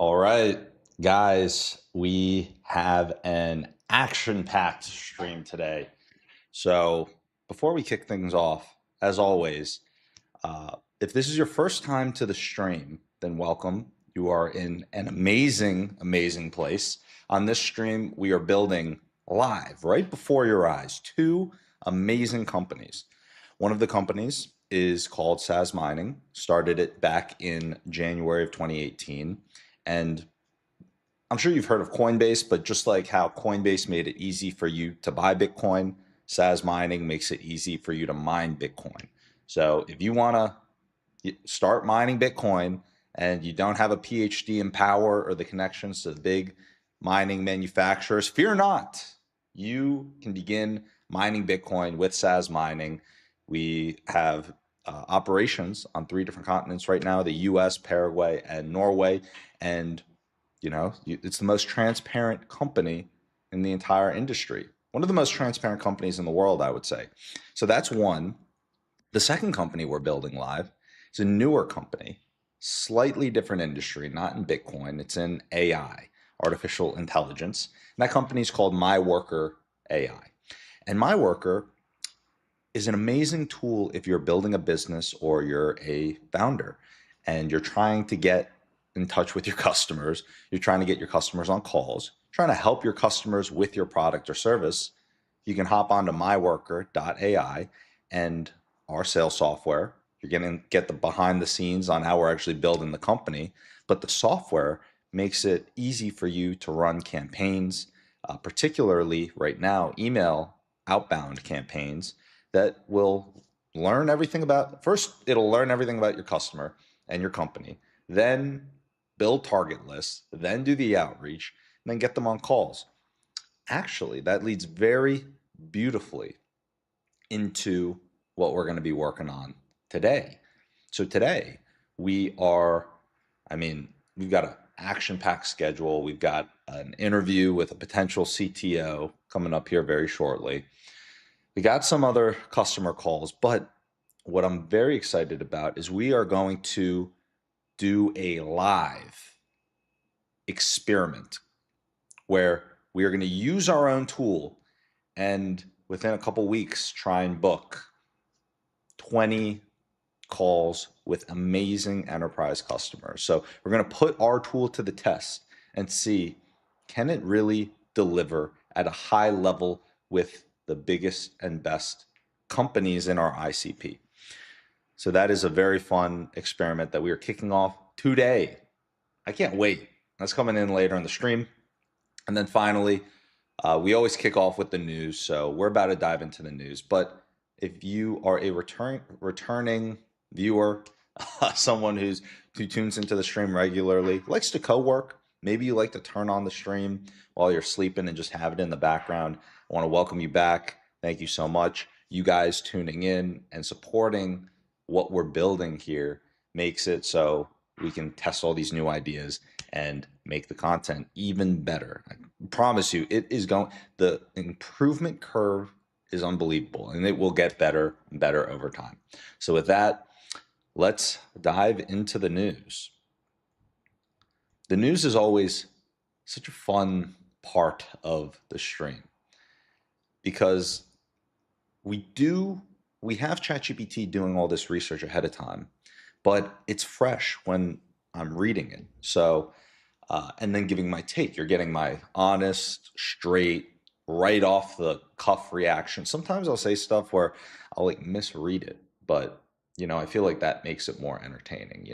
All right, guys, we have an action-packed stream today. So before we kick things off, as always, if this is your first time to the stream, then welcome. You are in an amazing, amazing place. On this stream, we are building live, right before your eyes, two amazing companies. One of the companies is called SAS Mining, started it back in January of 2018. And I'm sure you've heard of Coinbase, but just like how Coinbase made it easy for you to buy Bitcoin, SAS mining makes it easy for you to mine Bitcoin. So if you want to start mining Bitcoin and you don't have a PhD in power or the connections to the big mining manufacturers, fear not. You can begin mining Bitcoin with SAS mining. We have operations on 3 different continents right now: the US, Paraguay, and Norway. And it's the most transparent company in the entire industry. One of the most transparent companies in the world, I would say. So that's one. The second company we're building live is a newer company, slightly different industry, not in Bitcoin. It's in AI, artificial intelligence. And that company is called MyWorker AI. And MyWorker is an amazing tool if you're building a business or you're a founder and you're trying to get in touch with your customers. You're trying to get your customers on calls, trying to help your customers with your product or service. You can hop onto myworker.ai and our sales software. You're going to get the behind the scenes on how we're actually building the company, but the software makes it easy for you to run campaigns, particularly right now, email outbound campaigns that will learn everything about, first, it'll learn everything about your customer and your company, then build target lists, then do the outreach, and then get them on calls. Actually, that leads very beautifully into what we're going to be working on today. So today we are, we've got an action-packed schedule. We've got an interview with a potential CTO coming up here very shortly. We got some other customer calls, but what I'm very excited about is we are going to do a live experiment where we are going to use our own tool and within a couple weeks try and book 20 calls with amazing enterprise customers. So we're going to put our tool to the test and see, can it really deliver at a high level with the biggest and best companies in our ICP? So that is a very fun experiment that we are kicking off today. I can't wait. That's coming in later in the stream. And then finally, we always kick off with the news. So we're about to dive into the news. But if you are a returning viewer, someone who tunes into the stream regularly, likes to co-work, maybe you like to turn on the stream while you're sleeping and just have it in the background, I want to welcome you back. Thank you so much. You guys tuning in and supporting what we're building here makes it so we can test all these new ideas and make the content even better. I promise you, the improvement curve is unbelievable and it will get better and better over time. So with that, let's dive into the news. The news is always such a fun part of the stream because we have ChatGPT doing all this research ahead of time, but it's fresh when I'm reading it. So, and then giving my take. You're getting my honest, straight, right off the cuff reaction. Sometimes I'll say stuff where I'll like misread it, but I feel like that makes it more entertaining.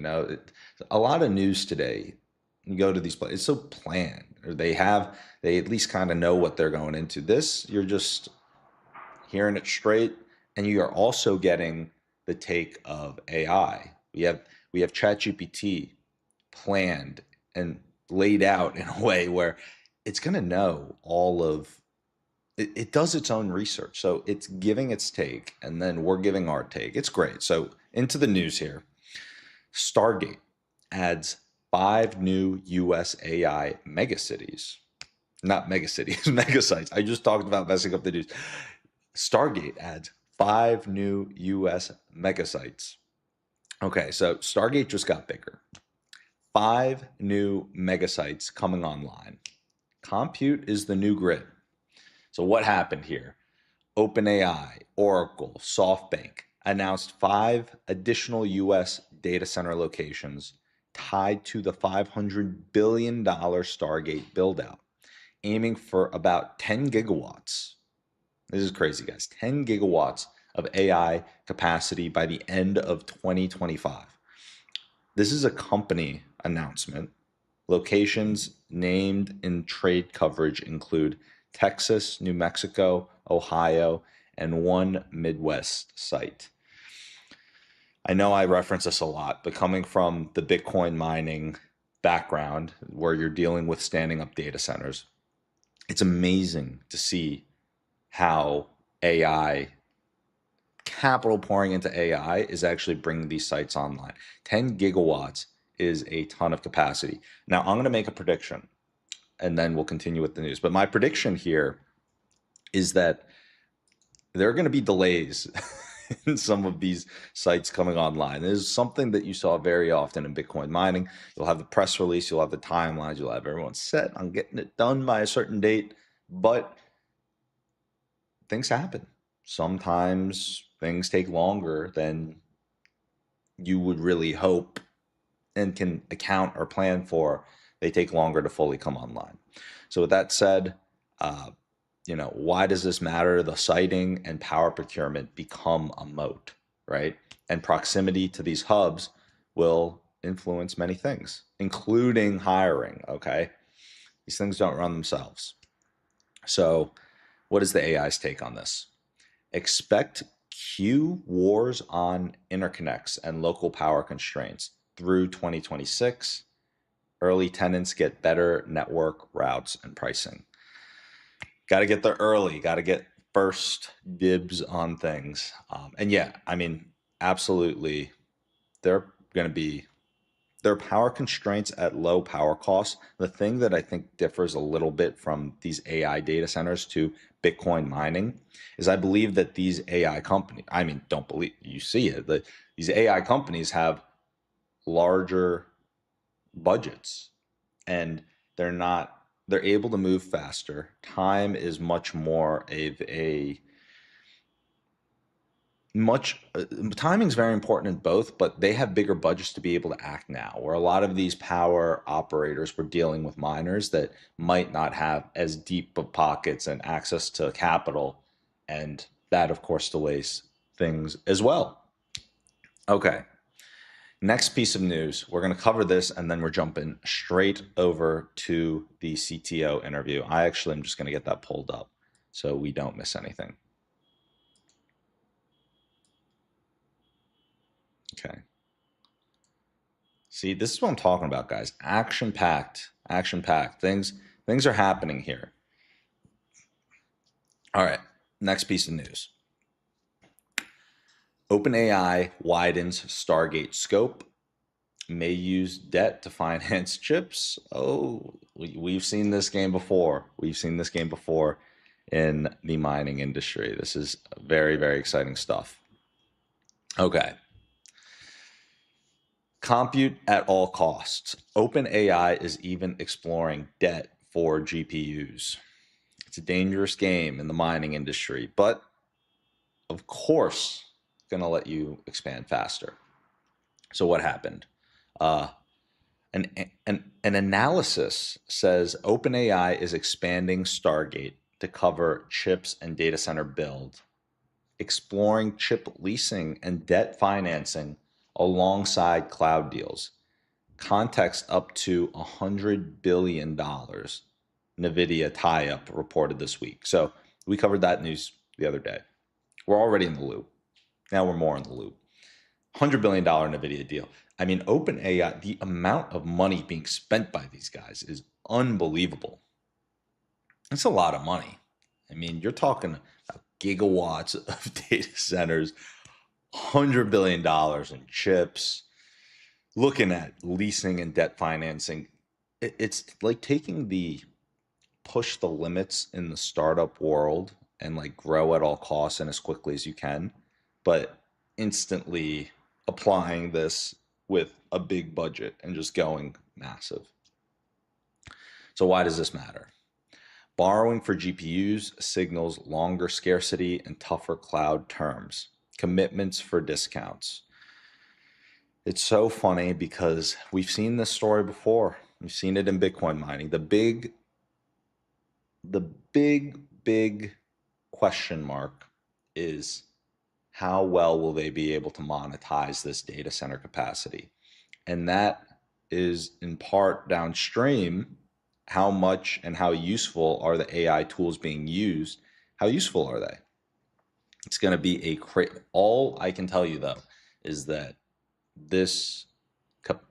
A lot of news today, you go to these places, it's so planned, or they at least kind of know what they're going into. This, you're just hearing it straight, and you are also getting the take of AI. We have ChatGPT planned and laid out in a way where it's going to know all of it does its own research. So it's giving its take, and then we're giving our take. It's great. So into the news here. Stargate adds 5 new US AI megacities. Not megacities, megasites. I just talked about messing up the news. Stargate adds 5 new US megasites. Okay, so Stargate just got bigger. 5 new megasites coming online. Compute is the new grid. So what happened here? OpenAI, Oracle, SoftBank announced 5 additional US data center locations tied to the $500 billion Stargate buildout, aiming for about 10 gigawatts. This is crazy, guys. 10 gigawatts of AI capacity by the end of 2025. This is a company announcement. Locations named in trade coverage include Texas, New Mexico, Ohio, and one Midwest site. I know I reference this a lot, but coming from the Bitcoin mining background where you're dealing with standing up data centers, it's amazing to see how AI, capital pouring into AI, is actually bringing these sites online. 10 gigawatts is a ton of capacity. Now, I'm going to make a prediction and then we'll continue with the news. But my prediction here is that there are going to be delays in some of these sites coming online. This is something that you saw very often in Bitcoin mining. You'll have the press release, you'll have the timelines, you'll have everyone set on getting it done by a certain date, but things happen. Sometimes things take longer than you would really hope and can account or plan for. They take longer to fully come online. So with that said, why does this matter? The siting and power procurement become a moat, right? And proximity to these hubs will influence many things, including hiring, okay? These things don't run themselves. So what is the AI's take on this? Expect queue wars on interconnects and local power constraints through 2026. Early tenants get better network routes and pricing. Got to get there early, got to get first dibs on things. And yeah, I mean, absolutely, they're going to be, there are power constraints at low power costs. The thing that I think differs a little bit from these AI data centers to Bitcoin mining is I believe that these AI companies, I mean, don't believe, you see it, that these AI companies have larger budgets and they're able to move faster. Time is much more of a much timing is very important in both, but they have bigger budgets to be able to act now, where a lot of these power operators were dealing with miners that might not have as deep of pockets and access to capital, and that of course delays things as well. Okay, next piece of news, we're going to cover this and then we're jumping straight over to the CTO interview. I actually am just going to get that pulled up so we don't miss anything. Okay. See, this is what I'm talking about, guys. Action packed, action packed. Things are happening here. All right. Next piece of news. OpenAI widens Stargate scope. May use debt to finance chips. Oh, we've seen this game before. We've seen this game before in the mining industry. This is very, very exciting stuff. Okay. Compute at all costs. OpenAI is even exploring debt for GPUs. It's a dangerous game in the mining industry, but of course, it's going to let you expand faster. So what happened? An analysis says OpenAI is expanding Stargate to cover chips and data center build, exploring chip leasing and debt financing alongside cloud deals. Context up to $100 billion. Nvidia tie-up reported this week. So we covered that news the other day. We're already in the loop. Now we're more in the loop. $100 billion Nvidia deal. I mean, OpenAI, the amount of money being spent by these guys is unbelievable. It's a lot of money. I mean, you're talking about gigawatts of data centers, $100 billion in chips, looking at leasing and debt financing. It's like taking the push the limits in the startup world and like grow at all costs and as quickly as you can, but instantly applying this with a big budget and just going massive. So why does this matter? Borrowing for GPUs signals longer scarcity and tougher cloud terms, commitments for discounts. It's so funny because we've seen this story before. We've seen it in Bitcoin mining. The big question mark is how well will they be able to monetize this data center capacity? And that is in part downstream. How much and how useful are the AI tools being used? How useful are they? It's going to be all I can tell you though is that this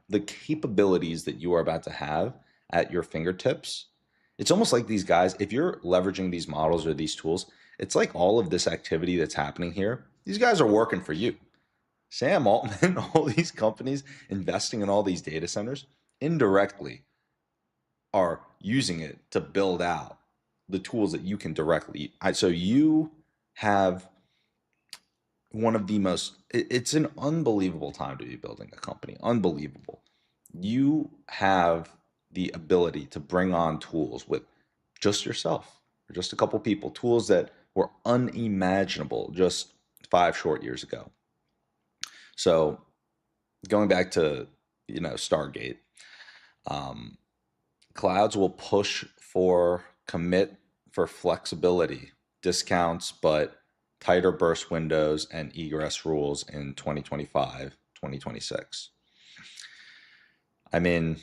the capabilities that you are about to have at your fingertips, it's almost like these guys, if you're leveraging these models or these tools, it's like all of this activity that's happening here, these guys are working for you. Sam Altman, all these companies investing in all these data centers indirectly are using it to build out the tools that you can directly. So you have one of the most, it's an unbelievable time to be building a company. Unbelievable. You have the ability to bring on tools with just yourself or just a couple people, tools that were unimaginable just 5 short years ago. So going back to, Stargate, um, clouds will push for commit for flexibility, discounts, but tighter burst windows and egress rules in 2025, 2026. I mean,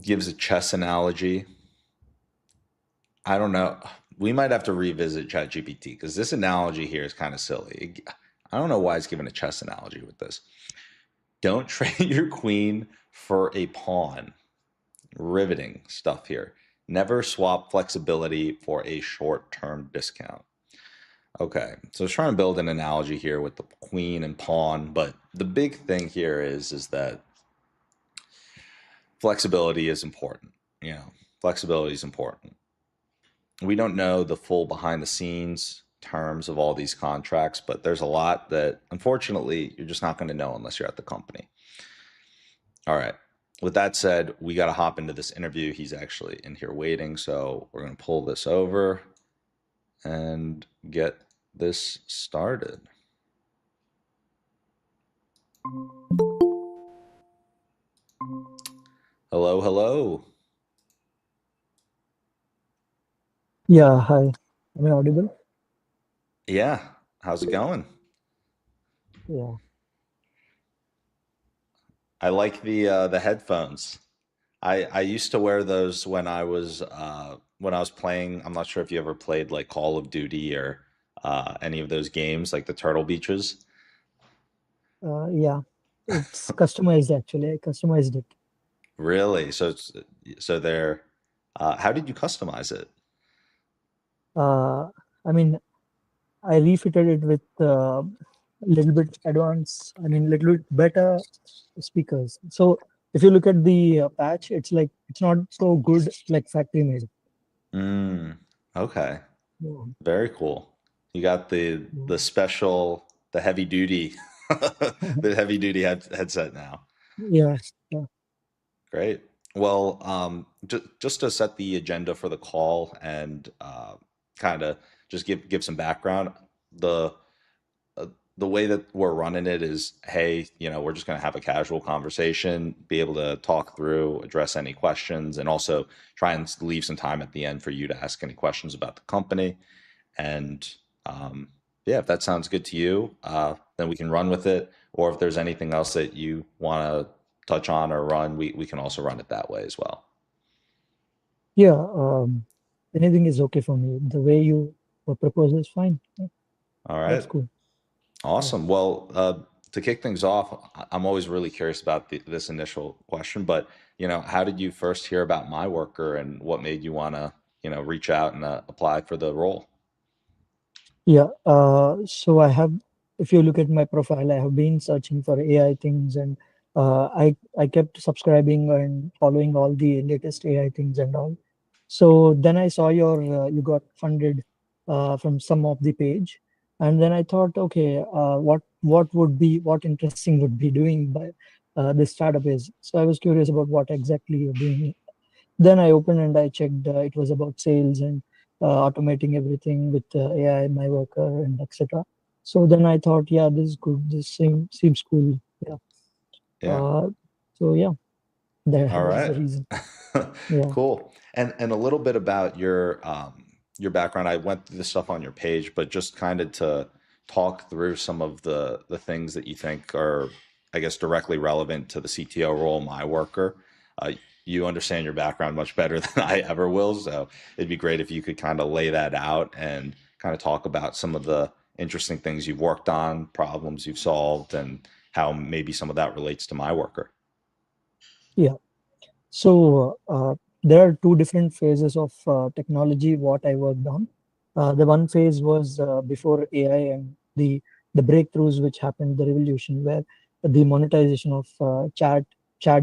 gives a chess analogy. I don't know. We might have to revisit ChatGPT because this analogy here is kind of silly. I don't know why it's given a chess analogy with this. Don't trade your queen for a pawn. Riveting stuff here. Never swap flexibility for a short-term discount. Okay, so I was trying to build an analogy here with the queen and pawn, but the big thing here is that flexibility is important. Flexibility is important. We don't know the full behind the scenes terms of all these contracts, but there's a lot that unfortunately you're just not going to know unless you're at the company. All right. With that said, we got to hop into this interview. He's actually in here waiting, so we're going to pull this over and get this started. Hello, hello. Yeah, hi. Am I audible? Yeah, how's it going? Yeah. I like the headphones. I used to wear those when I was playing. I'm not sure if you ever played like Call of Duty or any of those games like the Turtle Beaches. Yeah. It's customized actually. I customized it. Really? So they're how did you customize it? Uh, I mean, I refitted it with little bit advanced, little bit better speakers. So if you look at the patch, it's like it's not so good like factory made. Mm, okay. Yeah. Very cool. You got the special, the heavy duty, the heavy duty headset now. Yeah. Yeah. Great. Well, just to set the agenda for the call and kind of just give some background, the uh, the way that we're running it is, hey, we're just going to have a casual conversation, be able to talk through, address any questions, and also try and leave some time at the end for you to ask any questions about the company. And yeah, if that sounds good to you, then we can run with it. Or if there's anything else that you want to touch on or run, we can also run it that way as well. Yeah. Anything is okay for me. The way you propose is fine. Yeah, All that's right. cool. Yeah. Awesome. Well, to kick things off, I'm always really curious about this initial question, but how did you first hear about MyWorker and what made you want to, reach out and apply for the role? Yeah, so if you look at my profile, I have been searching for AI things, and I kept subscribing and following all the latest AI things and all. So then I saw you got funded from some of the page. And then I thought, okay, what interesting would be doing by this startup is. So I was curious about what exactly you're doing. Then I opened and I checked. It was about sales and automating everything with AI, MyWorker, and etc. So then I thought, yeah, this is good. Seems cool. Yeah. Yeah. Uh, so yeah, All that's the right. reason. Yeah. Cool. And a little bit about your background. I went through the stuff on your page, but just kind of to talk through some of the things that you think are, I guess, directly relevant to the CTO role, my worker. Uh, you understand your background much better than I ever will, so it'd be great if you could kind of lay that out and kind of talk about some of the interesting things you've worked on, problems you've solved, and how maybe some of that relates to my worker. Yeah. So there are two different phases of technology what I worked on. The one phase was before AI and the breakthroughs which happened, the revolution where the monetization of chat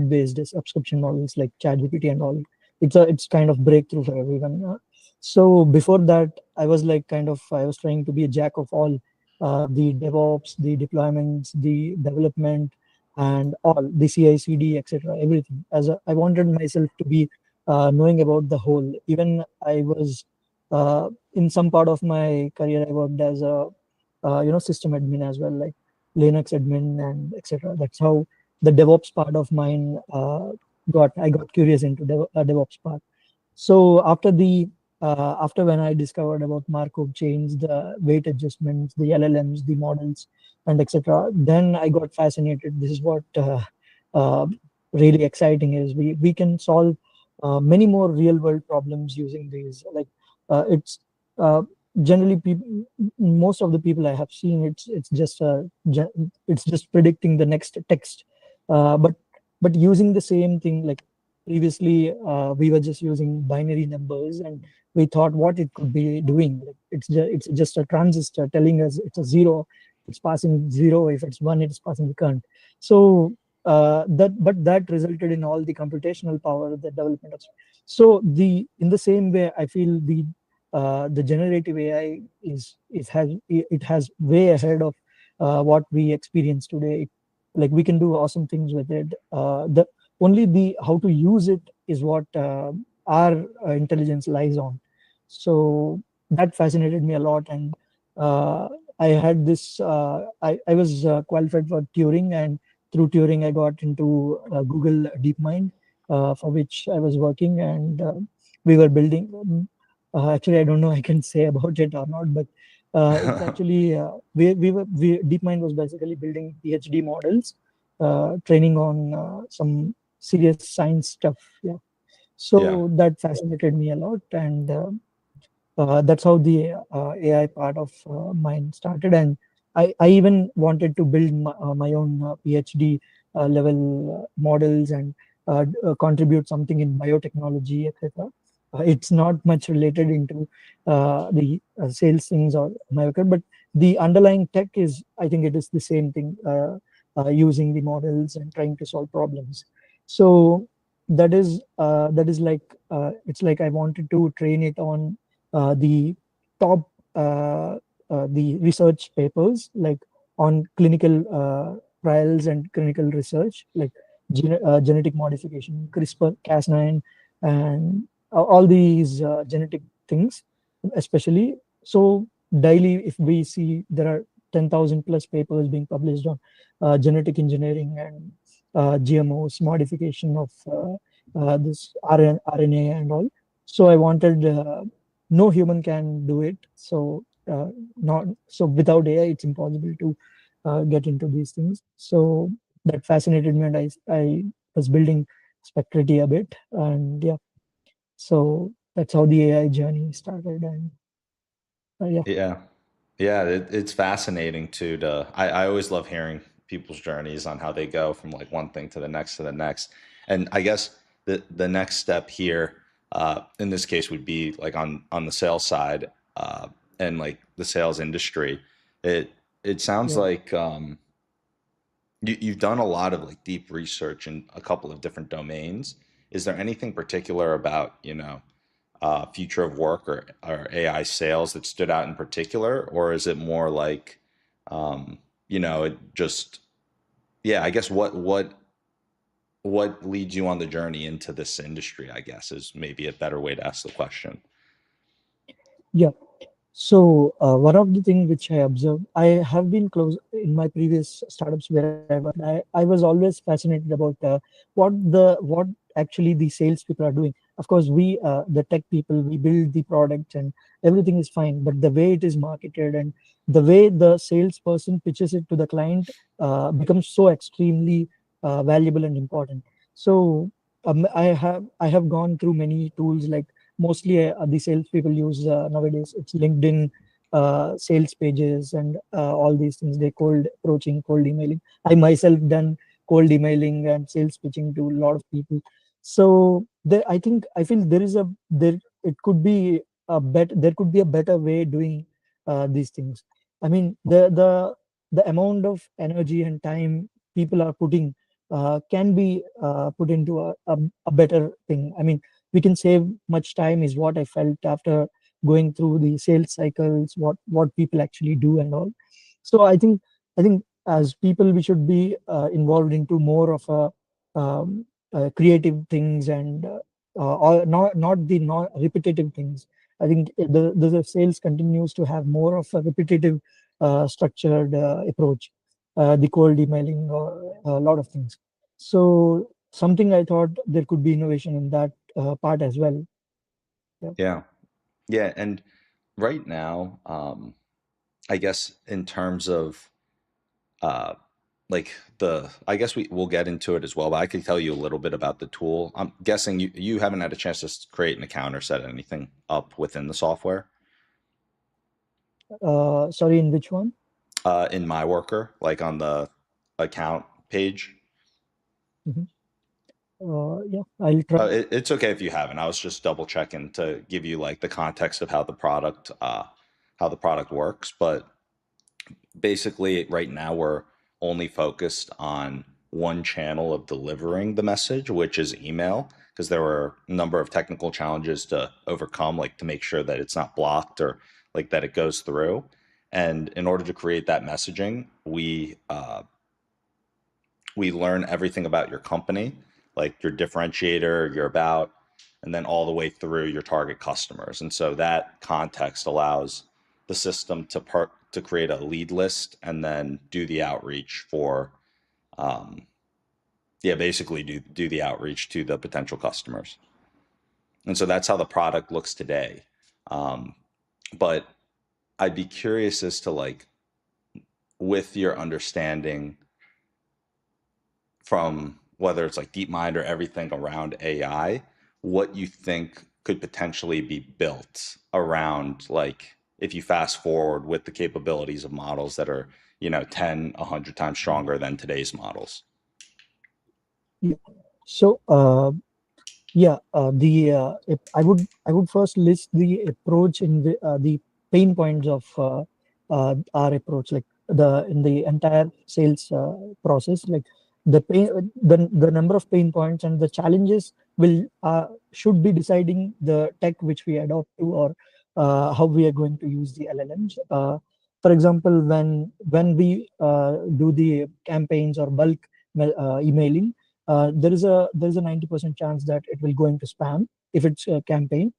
based subscription models like ChatGPT and all. It's kind of breakthrough for everyone. So before that, I was like I was trying to be a jack of all, the DevOps, the deployments, the development, and all the CI/CD, etc. Everything. I wanted myself to be knowing about the whole. Even I was in some part of my career, I worked as a system admin as well, like Linux admin and etc. That's how the DevOps part of mine got. I got curious into DevOps part. So after when I discovered about Markov chains, the weight adjustments, the LLMs, the models, and etc., then I got fascinated. This is what uh, really exciting is. We can solve many more real world problems using these. Like it's uh, generally people, most of the people I have seen, it's just predicting the next text, but using the same thing like previously we were just using binary numbers and we thought what it could be doing. Like it's just a transistor telling us it's a zero, it's passing zero. If it's one, it's passing the current. So that resulted in all the computational power, the development of. So the in the same way I feel the generative AI it has way ahead of what we experience today. Like we can do awesome things with it. The only the how to use it is what our intelligence lies on. So that fascinated me a lot, and uh, I had this. I was qualified for Turing, and through Turing, I got into Google DeepMind, for which I was working, and we were building. Actually, I don't know I can say about it or not, but it's actually DeepMind was basically building PhD models, training on some serious science stuff. Yeah, Yeah. so that fascinated me a lot, and that's how the AI part of mine started. And I even wanted to build my own PhD level models and contribute something in biotechnology, etc. It's not much related into the sales things or my work, but the underlying tech is, I think it is the same thing, using the models and trying to solve problems. So that is like it's like I wanted to train it on the top the research papers like on clinical trials and clinical research like genetic modification, CRISPR, Cas9, and all these genetic things, especially. So daily, if we see there are 10,000 plus papers being published on genetic engineering and GMOs, modification of this RNA and all. So I wanted no human can do it. So not so without AI, it's impossible to get into these things. So that fascinated me, and I was building Spectrity a bit, and yeah, so that's how the AI journey started, and yeah, Yeah. Yeah, it's fascinating too. I always love hearing people's journeys on how they go from like one thing to the next to the next. And I guess the next step here, in this case, would be like on the sales side, and like the sales industry. It it sounds yeah. like you've done a lot of like deep research in a couple of different domains. Is there anything particular about, future of work or AI sales that stood out in particular, or is it more like, it just, yeah, I guess what leads you on the journey into this industry, I guess, is maybe a better way to ask the question. Yeah. So one of the things which I observed, I have been close in my previous startups where I worked. I was always fascinated about what actually the salespeople are doing. Of course, we the tech people, we build the product and everything is fine, but the way it is marketed and the way the salesperson pitches it to the client becomes so extremely valuable and important. So I have gone through many tools like mostly the salespeople use nowadays. It's LinkedIn sales pages and all these things. They cold approaching, cold emailing. I myself done cold emailing and sales pitching to a lot of people. So I feel there it could be there could be a better way doing these things. I mean the amount of energy and time people are putting can be put into a better thing. I mean we can save much time is what I felt after going through the sales cycles, what people actually do and all. So I think as people we should be involved into more of a creative things and or not the non repetitive things. I think the sales continues to have more of a repetitive structured approach, the cold emailing or a lot of things. So something I thought there could be innovation in that part as well. Yeah. Yeah. Yeah. And right now, I guess in terms of uh, like I guess we'll get into it as well, but I could tell you a little bit about the tool. I'm guessing you haven't had a chance to create an account or set anything up within the software. Sorry, in which one? In MyWorker, like on the account page. Mhm. Yeah, I'll try. It's okay if you haven't. I was just double checking to give you like the context of how the product works. But basically, right now we're only focused on one channel of delivering the message, which is email, because there were a number of technical challenges to overcome, like to make sure that it's not blocked or like that it goes through. And in order to create that messaging, we learn everything about your company, like your differentiator, your about, and then all the way through your target customers. And so that context allows the system to create a lead list and then do the outreach for um, yeah, basically do the outreach to the potential customers. And so that's how the product looks today. Um, but I'd be curious as to like with your understanding from whether it's like DeepMind or everything around AI, what you think could potentially be built around like if you fast forward with the capabilities of models that are, 10, 100 times stronger than today's models. Yeah. So yeah, I would first list the approach in the pain points of our approach, like the in the entire sales process, like the number of pain points and the challenges will should be deciding the tech which we adopt to or how we are going to use the LLMs. For example, when we do the campaigns or bulk emailing, there is a 90% chance that it will go into spam if it's a campaign.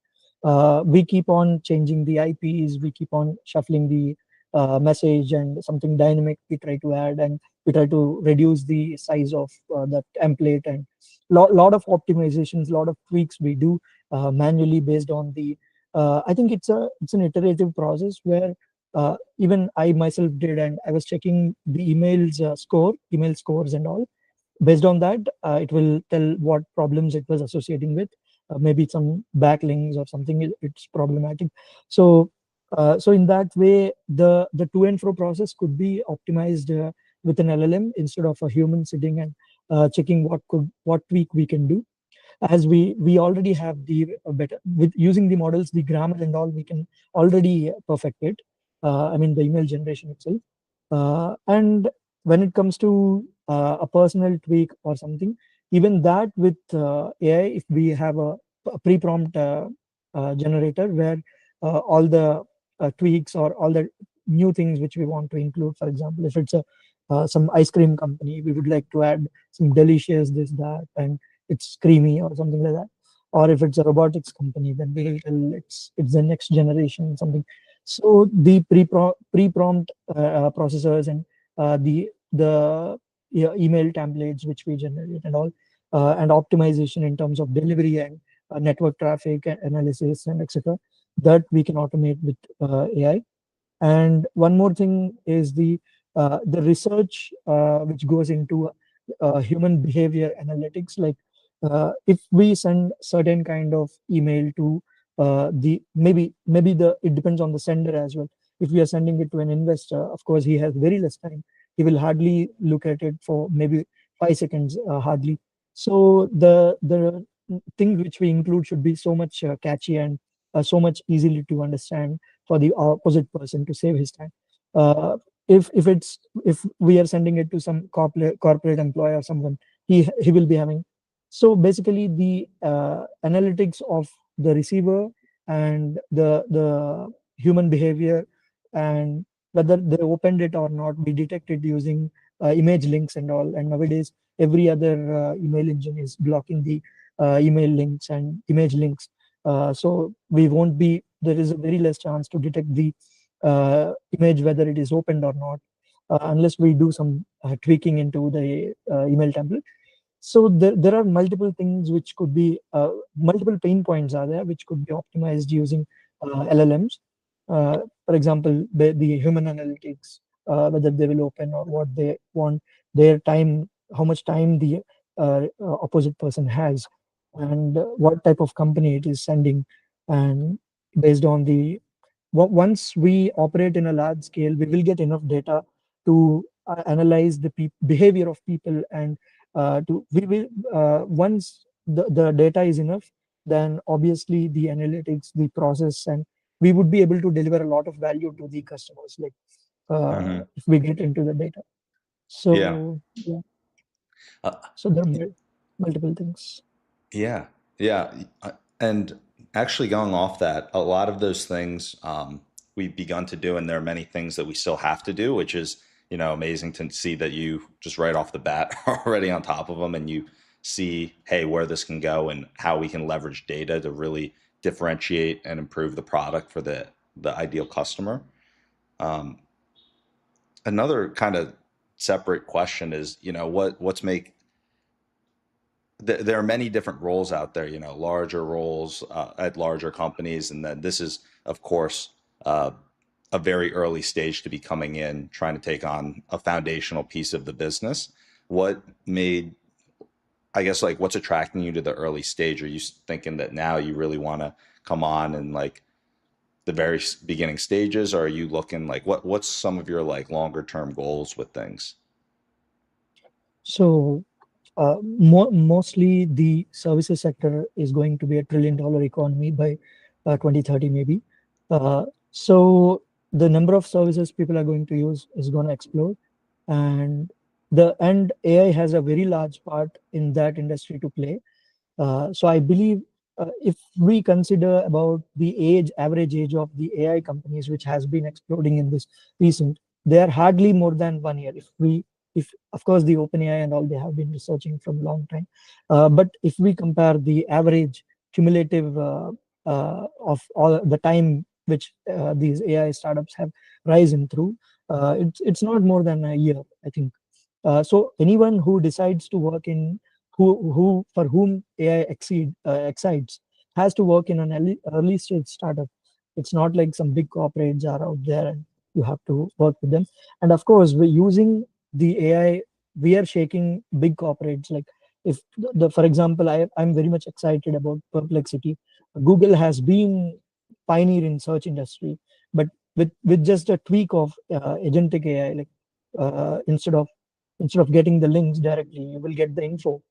We keep on changing the IPs, we keep on shuffling the message and something dynamic we try to add, and we try to reduce the size of the template and lot of optimizations, lot of tweaks we do manually based on the. I think it's an iterative process where even I myself did, and I was checking the email scores and all. Based on that, it will tell what problems it was associating with. Maybe some backlinks or something it's problematic. So in that way, the to and fro process could be optimized with an LLM instead of a human sitting and checking what tweak we can do. As we already have the better with using the models, the grammar and all, we can already perfect it. I mean the email generation itself. And when it comes to a personal tweak or something, even that with AI, if we have a pre-prompt generator where all the tweaks or all the new things which we want to include. For example, if it's a some ice cream company, we would like to add some delicious this that and it's creamy or something like that. Or if it's a robotics company, then we will tell it's the next generation something. So the pre-prompt processors and the yeah, email templates which we generate and all, and optimization in terms of delivery and network traffic analysis and etc. That we can automate with AI. And one more thing is the research which goes into human behavior analytics. Like if we send certain kind of email to the maybe the it depends on the sender as well. If we are sending it to an investor, of course he has very less time. He will hardly look at it for maybe 5 seconds, hardly. So the thing which we include should be so much catchy and so much easily to understand for the opposite person to save his time. Uh, if we are sending it to some corporate employee or someone, he will be having. So basically, the analytics of the receiver and the human behavior and whether they opened it or not, we detect it using image links and all. And nowadays, every other email engine is blocking the email links and image links. So we won't be, there is a very less chance to detect the image whether it is opened or not, unless we do some tweaking into the email template. So there are multiple things which could be multiple pain points are there which could be optimized using LLMs. For example, the human analytics, whether they will open or what they want, their time, how much time the opposite person has, and what type of company it is sending, and based on the once we operate in a large scale, we will get enough data to analyze the behavior of people, and to we will once the data is enough, then obviously the analytics, the process, and we would be able to deliver a lot of value to the customers, like Hmm. if we get into the data. Yeah. So yeah, Uh, so there are multiple things. yeah. Yeah. And actually, going off that, a lot of those things we've begun to do, and there are many things that we still have to do, which is, amazing to see that you just right off the bat are already on top of them and you see, hey, where this can go and how we can leverage data to really differentiate and improve the product for the ideal customer. Um, Another kind of separate question is, what's make there are many different roles out there, larger roles at larger companies. And then this is, of course, uh, a very early stage to be coming in, trying to take on a foundational piece of the business. What made, I guess, like, what's attracting you to the early stage? Are you thinking that now you really want to come on and like the very beginning stages? Or are you looking like, what's some of your like longer term goals with things? So mostly the services sector is going to be a $1 trillion economy by 2030 maybe. So the number of services people are going to use is going to explode, and and AI has a very large part in that industry to play. So I believe if we consider about the average age of the AI companies, which has been exploding in this recent, they are hardly more than 1 year. If of course the OpenAI and all, they have been researching from a long time, but if we compare the average cumulative of all the time which these AI startups have risen through, it's not more than a year, I think. So anyone who decides to work in who for whom AI excites has to work in an early stage startup. It's not like some big corporates are out there and you have to work with them. And of course, we're using the AI. We are shaking big corporates. Like if for example, I'm very much excited about Perplexity. Google has been pioneer in search industry, but with just a tweak of agentic AI, like instead of getting the links directly, you will get the info.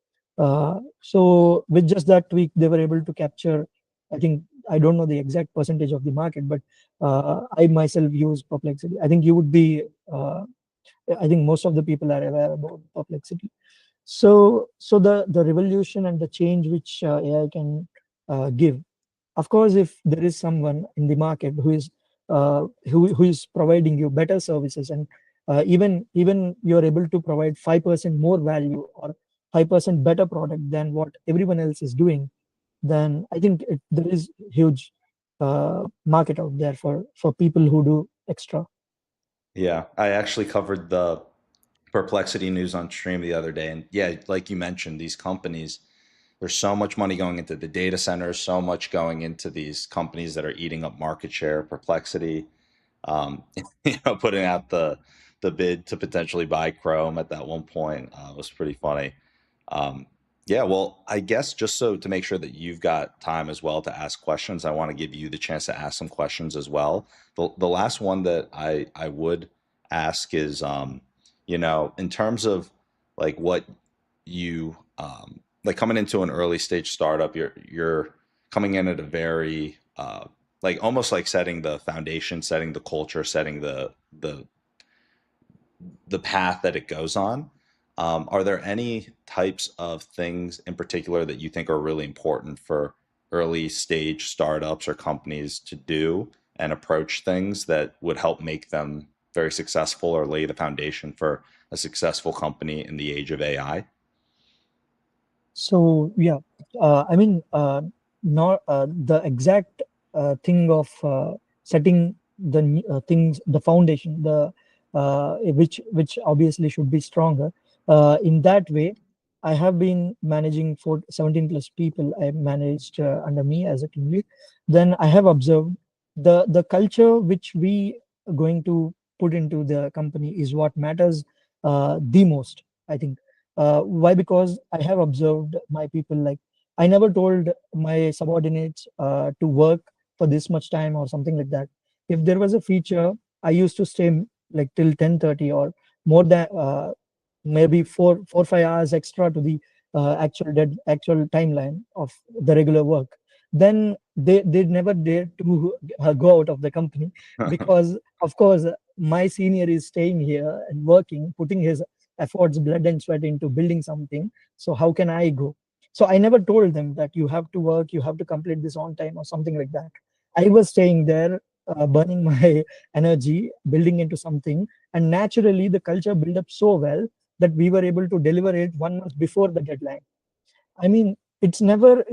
So with just that tweak, they were able to capture, I think, I don't know the exact percentage of the market, but I myself use Perplexity. I think you would be, I think most of the people are aware about Perplexity. So the revolution and the change which AI can give, of course, if there is someone in the market who is who is providing you better services, and even you're able to provide 5% more value or 5% better product than what everyone else is doing, then I think there is huge market out there for people who do extra. Yeah, I actually covered the Perplexity news on stream the other day, and yeah, like you mentioned, these companies, there's so much money going into the data centers, so much going into these companies that are eating up market share. Perplexity, putting out the bid to potentially buy Chrome at that one point was pretty funny. Um, yeah, well, I guess just so to make sure that you've got time as well to ask questions, I want to give you the chance to ask some questions as well. The last one that I would ask is, in terms of like what you like coming into an early stage startup, you're coming in at a very like almost like setting the foundation, setting the culture, setting the path that it goes on. Are there any types of things in particular that you think are really important for early stage startups or companies to do and approach things that would help make them very successful or lay the foundation for a successful company in the age of AI? So yeah, I mean, not the exact thing of setting things, the foundation, the which obviously should be stronger. In that way, I have been managing for 17 plus people. I managed under me as a team lead. Then I have observed the culture which we are going to put into the company is what matters the most, I think. Why? Because I have observed my people, like I never told my subordinates to work for this much time or something like that. If there was a feature, I used to stay like till 10:30 or more than maybe 4 5 hours extra to the actual timeline of the regular work. Then they never dare to go out of the company, because of course my senior is staying here and working, putting his efforts, blood and sweat into building something. So how can I go? So I never told them that you have to work, you have to complete this on time or something like that. I was staying there, burning my energy, building into something, and naturally the culture built up so well that we were able to deliver it 1 month before the deadline. I mean, it's never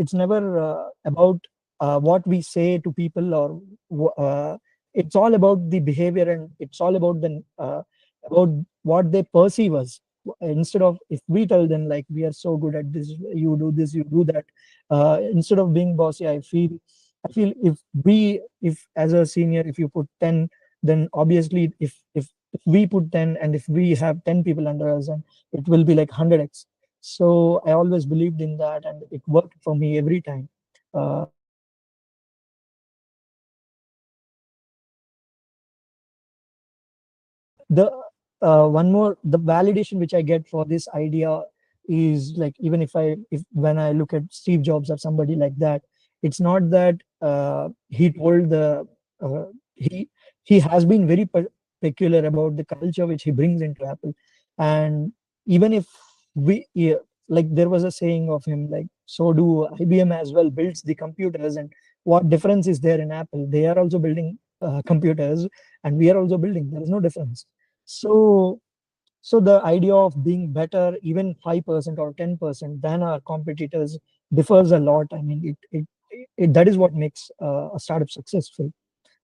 about what we say to people, or it's all about the behavior, and it's all about what they perceive us. Instead of, if we tell them like we are so good at this, you do that. Instead of being bossy, I feel if as a senior, if you put 10, then obviously if we put 10 and if we have 10 people under us, and it will be like 100x. So I always believed in that, and it worked for me every time. The one more, the validation which I get for this idea is like, even if when I look at Steve Jobs or somebody like that, it's not that he told the uh, he has been very peculiar about the culture which he brings into Apple. And even if we, yeah, like there was a saying of him, like, so do IBM as well builds the computers, and what difference is there in Apple? They are also building computers, and we are also building. There is no difference. So, so the idea of being better, even 5% or 10% than our competitors, differs a lot. I mean, that is what makes a startup successful,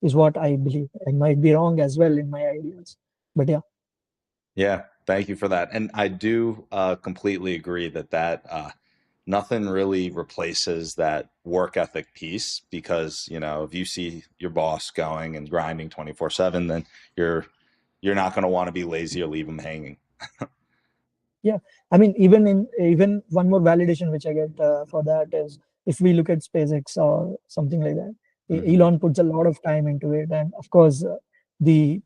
is what I believe. I might be wrong as well in my ideas, but yeah. Yeah, thank you for that. And I do completely agree that nothing really replaces that work ethic piece, because, if you see your boss going and grinding 24/7, then you're you're not going to want to be lazy or leave them hanging. Yeah, I mean, even one more validation which I get for that is, if we look at SpaceX or something like that, Hmm. Elon puts a lot of time into it, and of course, the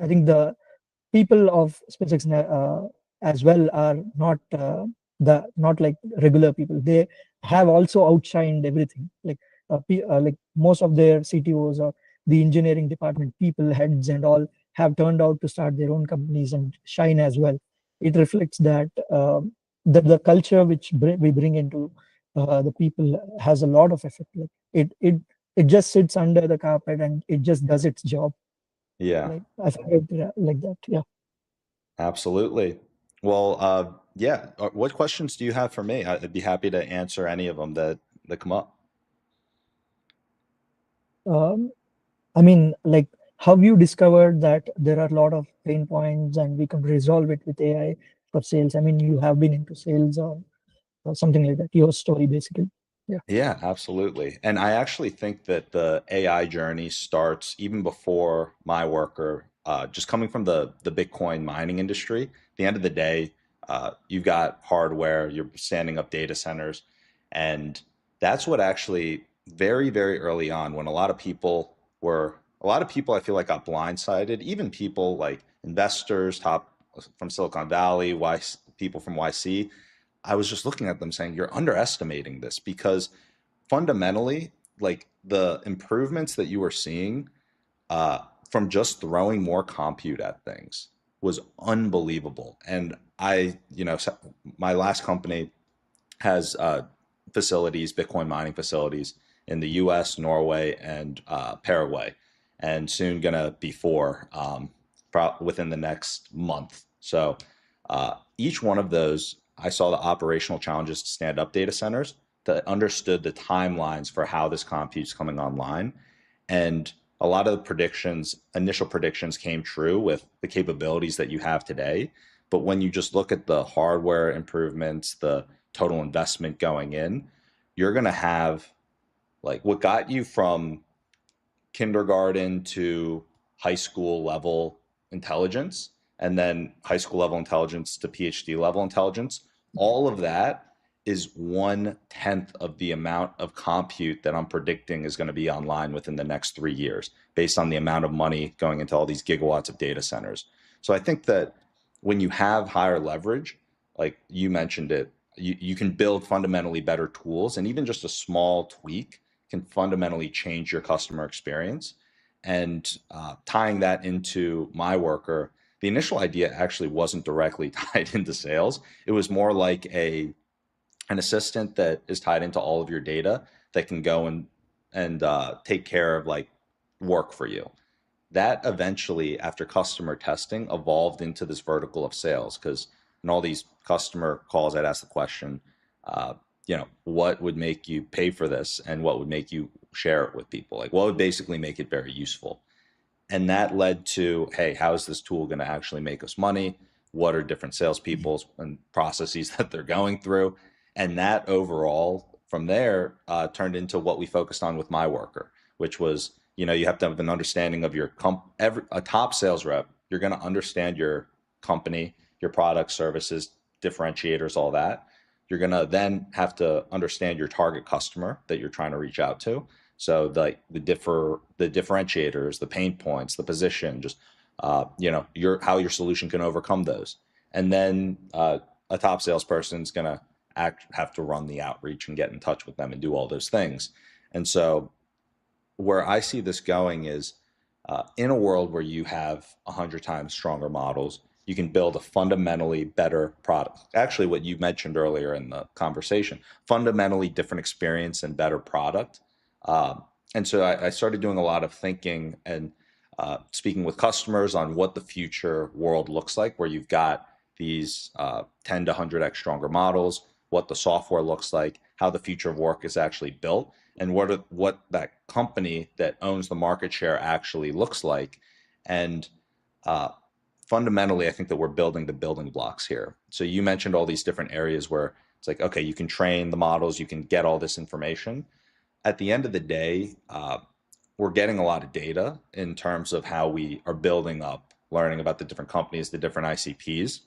I think the people of SpaceX as well are not like regular people. They have also outshined everything. Like most of their CTOs or the engineering department people, heads and all, have turned out to start their own companies and shine as well. It reflects that the culture which we bring into the people has a lot of effect. Like it just sits under the carpet and it just does its job. Yeah, Like I find it like that. Yeah. absolutely. Well, yeah. What questions do you have for me? I'd be happy to answer any of them that come up. Um, I mean, like, have you discovered that there are a lot of pain points and we can resolve it with AI for sales? I mean, you have been into sales or something like that. Your story, basically. Yeah. Yeah, absolutely. And I actually think that the AI journey starts even before MyWorker, just coming from the Bitcoin mining industry. At the end of the day, you've got hardware, you're standing up data centers, and that's what actually very, very early on, when a lot of people I feel like got blindsided, even people like investors, top from Silicon Valley, people from YC. I was just looking at them saying, you're underestimating this because fundamentally, like the improvements that you were seeing uh, from just throwing more compute at things was unbelievable. And my last company has facilities, Bitcoin mining facilities in the U.S., Norway, and Paraguay, and soon gonna be four within the next month. So each one of those, I saw the operational challenges to stand up data centers, that understood the timelines for how this compute's coming online, and a lot of the initial predictions came true with the capabilities that you have today. But when you just look at the hardware improvements, the total investment going in, you're going to have like what got you from kindergarten to high school level intelligence, and then high school level intelligence to PhD level intelligence. All of that is 1/10 of the amount of compute that I'm predicting is going to be online within the next 3 years, based on the amount of money going into all these gigawatts of data centers. So I think that when you have higher leverage, like you mentioned it, you can build fundamentally better tools, and even just a small tweak can fundamentally change your customer experience. And tying that into MyWorker, the initial idea actually wasn't directly tied into sales. It was more like an assistant that is tied into all of your data that can go and take care of like work for you. That eventually, after customer testing, evolved into this vertical of sales, because in all these customer calls, I'd ask the question, uh, what would make you pay for this, and what would make you share it with people? Like, what would basically make it very useful? And that led to, hey, how is this tool going to actually make us money? What are different salespeople's and processes that they're going through? And that overall, from there, turned into what we focused on with MyWorker, which was, you have to have an understanding of a top sales rep. You're going to understand your company, your products, services, differentiators, all that. You're going to then have to understand your target customer that you're trying to reach out to. So the differentiators, the pain points, the position, just your how your solution can overcome those. And then a top salesperson is going to have to run the outreach and get in touch with them and do all those things. And so where I see this going is in a world where you have 100 times stronger models, you can build a fundamentally better product. Actually, what you mentioned earlier in the conversation, fundamentally different experience and better product. And so I started doing a lot of thinking and speaking with customers on what the future world looks like, where you've got these 10 to 100x stronger models, what the software looks like, how the future of work is actually built, and what that company that owns the market share actually looks like. And uh, fundamentally, I think that we're building the building blocks here. So you mentioned all these different areas where it's like, okay, you can train the models, you can get all this information. At the end of the day, we're getting a lot of data in terms of how we are building up, learning about the different companies, the different ICPs.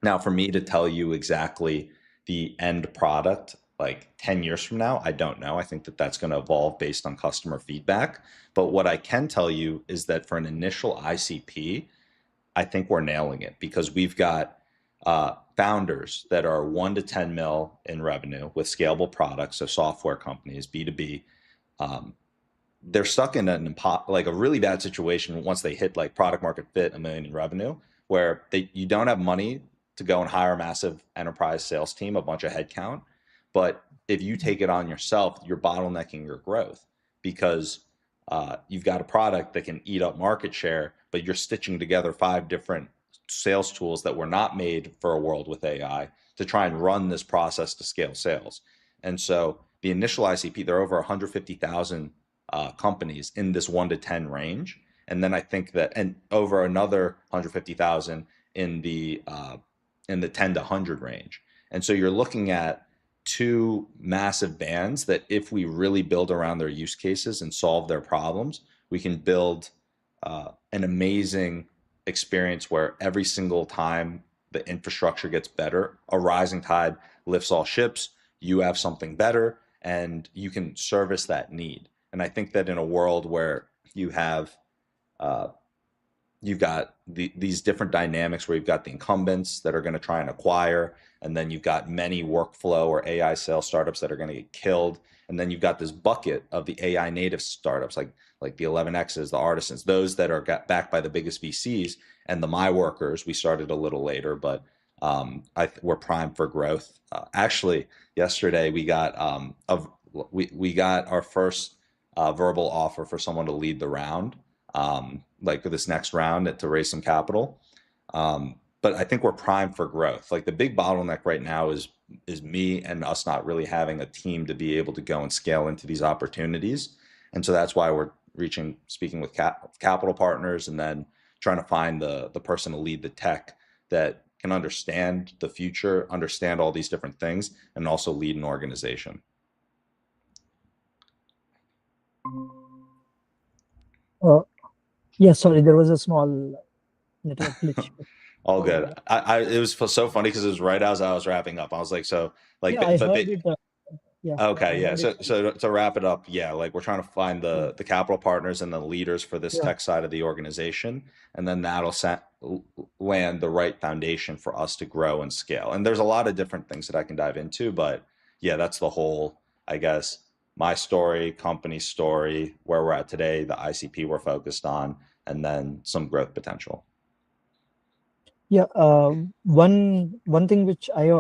Now, for me to tell you exactly the end product, like 10 years from now, I don't know. I think that that's going to evolve based on customer feedback. But what I can tell you is that for an initial ICP, I think we're nailing it, because we've got founders that are 1 to 10 mil in revenue with scalable products. So software companies, B2B, um, they're stuck in like a really bad situation once they hit like product market fit, 1 million in revenue, where you don't have money to go and hire a massive enterprise sales team, a bunch of headcount. But if you take it on yourself, you're bottlenecking your growth because you've got a product that can eat up market share, but you're stitching together 5 different sales tools that were not made for a world with AI to try and run this process to scale sales. And so the initial ICP, there are over 150,000 companies in this 1 to 10 range. And then I think that, and over another 150,000 in the 10 to 100 range. And so you're looking at two massive bands that if we really build around their use cases and solve their problems, we can build an amazing experience where every single time the infrastructure gets better, a rising tide lifts all ships, you have something better, and you can service that need. And I think that in a world where you have uh, you've got these different dynamics where you've got the incumbents that are going to try and acquire, and then you've got many workflow or AI sales startups that are going to get killed, and then you've got this bucket of the AI native startups like the 11x's, the artisans, those that are backed by the biggest VCs, and the MyWorkers. We started a little later, but we're primed for growth. Actually, yesterday we got our first verbal offer for someone to lead the round, like for this next round to raise some capital. But I think we're primed for growth. Like the big bottleneck right now is me and us not really having a team to be able to go and scale into these opportunities. And so that's why we're speaking with capital partners, and then trying to find the person to lead the tech that can understand the future, understand all these different things, and also lead an organization. Uh, yeah, sorry, there was a small network glitch. All So good. It was so funny because it was right as I was wrapping up. I was like, so like, yeah, I heard it. Yeah, I okay, yeah. heard it. So to wrap it up, yeah, like we're trying to find Yeah, the capital partners and the leaders for this yeah, tech side of the organization, and then that'll land the right foundation for us to grow and scale. And there's a lot of different things that I can dive into, but yeah, that's the whole, I guess, my story, company story, where we're at today, the ICP we're focused on, and then some growth potential. yeah. One thing which I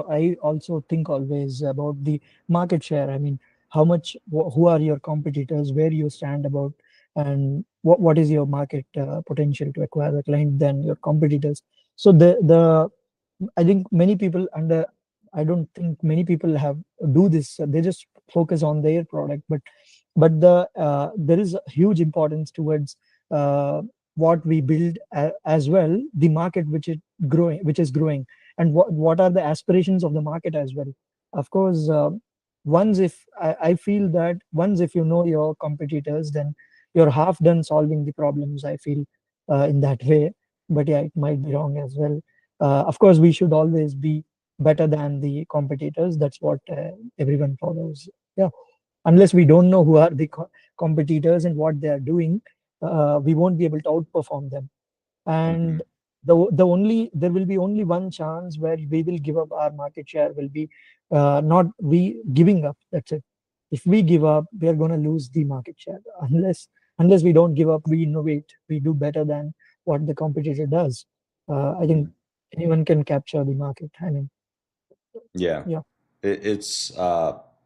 also think always about the market share. I mean, how much, who are your competitors, where you stand about, and what is your market potential to acquire the client than your competitors. So the I think many people under I don't think many people have do this. They just focus on their product, but there is a huge importance towards uh, what we build as well, the market which is growing, and what are the aspirations of the market as well. Of course, once if I feel that once if you know your competitors, then you're half done solving the problems. I feel in that way, but yeah, it might be wrong as well. Of course, we should always be better than the competitors. That's what everyone follows. Yeah, unless we don't know who are the competitors and what they are doing, we won't be able to outperform them. Hmm. And there will be only one chance where we will give up our market share will be not we giving up. That's it. If we give up, we are going to lose the market share. Unless we don't give up, we innovate, we do better than what the competitor does. I think anyone can capture the market. I mean, Yeah, yeah, it's I've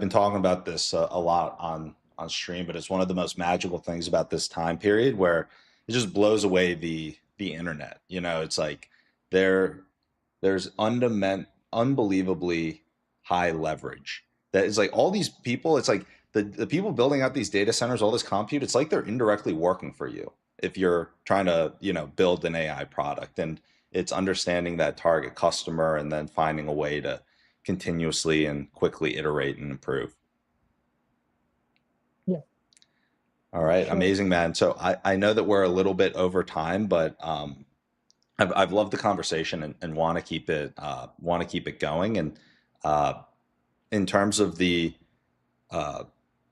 been talking about this a lot on stream, but it's one of the most magical things about this time period where it just blows away the internet. You know, it's like there there's unbelievably high leverage. That is like all these people. It's like the people building out these data centers, all this compute. It's like they're indirectly working for you if you're trying to build an AI product, and it's understanding that target customer and then finding a way to continuously and quickly iterate and improve. yeah, All right, sure. amazing, man. So I know that we're a little bit over time, but I've loved the conversation, and want to keep it going. And uh, in terms of uh,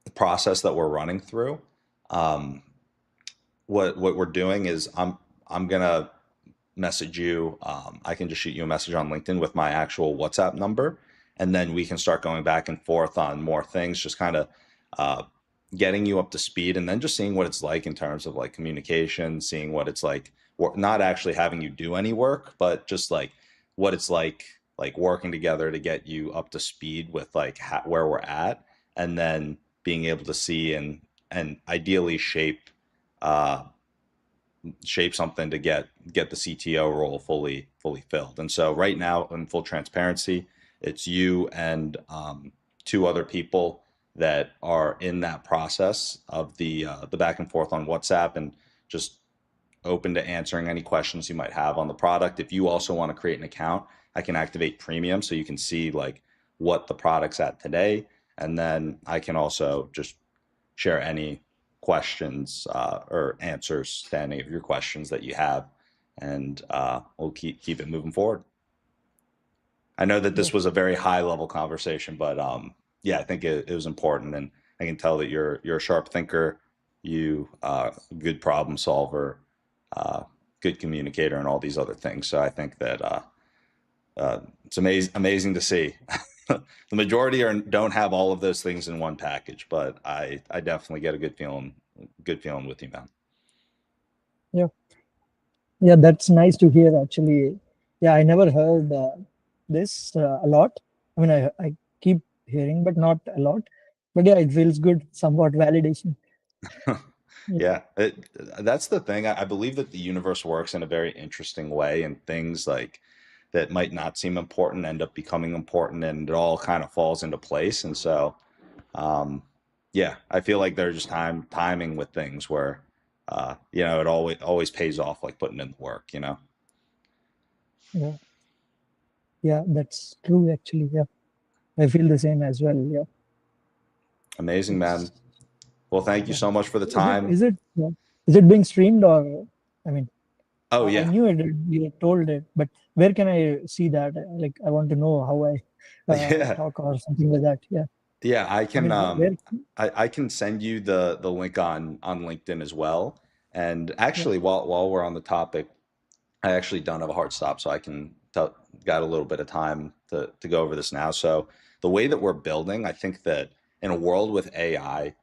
the process that we're running through, um, what we're doing is I'm gonna message you. I can just shoot you a message on LinkedIn with my actual WhatsApp number, and then we can start going back and forth on more things, just kind of uh, getting you up to speed, and then just seeing what it's like in terms of like communication, seeing what it's like, not actually having you do any work, but just like what it's like like working together to get you up to speed with like where we're at, and then being able to see and ideally uh, shape something to get the CTO role fully filled. And so right now, in full transparency, it's you and two other people that are in that process of the back and forth on WhatsApp, and just open to answering any questions you might have on the product. If you also want to create an account, I can activate premium so you can see like what the product's at today, and then I can also just share any questions or answers to any of your questions that you have, and we'll keep it moving forward. I know that Yeah. this was a very high level conversation, but yeah, I think it was important, and I can tell that you're a sharp thinker, you good problem solver, uh, good communicator, and all these other things. So I think that it's amazing to see. The majority don't have all of those things in one package, but I definitely get a good feeling with you, man. Yeah. Yeah, that's nice to hear actually. Yeah, I never heard this a lot. I mean, I keep hearing, but not a lot. But yeah, it feels good, somewhat validation. Yeah, Yeah, that's the thing. I believe that the universe works in a very interesting way, and things like that might not seem important end up becoming important, and it all kind of falls into place. And so, um, yeah, I feel like there's just timing with things where, it always pays off, like putting in the work. yeah, yeah, that's true actually. Yeah, I feel the same as well. Yeah, Amazing, man. it's Well, thank you yeah. so much for the Is it time. is it yeah. Is it being streamed or? I mean, Oh I yeah, knew it. You told it, but where can I see that? Like, I want to know how I yeah. talk or something like that. Yeah, Yeah, I I can mean, where? I can send you the link on LinkedIn as well. And Yeah, actually, while we're on the topic, I actually don't have a hard stop, so I can got a little bit of time to go over this now. So the way that we're building, I think that in a world with AI,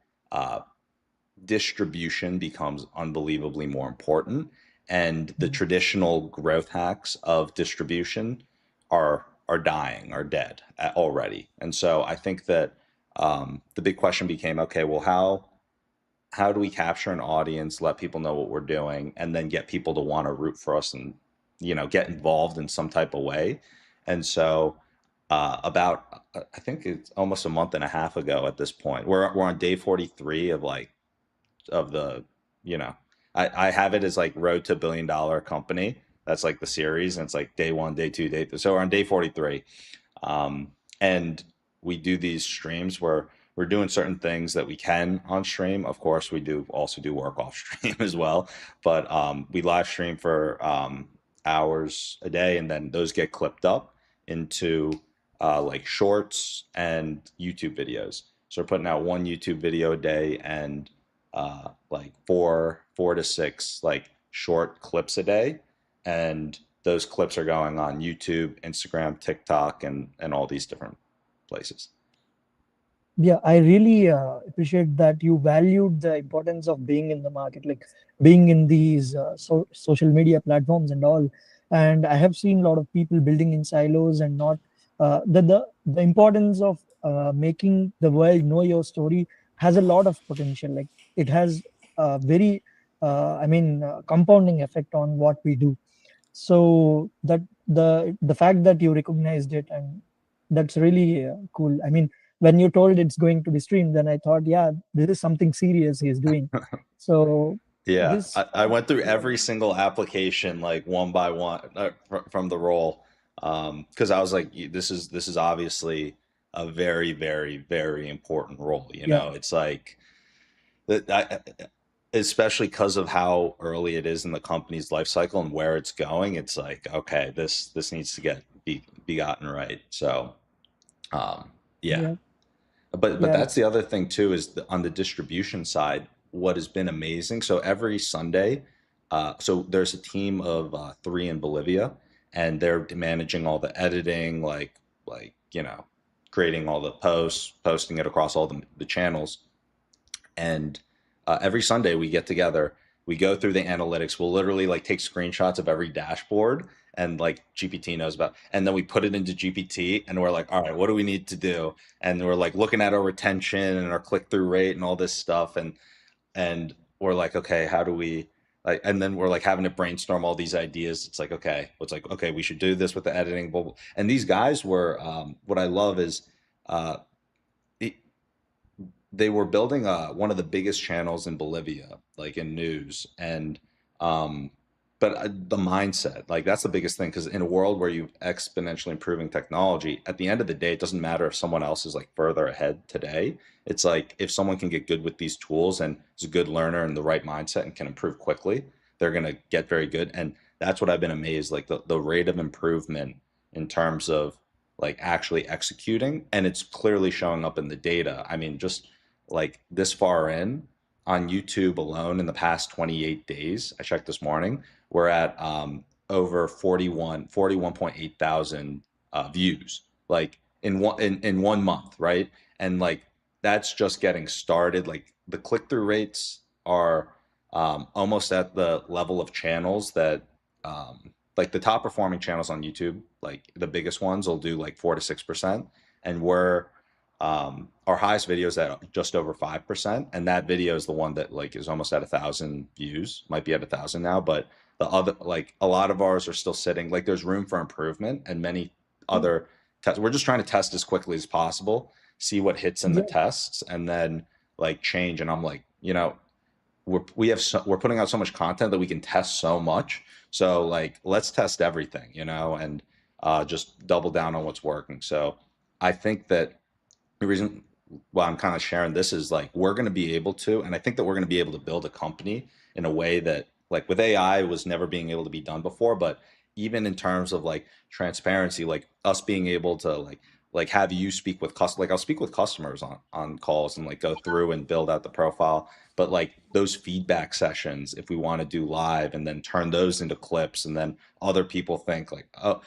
distribution becomes unbelievably more important, and the mm, traditional growth hacks of distribution are dying, are dead already. And so I think that the big question became, okay, well, how do we capture an audience, let people know what we're doing, and then get people to want to root for us and get involved in some type of way? And so about I think it's almost a month and a half ago at this point, we're on day 43 of like of the you know I have it as like Road to $1 billion company. That's like the series, and it's like day one, day two, day three. So we're on day 43. And we do these streams where we're doing certain things that we can on stream. Of course, we do also do work off stream as well, but we live stream for hours a day, and then those get clipped up into like shorts and YouTube videos. So we're putting out one YouTube video a day, and like four to six like short clips a day, and those clips are going on YouTube, Instagram, TikTok, and all these different places. yeah, I really appreciate that you valued the importance of being in the market, like being in these social media platforms and all. And I have seen a lot of people building in silos and not the importance of making the world know your story has a lot of potential. Like it has a very, compounding effect on what we do. So that the fact that you recognized it, and that's really cool. I mean, when you told it's going to be streamed, then I thought, yeah, this is something serious he's doing. So Yeah, this I went through every single application like one by one from the role, because I was like, this is obviously a very, very, very important role. yeah, It's like that, especially because of how early it is in the company's life cycle and where it's going. It's like, okay, this needs to be gotten right. So, yeah. yeah, But yeah, that's the other thing too, is on the distribution side, what has been amazing. So every Sunday, so there's a team of three in Bolivia, and they're managing all the editing, like creating all the posts, posting it across all the channels. And every Sunday we get together, we go through the analytics. We'll literally like take screenshots of every dashboard, and like GPT knows about, and then we put it into GPT and we're like, all right, what do we need to do? And we're like looking at our retention and our click-through rate and all this stuff, and we're like, okay, how do we like, and then we're like having to brainstorm all these ideas. It's like, okay, we should do this with the editing, blah, blah. And these guys were, what I love is, uh, it, they were building one of the biggest channels in Bolivia, like in news, and um, but the mindset, like that's the biggest thing, because in a world where you exponentially improving technology, at the end of the day, it doesn't matter if someone else is like further ahead today. It's like if someone can get good with these tools and is a good learner and the right mindset and can improve quickly, they're gonna get very good. And that's what I've been amazed, like the rate of improvement in terms of like actually executing, and it's clearly showing up in the data. I mean, just like this far in on YouTube alone in the past 28 days, I checked this morning, we're at over 41.8 thousand views, like in 1 month, right? And like that's just getting started. Like the click-through rates are almost at the level of channels that like the top performing channels on YouTube, like the biggest ones will do like 4 to 6%. And we're our highest video is at just over 5%, and that video is the one that like is almost at 1,000 views, might be at 1,000 now. But the other, like a lot of ours are still sitting, like there's room for improvement, and many other tests, we're just trying to test as quickly as possible, see what hits in the Yeah, tests, and then like change. And I'm like, we're putting out so much content that we can test so much, so like let's test everything, and just double down on what's working. So I think that the reason why I'm kind of sharing this is like we're going to be able to, and I think that we're going to be able to build a company in a way that, like with AI, was never being able to be done before. But even in terms of like transparency, like us being able to like have you speak with like I'll speak with customers on calls and like go through and build out the profile. But like those feedback sessions, if we want to do live and then turn those into clips, and then other people think like, oh,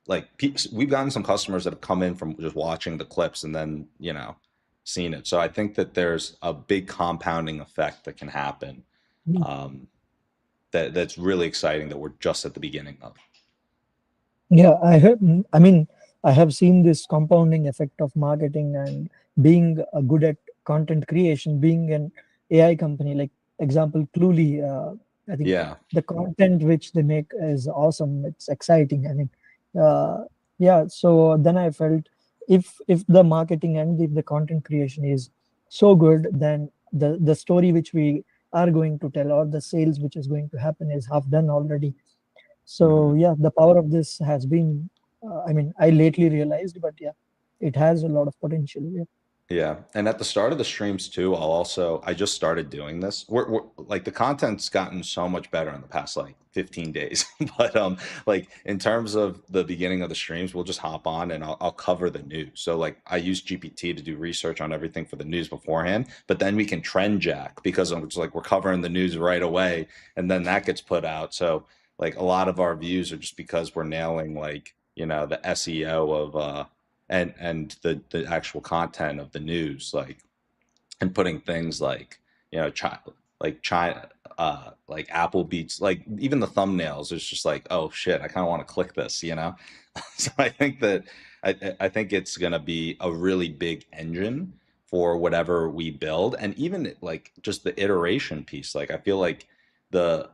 like we've gotten some customers that have come in from just watching the clips and then seen it. So I think that there's a big compounding effect that can happen, um, that's really exciting, that we're just at the beginning of. yeah. I heard. I mean, I have seen this compounding effect of marketing and being good at content creation, being an AI company. Like example, Cluely. I think Yeah. the content which they make is awesome. It's exciting. I mean, uh, yeah. So then I felt if the marketing and if the content creation is so good, then the story which we are going to tell or the sales which is going to happen is half done already. So Mhm. yeah, the power of this has been, I mean, I lately realized, but yeah, it has a lot of potential. Yeah. Yeah, and at the start of the streams too, I just started doing this. We're like the content's gotten so much better in the past like 15 days. But like in terms of the beginning of the streams, we'll just hop on and I'll cover the news. So like I use GPT to do research on everything for the news beforehand, but then we can trend jack because I'm just like we're covering the news right away, and then that gets put out. So like a lot of our views are just because we're nailing like, the SEO of and the actual content of the news, like, and putting things like, China, like Apple Beats, like even the thumbnails is just like, oh shit, I kind of want to click this. So I think that I think it's gonna be a really big engine for whatever we build, and even like just the iteration piece. Like I feel like the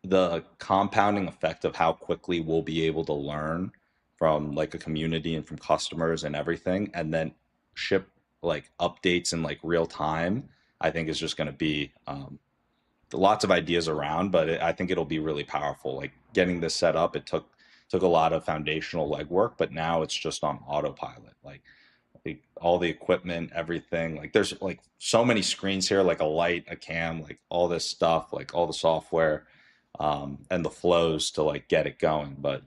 the compounding effect of how quickly we'll be able to learn from like a community and from customers and everything, and then ship like updates in like real time, I think is just going to be, lots of ideas around, but I think it'll be really powerful. Like getting this set up, it took a lot of foundational legwork, but now it's just on autopilot. Like all the equipment, everything. Like there's like so many screens here, like a light, a cam, like all this stuff, like all the software, and the flows to like get it going. But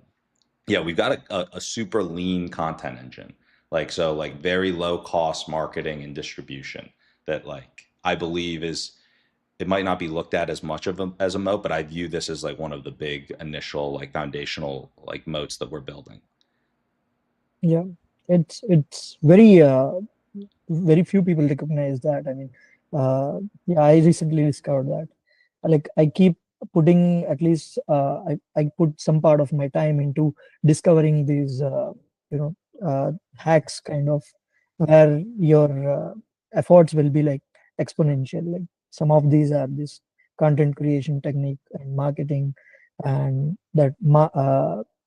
yeah, we've got a super lean content engine. Like so, like very low cost marketing and distribution that like I believe is, it might not be looked at as much of as a moat, but I view this as like one of the big initial like foundational like moats that we're building. Yeah. It's very, very few people recognize that. I mean, yeah, I recently discovered that. Like I keep putting at least I put some part of my time into discovering these you know hacks kind of, where your efforts will be like exponential. Like some of these are this content creation technique and marketing, and that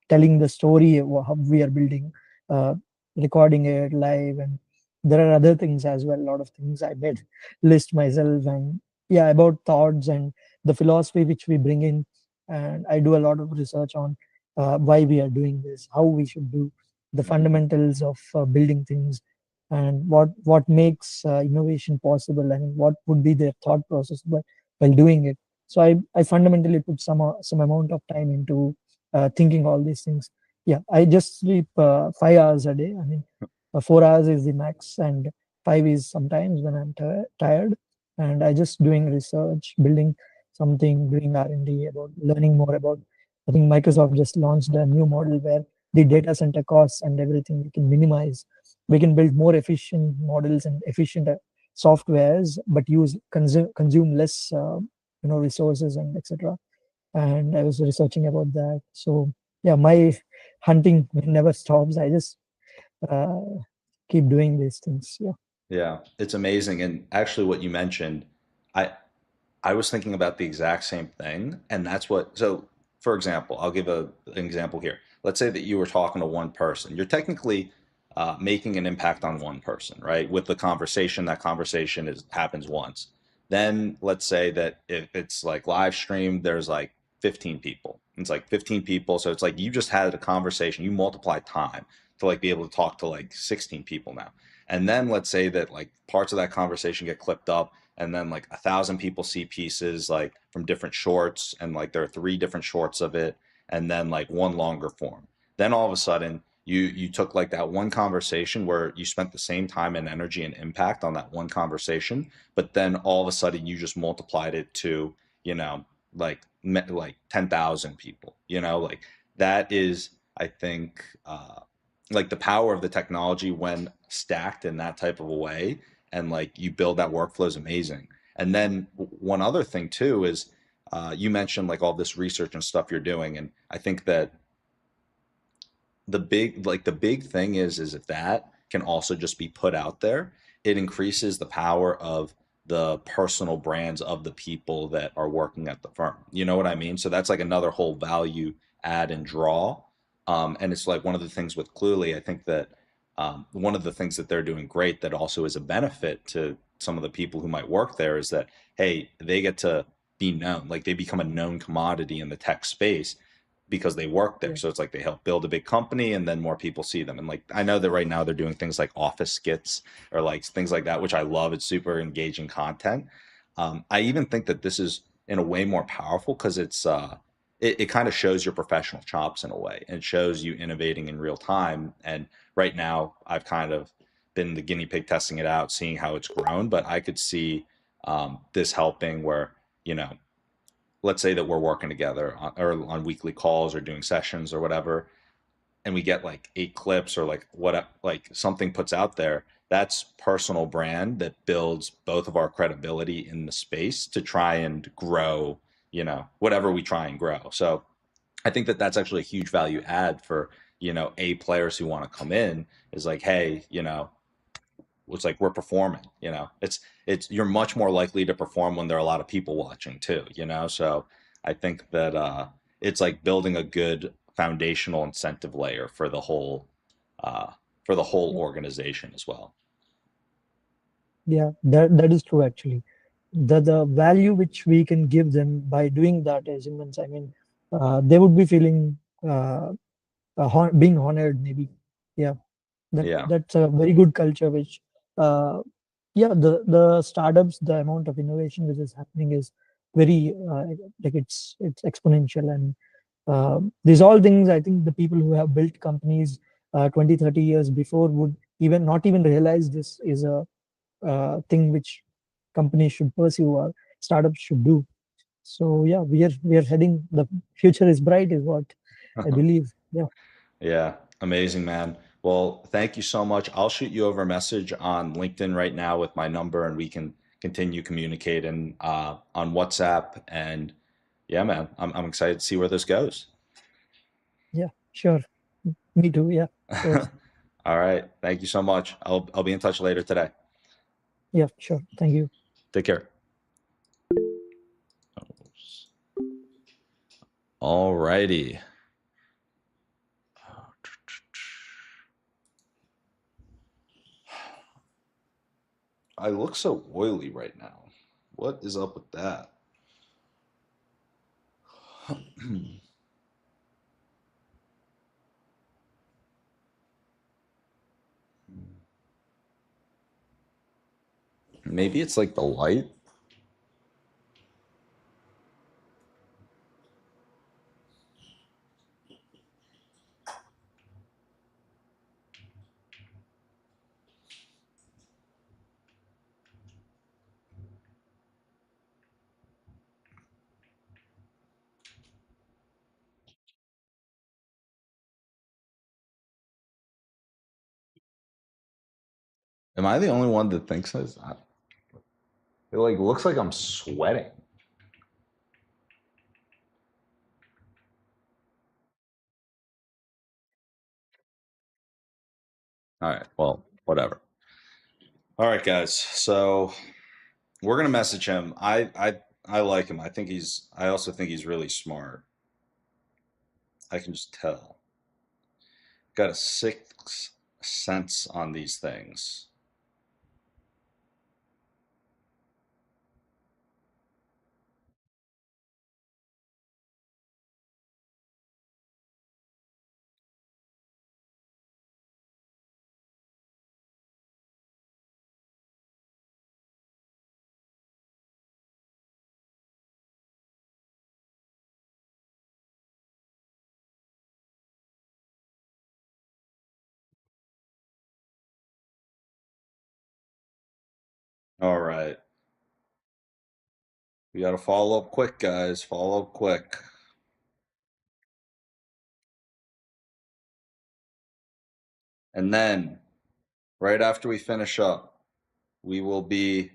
telling the story of how we are building, uh, recording it live, and there are other things as well. A lot of things I made list myself, and yeah, about thoughts and the philosophy which we bring in. And I do a lot of research on why we are doing this, how we should do the fundamentals of building things, and what makes innovation possible, and what would be their thought process while doing it. So I fundamentally put some amount of time into thinking all these things. Yeah, I just sleep 5 hours a day. I mean, 4 hours is the max, and five is sometimes when I'm tired. And I just doing research, building something, doing R&D, about learning more about. I think Microsoft just launched a new model where the data center costs and everything we can minimize. We can build more efficient models and efficient softwares, but consume less resources and etc. And I was researching about that. So yeah, my hunting never stops. I just uh, keep doing these things. Yeah. Yeah, it's amazing. And actually, what you mentioned, I I was thinking about the exact same thing, and that's what. So, for example, I'll give an example here. Let's say that you were talking to one person. You're technically making an impact on one person, right? With the conversation, that conversation happens once. Then let's say that if it's like live streamed, there's like 15 people. It's like 15 people, so it's like you just had a conversation. You multiply time to like be able to talk to like 16 people now. And then let's say that like parts of that conversation get clipped up and then like 1,000 people see pieces like from different shorts and like there are three different shorts of it and then like one longer form. Then all of a sudden you took like that one conversation where you spent the same time and energy and impact on that one conversation, but then all of a sudden you just multiplied it to, you know, like 10,000 people, like that is, I think, like the power of the technology when stacked in that type of a way and like you build that workflow is amazing. And then one other thing too is you mentioned like all this research and stuff you're doing, and I think that the big thing is if that can also just be put out there, it increases the power of the personal brands of the people that are working at the firm. You know what I mean? So that's like another whole value add and draw. And it's like one of the things with Clearly, I think that one of the things that they're doing great that also is a benefit to some of the people who might work there is that, hey, they get to be known, like they become a known commodity in the tech space because they work there. Yeah. So it's like they help build a big company and then more people see them. And like I know that right now they're doing things like office skits or like things like that, which I love. It's super engaging content. I even think that this is in a way more powerful because it kind of shows your professional chops in a way and shows you innovating in real time. And right now I've kind of been the guinea pig testing it out, seeing how it's grown. But I could see this helping where, you know, let's say that we're working together on weekly calls or doing sessions or whatever, and we get like 8 clips or like what like something puts out there, that's personal brand that builds both of our credibility in the space to try and grow, whatever we try and grow. So I think that that's actually a huge value add for, A players who want to come in is like, hey, it's like we're performing, it's you're much more likely to perform when there are a lot of people watching too, so I think that it's like building a good foundational incentive layer uh for the whole Yeah. organization as well. Yeah, that is true actually. The value which we can give them by doing that is immense. I mean, they would be feeling being honored maybe. Yeah, Yeah. that's a very good culture which yeah, the startups, the amount of innovation which is happening is very like it's exponential. And these all things, I think the people who have built companies 20 30 years before would even not even realize this is a thing which companies should pursue or startups should do. So yeah, we are heading, the future is bright is what I believe. Yeah. Yeah, amazing, man. Well, thank you so much. I'll shoot you over a message on LinkedIn right now with my number, and we can continue communicating on WhatsApp. And yeah, man, I'm excited to see where this goes. Yeah, sure. Me too. Yeah, of course. All right. Thank you so much. I'll be in touch later today. Yeah, sure. Thank you. Take care. All righty. I look so oily right now. What is up with that? Maybe it's like the light. Am I the only one that thinks this? It like looks like I'm sweating. All right. Well, whatever. All right, guys. So we're gonna message him. I like him. I also think he's really smart. I can just tell. Got a sixth sense on these things. All right. We got to follow up quick, guys. Follow up quick. And then, right after we finish up, we will be,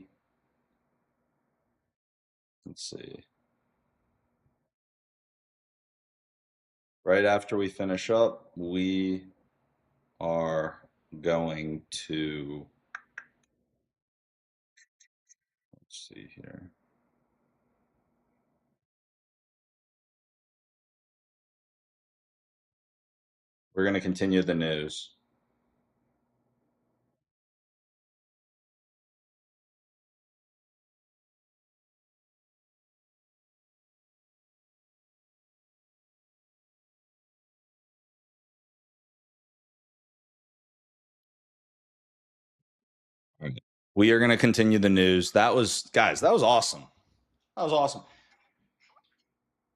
let's see, right after we finish up, we are going to, let's see here. We're going to continue the news. We are going to continue the news. That was, guys, that was awesome. That was awesome.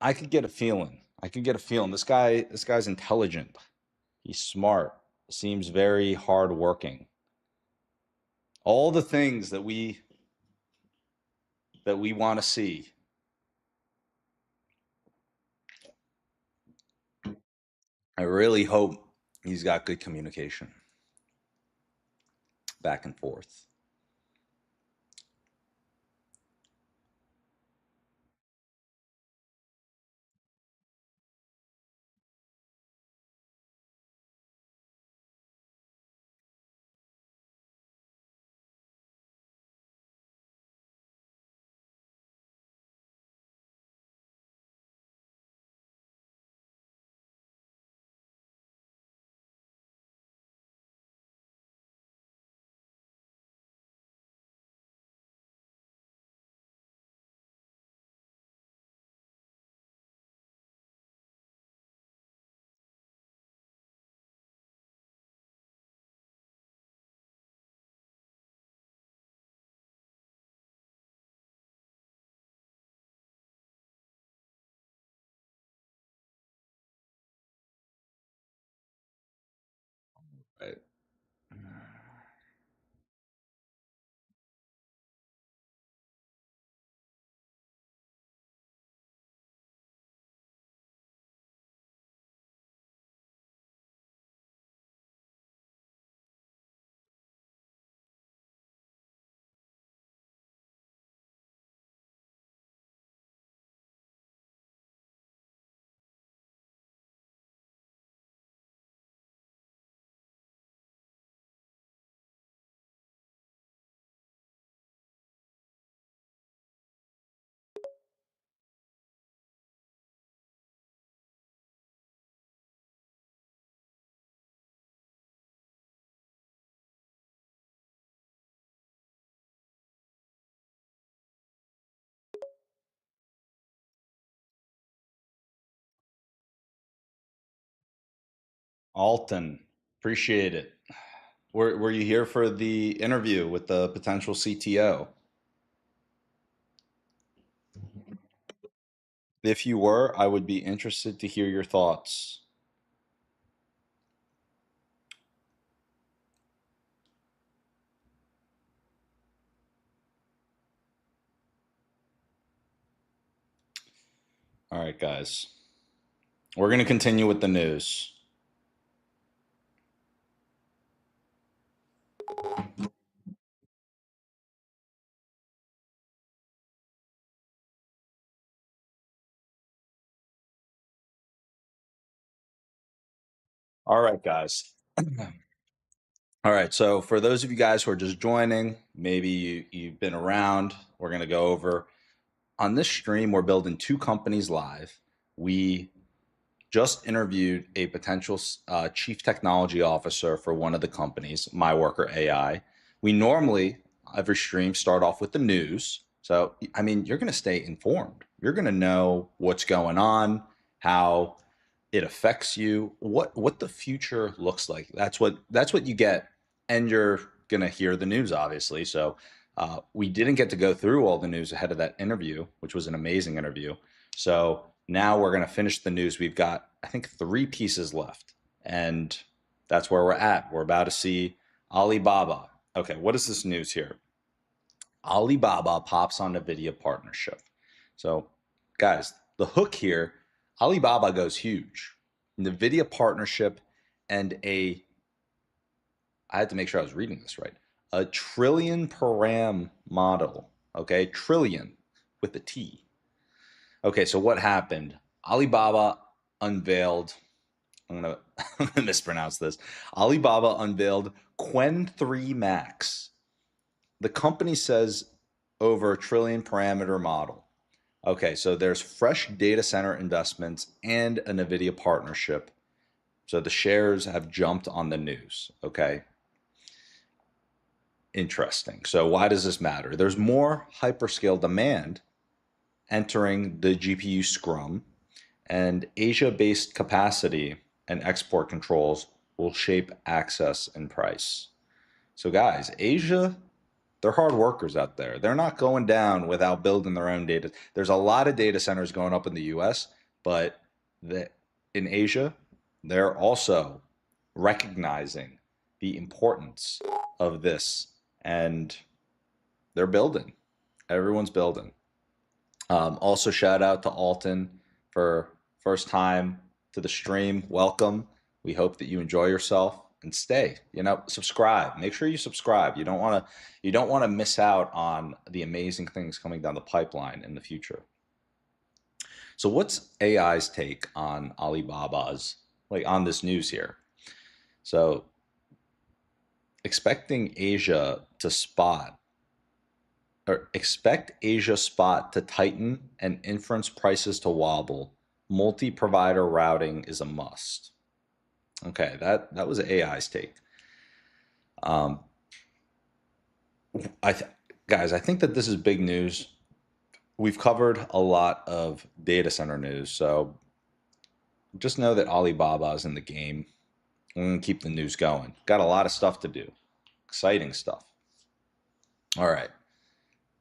I could get a feeling. I could get a feeling. This guy's intelligent. He's smart. Seems very hardworking. All the things that we want to see. I really hope he's got good communication back and forth. Alton, appreciate it. Were you here for the interview with the potential CTO? If you were, I would be interested to hear your thoughts. All right, guys. We're going to continue with the news. All right, guys. All right, so for those of you guys who are just joining, maybe you've been around, we're going to go over. On this stream, we're building two companies live. We just interviewed a potential chief technology officer for one of the companies, MyWorker AI. We normally, every stream, start off with the news. So, I mean, you're going to stay informed. You're going to know what's going on, how it affects you, what the future looks like. That's what you get, and you're going to hear the news, obviously. So, we didn't get to go through all the news ahead of that interview, which was an amazing interview. So now we're going to finish the news. We've got, I think, 3 pieces left. And that's where we're at. We're about to see Alibaba. Okay, what is this news here? Alibaba pops on Nvidia partnership. So, guys, the hook here, Alibaba goes huge. Nvidia partnership and I had to make sure I was reading this right, a trillion-param model. Okay, trillion with the T. Okay, so what happened? Alibaba unveiled, I'm going to mispronounce this. Alibaba unveiled Qwen 3 Max. The company says over a trillion parameter model. Okay, so there's fresh data center investments and a Nvidia partnership. So the shares have jumped on the news. Okay, interesting. So why does this matter? There's more hyperscale demand entering the GPU scrum, and Asia-based capacity and export controls will shape access and price. So guys, Asia, they're hard workers out there. They're not going down without building their own data. There's a lot of data centers going up in the US, but in Asia, they're also recognizing the importance of this, and they're building. Everyone's building. Also, shout out to Alton for first time to the stream. Welcome. We hope that you enjoy yourself and stay. Subscribe. Make sure you subscribe. You don't want to miss out on the amazing things coming down the pipeline in the future. So, what's AI's take on Alibaba's on this news here? So, expecting Asia to spot or expect Asia spot to tighten and inference prices to wobble. Multi-provider routing is a must. Okay, that was AI's take. Um, I th- Guys, I think that this is big news. We've covered a lot of data center news, so just know that Alibaba is in the game. We're gonna keep the news going. Got a lot of stuff to do. Exciting stuff. All right.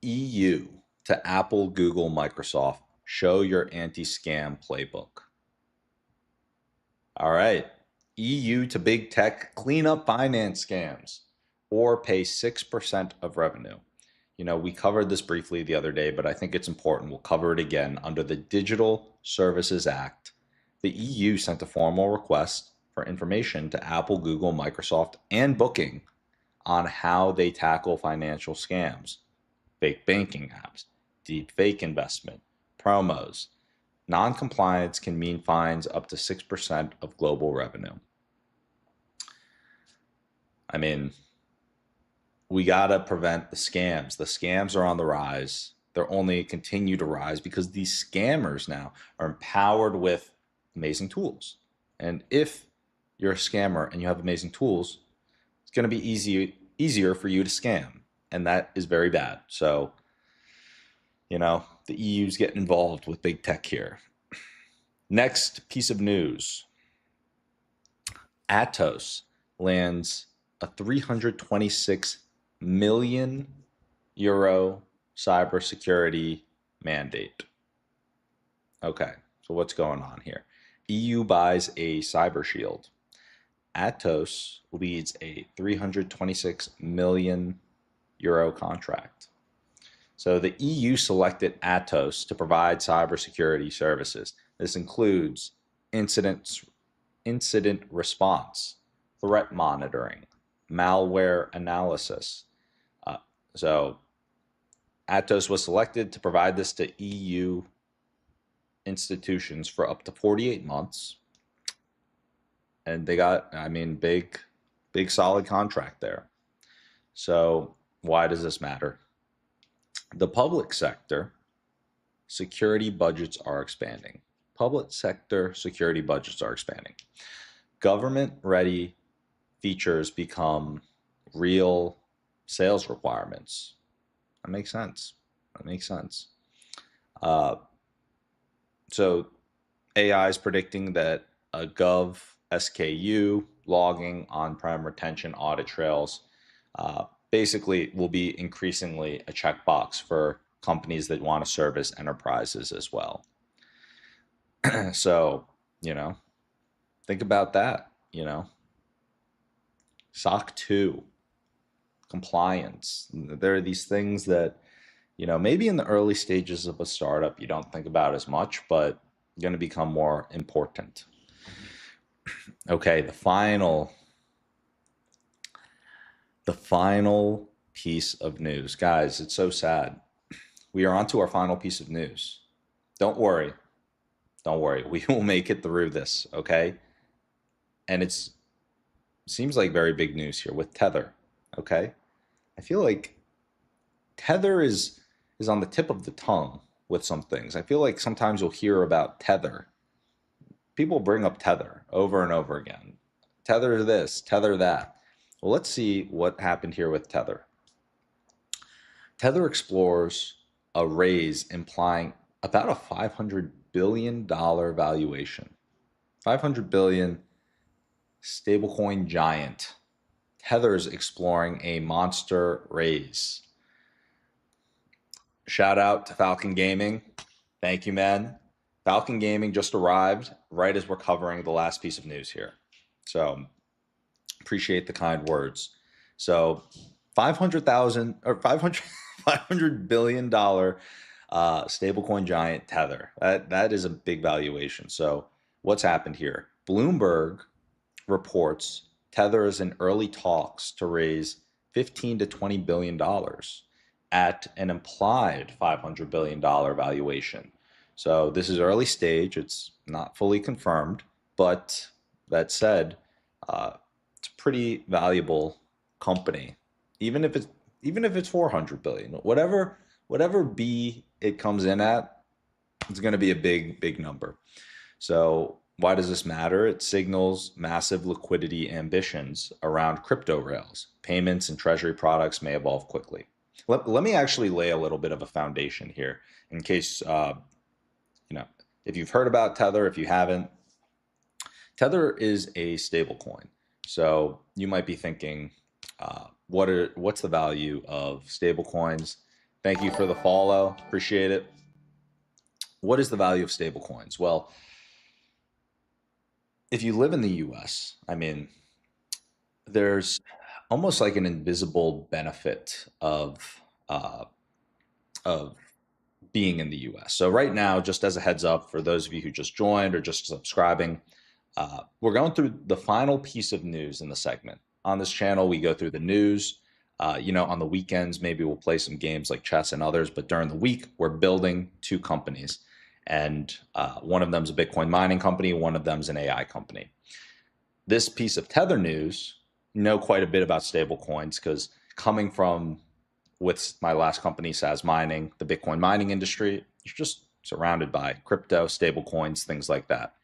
EU to Apple, Google, Microsoft, show your anti-scam playbook. All right. EU to big tech, clean up finance scams or pay 6% of revenue. We covered this briefly the other day, but I think it's important. We'll cover it again. Under the Digital Services Act, the EU sent a formal request for information to Apple, Google, Microsoft, and Booking on how they tackle financial scams, fake banking apps, deep fake investment, promos. Non-compliance can mean fines up to 6% of global revenue. I mean, we got to prevent the scams. The scams are on the rise. They're only continue to rise because these scammers now are empowered with amazing tools. And if you're a scammer and you have amazing tools, it's going to be easier for you to scam. And that is very bad. So, the EU's getting involved with big tech here. Next piece of news. Atos lands a 326 million euro cybersecurity mandate. Okay, so what's going on here? EU buys a cyber shield. Atos leads a 326 million euro contract. So the EU selected Atos to provide cybersecurity services. This includes incident response, threat monitoring, malware analysis. Uh, so Atos was selected to provide this to EU institutions for up to 48 months. And they got, I mean, big solid contract there. So why does this matter? The public sector security budgets are expanding. Public sector security budgets are expanding. Government ready features become real sales requirements. That makes sense. That makes sense. So AI is predicting that a Gov SKU logging on-prem retention audit trails basically will be increasingly a checkbox for companies that want to service enterprises as well. So, think about that, SOC 2, compliance. There are these things that, maybe in the early stages of a startup you don't think about as much, but going to become more important. Okay, the final piece of news. Guys, it's so sad. We are on to our final piece of news. Don't worry. We will make it through this, okay? And it seems like very big news here with Tether, okay? I feel like Tether is on the tip of the tongue with some things. I feel like sometimes you'll hear about Tether. People bring up Tether over and over again. Tether this, Tether that. Well, let's see what happened here with Tether. Tether explores a raise implying about a $500 billion valuation. 500 billion stablecoin giant. Tether's exploring a monster raise. Shout out to Falcon Gaming. Thank you, man. Falcon Gaming just arrived right as we're covering the last piece of news here. So appreciate the kind words. So 500,000 or 500 $500 billion stablecoin giant Tether. That is a big valuation. So what's happened here? Bloomberg reports Tether is in early talks to raise 15 to $20 billion at an implied $500 billion valuation. So this is early stage. It's not fully confirmed, but that said, it's a pretty valuable company, even if it's 400 billion, whatever B it comes in at, it's going to be a big number. So why does this matter? It signals massive liquidity ambitions around crypto rails. Payments and treasury products may evolve quickly. Let me actually lay a little bit of a foundation here in case, if you've heard about Tether, if you haven't. Tether is a stablecoin. So you might be thinking, what's the value of stablecoins? Thank you for the follow. Appreciate it. What is the value of stablecoins? Well, if you live in the US, I mean, there's almost like an invisible benefit of being in the US. So right now, just as a heads up for those of you who just joined or just subscribing, we're going through the final piece of news in the segment. On this channel, we go through the news. On the weekends, maybe we'll play some games like chess and others, but during the week, we're building two companies. And one of them is a Bitcoin mining company, one of them is an AI company. This piece of Tether news, know quite a bit about stable coins because coming from with my last company, SAS Mining, the Bitcoin mining industry, it's just surrounded by crypto, stable coins, things like that.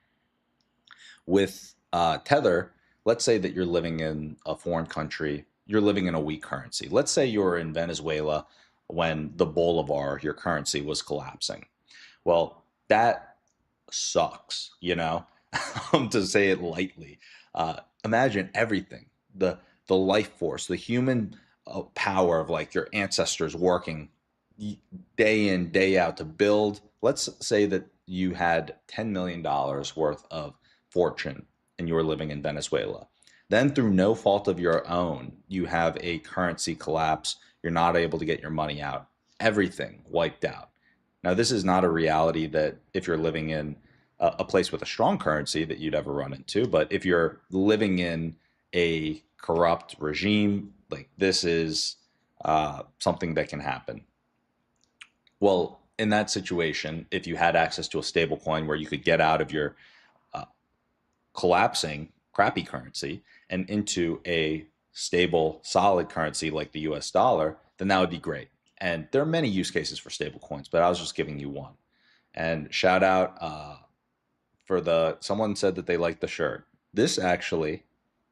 With Tether, let's say that you're living in a foreign country, you're living in a weak currency. Let's say you're in Venezuela when the bolivar, your currency, was collapsing. Well, that sucks, to say it lightly. imagine everything, the life force, the human power of like your ancestors working day in, day out to build. Let's say that you had $10 million worth of fortune and you were living in Venezuela. Then, through no fault of your own, you have a currency collapse. You're not able to get your money out. Everything wiped out. Now, this is not a reality that if you're living in a place with a strong currency that you'd ever run into. But if you're living in a corrupt regime, like this is something that can happen. Well, in that situation, if you had access to a stable coin where you could get out of your uh, collapsing crappy currency and into a stable, solid currency like the US dollar, then that would be great. And there are many use cases for stable coins, but I was just giving you one. And shout out for the someone said that they liked the shirt. This actually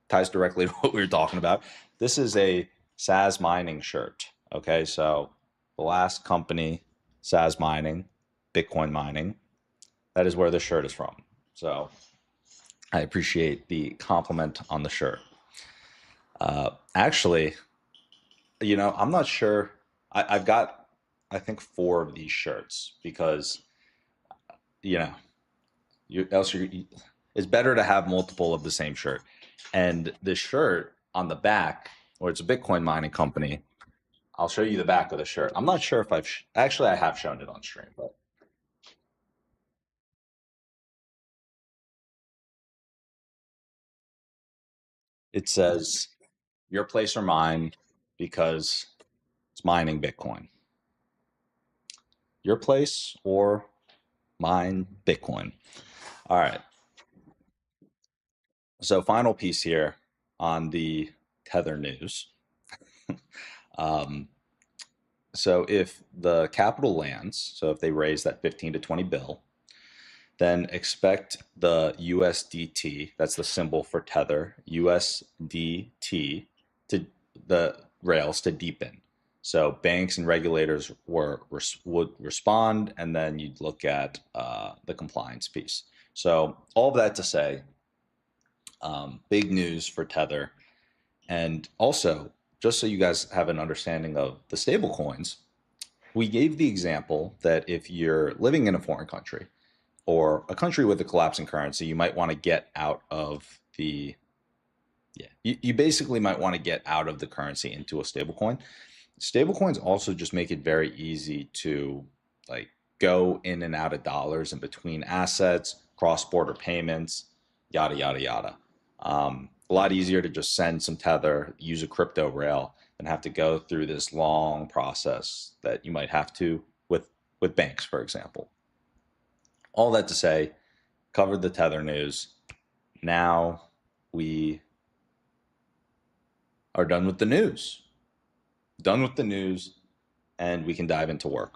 ties directly to what we were talking about. This is a SAS mining shirt. Okay, so the last company, SAS mining, Bitcoin mining, that is where the shirt is from. So I appreciate the compliment on the shirt. Actually, I'm not sure. I've got, I think, four of these shirts because, you know, you else you it's better to have multiple of the same shirt. And the shirt on the back, or it's a Bitcoin mining company. I'll show you the back of the shirt. I'm not sure if actually I have shown it on stream, but it says your place or mine because it's mining Bitcoin. Your place or mine Bitcoin. All right. So final piece here on the Tether news. Um, so if the capital lands, so if they raise that 15 to 20 bill, then expect the USDT, that's the symbol for Tether, USDT, to the rails to deepen. So banks and regulators would respond, and then you'd look at the compliance piece. So all of that to say, big news for Tether, and also just so you guys have an understanding of the stable coins, we gave the example that if you're living in a foreign country or a country with a collapsing currency, you might want to get out of the yeah, you basically might want to get out of the currency into a stable coin. Stable coins also just make it very easy to like go in and out of dollars and between assets, cross-border payments, yada yada yada. A lot easier to just send some tether, use a crypto rail, than have to go through this long process that you might have to with banks, for example. All that to say, covered the tether news. Now we are done with the news. Done with the news, and we can dive into work.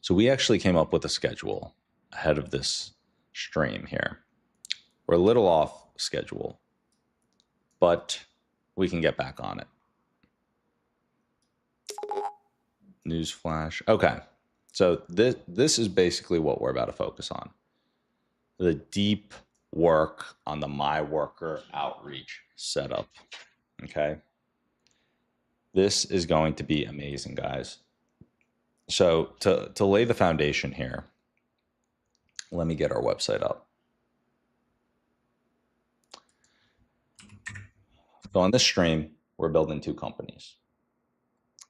So we actually came up with a schedule ahead of this stream here. We're a little off schedule, but we can get back on it. Newsflash. Okay. So this is basically what we're about to focus on. The deep work on the MyWorker outreach setup. Okay. This is going to be amazing, guys. So to lay the foundation here, let me get our website up. So on this stream, we're building two companies.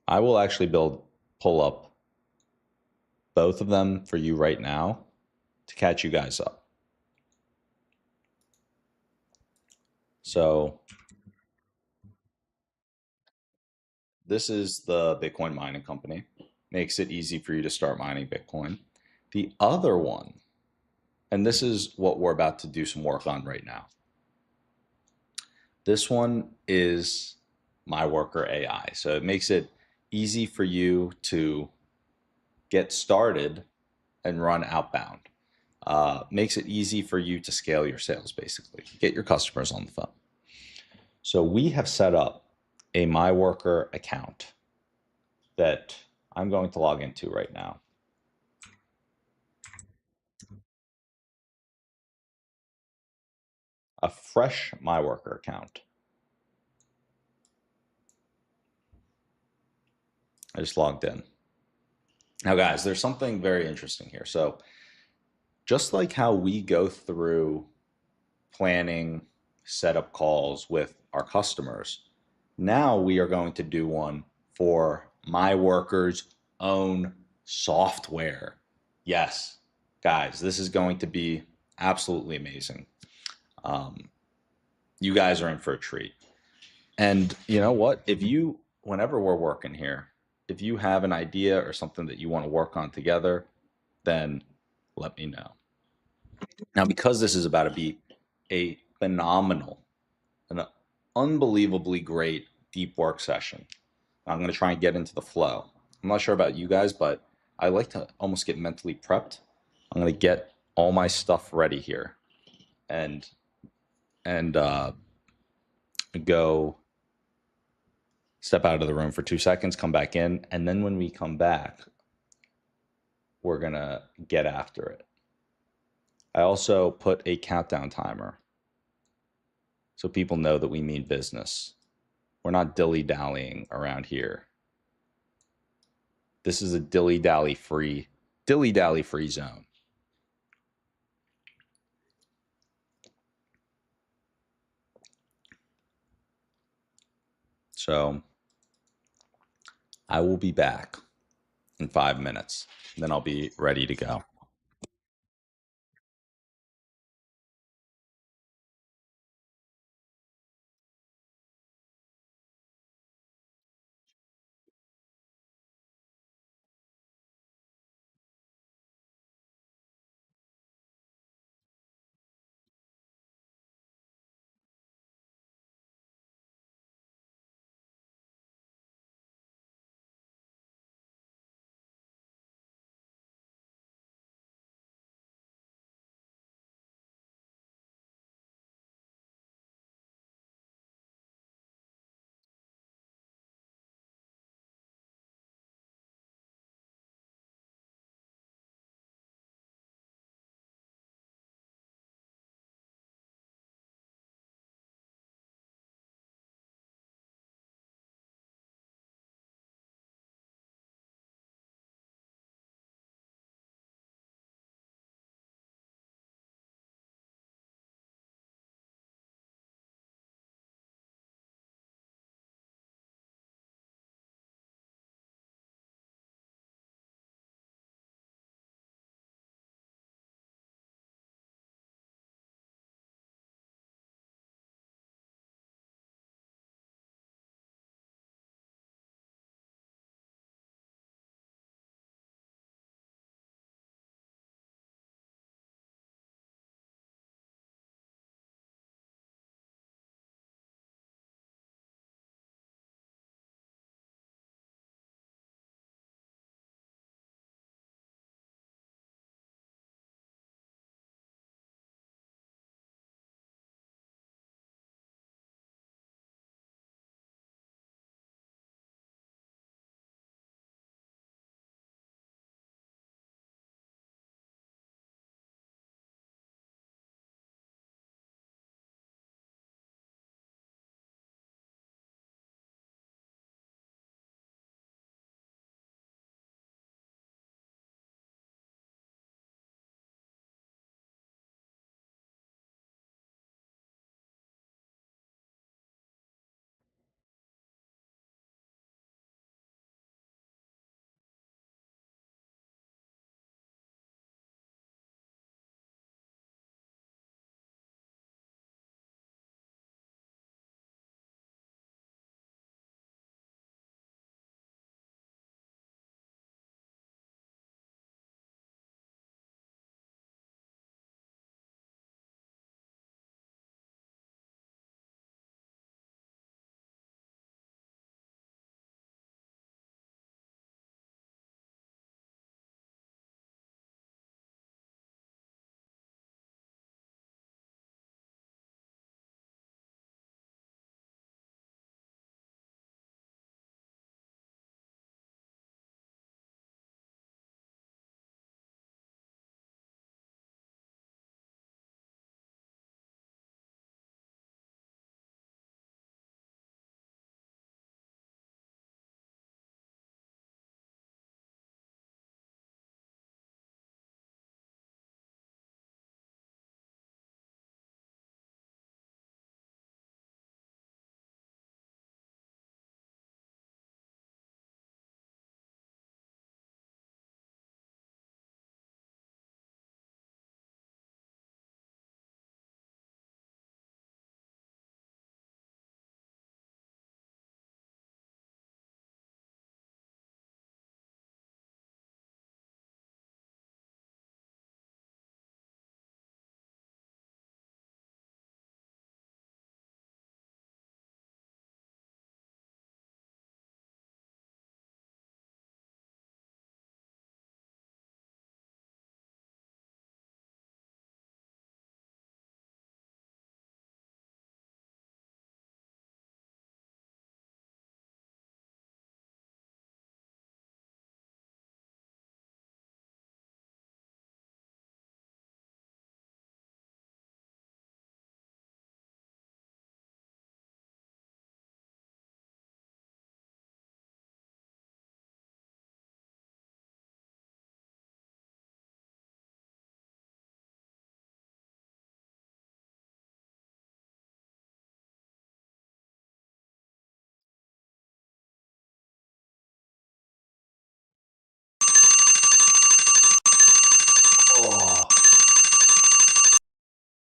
I will actually pull up both of them for you right now to catch you guys up. So this is the Bitcoin mining company. Makes it easy for you to start mining Bitcoin. The other one, and this is what we're about to do some work on right now. This one is MyWorker AI. So it makes it easy for you to get started and run outbound. Makes it easy for you to scale your sales, basically, get your customers on the phone. So we have set up a MyWorker account that I'm going to log into right now. a fresh MyWorker account. I just logged in. Now, guys, there's something very interesting here. So just like how we go through planning setup calls with our customers, now we are going to do one for MyWorker's own software. Yes, guys, this is going to be absolutely amazing. You guys are in for a treat. And you know what? Whenever we're working here, if you have an idea or something that you want to work on together, then let me know. Now, because this is about to be a phenomenal, an unbelievably great deep work session, I'm going to try and get into the flow. I'm not sure about you guys, but I like to almost get mentally prepped. I'm going to get all my stuff ready here and go step out of the room for 2 seconds, come back in, and then when we come back, we're going to get after it. I also put a countdown timer so people know that we mean business. We're not dilly-dallying around here. This is a dilly-dally free zone. So I will be back in 5 minutes. Then I'll be ready to go.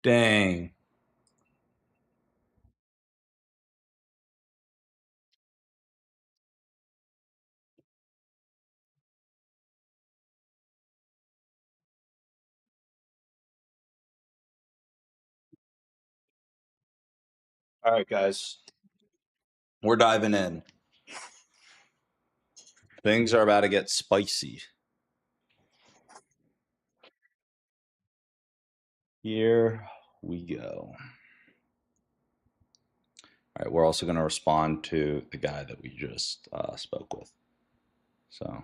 Dang. All right, guys, we're diving in. Things are about to get spicy. Here we go. All right, we're also going to respond to the guy that we just spoke with. So,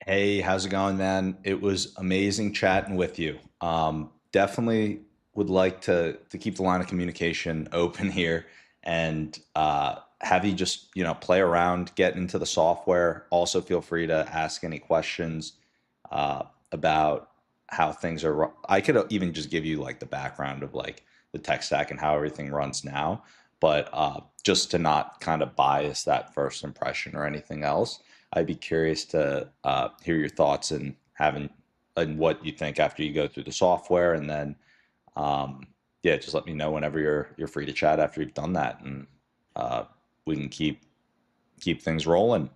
hey, how's it going, man? It was amazing chatting with you. Definitely would like to keep the line of communication open here and have you just play around, get into the software. Also, feel free to ask any questions uh, about how things are. I could even just give you like the background of like the tech stack and how everything runs now, but just to not kind of bias that first impression or anything else. I'd be curious to hear your thoughts and what you think after you go through the software, and then yeah, just let me know whenever you're free to chat after you've done that, and uh, we can keep things rolling.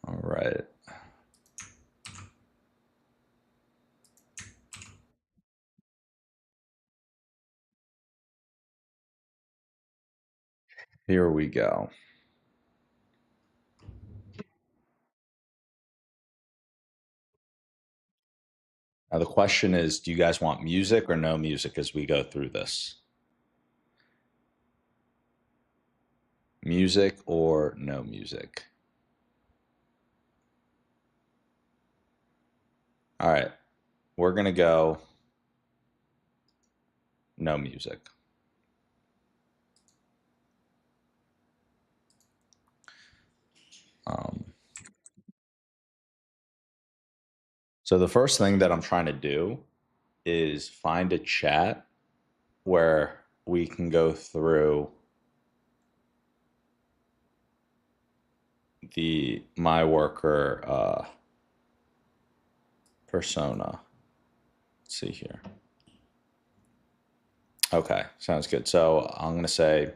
All right, here we go. Now the question is, do you guys want music or no music as we go through this? Music or no music? All right, we're gonna go no music. Um, so the first thing that I'm trying to do is find a chat where we can go through the MyWorker persona. Let's see here. Okay, sounds good. So I'm going to say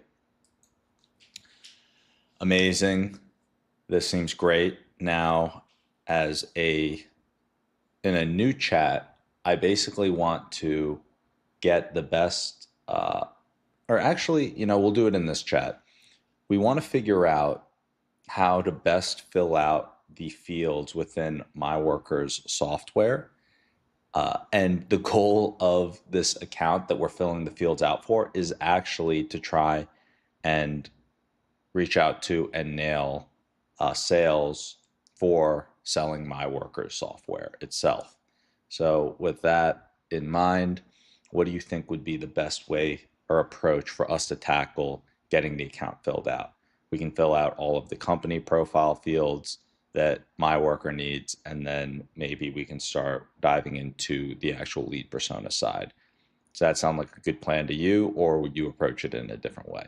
amazing. This seems great. Now, as a in a new chat, I basically want to get the best, or actually, we'll do it in this chat. We want to figure out how to best fill out the fields within MyWorker's software. And the goal of this account that we're filling the fields out for is actually to try and reach out to and nail sales for selling MyWorker's software itself. So, with that in mind, what do you think would be the best way or approach for us to tackle getting the account filled out? We can fill out all of the company profile fields that MyWorker needs, and then maybe we can start diving into the actual lead persona side. Does that sound like a good plan to you, or would you approach it in a different way?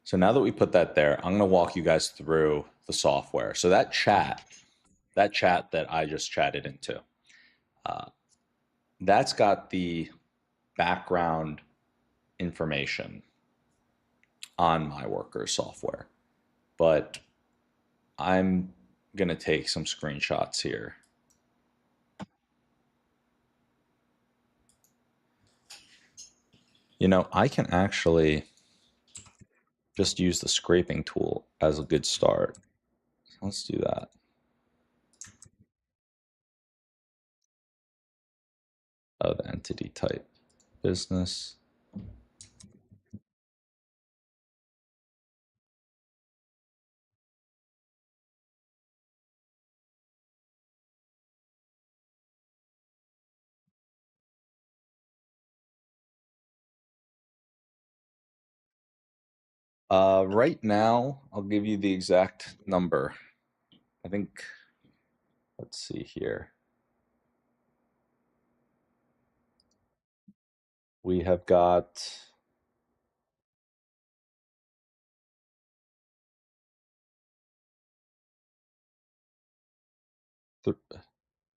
So now that we put that there, I'm going to walk you guys through the software. So that chat that I just chatted into, uh, that's got the background information on MyWorker software. But I'm going to take some screenshots here. I can actually just use the scraping tool as a good start. Let's do that. Oh, the entity type, business. Right now, I'll give you the exact number. I think, let's see here. We have got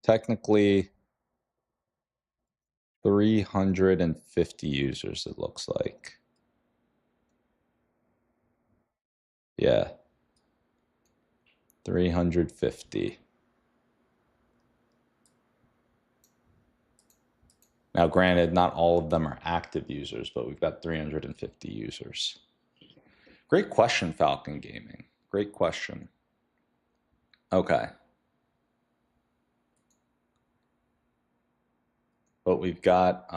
technically 350 users, it looks like. Yeah, 350. Now, granted, not all of them are active users, but we've got 350 users. Great question, Falcon Gaming. Great question. Okay. But we've got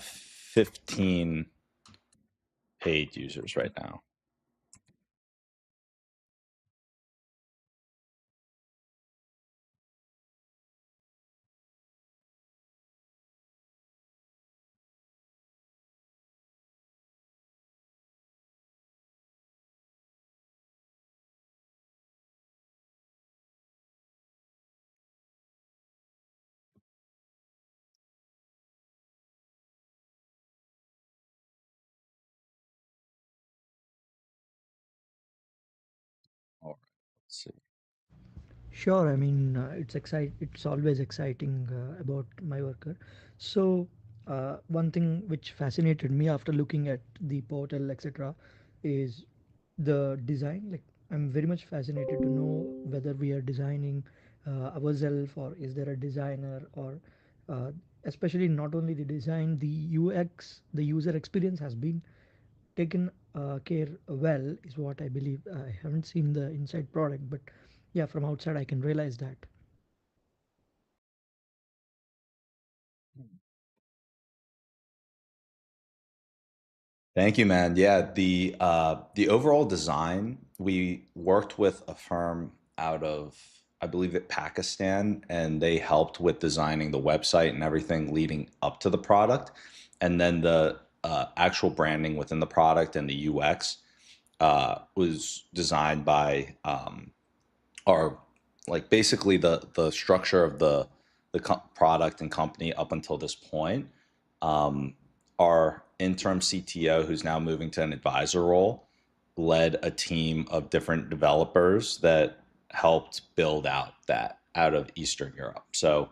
15 paid users right now. All right, let's see. Sure, I mean it's always exciting about my worker. So one thing which fascinated me after looking at the portal, etc., is the design. Like I'm very much fascinated to know whether we are designing ourselves or is there a designer or uh, especially not only the design, the UX, the user experience has been taken care well is what I believe. I haven't seen the inside product, but yeah, from outside I can realize that. Thank you, man. Yeah, the overall design, we worked with a firm out of, I believe it Pakistan, and they helped with designing the website and everything leading up to the product. And then the actual branding within the product and the UX was designed by are like basically the structure of the product and company up until this point. Um, our interim CTO, who's now moving to an advisor role, led a team of different developers that helped build out that out of Eastern Europe. So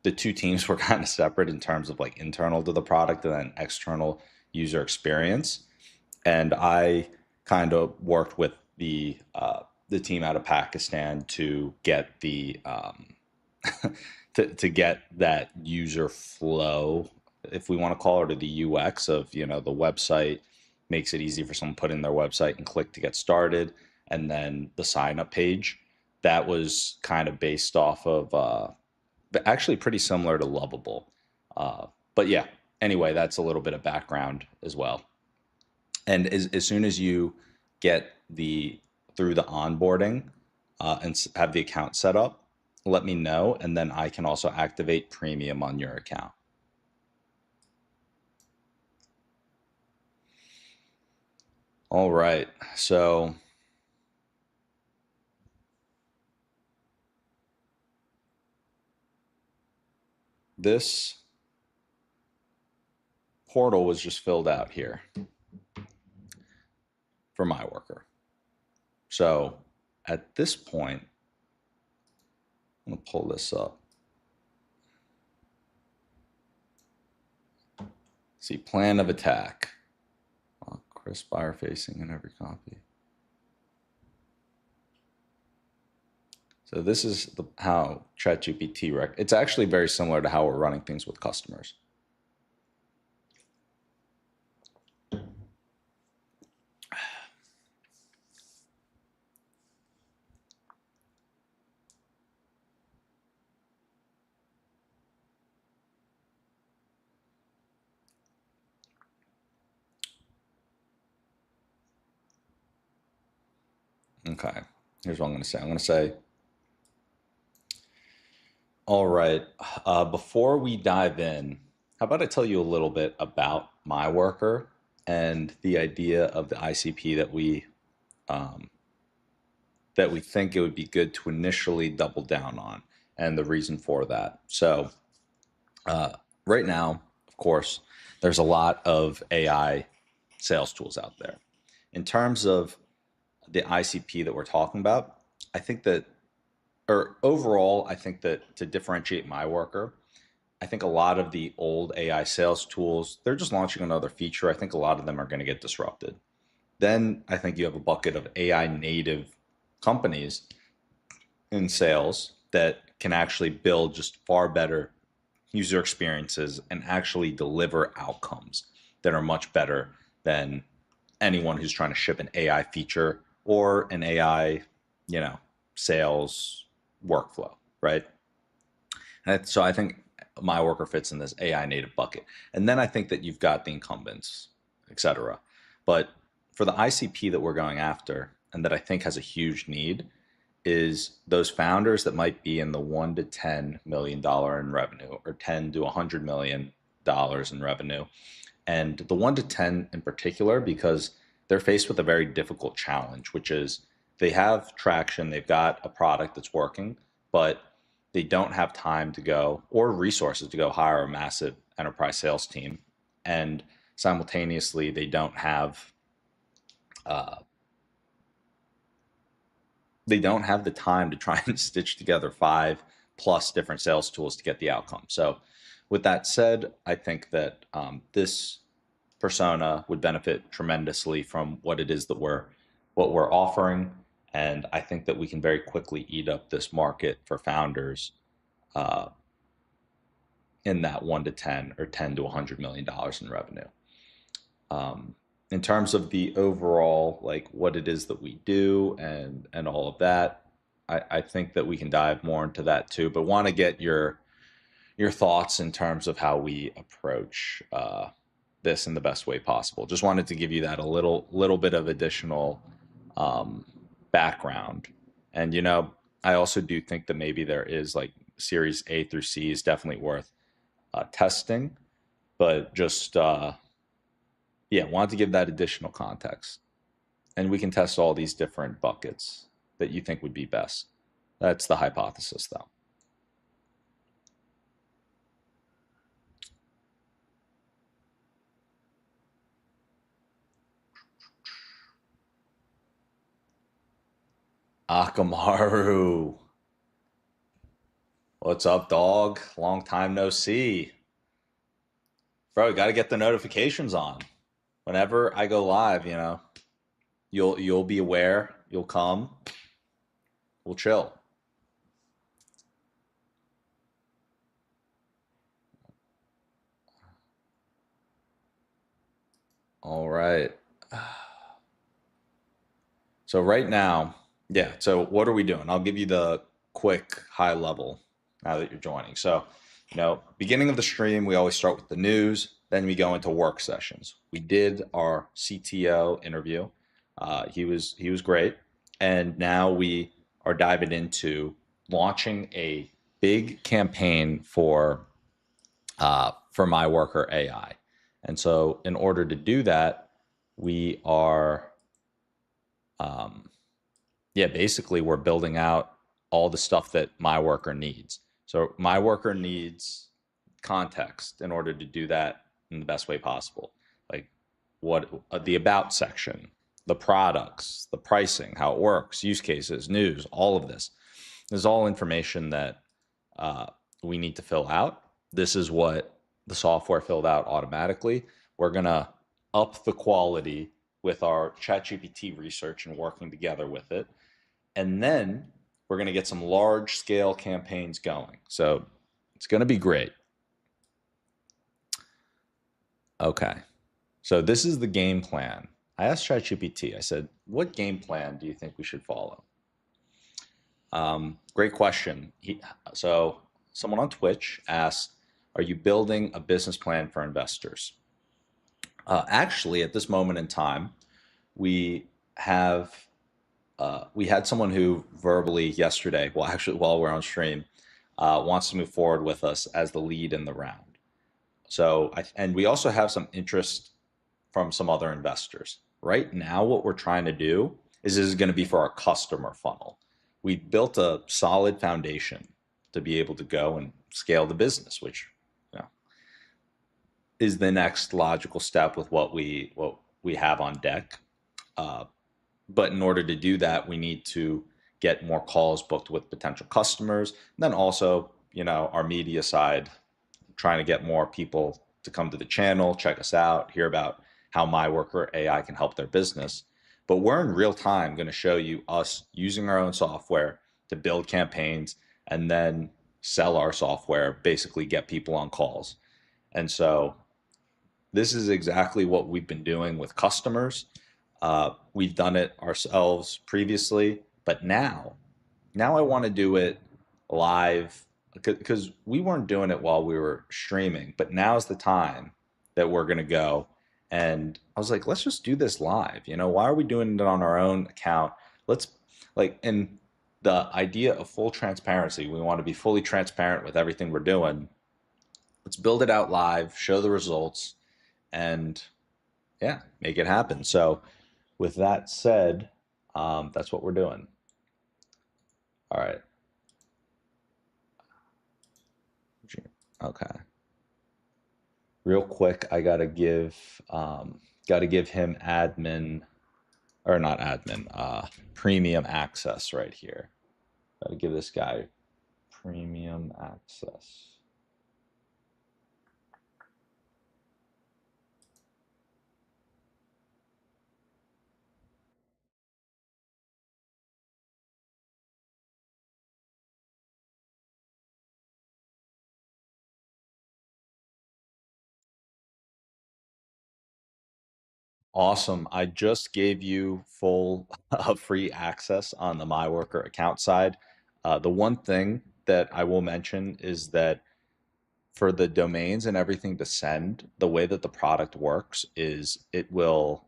the two teams were kind of separate in terms of like internal to the product and then external user experience. And I kind of worked with the team out of Pakistan to get the to get that user flow, if we want to call it, or the UX of the website makes it easy for someone to put in their website and click to get started, and then the sign up page that was kind of based off of but actually pretty similar to Lovable. But yeah, anyway, that's a little bit of background as well. And as soon as you get the through the onboarding and have the account set up, let me know, and then I can also activate premium on your account. All right. So this portal was just filled out here for MyWorker. So at this point, I'm going to pull this up. See, plan of attack. Crisp buyer facing in every copy. So this is how ChatGPT it's actually very similar to how we're running things with customers. Okay. Here's what I'm going to say. I'm going to say, all right. Before we dive in, how about I tell you a little bit about MyWorker and the idea of the ICP um, that we think it would be good to initially double down on, and the reason for that. So, uh, right now, of course, there's a lot of AI sales tools out there. In terms of the ICP that we're talking about, I think that, or overall, I think that to differentiate MyWorker, I think a lot of the old AI sales tools, they're just launching another feature. I think a lot of them are going to get disrupted. Then I think you have a bucket of AI native companies in sales that can actually build just far better user experiences and actually deliver outcomes that are much better than anyone who's trying to ship an AI feature or an AI, you know, sales workflow, right? And so I think MyWorker fits in this AI native bucket. And then I think that you've got the incumbents, et cetera. But for the ICP that we're going after, and that I think has a huge need, is those founders that might be in the $1 to $10 million in revenue, or 10 to $100 million in revenue. And the 1 to 10 in particular, because they're faced with a very difficult challenge, which is they have traction, they've got a product that's working, but they don't have time to go or resources to go hire a massive enterprise sales team. And simultaneously, uh, they don't have the time to try and stitch together 5+ different sales tools to get the outcome. So, with that said, I think that this persona would benefit tremendously from what it is that we're offering, and I think that we can very quickly eat up this market for founders uh, in that 1 to 10 or 10 to $100 million in revenue. Um, in terms of the overall, like what it is that we do and all of that, I think that we can dive more into that too. But want to get your thoughts in terms of how we approach this in the best way possible. Just wanted to give you that a little bit of additional um, background. And I also do think that maybe there is like Series A through C is definitely worth testing, but just yeah, wanted to give that additional context. And we can test all these different buckets that you think would be best. That's the hypothesis, though. Akamaru, what's up, dog? Long time no see. Bro, you got to get the notifications on. Whenever I go live, you'll be aware, you'll come, we'll chill. All right. So right now, yeah, so what are we doing? I'll give you the quick high level now that you're joining. So, beginning of the stream, we always start with the news, then we go into work sessions. We did our CTO interview. He was great, and now we are diving into launching a big campaign for MyWorker AI. And so, in order to do that, we are yeah, basically we're building out all the stuff that MyWorker needs. So MyWorker needs context in order to do that in the best way possible. Like what the about section, the products, the pricing, how it works, use cases, news, all of this. This is all information that uh, we need to fill out. This is what the software filled out automatically. We're gonna up the quality with our ChatGPT research and working together with it. And then we're going to get some large scale campaigns going. So it's going to be great. Okay. So this is the game plan. I asked ChatGPT, I said, what game plan do you think we should follow? Great question. So someone on Twitch asked, are you building a business plan for investors? Actually, at this moment in time, we have we had someone who verbally yesterday, well, actually, while we're on stream, wants to move forward with us as the lead in the round. So, and we also have some interest from some other investors. Right now, what we're trying to do is this is going to be for our customer funnel. We built a solid foundation to be able to go and scale the business, which you know, is the next logical step with what we have on deck. Uh, but in order to do that, we need to get more calls booked with potential customers. And then also, our media side, trying to get more people to come to the channel, check us out, hear about how MyWorker AI can help their business. But we're in real time going to show you us using our own software to build campaigns and then sell our software, basically get people on calls. And so this is exactly what we've been doing with customers. We've done it ourselves previously, but now I want to do it live because we weren't doing it while we were streaming, but now's the time that we're going to go. And I was like, let's just do this live. Why are we doing it on our own account? Let's and the idea of full transparency, we want to be fully transparent with everything we're doing. Let's build it out live, show the results, and yeah, make it happen. So, with that said, that's what we're doing. All right. Okay. Real quick, I gotta give him admin, or not admin, premium access right here. Gotta give this guy premium access. Awesome. I just gave you full free access on the MyWorker account side. The one thing that I will mention is that for the domains and everything to send, the way that the product works is it will,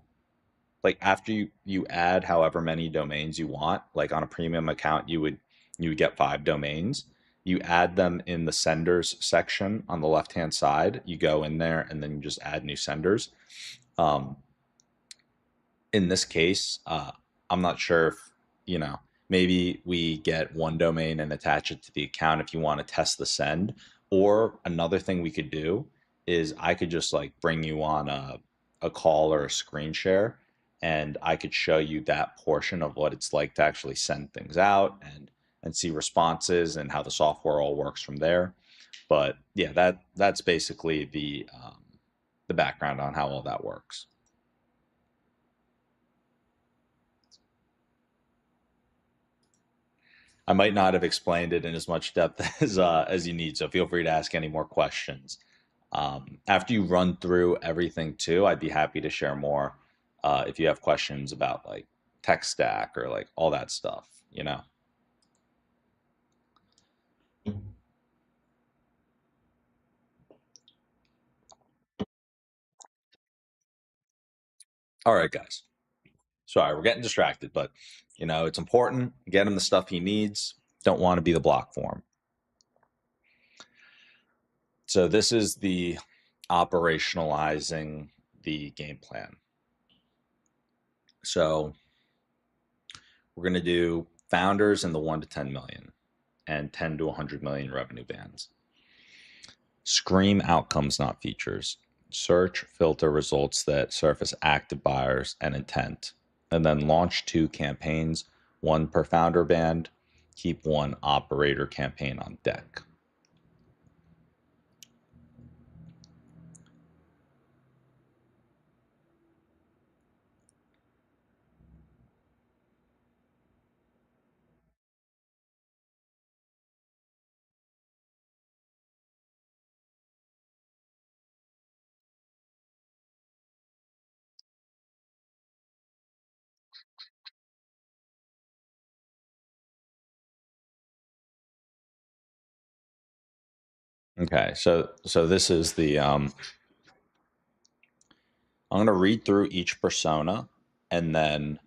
like, after you add however many domains you want, like on a premium account you would get 5 domains. You add them in the senders section on the left hand side. You go in there and then you just add new senders. um, in this case, I'm not sure if, maybe we get one domain and attach it to the account if you want to test the send. Or another thing we could do is I could just like bring you on a call or a screen share, and I could show you that portion of what it's like to actually send things out and see responses and how the software all works from there. But yeah, that's basically the background on how all that works. I might not have explained it in as much depth as you need, so feel free to ask any more questions. After you run through everything too, I'd be happy to share more if you have questions about like tech stack or like all that stuff. All right, guys. Sorry, we're getting distracted, but it's important. Get him the stuff he needs. Don't want to be the block for him. So this is the operationalizing the game plan. So we're going to do founders in the 1 to 10 million and 10 to 100 million revenue bands. Scream outcomes, not features. Search, filter results that surface active buyers and intent. And then launch 2 campaigns, 1 per founder band. Keep 1 operator campaign on deck. Okay, so this is the I'm going to read through each persona, and then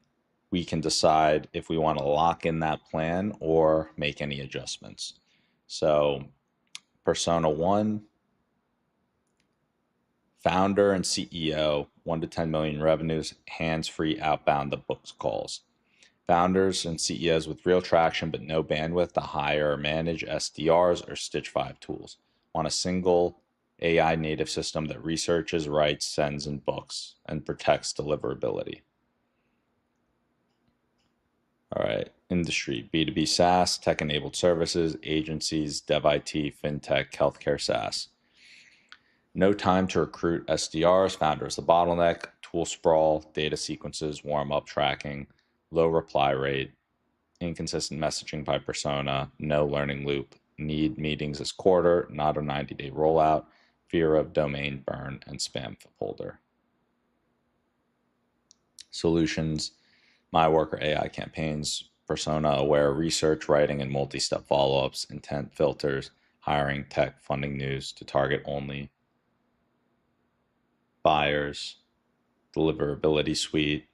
we can decide if we want to lock in that plan or make any adjustments. So persona 1, founder and CEO, 1 to 10 million revenues, hands-free outbound that books calls. Founders and CEOs with real traction but no bandwidth to hire or manage SDRs or Stitch 5 tools. Want a single AI native system that researches, writes, sends, and books and protects deliverability. All right, industry, B2B SaaS, tech-enabled services, agencies, dev IT, fintech, healthcare SaaS. No time to recruit SDRs, founders the bottleneck, tool sprawl, data sequences, warm-up tracking, low reply rate, inconsistent messaging by persona, no learning loop, need meetings this quarter, not a 90-day rollout, fear of domain burn, and spam folder. Solutions, MyWorker AI campaigns, persona-aware research, writing, and multi-step follow-ups, intent filters, hiring, tech, funding news to target only buyers, deliverability suite,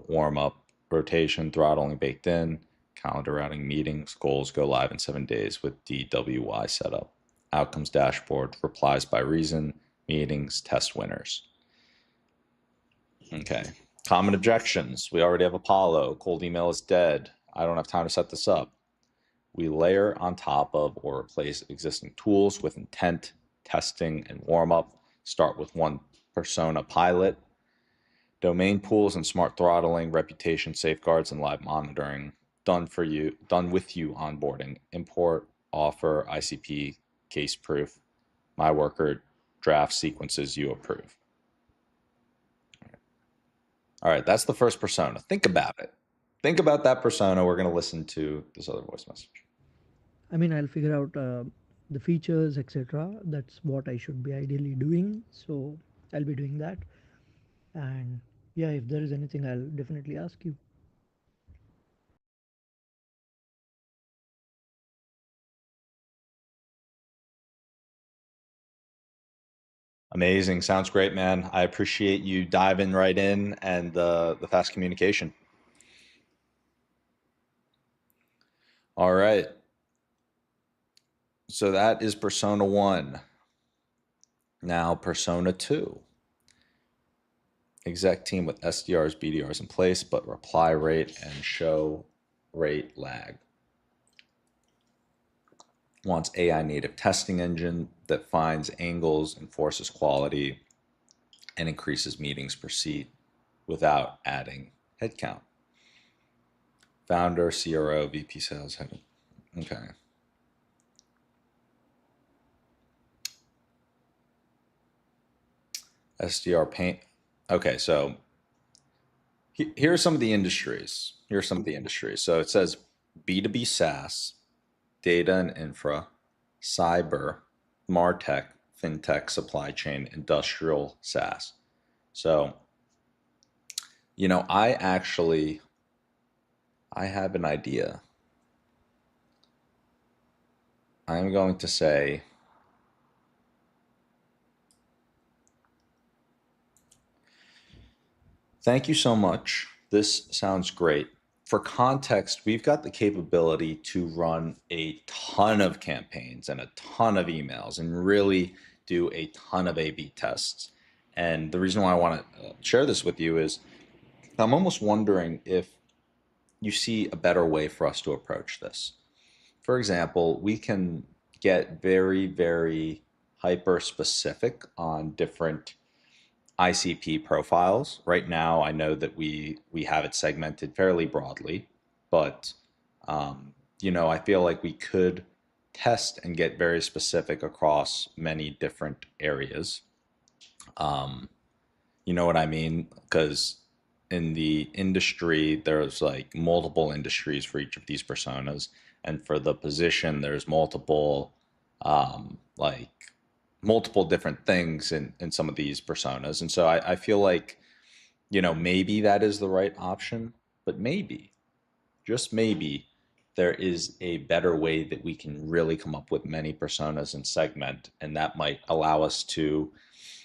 warm-up, rotation, throttling baked in, calendar routing, meetings, goals go live in 7 days with DWY setup, outcomes dashboard, replies by reason, meetings, test winners. Okay. Common objections. We already have Apollo. Cold email is dead. I don't have time to set this up. We layer on top of or replace existing tools with intent, testing, and warm-up. Start with one persona pilot. Domain pools and smart throttling, reputation safeguards, and live monitoring. Done for you, done with you onboarding. Import, offer, ICP, case proof, MyWorker, draft sequences you approve. All right, that's the first persona. Think about it. Think about that persona. We're going to listen to this other voice message. I mean, I'll figure out the features, etc. That's what I should be ideally doing. So I'll be doing that. And yeah, if there is anything, I'll definitely ask you. Amazing. Sounds great, man. I appreciate you diving right in and the fast communication. All right. So that is persona 1. Now persona 2. Exec team with SDRs, BDRs in place, but reply rate and show rate lag. Wants AI native testing engine that finds angles, enforces quality, and increases meetings per seat without adding headcount. Founder, CRO, VP sales. Okay. SDR paint. Okay, so here are some of the industries. So it says B2B SaaS, data and infra, cyber, MarTech, fintech, supply chain, industrial SaaS. So, I have an idea. I'm going to say, thank you so much. This sounds great. For context, we've got the capability to run a ton of campaigns and a ton of emails and really do a ton of A/B tests. And the reason why I want to share this with you is I'm almost wondering if you see a better way for us to approach this. For example, we can get very, very hyper specific on different ICP profiles. Right now, I know that we have it segmented fairly broadly, but I feel like we could test and get very specific across many different areas. You know what I mean? Because in the industry, there's like multiple industries for each of these personas, and for the position, there's like multiple different things in some of these personas. And so I feel like, maybe that is the right option, but maybe, just maybe, there is a better way that we can really come up with many personas and segment, and that might allow us to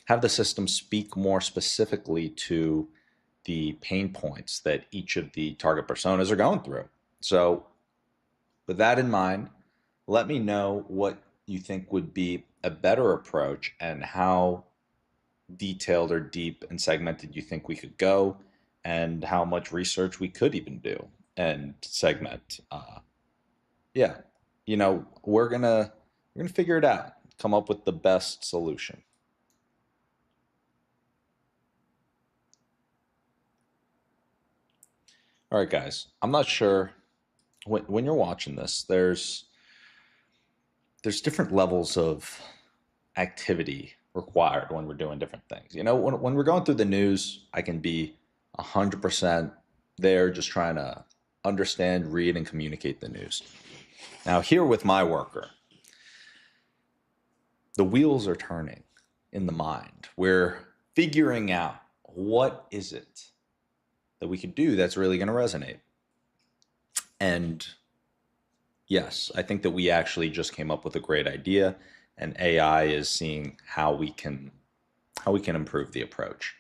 have the system speak more specifically to the pain points that each of the target personas are going through. So, with that in mind, let me know what you think would be a better approach and how detailed or deep and segmented you think we could go, and how much research we could even do and segment. Yeah, we're gonna figure it out, come up with the best solution. All right, guys. I'm not sure when you're watching this. There's different levels of activity required when we're doing different things. When we're going through the news, I can be 100% there just trying to understand, read, and communicate the news. Now, here with MyWorker, the wheels are turning in the mind. We're figuring out what is it that we could do that's really going to resonate. And yes, I think that we actually just came up with a great idea, and AI is seeing how we can improve the approach.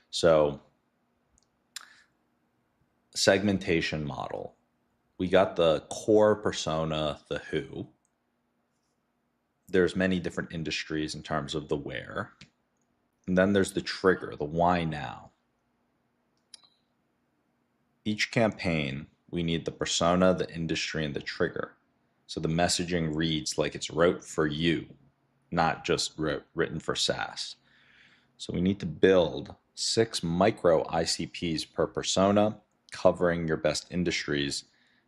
So, segmentation model. We got the core persona, the who. There's many different industries in terms of the where. And then there's the trigger, the why now. Each campaign, we need the persona, the industry, and the trigger. So the messaging reads like it's wrote for you, not just written for SaaS. So we need to build 6 micro ICPs per persona, covering your best industries.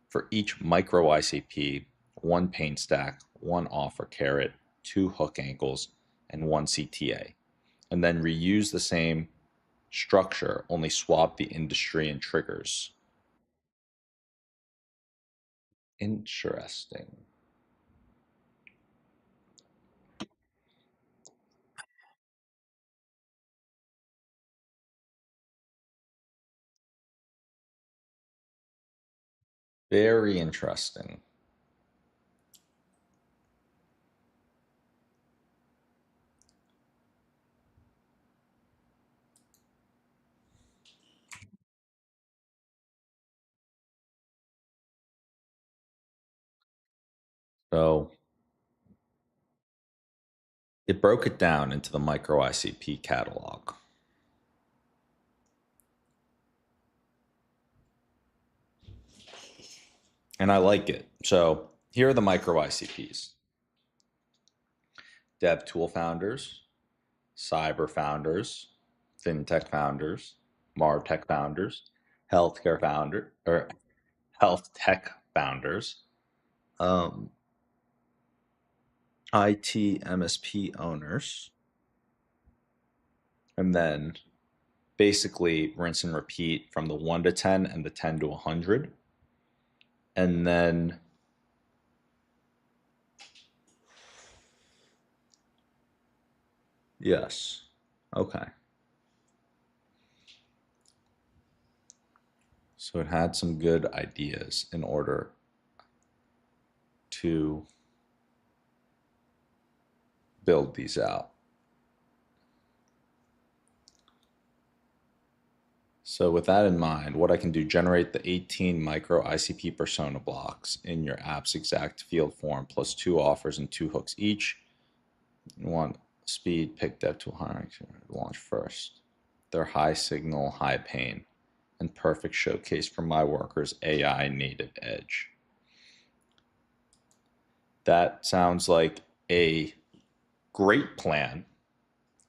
For each micro ICP, 1 pain stack, 1 offer carrot, 2 hook angles, and 1 CTA. And then reuse the same structure, only swap the industry and triggers. Interesting. Very interesting. So it broke it down into the micro ICP catalog. And I like it. So here are the micro ICPs: dev tool founders, cyber founders, fintech founders, martech founders, healthcare founder or health tech founders, um, IT MSP owners, and then basically rinse and repeat from the 1 to 10 and the 10 to 100. And then yes. Okay. So it had some good ideas in order to build these out. So with that in mind, what I can do, generate the 18 micro ICP persona blocks in your app's exact field form, plus 2 offers and 2 hooks each. You want speed, pick dev tool hiring, launch first. They're high signal, high pain, and perfect showcase for MyWorker's AI native edge. That sounds like a great plan.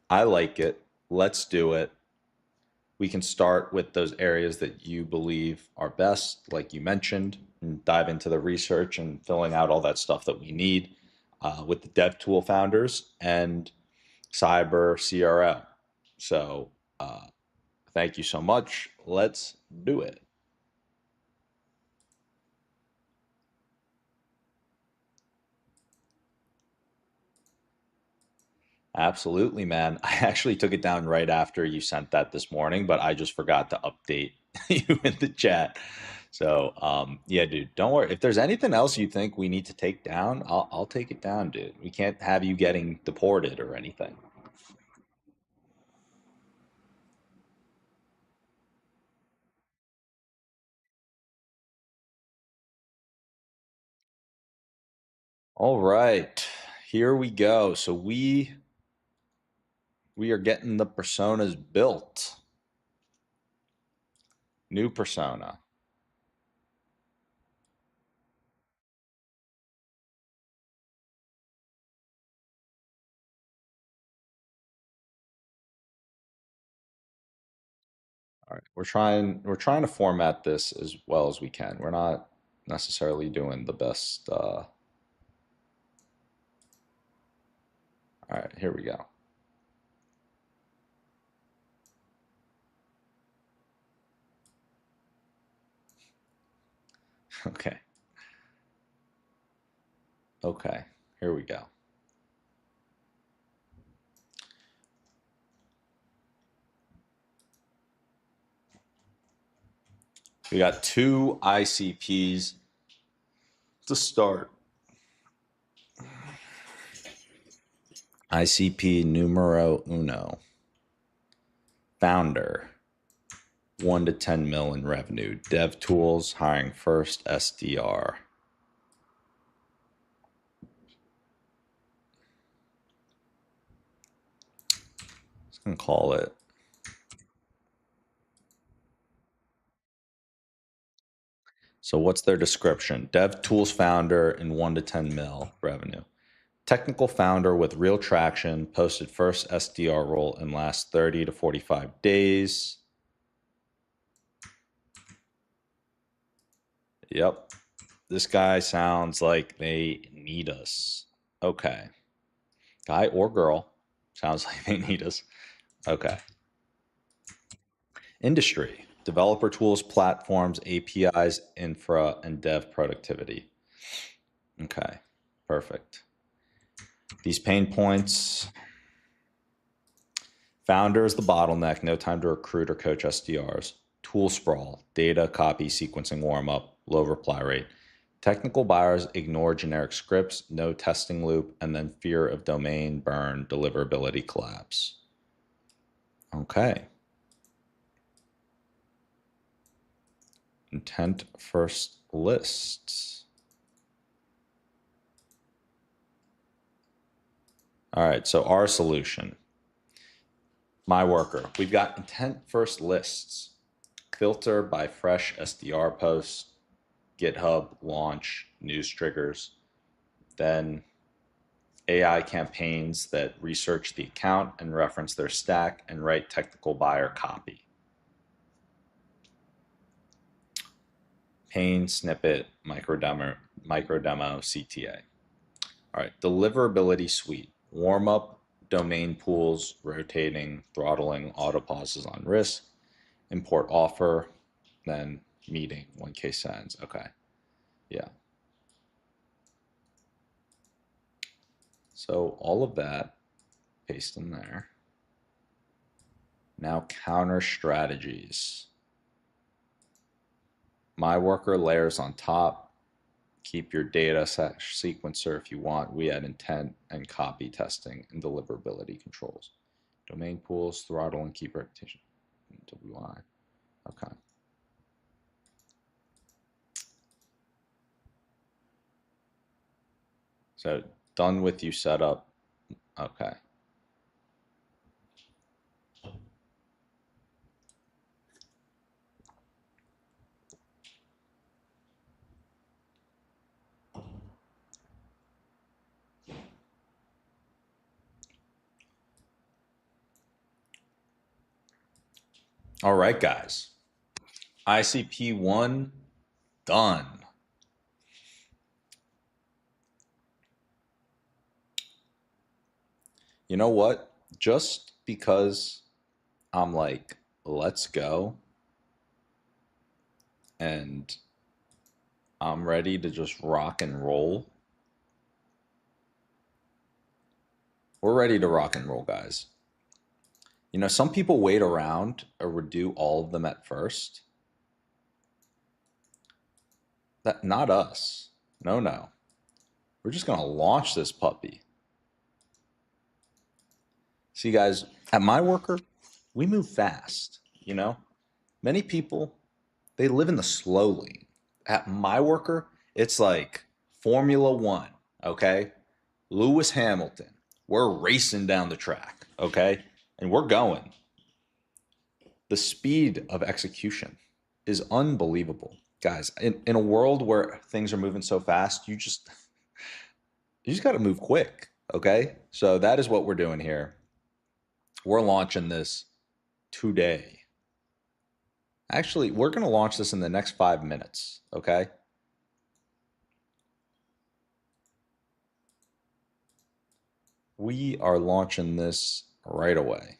I like it. Let's do it. We can start with those areas that you believe are best, like you mentioned, and dive into the research and filling out all that stuff that we need with the dev tool founders and cyber CRO. So thank you so much. Let's do it. Absolutely, man. I actually took it down right after you sent that this morning, but I just forgot to update you in the chat. So, yeah, dude, don't worry. If there's anything else you think we need to take down, I'll take it down, dude. We can't have you getting deported or anything. All right, here we go. So we are getting the personas built. New persona. All right, we're trying to format this as well as we can. We're not necessarily doing the best. All right, here we go. Okay, okay, here we go. We got two ICPs to start. ICP numero uno. Founder, 1 to 10 mil in revenue. Dev tools, hiring first SDR. Just gonna call it. So what's their description? Dev tools founder in 1 to 10 mil revenue. Technical founder with real traction, posted first SDR role in last 30 to 45 days. Yep. This guy sounds like they need us. Okay. Guy or girl. Sounds like they need us. Okay. Industry. Developer tools, platforms, APIs, infra, and dev productivity. Okay. Perfect. These pain points. Founder is the bottleneck. No time to recruit or coach SDRs. Tool sprawl. Data, copy, sequencing, warm up, low reply rate. Technical buyers ignore generic scripts, no testing loop, and then fear of domain burn, deliverability collapse. Okay. Intent first lists. All right, so our solution, MyWorker. We've got intent first lists. Filter by fresh SDR posts, GitHub launch, news triggers, then AI campaigns that research the account and reference their stack and write technical buyer copy. Pain snippet, micro demo, CTA. All right, deliverability suite. Warm up, domain pools, rotating, throttling, auto pauses on risk, import offer, then meeting, 1K sends. Okay, yeah. So all of that, paste in there. Now counter strategies. MyWorker layers on top. Keep your data sequencer if you want. We add intent and copy testing and deliverability controls. Domain pools, throttle, and keep reputation. WI. Okay. So done with you setup. Okay. All right, guys. ICP1 done. You know what? Just because I'm like, let's go, and I'm ready to just rock and roll. We're ready to rock and roll, guys. You know, some people wait around or would do all of them at first. That not us. No, no. We're just gonna launch this puppy. See, guys, at MyWorker, we move fast. You know, many people they live in the slow lane. At MyWorker, it's like Formula One. okay? Lewis Hamilton. We're racing down the track, okay? And we're going. The speed of execution is unbelievable. Guys, in a world where things are moving so fast, you just got to move quick, okay? So that is what we're doing here. We're launching this today. Actually, we're going to launch this in the next 5 minutes, okay? We are launching this right away.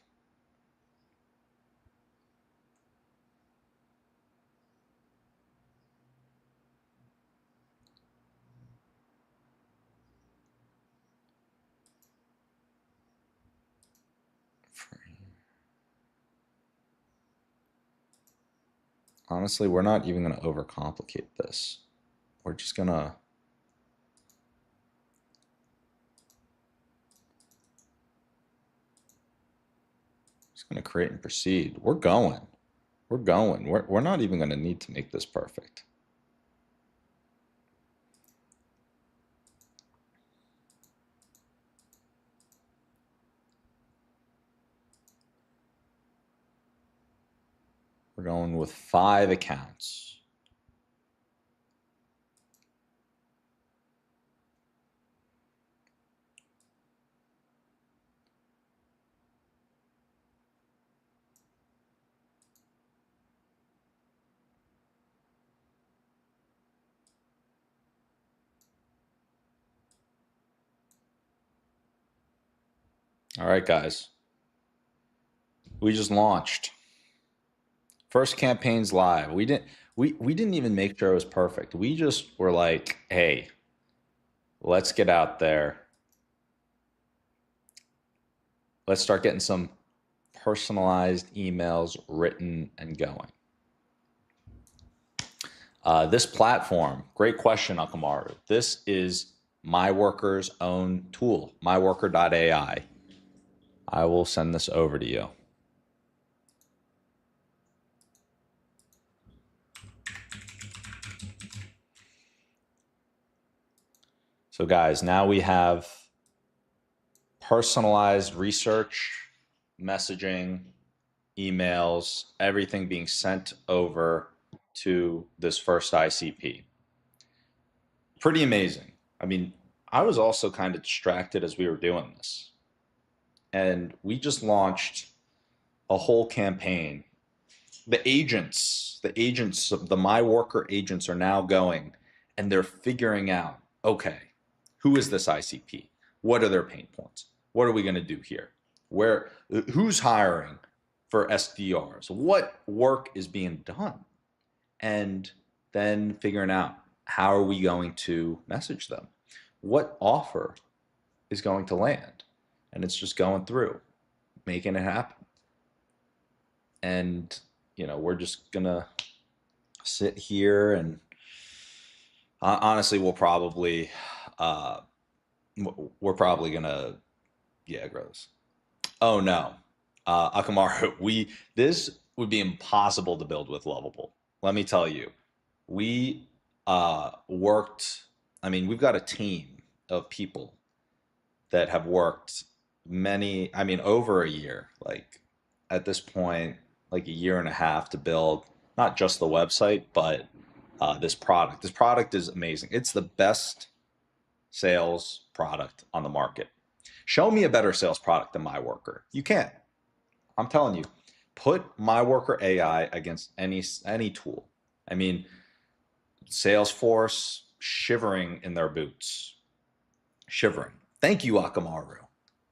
Honestly, we're not even going to overcomplicate this. We're just going to create and proceed. We're going. We're going. We're not even going to need to make this perfect. We're going with 5 accounts. All right, guys. We just launched. First campaign's live. We didn't even make sure it was perfect. We just were like, hey, let's get out there. Let's start getting some personalized emails written and going. This platform, great question, Akamaru. This is MyWorker's own tool, MyWorker.ai. I will send this over to you. So guys, now we have personalized research, messaging, emails, everything being sent over to this first ICP. Pretty amazing. I mean, I was also kind of distracted as we were doing this. And we just launched a whole campaign. The agents, the MyWorker agents are now going and they're figuring out, okay, who is this ICP? What are their pain points? What are we going to do here? Who's hiring for SDRs? What work is being done? And then figuring out how are we going to message them? What offer is going to land? And it's just going through, making it happen. And, we're just going to sit here and honestly, we're probably going to, grow this. Oh no, Akamaru, this would be impossible to build with Lovable. Let me tell you, we worked. I mean, we've got a team of people that have worked over a year. Like at this point, like a year and a half to build not just the website, but this product. This product is amazing. It's the best sales product on the market. Show me a better sales product than MyWorker. You can't. I'm telling you, put MyWorker AI against any tool. I mean, Salesforce shivering in their boots. Shivering. Thank you, Akamaru.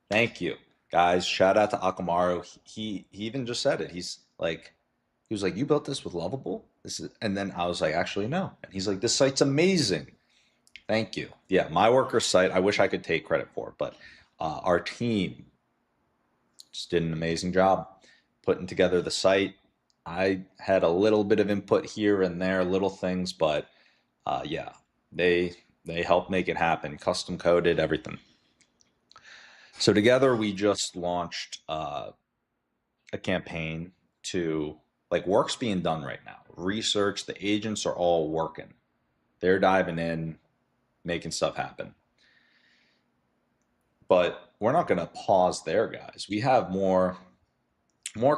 Thank you, guys. Shout out to Akamaru. He even just said it. He was like, you built this with Lovable? And then I was like, actually, no. And he's like, this site's amazing. Thank you. Yeah, MyWorker site, I wish I could take credit for it, but our team just did an amazing job putting together the site. I had a little bit of input here and there, little things, but they helped make it happen, custom coded everything. So together we just launched a campaign to work's being done right now. Research, the agents are all working. They're diving in, making stuff happen. But we're not going to pause there, guys. We have more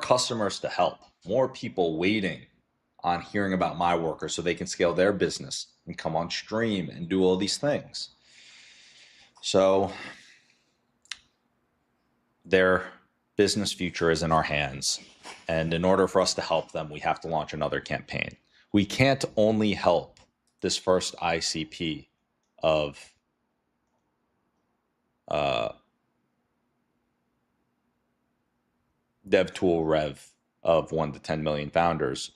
customers to help, more people waiting on hearing about MyWorker so they can scale their business and come on stream and do all these things. So their business future is in our hands. And in order for us to help them, we have to launch another campaign. We can't only help this first ICP of DevTool Rev of 1 to 10 million founders.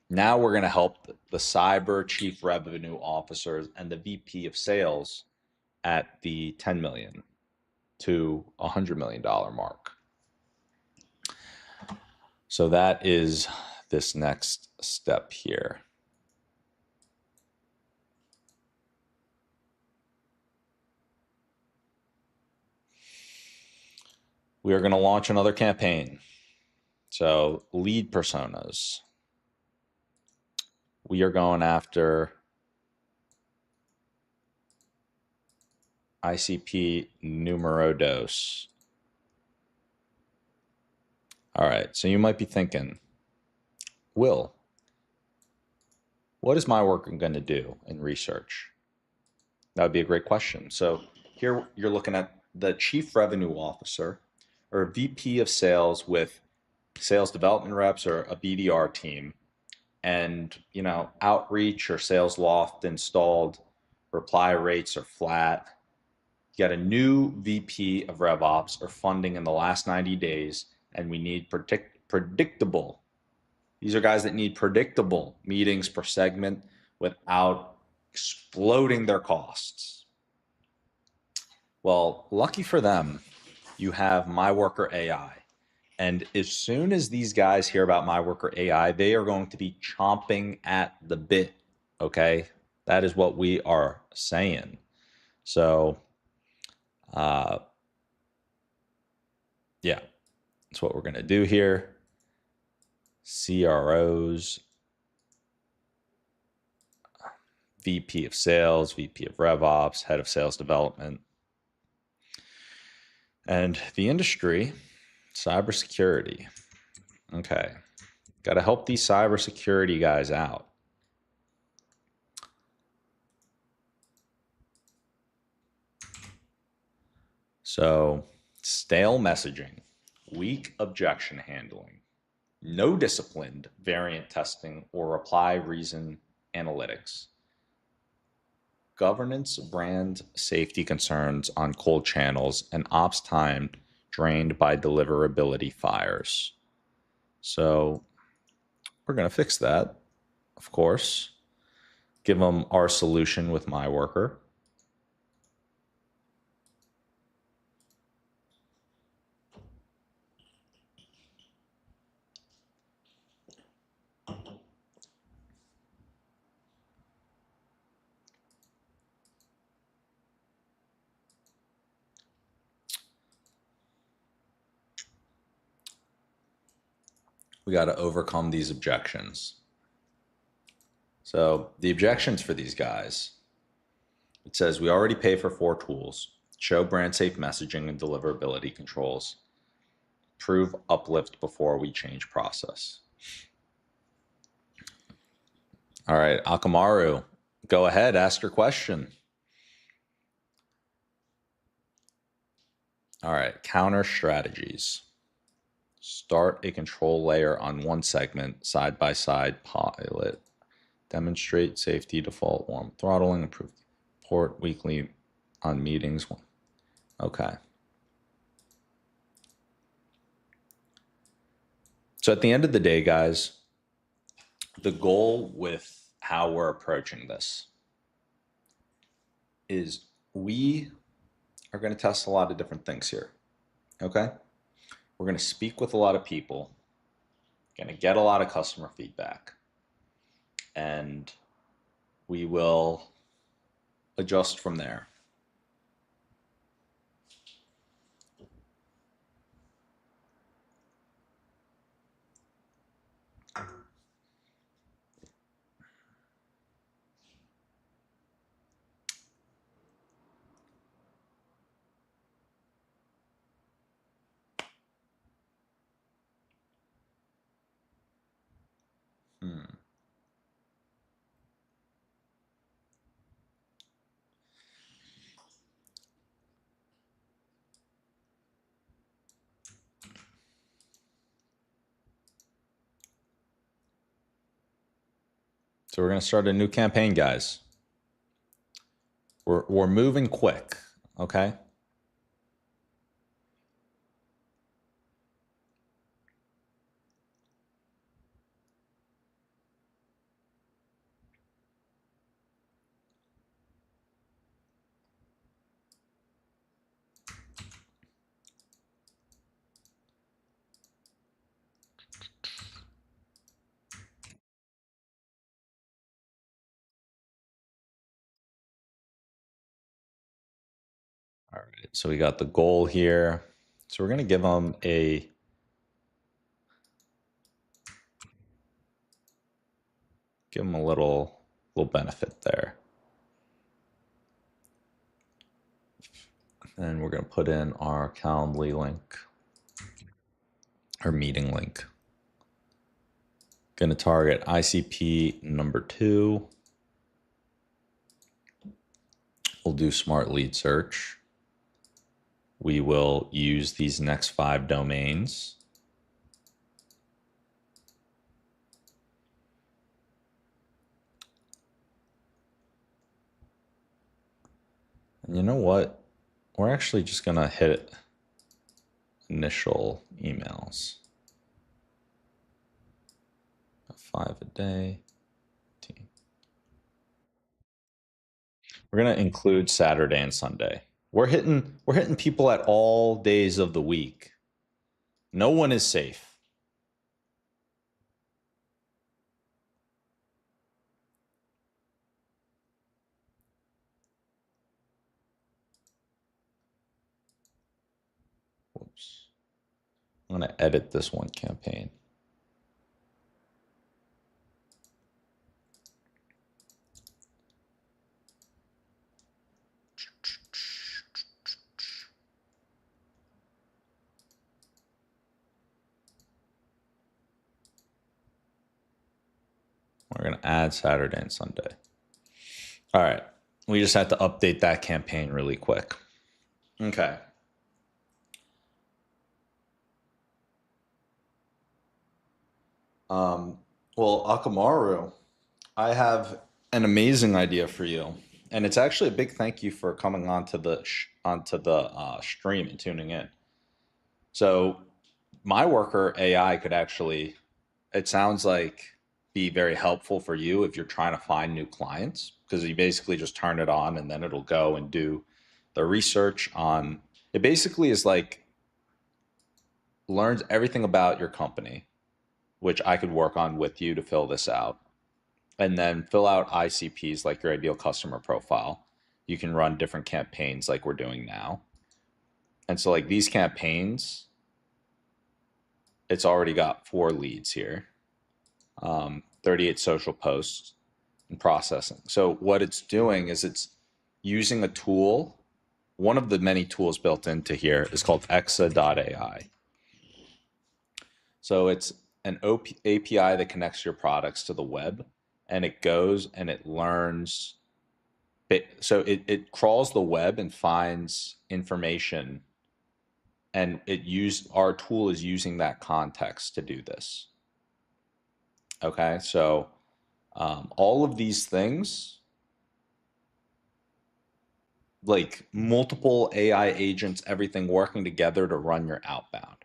Now we're going to help the cyber chief revenue officers and the VP of sales at the 10 million to $100 million mark. So that is this next step here. We are going to launch another campaign. So lead personas. We are going after ICP numero dos. All right, so you might be thinking, Will, what is MyWorker going to do in research? That would be a great question. So here you're looking at the chief revenue officer or VP of sales with sales development reps or a BDR team, and outreach or sales loft installed, reply rates are flat. You got a new VP of RevOps or funding in the last 90 days, and we need predictable. These are guys that need predictable meetings per segment without exploding their costs. Well, lucky for them, you have MyWorker AI. And as soon as these guys hear about MyWorker AI, they are going to be chomping at the bit. Okay? That is what we are saying. So, yeah, that's what we're going to do here. CROs, VP of sales, VP of RevOps, head of sales development. And the industry, cybersecurity. Okay. Got to help these cybersecurity guys out. So, stale messaging, weak objection handling, no disciplined variant testing or reply reason analytics, governance, brand safety concerns on cold channels, and ops time drained by deliverability fires. So we're going to fix that, of course. Give them our solution with MyWorker. We got to overcome these objections. So the objections for these guys, it says we already pay for 4 tools, show brand safe messaging and deliverability controls, prove uplift before we change process. All right, Akamaru, go ahead, ask your question. All right, counter strategies. Start a control layer on one segment, side-by-side pilot. Demonstrate safety, default, warm throttling, improve report weekly on meetings. Okay. So at the end of the day, guys, the goal with how we're approaching this is we are going to test a lot of different things here. Okay? We're going to speak with a lot of people, going to get a lot of customer feedback, and we will adjust from there. So we're going to start a new campaign, guys. We're moving quick, okay? All right, so we got the goal here. So we're going to give them a little benefit there. And we're going to put in our Calendly link, our meeting link. Going to target ICP number 2. We'll do smart lead search. We will use these next 5 domains. And you know what? We're actually just going to hit initial emails. 5 a day. We're going to include Saturday and Sunday. We're hitting people at all days of the week. No one is safe. Whoops. I'm going to edit this one campaign. We're going to add Saturday and Sunday. All right. We just have to update that campaign really quick. Okay. Well, Akamaru, I have an amazing idea for you, and it's actually a big thank you for coming onto the stream and tuning in. So, MyWorker AI could actually, it sounds like, be very helpful for you if you're trying to find new clients, because you basically just turn it on and then it'll go and do the research on. It basically is like learns everything about your company, which I could work on with you to fill this out, and then fill out ICPs like your ideal customer profile. You can run different campaigns like we're doing now. And so like these campaigns, it's already got 4 leads here, 38 social posts and processing. So what it's doing is it's using a tool. One of the many tools built into here is called exa.ai. So it's an API that connects your products to the web, and it goes and it learns. So it crawls the web and finds information, and our tool is using that context to do this. Okay, so all of these things, like multiple AI agents, everything working together to run your outbound.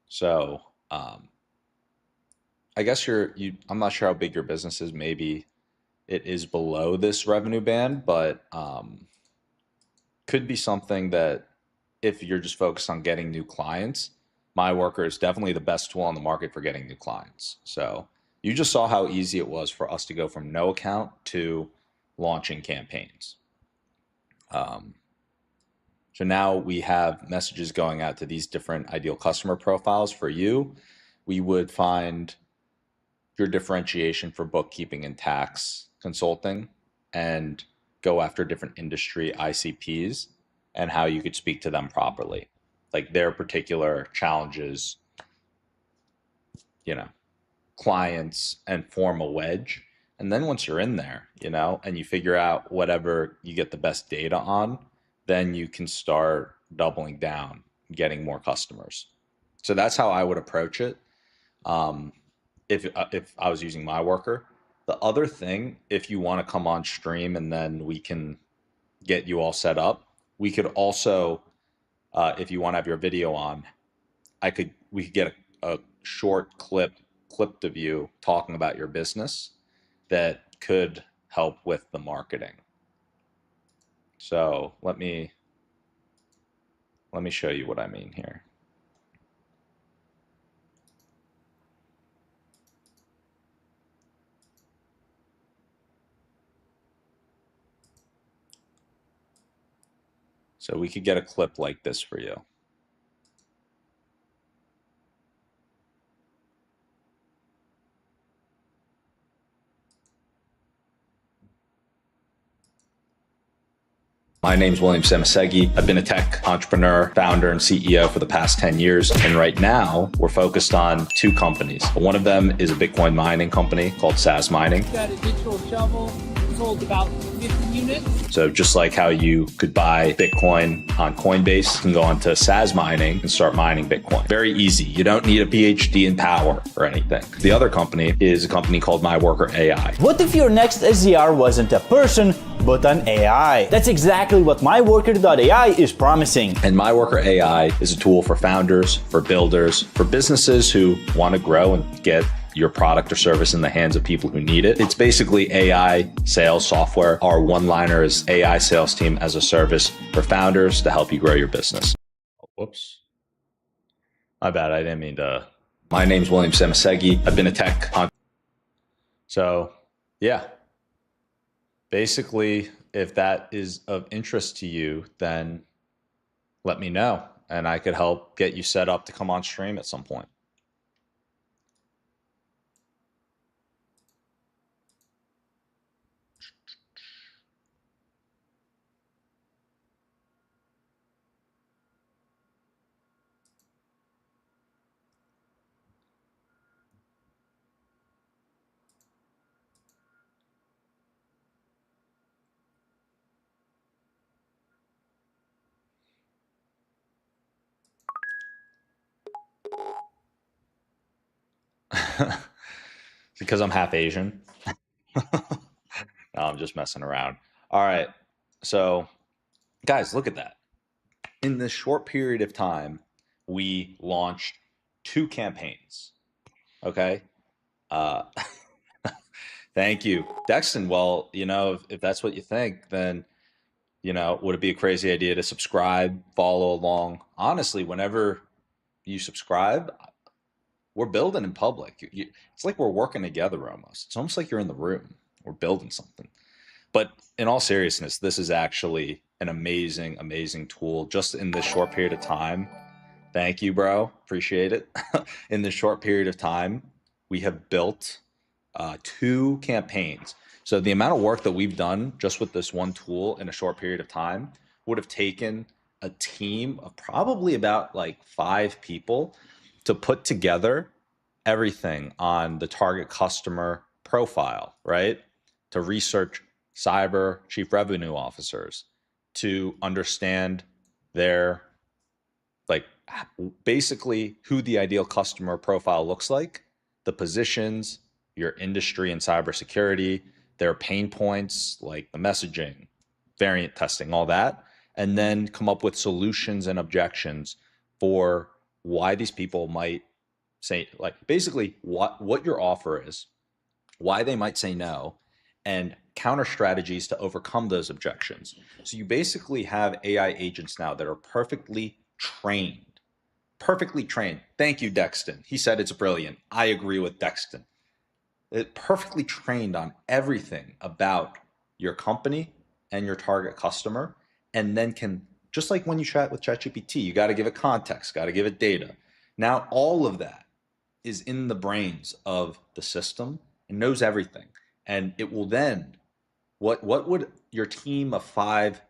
So I guess I'm not sure how big your business is. Maybe it is below this revenue band, but could be something that if you're just focused on getting new clients, MyWorker is definitely the best tool on the market for getting new clients. So you just saw how easy it was for us to go from no account to launching campaigns. So now we have messages going out to these different ideal customer profiles for you. We would find your differentiation for bookkeeping and tax consulting and go after different industry ICPs and how you could speak to them properly, like their particular challenges, you know. clients and form a wedge. And then once you're in there, and you figure out whatever you get the best data on, then you can start doubling down, getting more customers. So that's how I would approach it. If I was using MyWorker. The other thing, if you want to come on stream and then we can get you all set up, we could also, if you want to have your video on, we could get a short clipped of you talking about your business that could help with the marketing. So let me show you what I mean here. So we could get a clip like this for you. My name's William Samasegi. I've been a tech entrepreneur, founder, and CEO for the past 10 years. And right now, we're focused on 2 companies. One of them is a Bitcoin mining company called SAS Mining. Got a digital shovel, sold about 50 units. So just like how you could buy Bitcoin on Coinbase, you can go onto SAS Mining and start mining Bitcoin. Very easy. You don't need a PhD in power or anything. The other company is a company called MyWorker AI. What if your next SDR wasn't a person, but an AI? That's exactly what MyWorker.ai is promising. And MyWorker AI is a tool for founders, for builders, for businesses who want to grow and get your product or service in the hands of people who need it. It's basically AI sales software. Our one-liner is AI sales team as a service for founders to help you grow your business. Whoops. My bad. I didn't mean to. My name's William Samasegi. I've been a tech entrepreneur. So yeah, basically, if that is of interest to you, then let me know and I could help get you set up to come on stream at some point. Because I'm half Asian. No, I'm just messing around. All right. So, guys, look at that. In this short period of time, we launched 2 campaigns. Okay. Uh, thank you, Dexton. Well, if that's what you think, then, would it be a crazy idea to subscribe, follow along? Honestly, whenever you subscribe, we're building in public. It's like we're working together almost. It's almost like you're in the room. We're building something. But in all seriousness, this is actually an amazing, amazing tool just in this short period of time. Thank you, bro. Appreciate it. In this short period of time, we have built 2 campaigns. So the amount of work that we've done just with this one tool in a short period of time would have taken a team of probably about like 5 people to put together everything on the target customer profile, right? To research cyber chief revenue officers, to understand their, like, basically who the ideal customer profile looks like, the positions, your industry and cybersecurity, their pain points, like the messaging, variant testing, all that, and then come up with solutions and objections for why these people might say, like, basically what your offer is, why they might say no, and counter strategies to overcome those objections. So you basically have AI agents now that are perfectly trained. Perfectly trained. Thank you, Dexton. He said it's brilliant. I agree with Dexton. It perfectly trained on everything about your company and your target customer, and then can, just like when you chat with ChatGPT, you got to give it context, got to give it data. Now all of that is in the brains of the system and knows everything. And it will then, what would your team of 5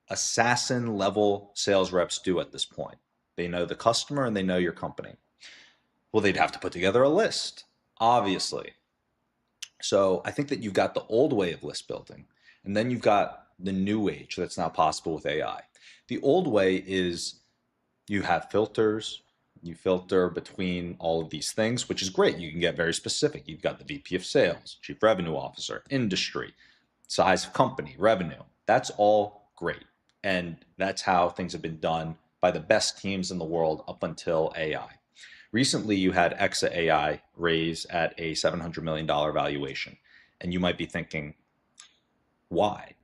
assassin level sales reps do at this point? They know the customer and they know your company. Well, they'd have to put together a list obviously. So I think that you've got the old way of list building, and then you've got the new age that's now possible with AI. The old way is you have filters, you filter between all of these things, which is great. You can get very specific. You've got the VP of sales, chief revenue officer, industry, size of company, revenue. That's all great. And that's how things have been done by the best teams in the world up until AI. Recently, you had Exa AI raise at a $700 million valuation. And you might be thinking, why?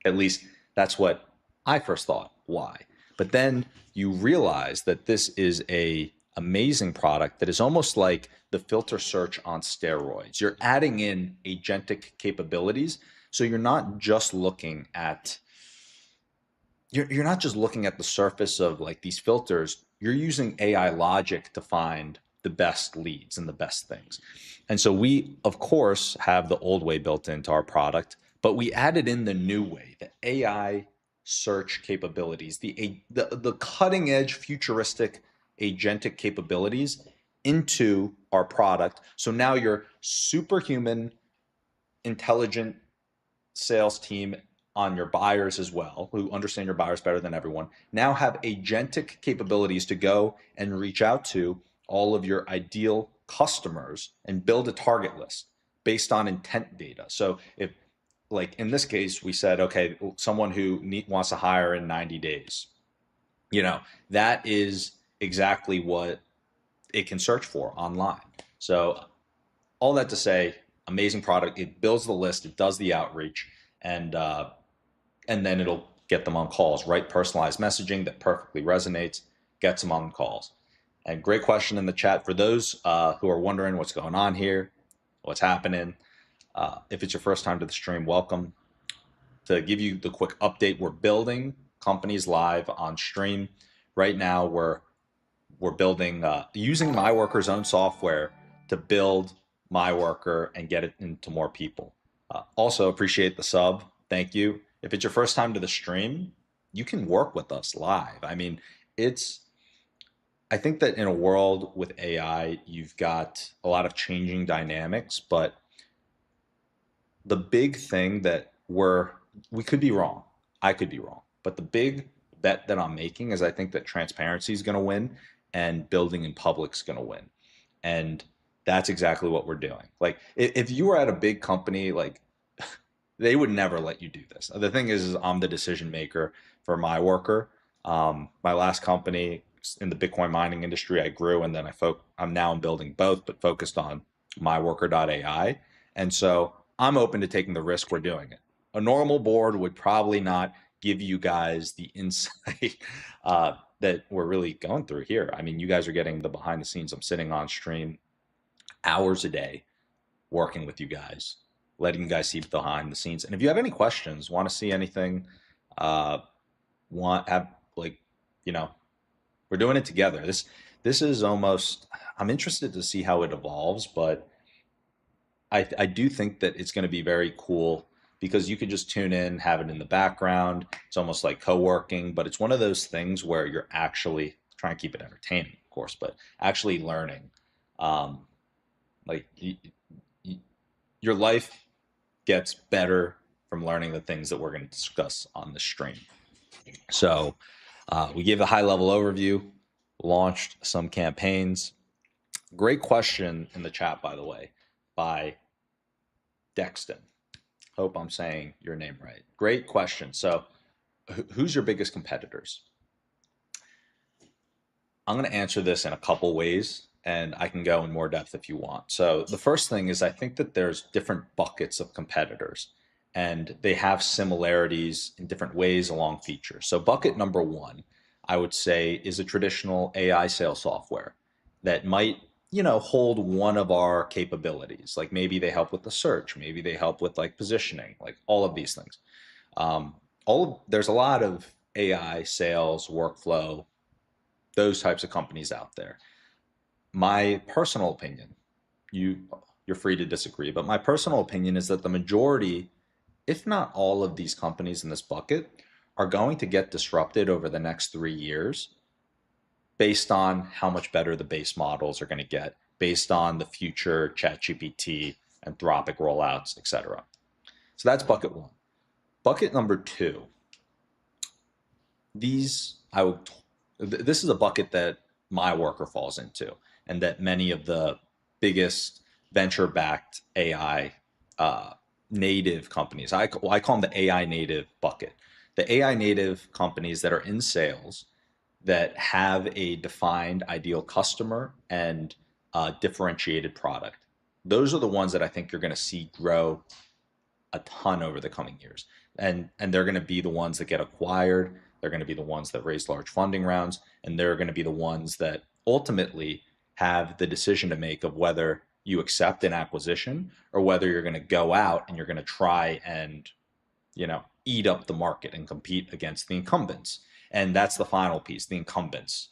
At least that's what I first thought. Why? But then you realize that this is a amazing product that is almost like the filter search on steroids. You're adding in agentic capabilities, so you're not just looking at you're not just looking at the surface of like these filters. You're using AI logic to find the best leads and the best things. And so we, of course, have the old way built into our product, but we added in the new way, the AI search capabilities, the cutting edge futuristic agentic capabilities into our product. So now your superhuman intelligent sales team on your buyers as well, who understand your buyers better than everyone, now have agentic capabilities to go and reach out to all of your ideal customers and build a target list based on intent data. So if, like in this case, we said, okay, someone who wants to hire in 90 days, that is exactly what it can search for online. So all that to say, amazing product. It builds the list, it does the outreach, and then it'll get them on calls, right? Personalized messaging that perfectly resonates, gets them on calls. And great question in the chat for those who are wondering what's going on here, what's happening. If it's your first time to the stream, welcome. To give you the quick update, we're building companies live on stream. Right now, we're building, using MyWorker's own software to build MyWorker and get it into more people. Also appreciate the sub. Thank you. If it's your first time to the stream, you can work with us live. I mean, I think that in a world with AI, you've got a lot of changing dynamics, but the big thing that we could be wrong. I could be wrong. But the big bet that I'm making is I think that transparency is going to win and building in public is going to win. And that's exactly what we're doing. Like if you were at a big company, like they would never let you do this. The thing is I'm the decision maker for MyWorker. My last company in the Bitcoin mining industry, I grew, and then I'm now building both, but focused on MyWorker.ai. And so I'm open to taking the risk. We're doing it. A normal board would probably not give you guys the insight that we're really going through here. I mean, you guys are getting the behind the scenes. I'm sitting on stream hours a day working with you guys, letting you guys see behind the scenes. And if you have any questions, want to see anything, we're doing it together. This is almost, I'm interested to see how it evolves, but I do think that it's going to be very cool because you can just tune in, have it in the background. It's almost like co-working, but it's one of those things where you're actually trying to keep it entertaining, of course, but actually learning. Your life gets better from learning the things that we're going to discuss on the stream. So we gave a high-level overview, launched some campaigns. Great question in the chat, by the way, by Dexton. Hope I'm saying your name right. Great question. So who's your biggest competitors? I'm going to answer this in a couple ways, and I can go in more depth if you want. So the first thing is I think that there's different buckets of competitors, and they have similarities in different ways along features. So bucket number one, I would say, is a traditional AI sales software that might hold one of our capabilities. Like maybe they help with the search, maybe they help with like positioning, like all of these things. There's a lot of AI sales workflow, those types of companies out there. My personal opinion, you're free to disagree, but my personal opinion is that the majority, if not all of these companies in this bucket, are going to get disrupted over the next 3 years based on how much better the base models are going to get based on the future ChatGPT, Anthropic rollouts, etc. So that's bucket one. Bucket number two, this is a bucket that MyWorker falls into, and that many of the biggest venture-backed AI native companies, I call them the AI native bucket. The AI native companies that are in sales that have a defined ideal customer and a differentiated product. Those are the ones that I think you're going to see grow a ton over the coming years. And they're going to be the ones that get acquired. They're going to be the ones that raise large funding rounds. And they're going to be the ones that ultimately have the decision to make of whether you accept an acquisition or whether you're going to go out and you're going to try and, eat up the market and compete against the incumbents. And that's the final piece, the incumbents.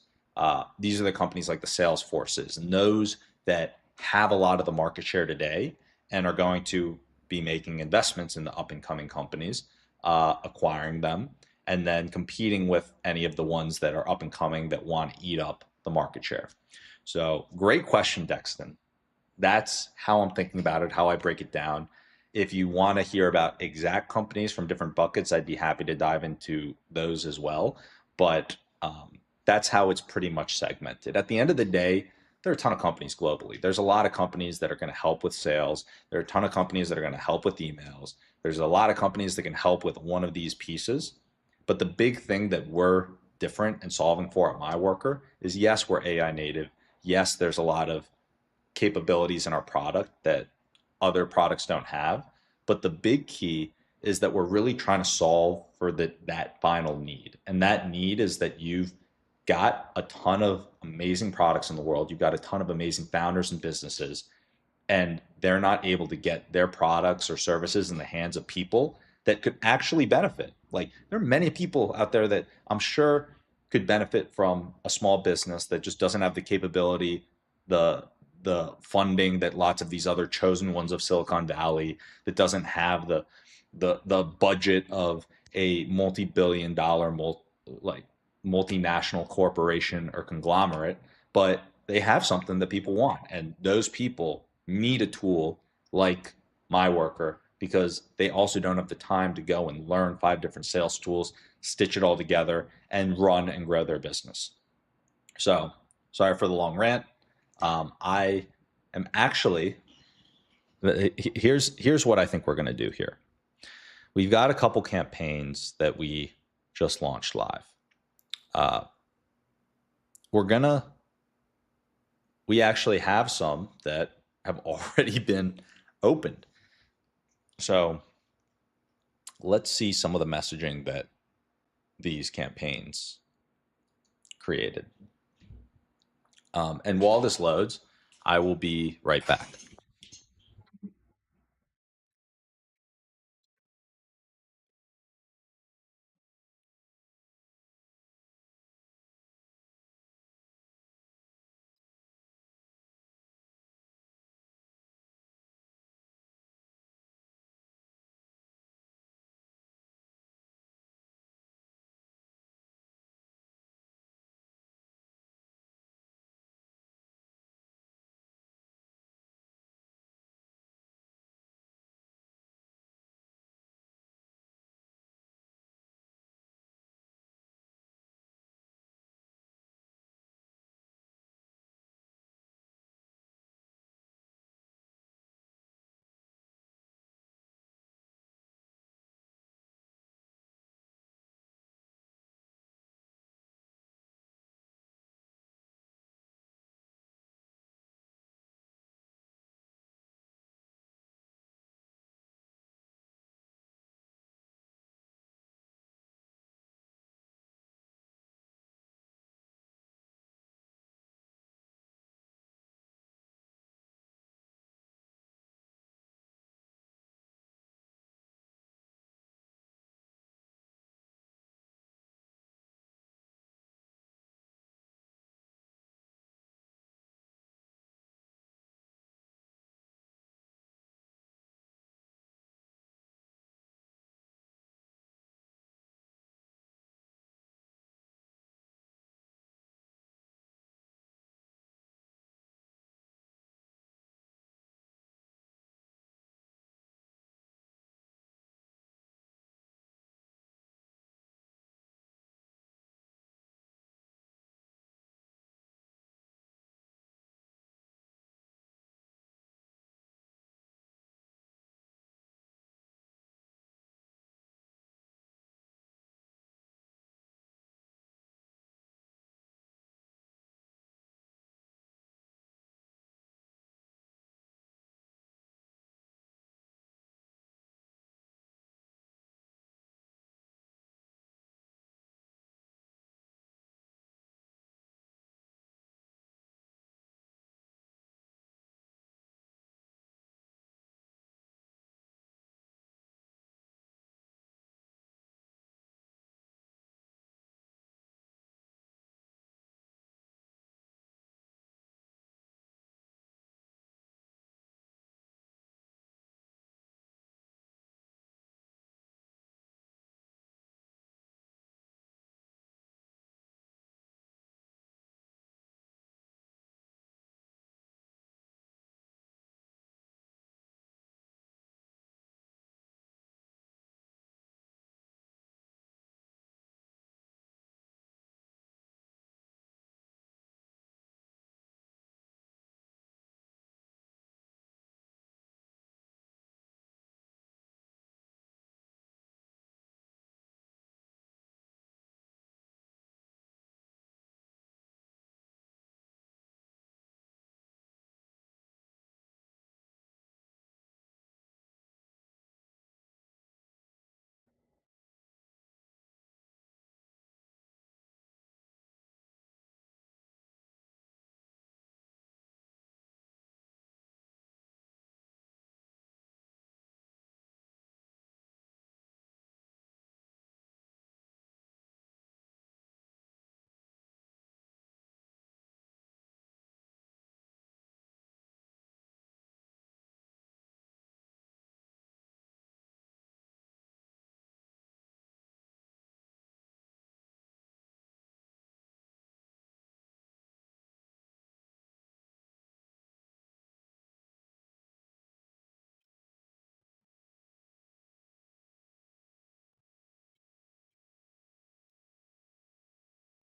These are the companies like the Salesforces and those that have a lot of the market share today and are going to be making investments in the up and coming companies, acquiring them, and then competing with any of the ones that are up and coming that want to eat up the market share. So great question, Dexton. That's how I'm thinking about it, how I break it down. If you want to hear about exact companies from different buckets, I'd be happy to dive into those as well. But that's how it's pretty much segmented. At the end of the day, there are a ton of companies globally. There's a lot of companies that are going to help with sales. There are a ton of companies that are going to help with emails. There's a lot of companies that can help with one of these pieces. But the big thing that we're different and solving for at MyWorker is, yes, we're AI native. Yes, there's a lot of capabilities in our product that other products don't have. But the big key is that we're really trying to solve for that final need. And that need is that you've got a ton of amazing products in the world. You've got a ton of amazing founders and businesses, and they're not able to get their products or services in the hands of people that could actually benefit. Like, there are many people out there that I'm sure could benefit from a small business that just doesn't have the capability, the funding that lots of these other chosen ones of Silicon Valley, that doesn't have the budget of a multi-billion dollar multinational corporation or conglomerate, but they have something that people want. And those people need a tool like MyWorker because they also don't have the time to go and learn 5 different sales tools, stitch it all together, and run and grow their business. So, sorry for the long rant. I am actually, here's what I think we're going to do here. We've got a couple campaigns that we just launched live. We actually have some that have already been opened. So let's see some of the messaging that these campaigns created. And while this loads, I will be right back.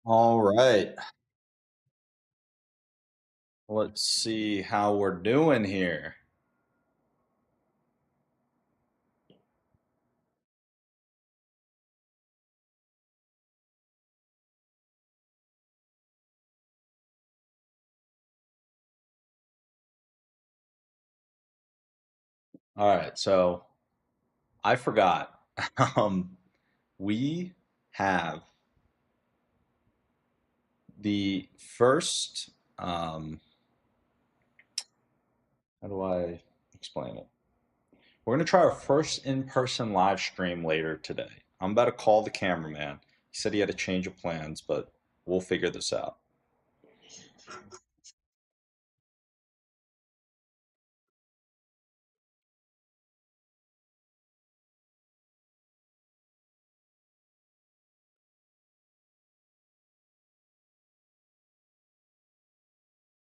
All right. Let's see how we're doing here. All right, so I forgot. Um, we have the first, how do I explain it? We're going to try our first in-person live stream later today. I'm about to call the cameraman. He said he had a change of plans, but we'll figure this out.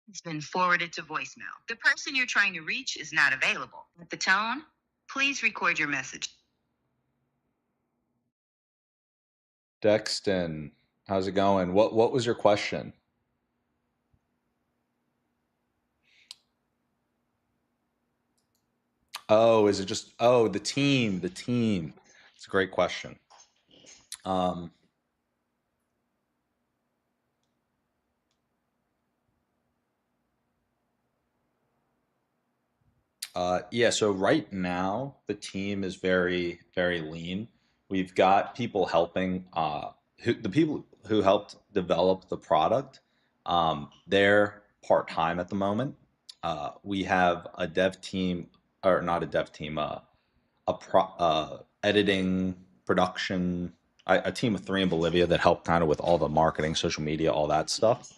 Has been forwarded to voicemail. The person you're trying to reach is not available. At the tone, please record your message. Dexton, how's it going? What was your question? Oh, is it just, oh, the team. It's a great question. Um, yeah, so right now the team is very, very lean. We've got people helping, the people who helped develop the product, they're part-time at the moment. We have a dev team, or not a dev team, editing, production, a team of three in Bolivia that help kind of with all the marketing, social media, all that stuff.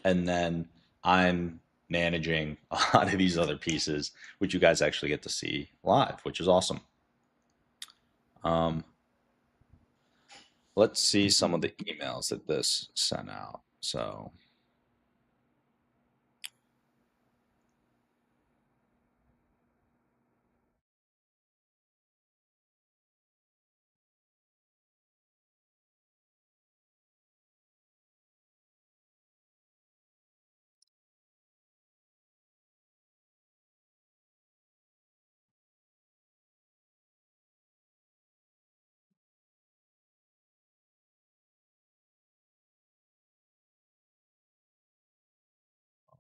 And then I'm managing a lot of these other pieces, which you guys actually get to see live, which is awesome. Um, let's see some of the emails that this sent out. So,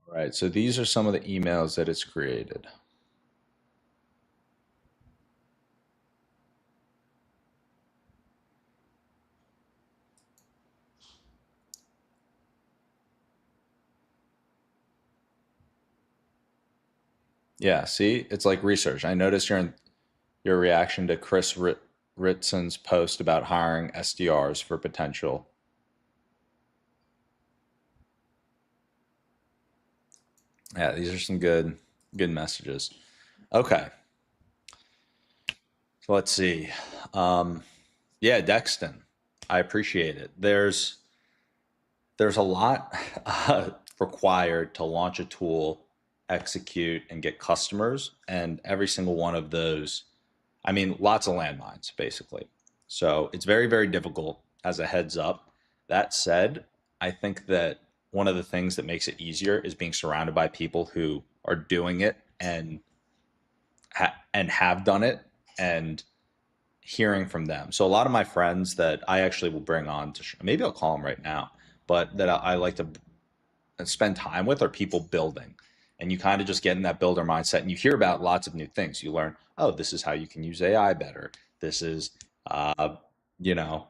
all right. So these are some of the emails that it's created. Yeah, see, it's like research. I noticed your reaction to Chris Ritson's post about hiring SDRs for potential. Yeah, these are some good messages. Okay, so let's see. Um, yeah, Dexton, I appreciate it. There's a lot required to launch a tool, execute, and get customers, and every single one of those, I mean, lots of landmines, basically. So it's very, very difficult as a heads up. That said, I think that one of the things that makes it easier is being surrounded by people who are doing it and and have done it and hearing from them. So a lot of my friends that I actually will bring on to maybe I'll call them right now, but that I like to spend time with are people building. And you kind of just get in that builder mindset and you hear about lots of new things. You learn, oh, this is how you can use AI better. This is, uh, you know,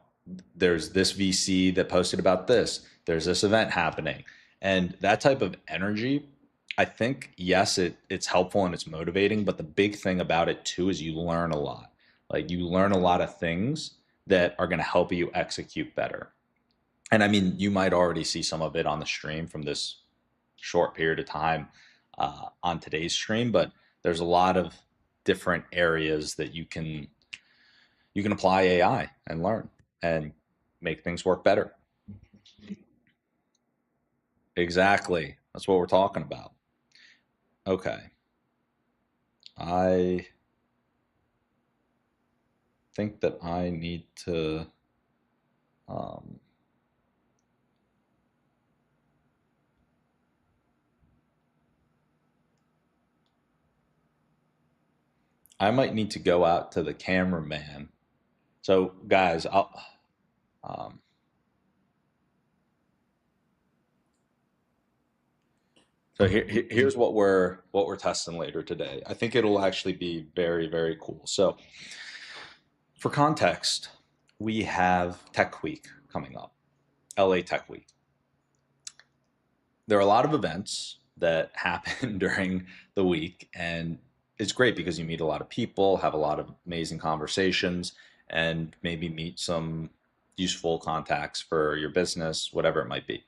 there's this VC that posted about this. There's this event happening. And that type of energy, I think, yes, it's helpful and it's motivating. But the big thing about it too is you learn a lot. Like you learn a lot of things that are going to help you execute better. And I mean, you might already see some of it on the stream from this short period of time on today's stream, but there's a lot of different areas that you can apply AI and learn and make things work better. Exactly. That's what we're talking about. Okay. I think that I need to um, I might need to go out to the cameraman. So guys, so here's what we're testing later today. I think it'll actually be very, very cool. So for context, we have Tech Week coming up, LA Tech Week. There are a lot of events that happen during the week, and it's great because you meet a lot of people, have a lot of amazing conversations, and maybe meet some useful contacts for your business, whatever it might be.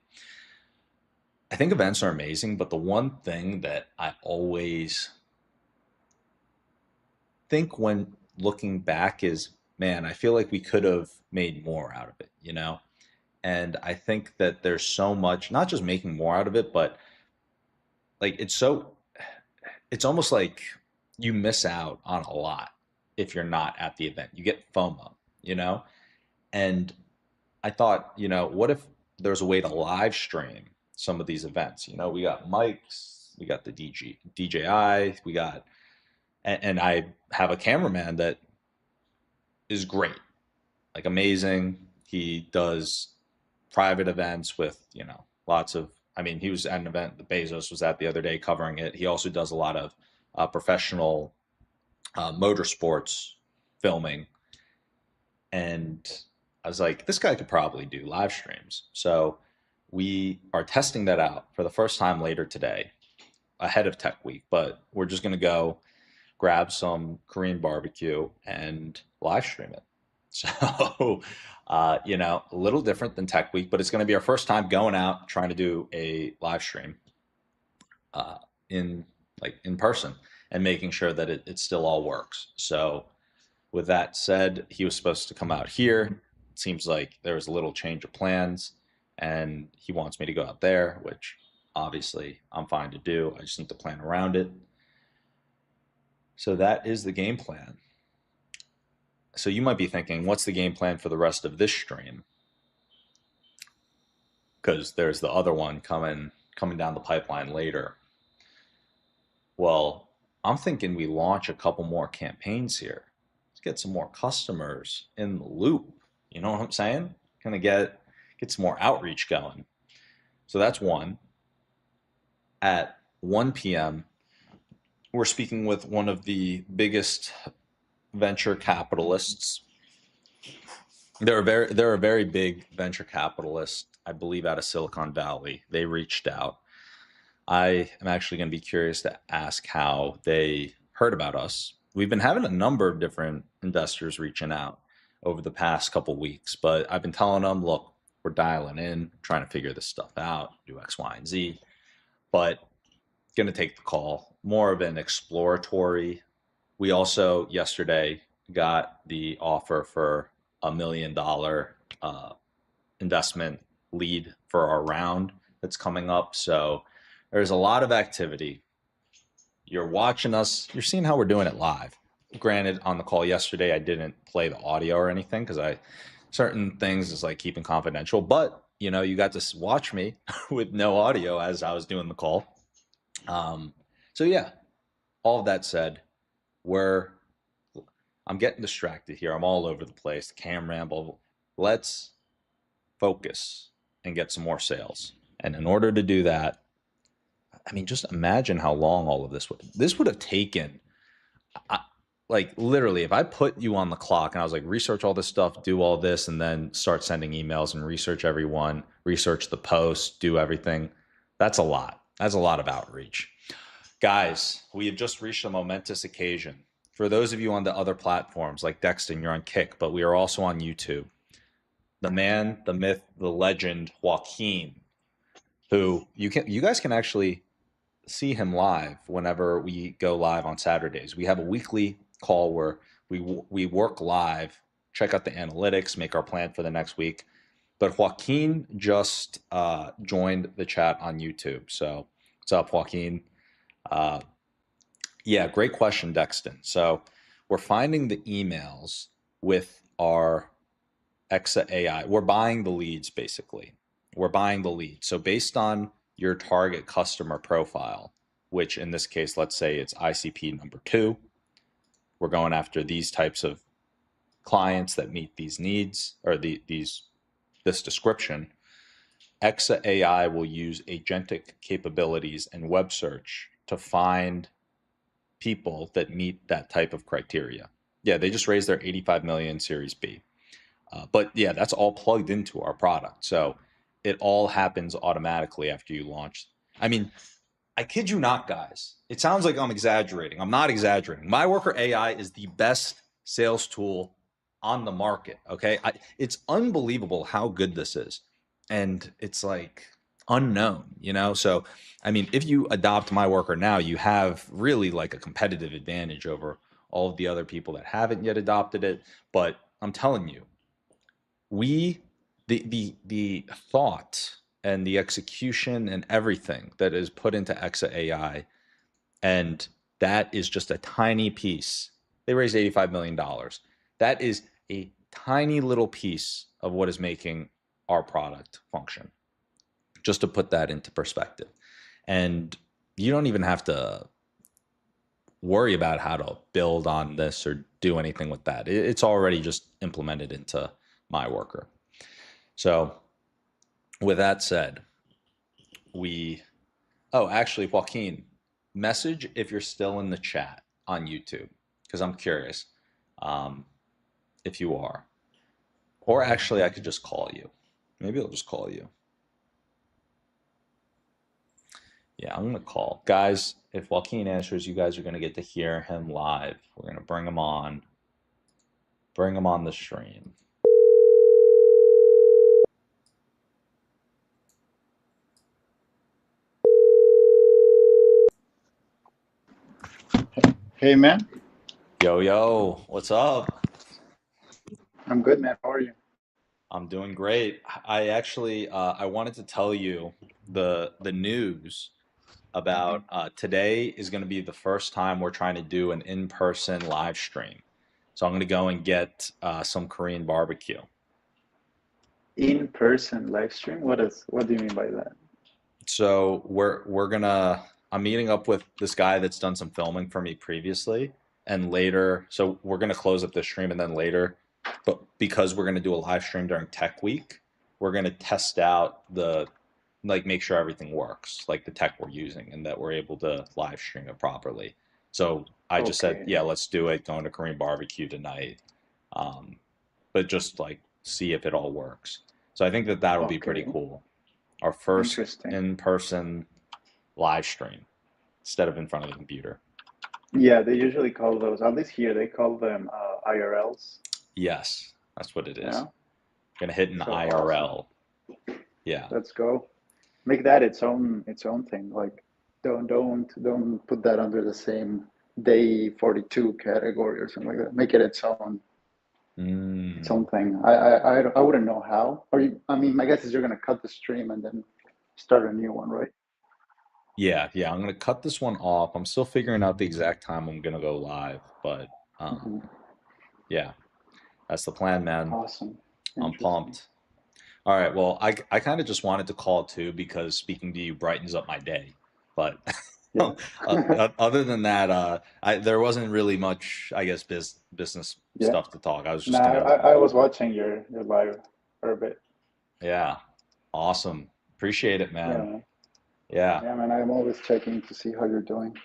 I think events are amazing, but the one thing that I always think when looking back is, man, I feel like we could have made more out of it, you know? And I think that there's so much, not just making more out of it, but like it's almost like you miss out on a lot if you're not at the event. You get FOMO, you know? And I thought, you know, what if there's a way to live stream some of these events? You know, we got mics, we got the DJI, we got, and I have a cameraman that is great, like amazing. He does private events with, you know, lots of, I mean, he was at an event that Bezos was at the other day covering it. He also does a lot of professional motorsports filming. And I was like, this guy could probably do live streams. So we are testing that out for the first time later today, ahead of Tech Week. But we're just going to go grab some Korean barbecue and live stream it. So, you know, a little different than Tech Week, but it's going to be our first time going out trying to do a live stream in person and making sure that it still all works. So with that said, he was supposed to come out here. It seems like there was a little change of plans and he wants me to go out there, which obviously I'm fine to do. I just need to plan around it. So that is the game plan. So you might be thinking, what's the game plan for the rest of this stream? Because there's the other one coming down the pipeline later. Well, I'm thinking we launch a couple more campaigns here. Let's get some more customers in the loop. You know what I'm saying? Gonna get some more outreach going. So that's one. At 1 p.m., we're speaking with one of the biggest venture capitalists. They're a very big venture capitalist, I believe, out of Silicon Valley. They reached out. I am actually going to be curious to ask how they heard about us. We've been having a number of different investors reaching out over the past couple weeks, but I've been telling them, look, we're dialing in, trying to figure this stuff out, do X, Y, and Z, but going to take the call, more of an exploratory. We also yesterday got the offer for $1 million investment lead for our round that's coming up. So there's a lot of activity. You're watching us, you're seeing how we're doing it live. Granted, on the call yesterday, I didn't play the audio or anything because certain things is like keeping confidential, but you know, you got to watch me with no audio as I was doing the call. So yeah, all of that said, I'm getting distracted here. I'm all over the place. The cam ramble. Let's focus and get some more sales. And in order to do that, I mean, just imagine how long all of this would have taken. Like literally, if I put you on the clock and I was like, research all this stuff, do all this, and then start sending emails and research everyone, research the post, do everything. That's a lot. That's a lot of outreach. Guys, we have just reached a momentous occasion. For those of you on the other platforms like Dexton, you're on Kick, but we are also on YouTube. The man, the myth, the legend, Joaquin, who you guys can actually see him live whenever we go live on Saturdays. We have a weekly call where we work live, check out the analytics, make our plan for the next week. But Joaquin just joined the chat on YouTube. So what's up, Joaquin? Yeah, great question, Dexton. So we're finding the emails with our Exa AI. We're buying the leads, basically. We're buying the leads. So based on your target customer profile, which in this case, let's say it's ICP number 2, we're going after these types of clients that meet these needs or this description. Exa AI will use agentic capabilities and web search to find people that meet that type of criteria. Yeah, they just raised their 85 million Series B. But yeah, that's all plugged into our product. So it all happens automatically after you launch. I mean, I kid you not, guys. It sounds like I'm exaggerating. I'm not exaggerating. MyWorker AI is the best sales tool on the market. Okay. It's unbelievable how good this is. And it's like unknown, you know? So, I mean, if you adopt MyWorker now, you have really like a competitive advantage over all of the other people that haven't yet adopted it. But I'm telling you, the thought and the execution and everything that is put into Exa AI, and that is just a tiny piece. They raised $85 million. That is a tiny little piece of what is making our product function, just to put that into perspective. And you don't even have to worry about how to build on this or do anything with that. It's already just implemented into MyWorker. So with that said, actually, Joaquin, message if you're still in the chat on YouTube, because I'm curious if you are. Or actually, I could just call you. Maybe I'll just call you. Yeah, I'm going to call. Guys, if Joaquin answers, you guys are going to get to hear him live. We're going to bring him on the stream. Hey, man. Yo, what's up? I'm good, man. How are you? I'm doing great. I actually I wanted to tell you the news about today is going to be the first time we're trying to do an in-person live stream. So I'm going to go and get some Korean barbecue. In-person live stream? What do you mean by that? So I'm meeting up with this guy that's done some filming for me previously, and later, so we're gonna close up the stream, and then later, but because we're gonna do a live stream during Tech Week, we're gonna test out make sure everything works, like the tech we're using, and that we're able to live stream it properly. So I just said, yeah, let's do it. Going to Korean barbecue tonight, but just like see if it all works. So I think that'll be pretty cool. Our first in-person live stream instead of in front of the computer. Yeah, they usually call those, at least here, they call them IRLs. Yes, that's what it is. Yeah. Gonna hit an IRL. Awesome. Yeah. Let's go. Make that its own thing. Like, don't put that under the same day 42 category or something like that. Make it its own. Its own thing. I wouldn't know how. I mean, my guess is you're gonna cut the stream and then start a new one, right? Yeah. I'm gonna cut this one off. I'm still figuring out the exact time I'm gonna go live, but yeah, that's the plan, man. Awesome. I'm pumped. All right. Well, I kind of just wanted to call too because speaking to you brightens up my day. But yeah. Other than that, there wasn't really much, I guess, business stuff to talk. I was just I was watching your live for a bit. Yeah. Awesome. Appreciate it, man. Yeah, man. I'm always checking to see how you're doing.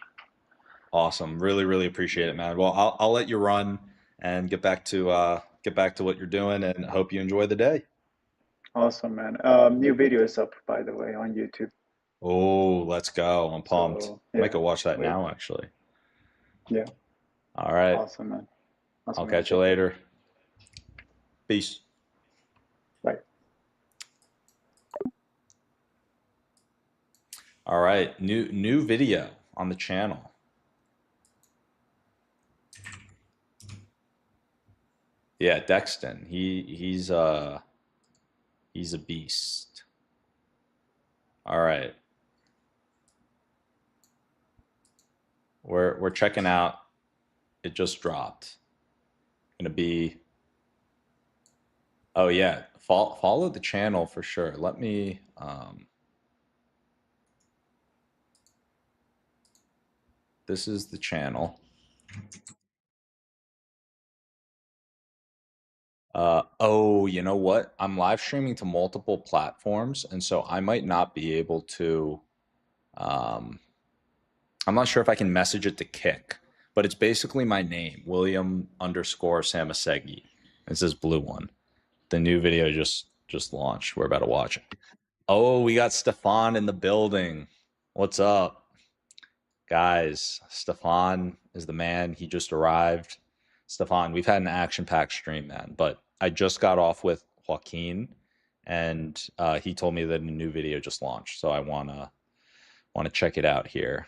Awesome. Really, really appreciate it, man. Well, I'll let you run and get back to what you're doing, and hope you enjoy the day. Awesome, man. New video is up, by the way, on YouTube. Oh, let's go. I'm pumped. So, yeah. I might go watch that now, actually. Yeah. All right. Awesome, man. Awesome, I'll catch you later. Peace. Bye. All right. New video on the channel. Yeah, Dexton. He's a beast. All right. We're checking out. It just dropped. Gonna be. Oh yeah, follow the channel for sure. Let me. This is the channel. Oh, you know what? I'm live streaming to multiple platforms, and so I might not be able to. I'm not sure if I can message it to Kick, but it's basically my name, William_Samasegi. It's this blue one. The new video just launched. We're about to watch it. Oh, we got Stefan in the building. What's up, guys? Stefan is the man. He just arrived. Stefan, we've had an action-packed stream, man, but I just got off with Joaquin, and he told me that a new video just launched, so I wanna check it out here.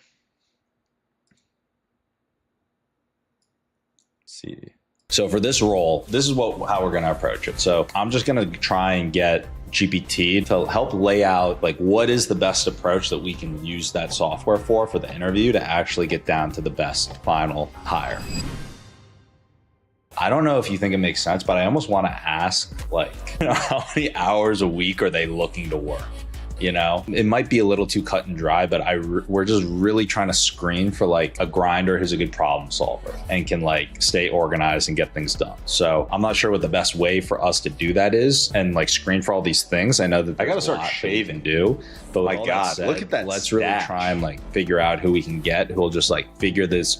Let's see. So for this role, this is how we're gonna approach it. So I'm just gonna try and get GPT to help lay out like what is the best approach that we can use that software for the interview to actually get down to the best final hire. I don't know if you think it makes sense, but I almost want to ask, like, how many hours a week are they looking to work? You know, it might be a little too cut and dry, but we're just really trying to screen for like a grinder who's a good problem solver and can like stay organized and get things done. So I'm not sure what the best way for us to do that is and like screen for all these things. I know that I got to start shaving, but my God, look at that. Let's really try and like figure out who we can get who will just like figure this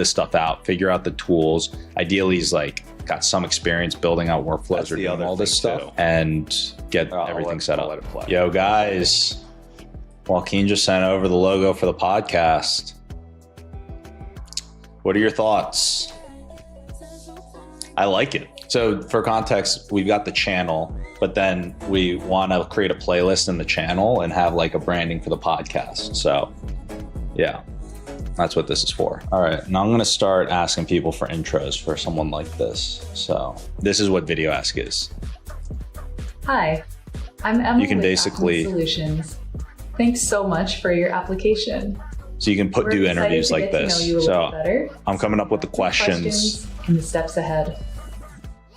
stuff out, figure out the tools. Ideally, he's like got some experience building out workflows or doing all this stuff and get everything set up. Yo, guys, Joaquin just sent over the logo for the podcast. What are your thoughts? I like it. So for context, we've got the channel, but then we want to create a playlist in the channel and have like a branding for the podcast. So yeah. That's what this is for. All right, now I'm gonna start asking people for intros for someone like this. So this is what Video Ask is. Hi, I'm Emily. You can with basically Atos Solutions. Thanks so much for your application. So you can do interviews like this. So I'm coming up with the questions and the steps ahead.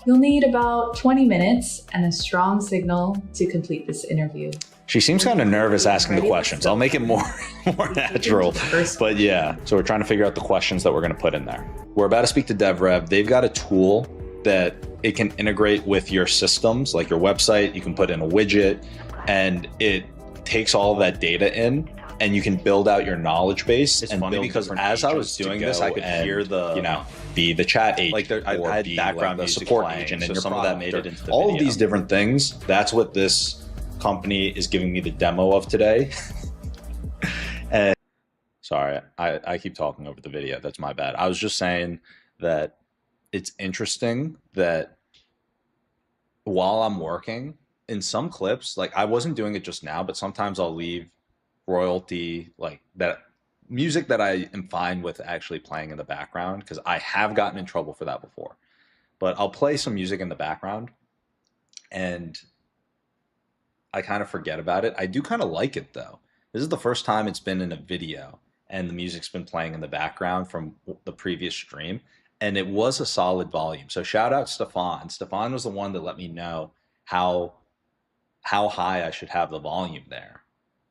You'll need about 20 minutes and a strong signal to complete this interview. She seems kind of nervous asking the questions. I'll make it more natural. But yeah, so we're trying to figure out the questions that we're going to put in there. We're about to speak to DevRev. They've got a tool that it can integrate with your systems, like your website. You can put in a widget and it takes all of that data in and you can build out your knowledge base. It's funny because as I was doing this, I could hear be the chat agent, like I had background like the support agent, and some of that made it into the all video. Of these different things. That's what this company is giving me the demo of today. And sorry, I keep talking over the video. That's my bad. I was just saying that it's interesting that while I'm working in some clips, like I wasn't doing it just now, but sometimes I'll leave royalty, like that music that I am fine with actually playing in the background, because I have gotten in trouble for that before. But I'll play some music in the background and I kind of forget about it. I do kind of like it though. This is the first time it's been in a video and the music's been playing in the background from the previous stream, and it was a solid volume. So shout out Stefan. Stefan was the one that let me know how high I should have the volume there.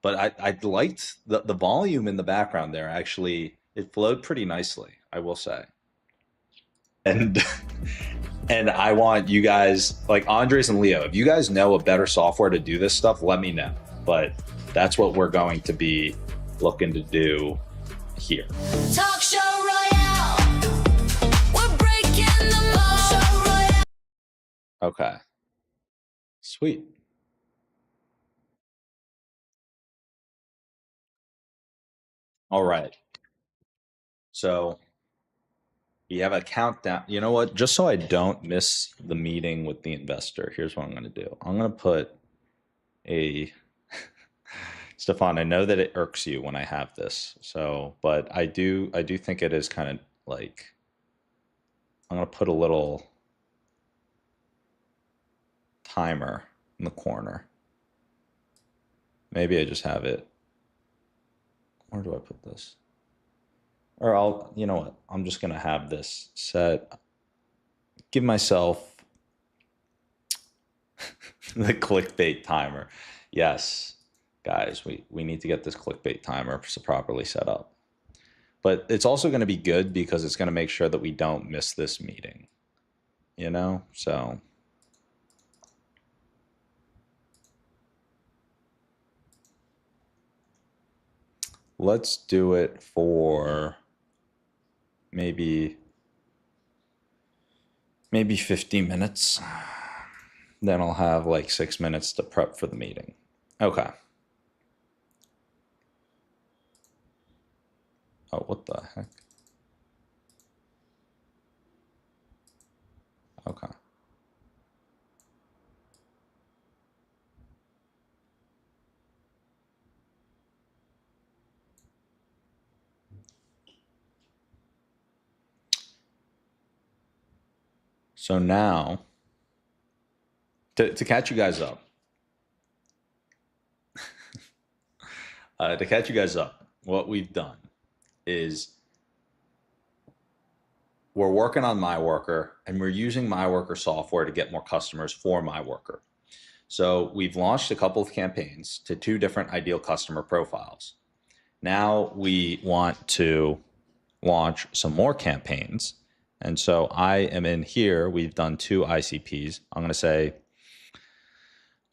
But I liked the volume in the background there. Actually, it flowed pretty nicely, I will say. And and I want you guys, like Andres and Leo, if you guys know a better software to do this stuff, let me know. But that's what we're going to be looking to do here. Talk show royale. We're breaking the law. Okay. Sweet. All right. So we have a countdown. You know what? Just so I don't miss the meeting with the investor, here's what I'm going to do. I'm going to put a Stefan, I know that it irks you when I have this. So, but I do think it is kind of like, I'm going to put a little timer in the corner. Maybe I just have it. Where do I put this? Or you know what? I'm just going to have this set. Give myself the clickbait timer. Yes, guys, we need to get this clickbait timer properly set up. But it's also going to be good because it's going to make sure that we don't miss this meeting, you know? So let's do it for maybe 15 minutes. Then I'll have like 6 minutes to prep for the meeting. Okay. Oh, what the heck? Okay. So now, to catch you guys up, what we've done is we're working on MyWorker, and we're using MyWorker software to get more customers for MyWorker. So we've launched a couple of campaigns to 2 different ideal customer profiles. Now we want to launch some more campaigns. And so I am in here. We've done 2 ICPs. I'm going to say,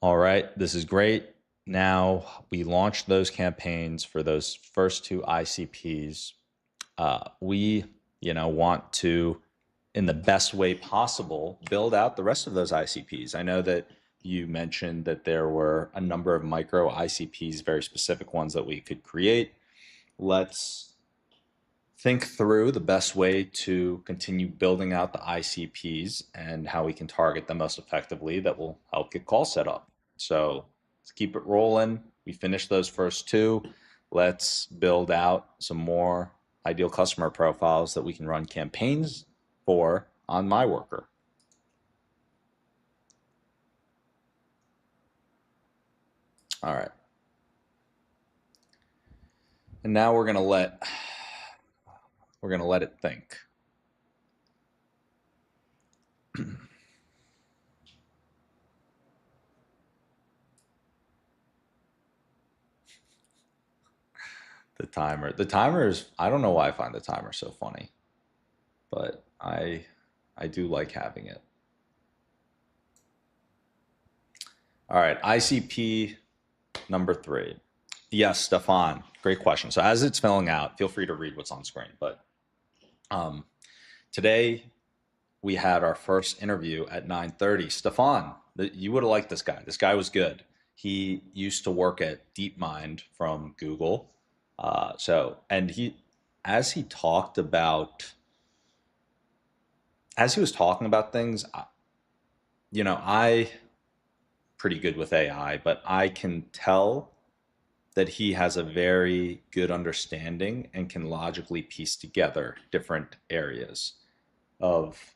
all right, this is great. Now we launched those campaigns for those first 2 ICPs. We, want to, in the best way possible, build out the rest of those ICPs. I know that you mentioned that there were a number of micro ICPs, very specific ones that we could create. Let's think through the best way to continue building out the ICPs and how we can target them most effectively that will help get calls set up. So let's keep it rolling. We finished those first 2. Let's build out some more ideal customer profiles that we can run campaigns for on MyWorker. All right. And now we're going to let it think. The timer is, I don't know why I find the timer so funny, but I do like having it. All right, ICP number 3. Yes, Stefan, great question. So as it's filling out, feel free to read what's on screen. But today we had our first interview at 9:30. Stefan, you would have liked this guy. This guy was good. He used to work at DeepMind from Google. And as he was talking about things, I pretty good with AI, but I can tell that he has a very good understanding and can logically piece together different areas of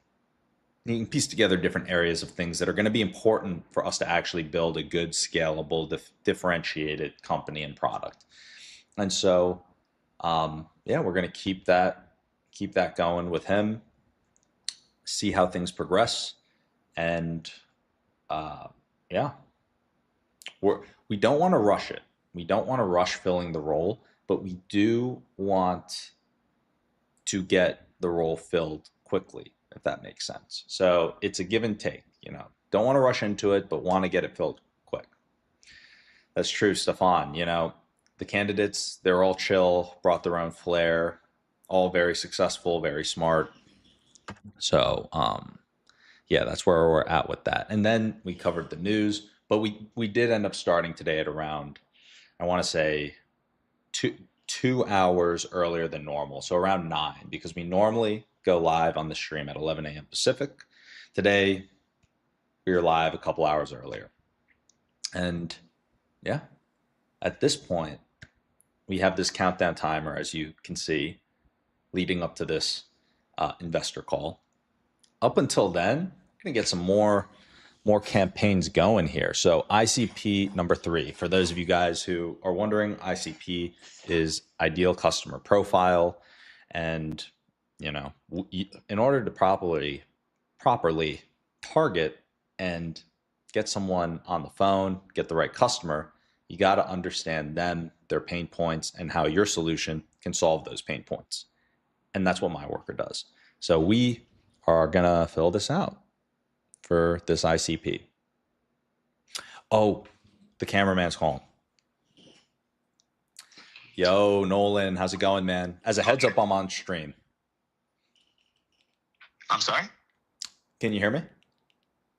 things that are going to be important for us to actually build a good, scalable, differentiated company and product. And so, we're going to keep that going with him, see how things progress. And we don't want to rush it. We don't want to rush filling the role, but we do want to get the role filled quickly, if that makes sense. So it's a give and take, don't want to rush into it, but want to get it filled quick. That's true, Stefan. The candidates, they're all chill, brought their own flair, all very successful, very smart. So, that's where we're at with that. And then we covered the news, but we did end up starting today at around, I want to say, 2 hours earlier than normal. So around 9, because we normally go live on the stream at 11 a.m. Pacific. Today, we were live a couple hours earlier. And at this point, we have this countdown timer, as you can see, leading up to this investor call. Up until then, I'm going to get some more campaigns going here. So ICP number 3, for those of you guys who are wondering, ICP is ideal customer profile. And, in order to properly target and get someone on the phone, get the right customer, you got to understand them, their pain points, and how your solution can solve those pain points. And that's what MyWorker does. So we are going to fill this out for this ICP. Oh, the cameraman's calling. Yo, Nolan, how's it going, man? As a heads up, I'm on stream. I'm sorry? Can you hear me?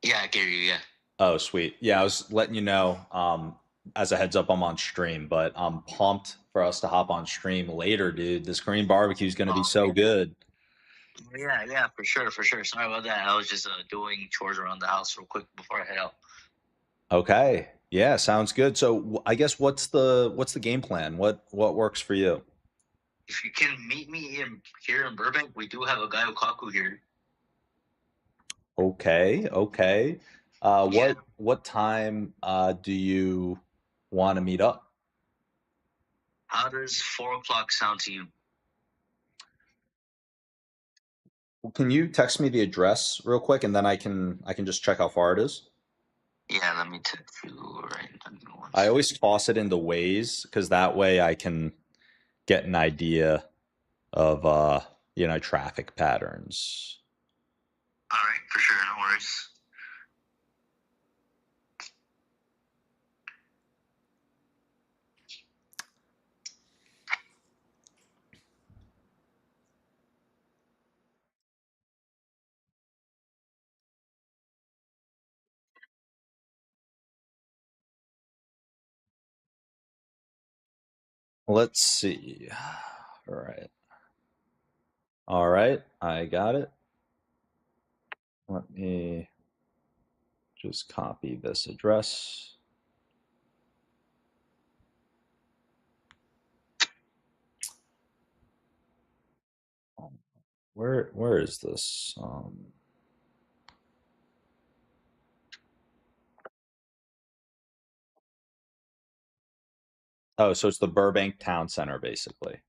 Yeah, I hear you, yeah. Oh, sweet. Yeah, I was letting you know, as a heads up, I'm on stream, but I'm pumped for us to hop on stream later, dude. This Korean barbecue is going to be so good. Yeah, for sure. Sorry about that. I was just doing chores around the house real quick before I head out. Okay. Yeah, sounds good. So I guess what's the game plan? What works for you? If you can meet me here in Burbank, we do have a guy Okaku here. Okay. Yeah. What time do you want to meet up? How does 4 o'clock sound to you? Can you text me the address real quick, and then I can just check how far it is? Yeah, let me text you right now. I always toss it into Waze because that way I can get an idea of traffic patterns. All right, for sure, no worries. Let's see. All right, I got it. Let me just copy this address. Where is this? Oh, so it's the Burbank Town Center, basically.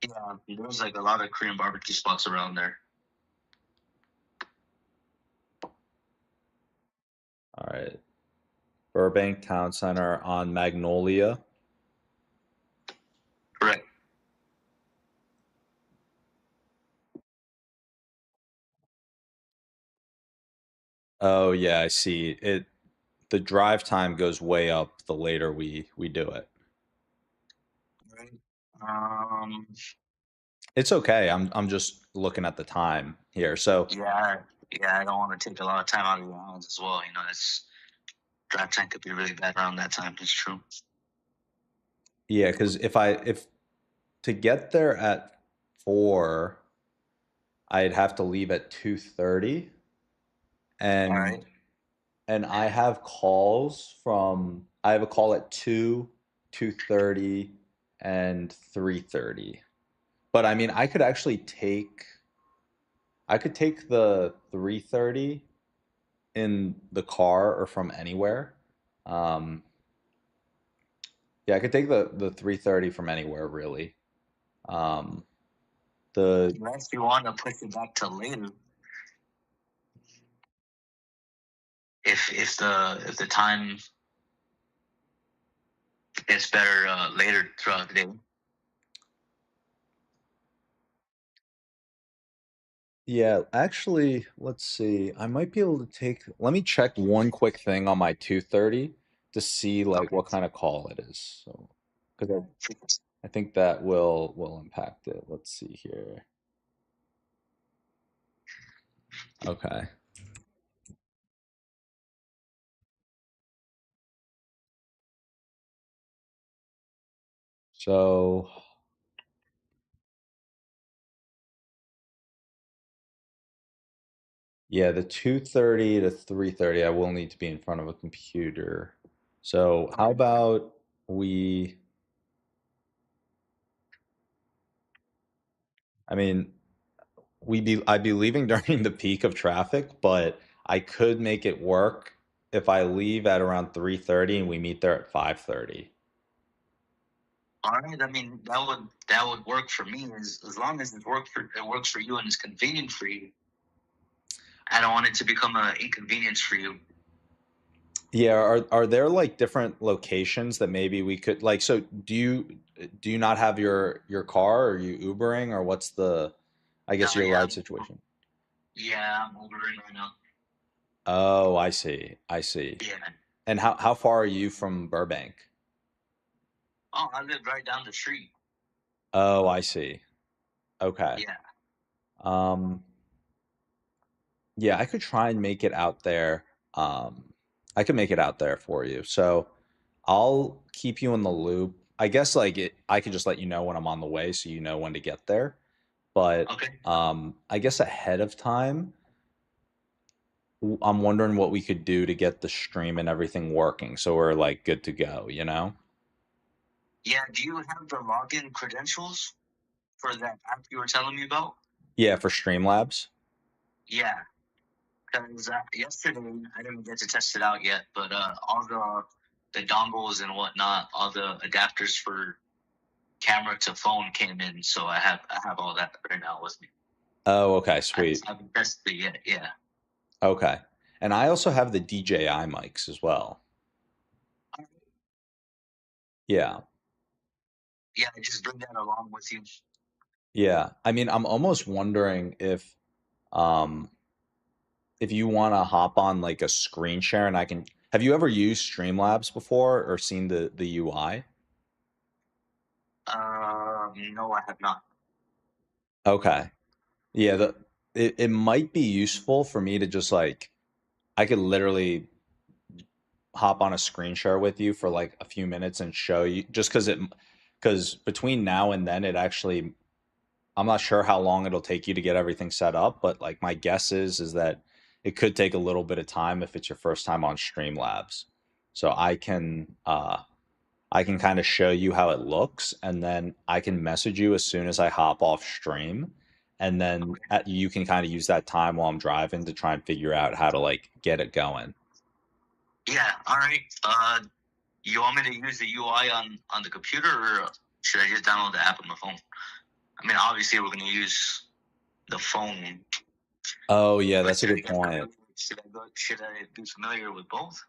Yeah, there's like a lot of Korean barbecue spots around there. All right. Burbank Town Center on Magnolia. Correct. Oh yeah, I see. The drive time goes way up the later we do it. Right. It's okay. I'm just looking at the time here. So Yeah, I don't want to take a lot of time out of your hands as well. You know, it's drive time could be really bad around that time. It's true. yeah, because if to get there at 4, I'd have to leave at 2:30, All right. and I have I have a call at 2, 2:30, and 3:30. But I mean, I could take the 3:30 in the car or from anywhere. Um, yeah, I could take the 3:30 from anywhere really. Um, the Unless you want to push it back to later, if the time gets better later throughout the day. Yeah, actually, let's see. I might be able to let me check one quick thing on my 2:30 to see like what kind of call it is. So, because I think that will impact it. Let's see here. Okay. So, yeah, the 2:30 to 3:30, I will need to be in front of a computer. So, how about we, I mean, I'd be leaving during the peak of traffic, but I could make it work if I leave at around 3:30 and we meet there at 5:30. All right. I mean, that would work for me as long as it works for you and is convenient for you. I don't want it to become an inconvenience for you. Yeah, are there like different locations that maybe we could like so do you not have your car? Or are you Ubering, or what's I guess your Yeah, ride situation? yeah, I'm ordering right now. Oh, I see. I see. Yeah. And how far are you from Burbank? Oh, I live right down the street. Oh, I see. Okay. Yeah. Yeah, I could try and make it out there. I could make it out there for you. So I'll keep you in the loop. I guess I could just let you know when I'm on the way so you know when to get there. But Okay. I guess ahead of time, I'm wondering what we could do to get the stream and everything working so we're like good to go, you know? Yeah. Do you have the login credentials for that app you were telling me about? Yeah, for Streamlabs. Yeah. Because yesterday I didn't get to test it out yet, but all the dongles and whatnot, all the adapters for camera to phone came in, so I have all that right now with me. Oh, okay, I sweet. just haven't tested it yet. Yeah. Okay. And I also have the DJI mics as well. Yeah. Yeah, just bring that along with you. Yeah. I mean, I'm almost wondering um if you want to hop on like a screen share and have you ever used Streamlabs before or seen the UI? No, I have not. Okay. Yeah, it might be useful for me to just like I could literally hop on a screen share with you for like a few minutes and show you just because between now and then I'm not sure how long it'll take you to get everything set up, but like my guess is that it could take a little bit of time if it's your first time on Streamlabs. So I can kind of show you how it looks and then I can message you as soon as I hop off stream. And then you can kind of use that time while I'm driving to try and figure out how to like get it going. Yeah. All right. You want me to use the UI on the computer, or should I just download the app on the phone? I mean, obviously we're going to use the phone. Oh yeah, that's a good point. Should I be familiar with both?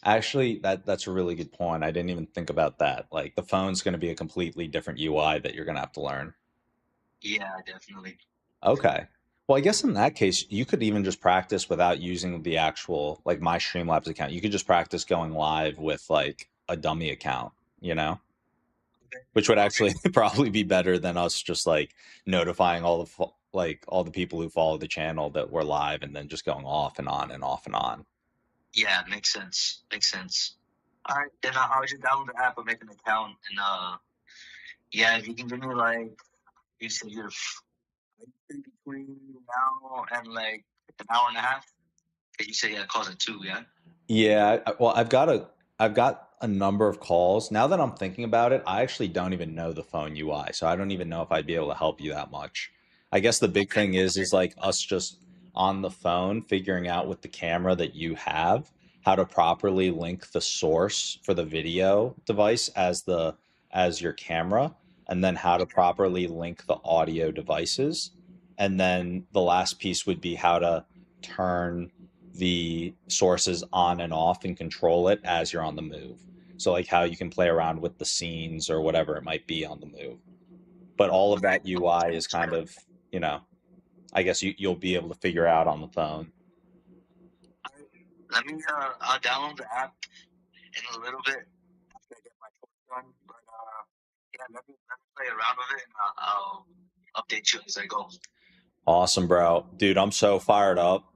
Actually, that's a really good point. I didn't even think about that. Like the phone's going to be a completely different UI that you're going to have to learn. Yeah, definitely. Okay. Well, I guess in that case, you could even just practice without using the actual like my Streamlabs account. You could just practice going live with like a dummy account, you know? Which would actually probably be better than us just like notifying all the people who follow the channel that we're live and then just going off and on and off and on. Yeah, makes sense. Makes sense. All right, then I'll just download the app and make an account, and yeah, if you can give me like you said you're between now and like an hour and a half. Cause you say yeah, calls at 2, yeah. Yeah, well, I've got a number of calls. Now that I'm thinking about it, I actually don't even know the phone UI, so I don't even know if I'd be able to help you that much. I guess the big thing is like us just on the phone figuring out with the camera that you have how to properly link the source for the video device as your camera, and then how to properly link the audio devices. And then the last piece would be how to turn the sources on and off and control it as you're on the move. So like how you can play around with the scenes or whatever it might be on the move. But all of that UI is kind of, I guess you'll be able to figure out on the phone. Let me I'll download the app in a little bit after I get my talk done. But yeah, let me play around with it, and I'll update you as I go. Awesome, bro. Dude, I'm so fired up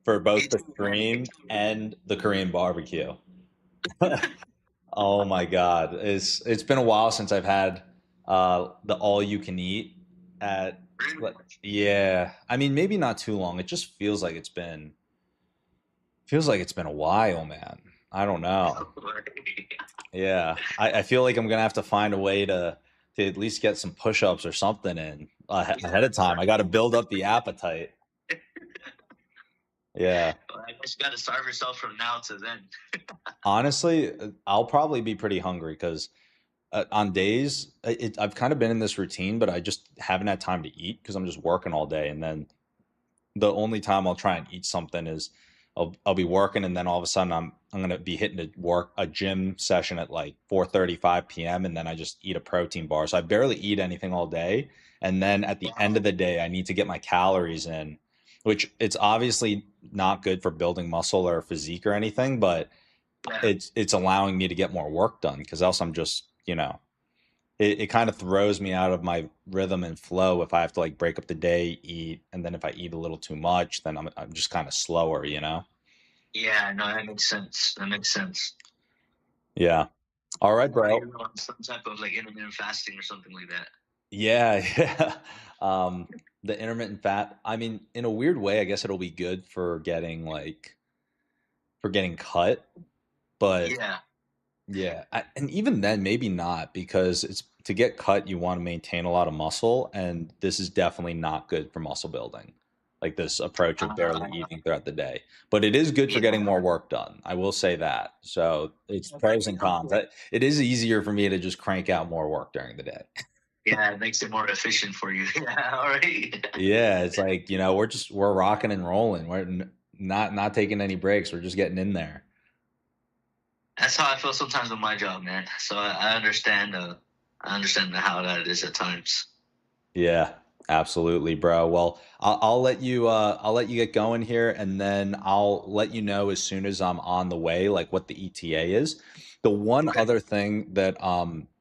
for both the stream and the Korean barbecue. Oh my God. It's been a while since I've had the all you can eat at yeah. I mean, maybe not too long. It just feels like it's been a while, man. I don't know. Yeah. I feel like I'm gonna have to find a way to at least get some push-ups or something in ahead of time. I got to build up the appetite. Yeah. I guess you got to starve yourself from now to then. Honestly, I'll probably be pretty hungry because on days I've kind of been in this routine, but I just haven't had time to eat because I'm just working all day. And then the only time I'll try and eat something is I'll be working, and then all of a sudden I'm gonna be hitting a gym session at like 4:35 p.m. and then I just eat a protein bar. So I barely eat anything all day. And then at the end of the day, I need to get my calories in, which it's obviously not good for building muscle or physique or anything, but it's allowing me to get more work done, because else I'm just, it kind of throws me out of my rhythm and flow if I have to like break up the day, eat, and then if I eat a little too much, then I'm just kind of slower, Yeah, no, that makes sense. That makes sense. Yeah. All right, bro. You're on some type of like intermittent fasting or something like that. Yeah, yeah. The intermittent fat, I mean, in a weird way, I guess it'll be good for getting cut, but Yeah. and even then, maybe not, because it's to get cut, you want to maintain a lot of muscle, and this is definitely not good for muscle building. Like this approach of barely eating throughout the day, but it is good for getting more work done. I will say that. So it's pros and cons. It is easier for me to just crank out more work during the day. Yeah, it makes it more efficient for you. Yeah, all right. Yeah, it's like, we're rocking and rolling. We're not taking any breaks. We're just getting in there. That's how I feel sometimes with my job, man. So I understand. I understand how that is at times. Yeah, absolutely, bro. Well, I'll let you get going here, and then I'll let you know as soon as I'm on the way, like what the ETA is. The one other thing that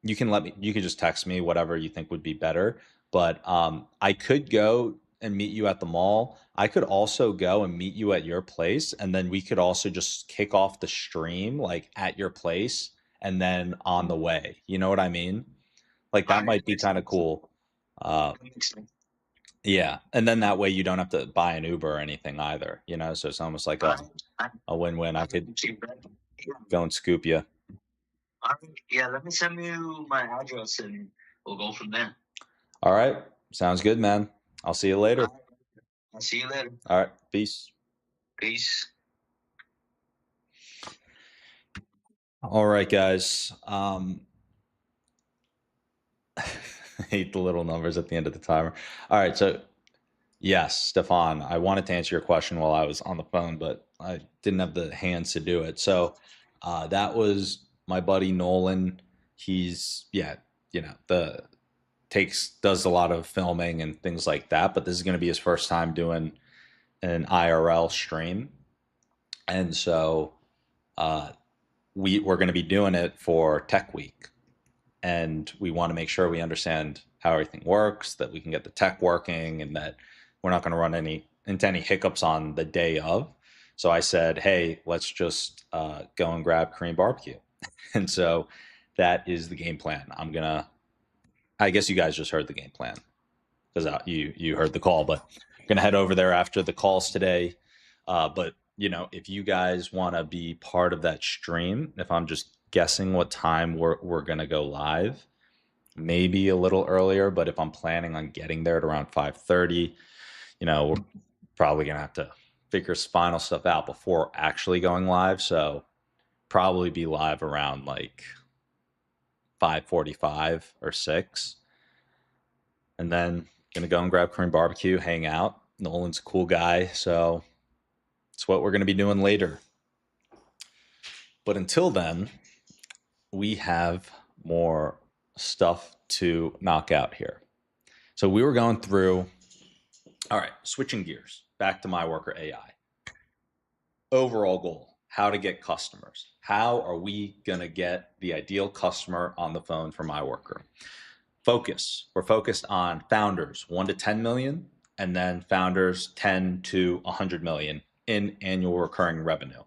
you can just text me whatever you think would be better. But I could go and meet you at the mall. I could also go and meet you at your place, and then we could also just kick off the stream like at your place and then on the way. You know what I mean? Like that might be kind of cool. Yeah, and then that way you don't have to buy an Uber or anything either, so it's almost like a win-win. I could go and scoop you. All right. Yeah, let me send you my address and we'll go from there. All right, sounds good, man. I'll see you later. I'll see you later. All right, peace. Peace. All right, guys. I hate the little numbers at the end of the timer. All right, so yes, Stefan, I wanted to answer your question while I was on the phone, but I didn't have the hands to do it. So that was my buddy Nolan. He's does a lot of filming and things like that, but this is going to be his first time doing an IRL stream, and so we're going to be doing it for Tech Week, and we want to make sure we understand how everything works, that we can get the tech working, and that we're not going to run into any hiccups on the day of. So I said, hey, let's just go and grab Korean barbecue. And so that is the game plan. I guess you guys just heard the game plan because you heard the call, but I'm going to head over there after the calls today. But if you guys want to be part of that stream, if I'm just guessing what time we're going to go live, maybe a little earlier, but if I'm planning on getting there at around 5:30, we're probably going to have to figure final stuff out before actually going live. So probably be live around like 5:45 or 6. And then going to go and grab Korean barbecue, hang out. Nolan's a cool guy, so it's what we're going to be doing later. But until then, we have more stuff to knock out here. So we were going through, all right, switching gears, back to MyWorker AI. Overall goal, how to get customers. How are we going to get the ideal customer on the phone for MyWorker? Focus. We're focused on founders 1 to 10 million, and then founders 10 to 100 million in annual recurring revenue.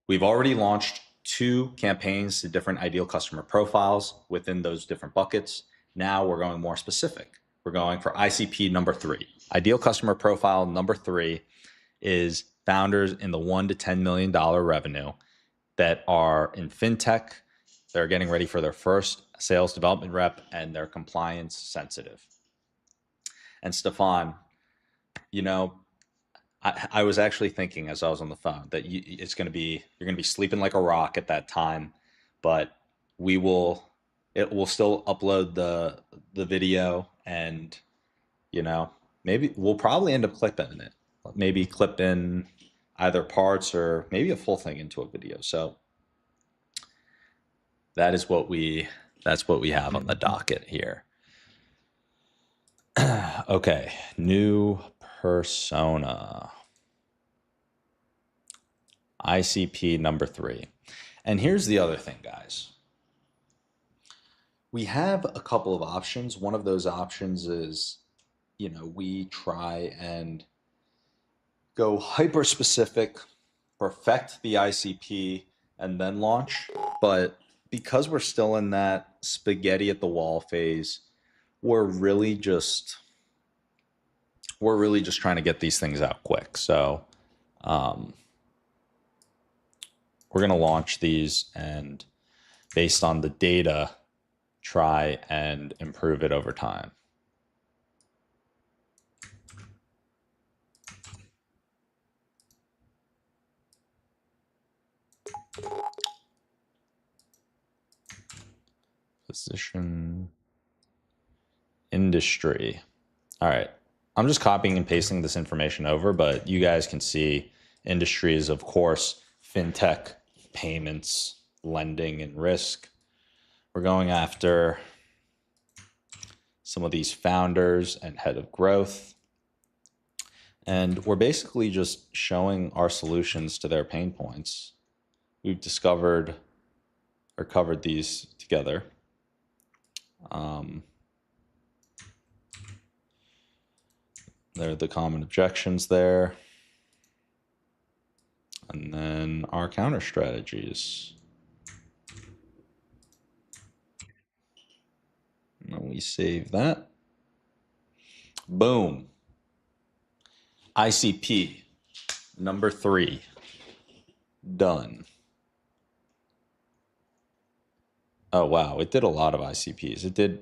We've already launched 2 campaigns to different ideal customer profiles within those different buckets. Now we're going more specific. We're going for ICP number 3. Ideal customer profile number 3 is founders in the $1 to $10 million revenue that are in fintech. They're getting ready for their first sales development rep, and they're compliance sensitive. And Stefan, I was actually thinking as I was on the phone that you're going to be sleeping like a rock at that time, but it will still upload the video, and maybe we'll probably end up clipping it. Maybe clip in either parts or maybe a full thing into a video. So that's what we have on the docket here. Okay, new persona. ICP number 3. And here's the other thing, guys. We have a couple of options. One of those options is, we try and go hyper specific, perfect the ICP, and then launch. But because we're still in that spaghetti at the wall phase, we're really just trying to get these things out quick. So we're going to launch these and, based on the data, try and improve it over time. Position, industry. All right. I'm just copying and pasting this information over, but you guys can see industries, of course, fintech, payments, lending, and risk. We're going after some of these founders and head of growth. And we're basically just showing our solutions to their pain points. We've discovered or covered these together. There are the common objections there. And then our counter strategies. And we save that. Boom. ICP number 3. Done. Oh, wow. It did a lot of ICPs. It did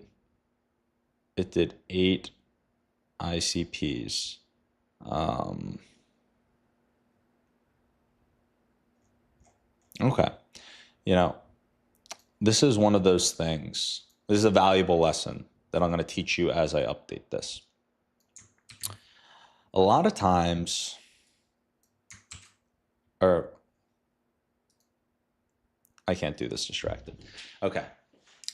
8 ICPs. Okay. This is one of those things. This is a valuable lesson that I'm going to teach you as I update this. A lot of times, or I can't do this distracted. Okay.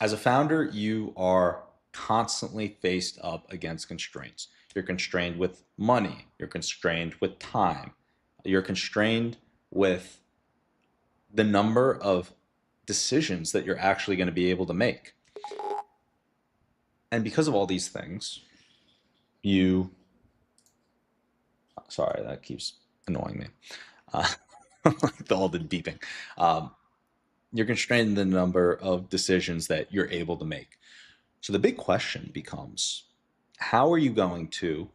As a founder, you are constantly faced up against constraints. You're constrained with money. You're constrained with time. You're constrained with the number of decisions that you're actually going to be able to make. And because of all these things, sorry, that keeps annoying me. All the beeping. You're constrained in the number of decisions that you're able to make. So the big question becomes, how are you going to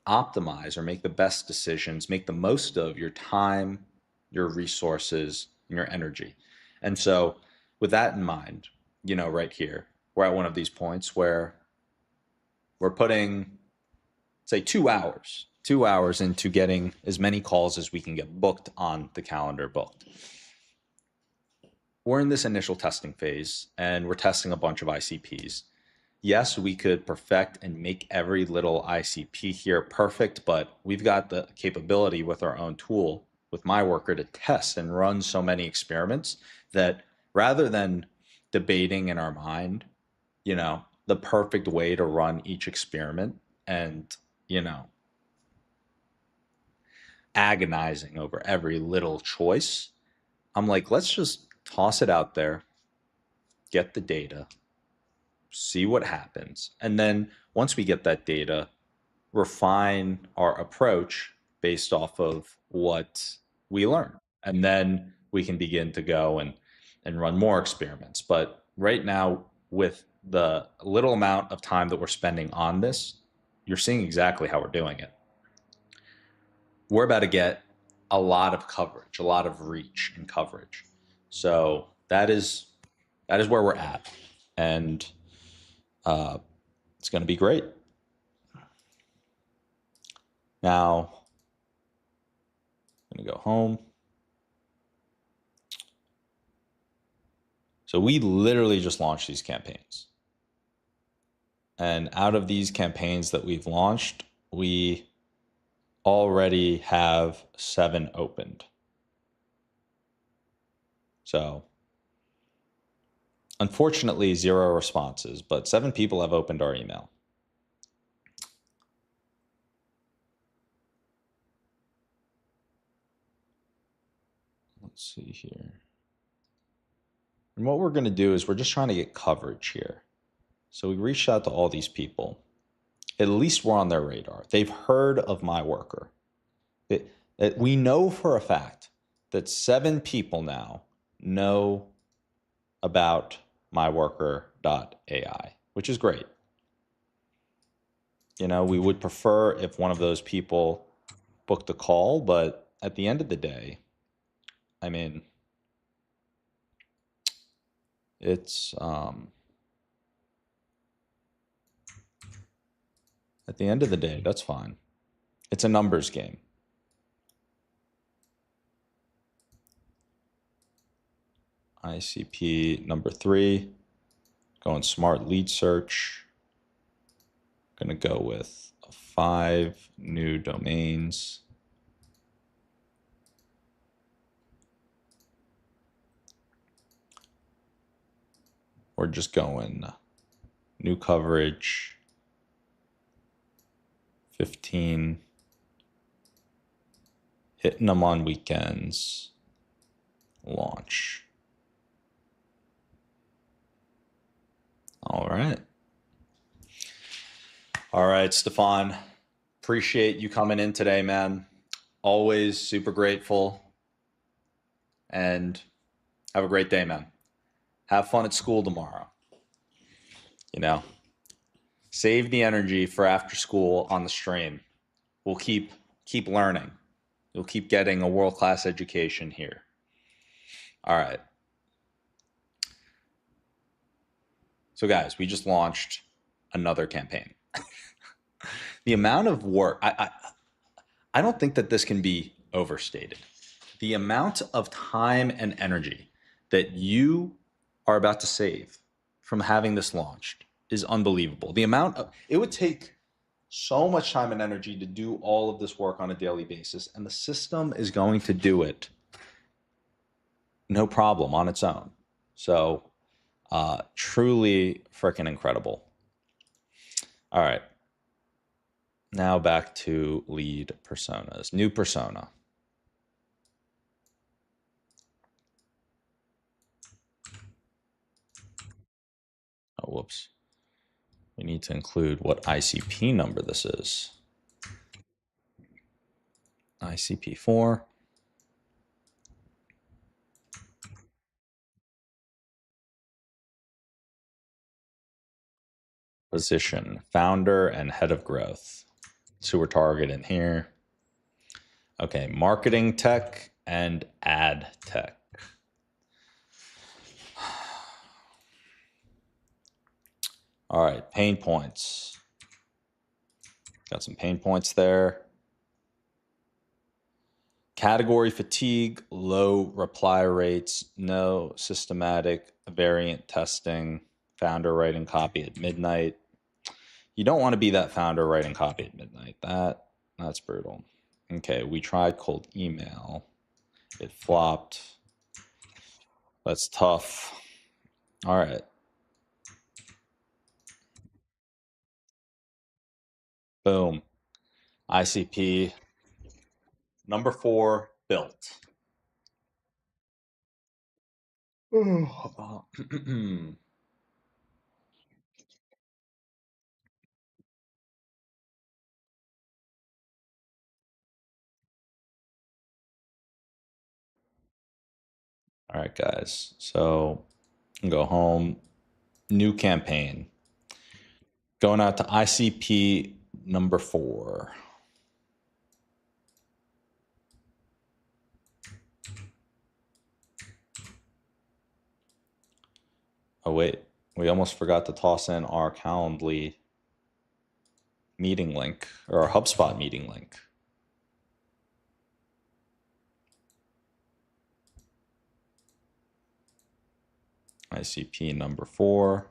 optimize or make the best decisions, make the most of your time, your resources, and your energy? And so with that in mind, right here, we're at one of these points where we're putting, say, 2 hours into getting as many calls as we can get booked on the calendar booked. We're in this initial testing phase, and we're testing a bunch of ICPs. Yes, we could perfect and make every little ICP here perfect, but we've got the capability with our own tool, with MyWorker, to test and run so many experiments that rather than debating in our mind, the perfect way to run each experiment and, agonizing over every little choice, I'm like, let's just toss it out there, get the data, see what happens. And then once we get that data, refine our approach based off of what we learn. And then we can begin to go and run more experiments. But right now, with the little amount of time that we're spending on this, you're seeing exactly how we're doing it. We're about to get a lot of coverage, a lot of reach and coverage. So that is where we're at. And it's going to be great. Now, I'm going to go home. So we literally just launched these campaigns. And out of these campaigns that we've launched, we already have 7 opened. So unfortunately, 0 responses, but 7 people have opened our email. Let's see here. And what we're going to do is we're just trying to get coverage here. So we reached out to all these people. At least we're on their radar. They've heard of MyWorker. We know for a fact that 7 people now know about MyWorker.ai, which is great. You know, we would prefer if one of those people booked a call, but at the end of the day, I mean, it's at the end of the day, that's fine. It's a numbers game. ICP number 3, going smart lead search. Gonna go with 5 new domains. We're just going new coverage, 15, hitting them on weekends, launch. All right. All right, Stefan. Appreciate you coming in today, man. Always super grateful. And have a great day, man. Have fun at school tomorrow. You know, save the energy for after school on the stream. We'll keep learning. You'll keep getting a world-class education here. All right. So guys, we just launched another campaign. The amount of work, I don't think that this can be overstated. The amount of time and energy that you are about to save from having this launched is unbelievable. The amount of, it would take so much time and energy to do all of this work on a daily basis, and the system is going to do it no problem on its own. So truly freaking incredible. All right. Now back to lead personas. New persona. Oh, whoops. We need to include what ICP number this is. ICP4. Position, founder and head of growth. So we're targeting here. Okay, marketing tech and ad tech. All right, pain points. Got some pain points there. Category fatigue, low reply rates, no systematic variant testing, founder writing copy at midnight. You don't want to be that founder writing copy at midnight. That's brutal. Okay, we tried cold email. It flopped. That's tough. All right. Boom. ICP number 4 built. All right, guys. So go home. New campaign. Going out to ICP number 4. Oh, wait. We almost forgot to toss in our Calendly meeting link, or our HubSpot meeting link. ICP number 4.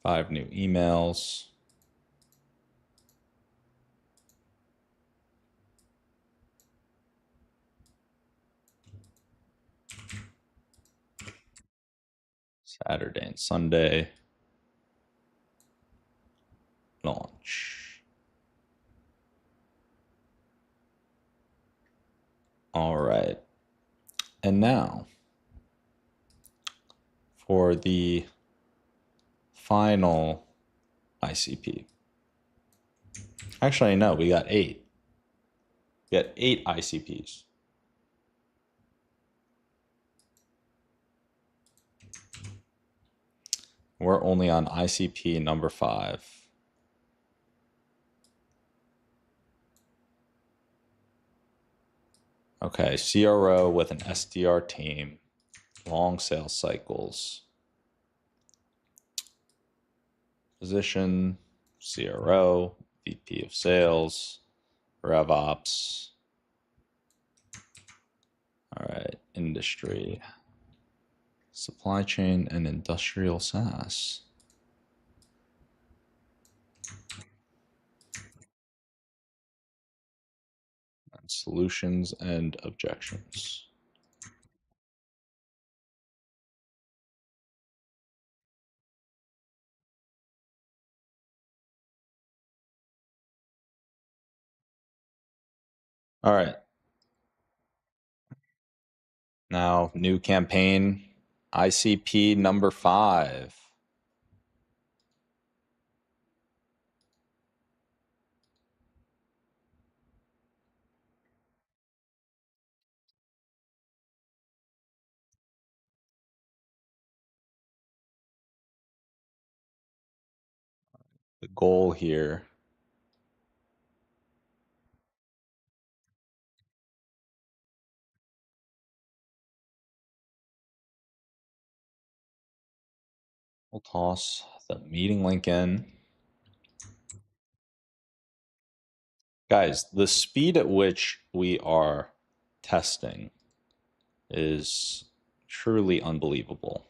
Five new emails. Saturday and Sunday. launch. All right. And now for the final ICP. Actually, no, we got 8. We got 8 ICPs. We're only on ICP number 5. Okay, CRO with an SDR team, long sales cycles. Position, CRO, VP of sales, RevOps. All right, industry, supply chain and industrial SaaS. And solutions and objections. All right. Now, new campaign, ICP number 5. The goal here we'll toss the meeting link in. Guys, the speed at which we are testing is truly unbelievable.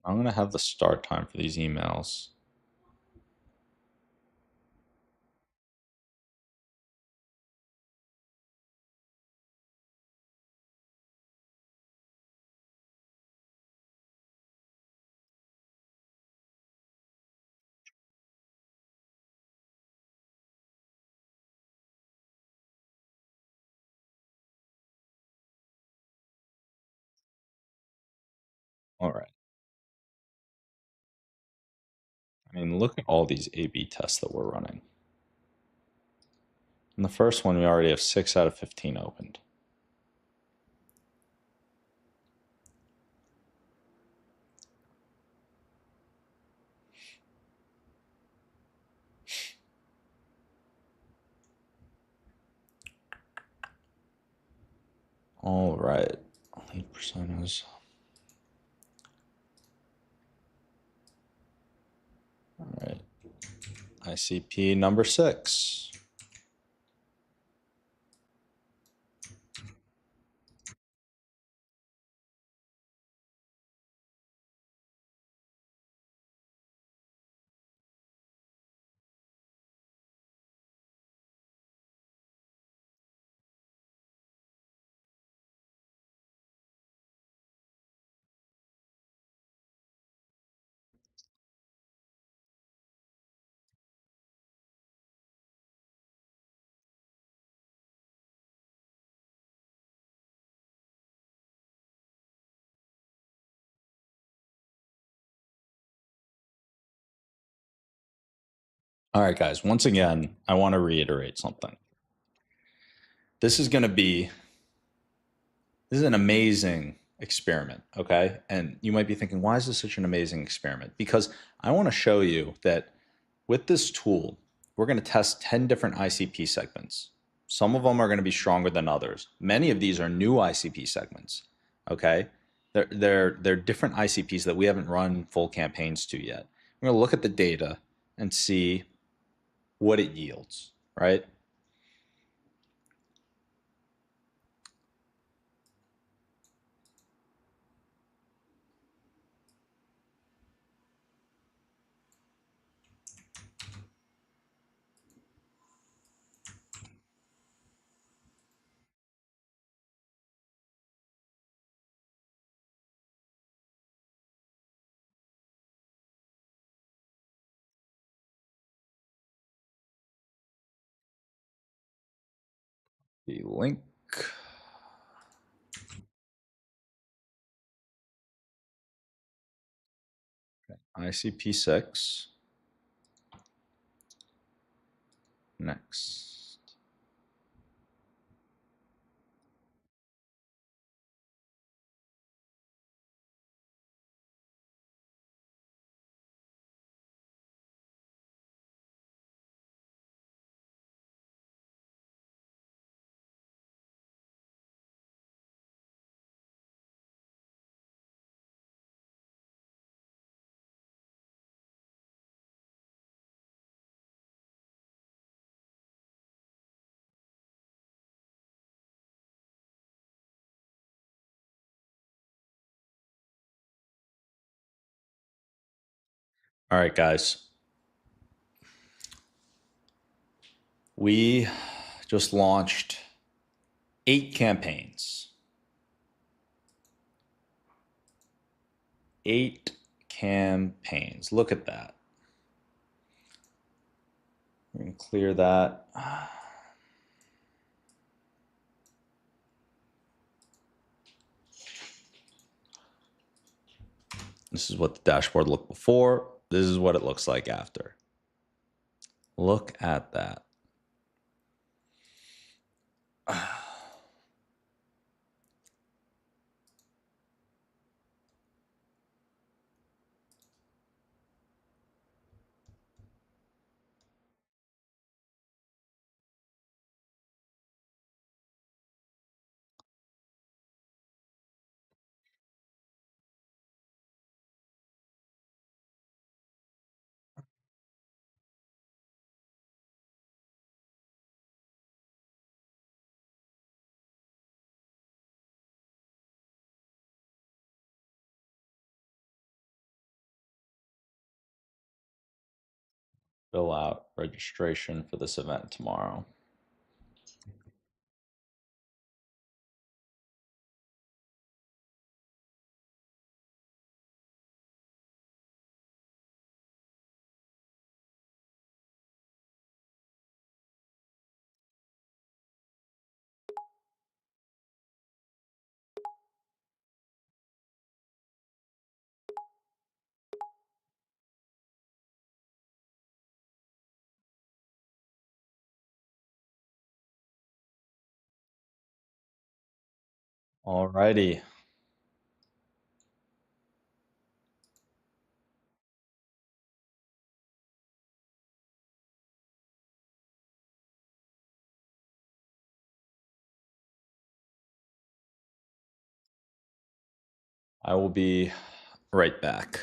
I'm going to have the start time for these emails. All right. I mean, look at all these A/B tests that we're running. In the first one, we already have 6 out of 15 opened. All right. Lead personas. All right. ICP number 6. All right, guys. Once again, I want to reiterate something. This is an amazing experiment, okay? And you might be thinking, why is this such an amazing experiment? Because I want to show you that with this tool, we're going to test 10 different ICP segments. Some of them are going to be stronger than others. Many of these are new ICP segments, okay? They're different ICPs that we haven't run full campaigns to yet. We're going to look at the data and see what it yields, right? the link. Okay. ICP6. Next. All right, guys. We just launched 8 campaigns. 8 campaigns. Look at that. We're going to clear that. This is what the dashboard looked before. This is what it looks like after. Look at that. Fill out registration for this event tomorrow. All righty. I will be right back.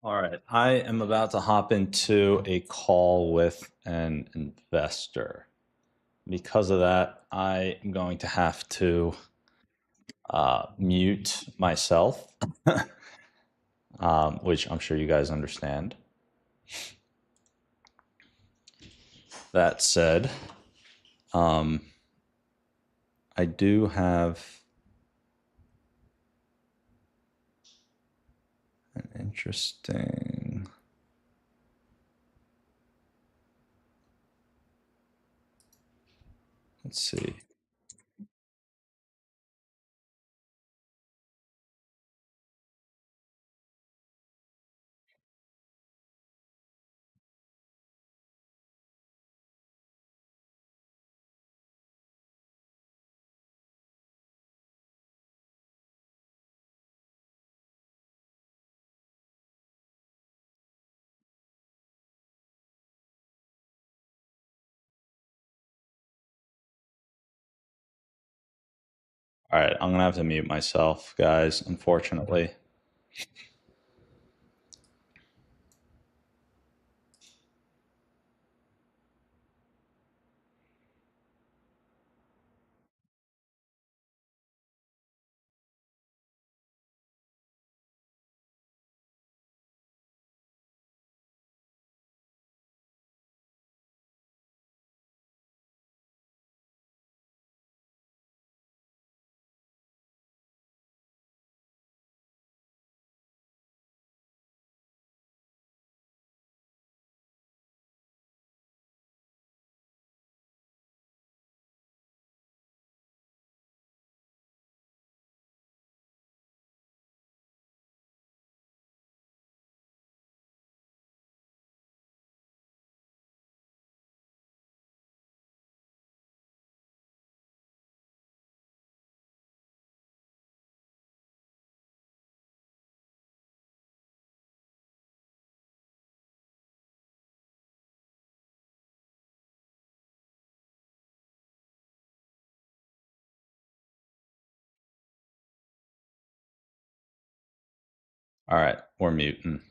All right, I am about to hop into a call with an investor. Because of that, I am going to have to mute myself, which I'm sure you guys understand. That said, I do have an interesting. Let's see. All right, I'm gonna have to mute myself, guys, unfortunately. All right, we're muting.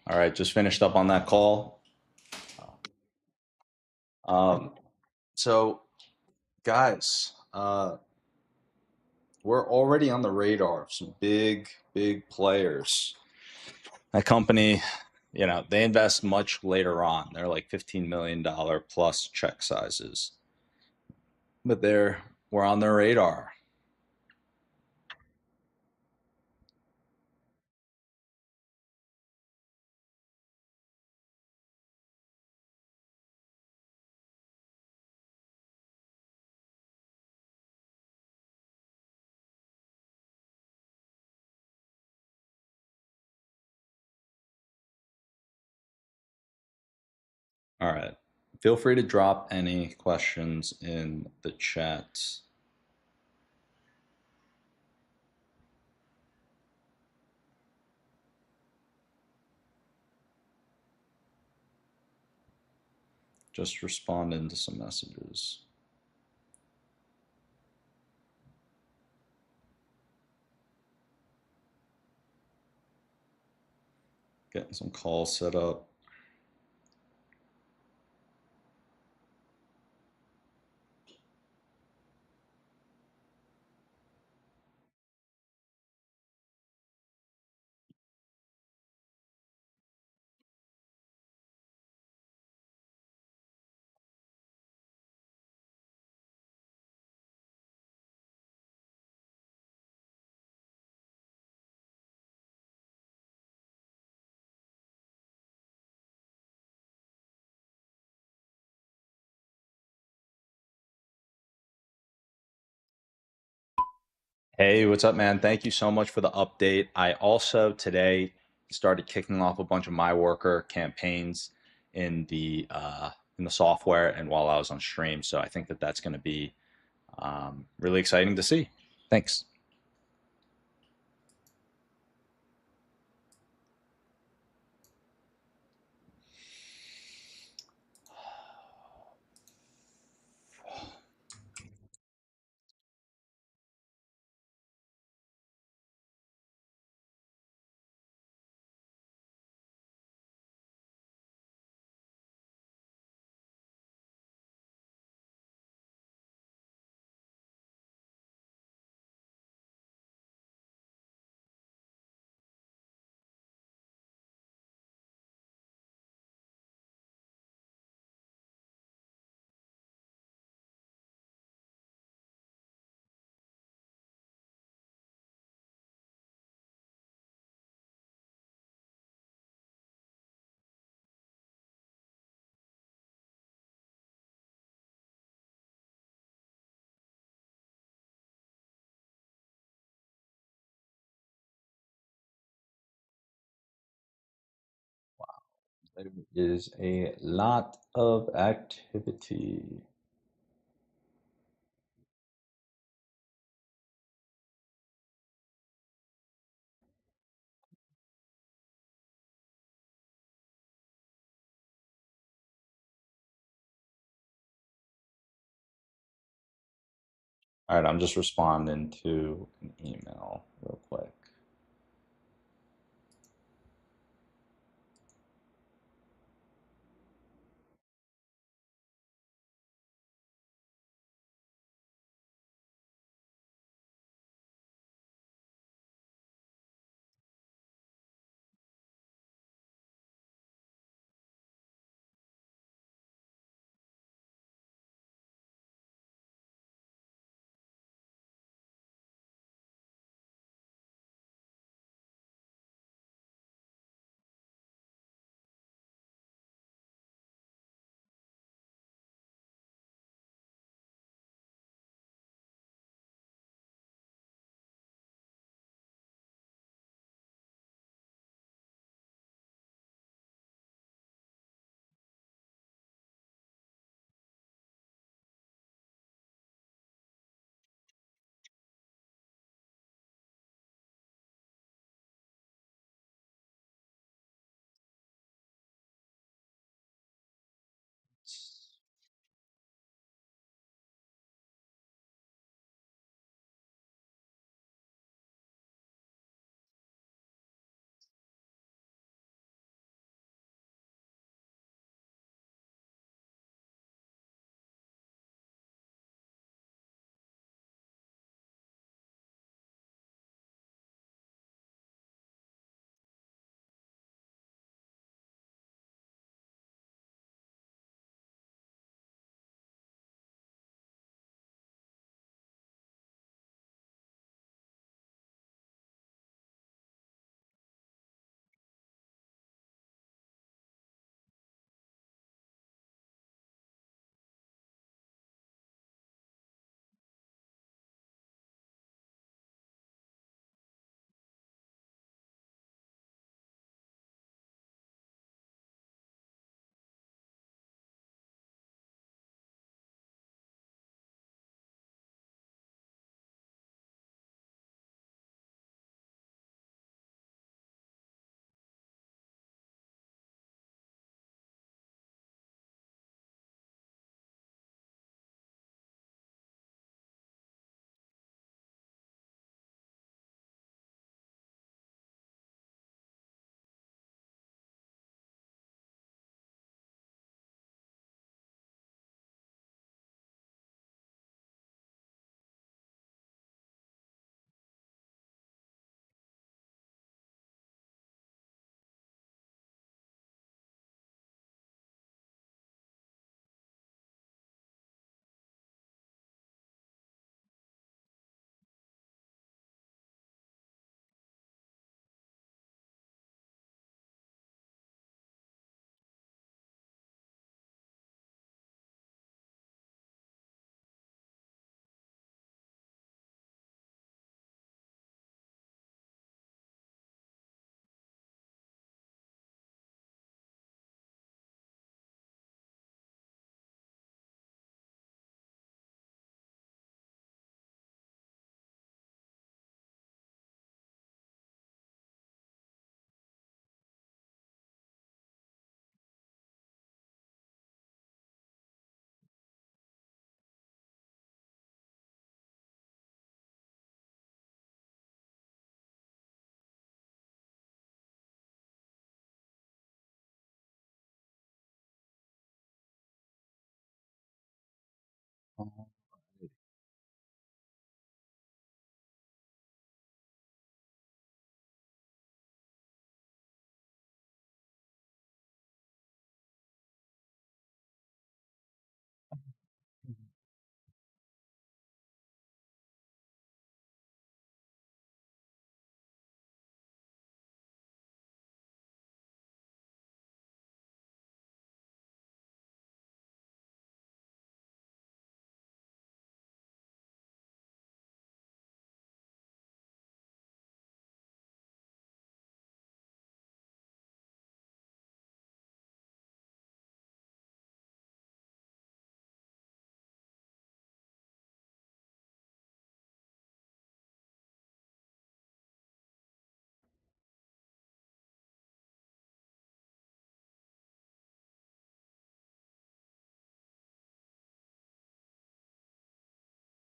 All right, just finished up on that call. So, guys, we're already on the radar of some big players. That company, they invest much later on. They're like $15 million plus check sizes, but we're on their radar. All right. Feel free to drop any questions in the chat. Just responding to some messages. Getting some calls set up. Hey, what's up, man? Thank you so much for the update. I also today started kicking off a bunch of MyWorker campaigns in the software and while I was on stream. So I think that's going to be really exciting to see. Thanks. There is a lot of activity. All right, I'm just responding to an email real quick.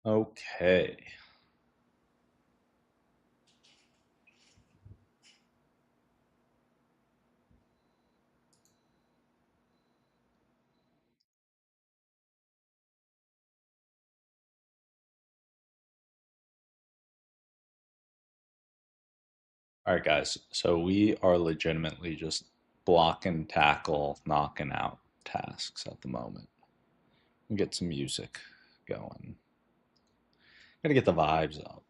Okay. All right, guys. So we are legitimately just block and tackle, knocking out tasks at the moment. We'll get some music going. Gotta get the vibes up.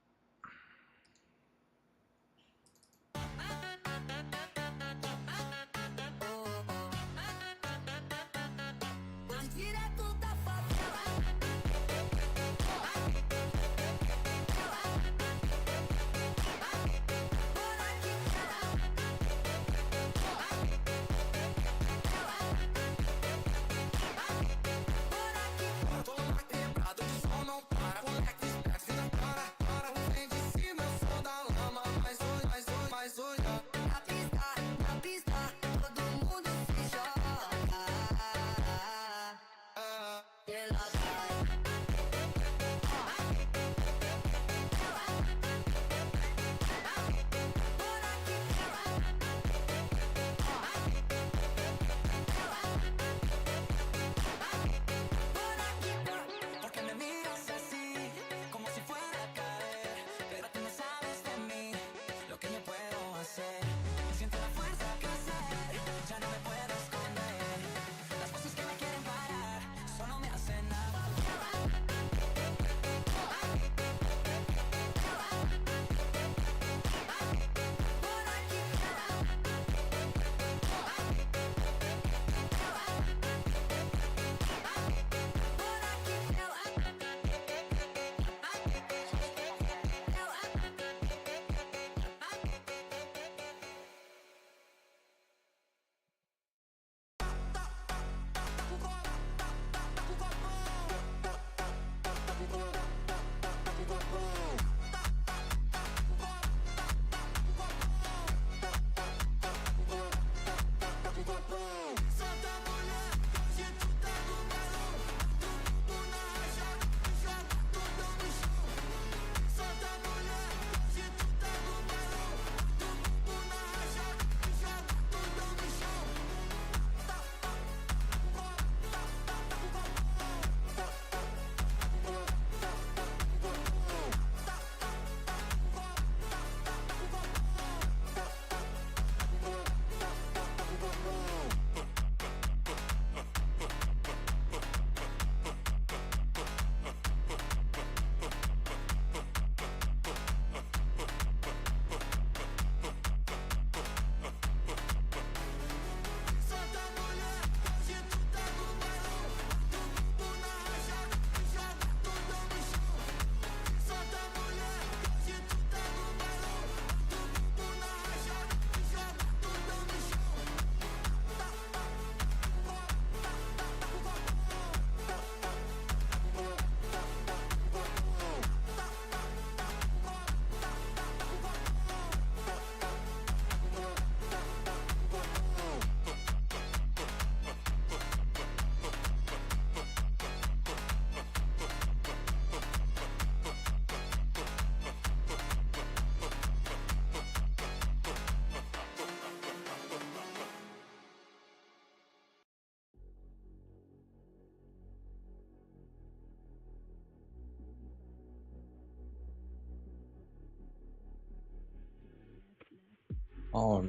Oh,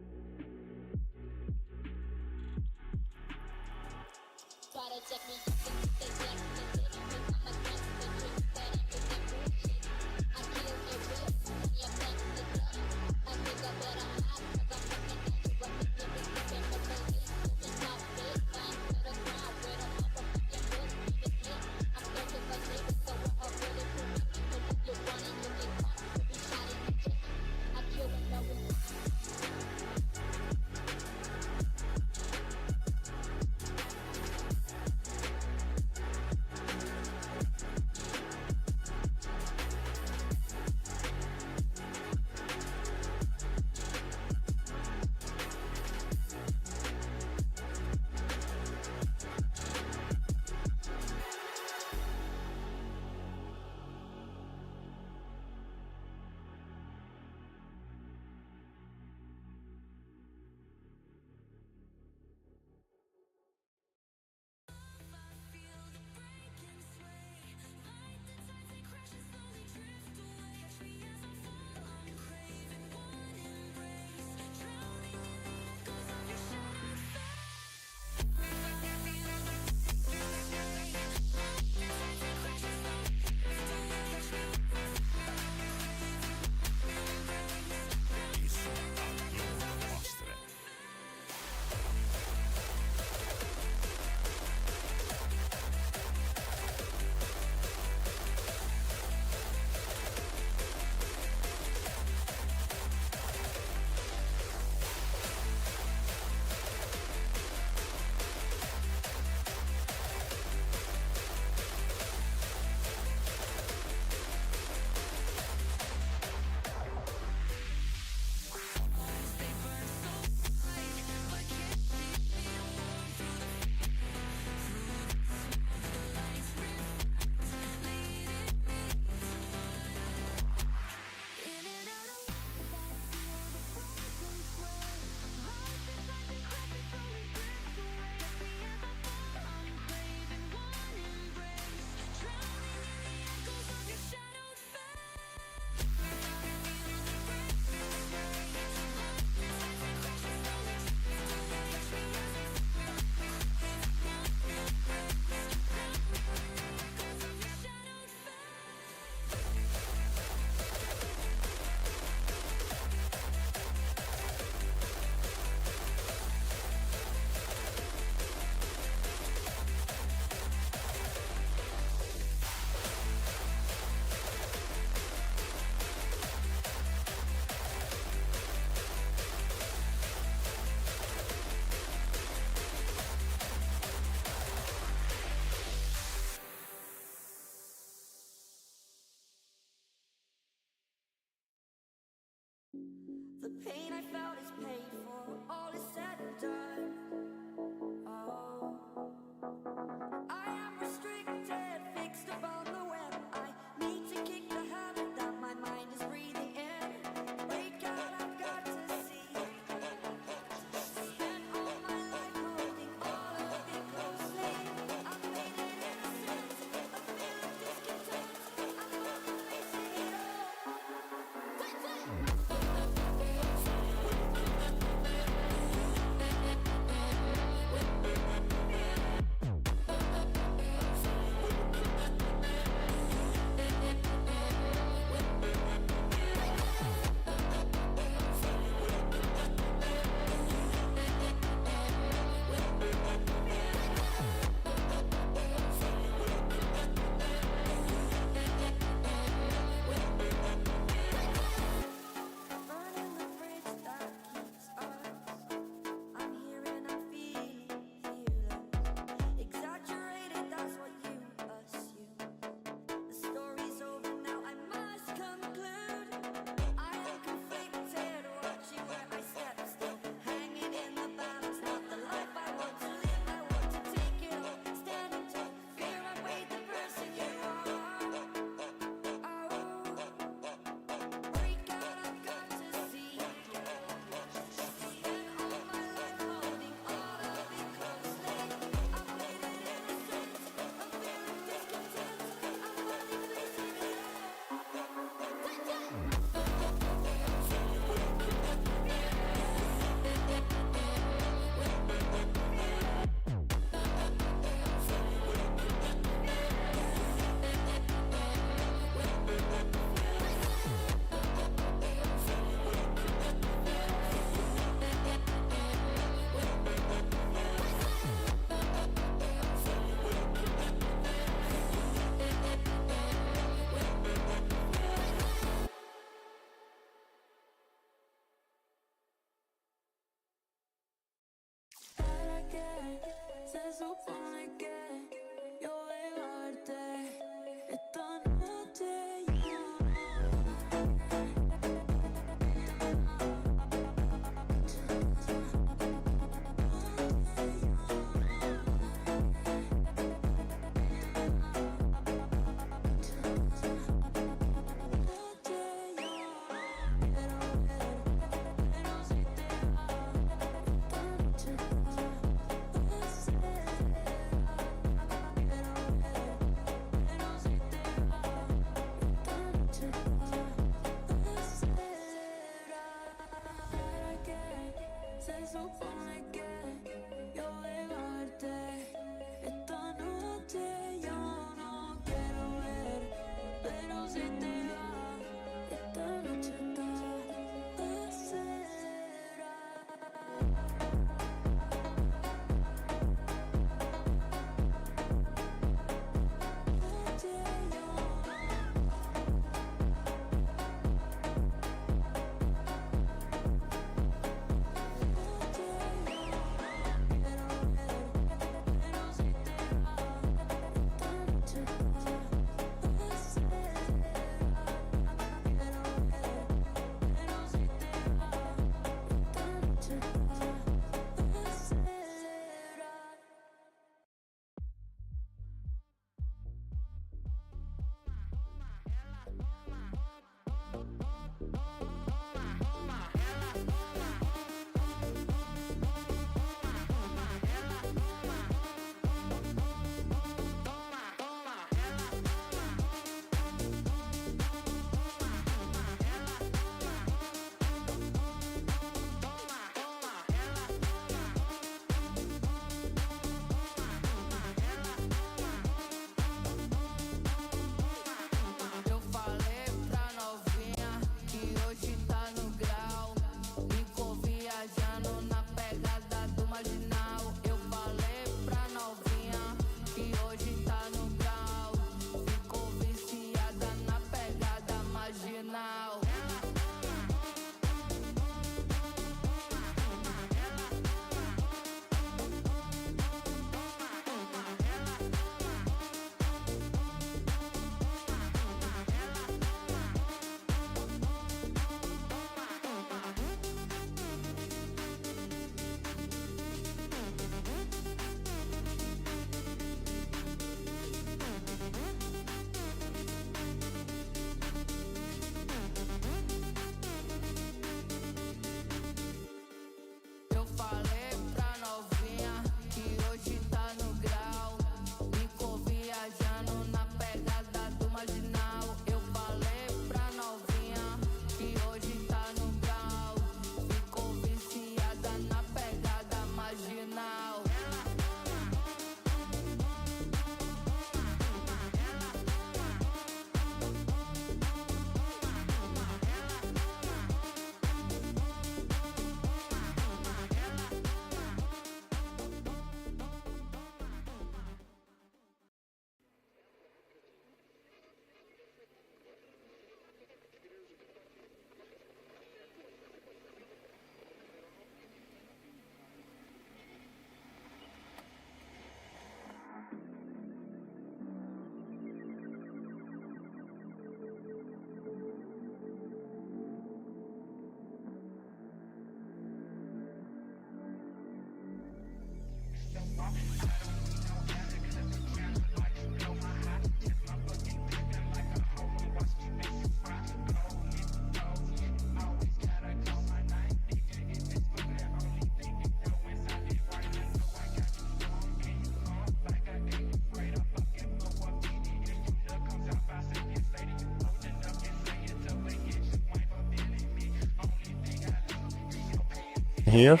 Here,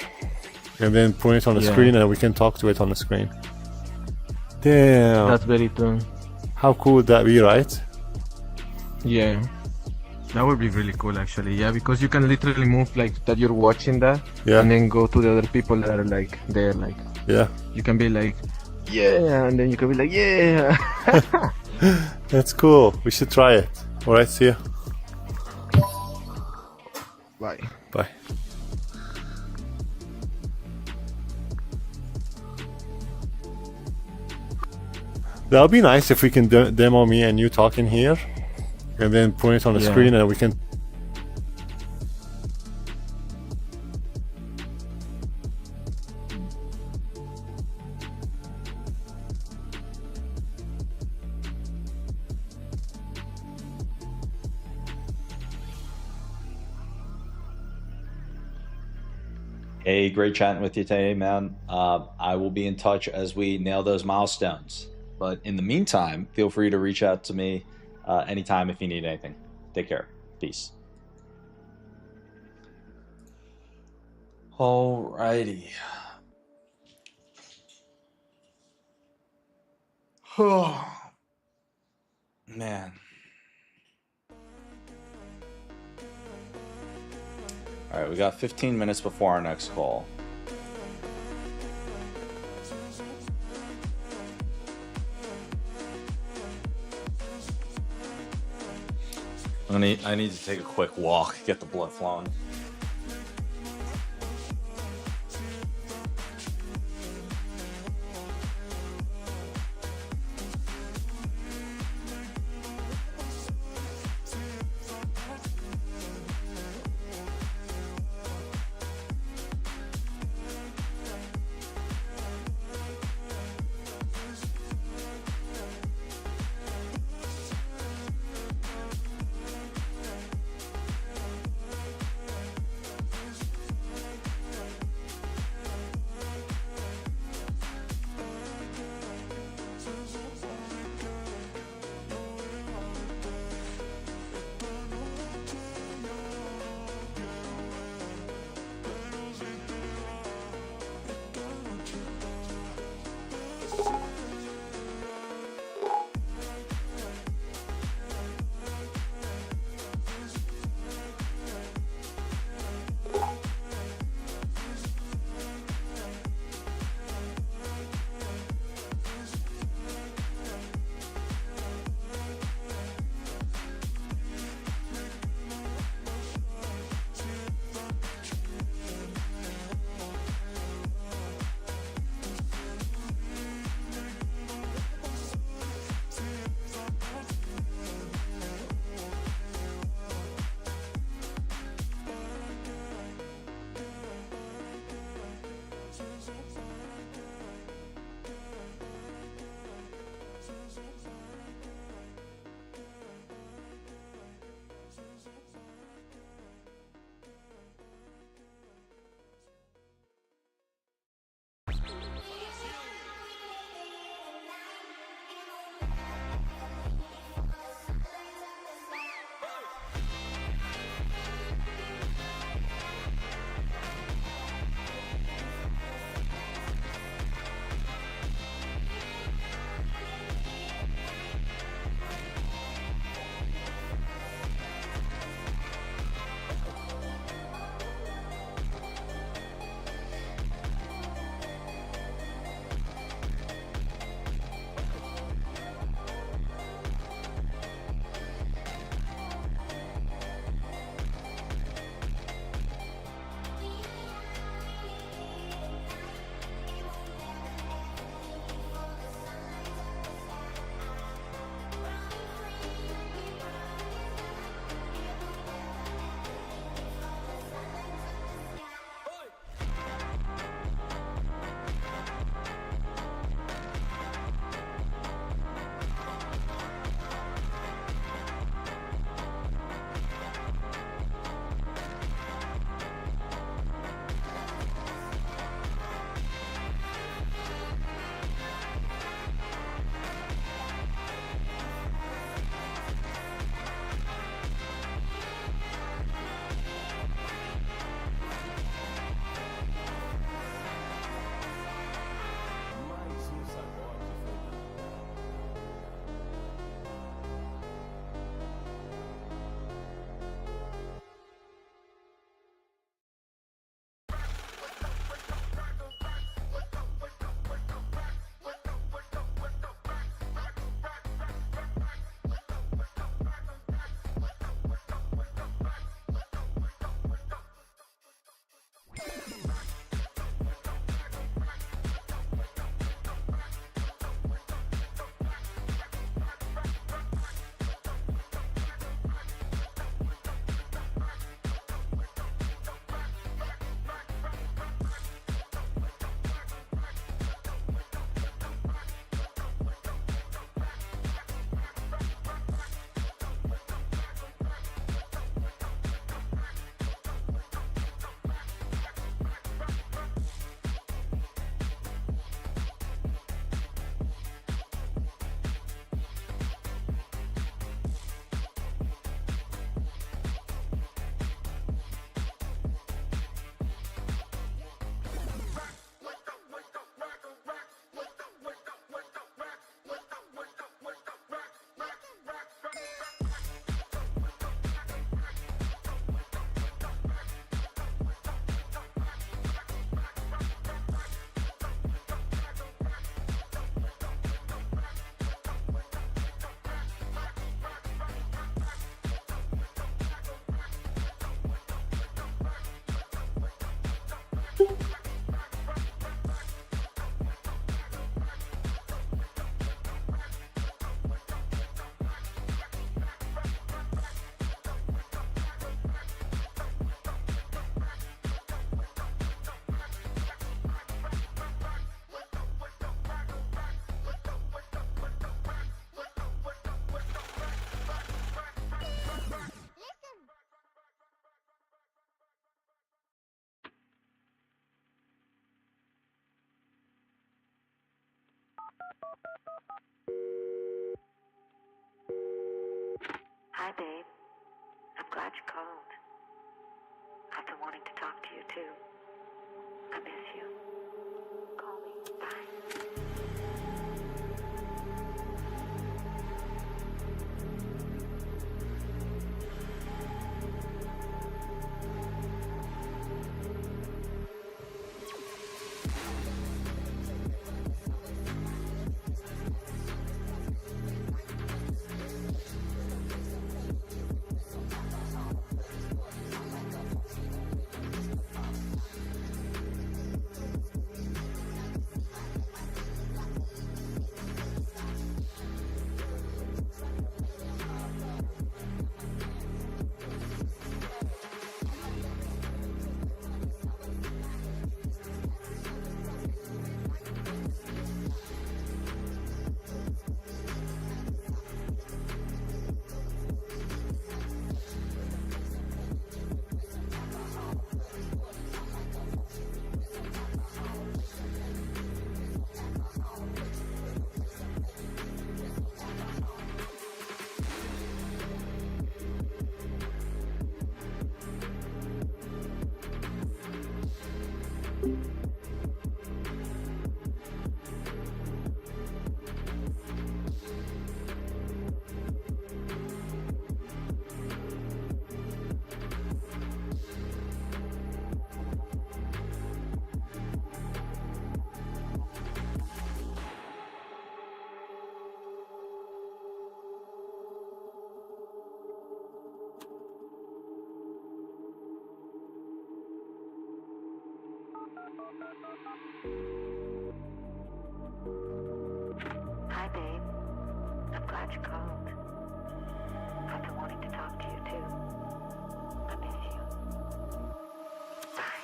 and then point it on the screen, and we can talk to it on the screen. Damn, That's very true. how cool would that be, right? Yeah. That would be really cool, actually. Yeah, because you can literally move like that you're watching that, Yeah. and then go to the other people that are like there. Like, Yeah, you can be like, yeah, and then you can be like, yeah. that's cool. We should try it. All right, see ya. Bye. Bye. That would be nice if we can demo me and you talking here, and then point it on the screen, and we can. Hey, great chatting with you today, man. I will be in touch as we nail those milestones. But in the meantime, feel free to reach out to me anytime if you need anything. Take care. Peace. Alrighty. Oh, man. All right, we got 15 minutes before our next call. I need to take a quick walk, get the blood flowing. Hi, babe. I'm glad you called. I've been wanting to talk to you, too. I miss you. Call me. Bye. Hi, babe. I'm glad you called. I've been wanting to talk to you, too. I miss you. Bye.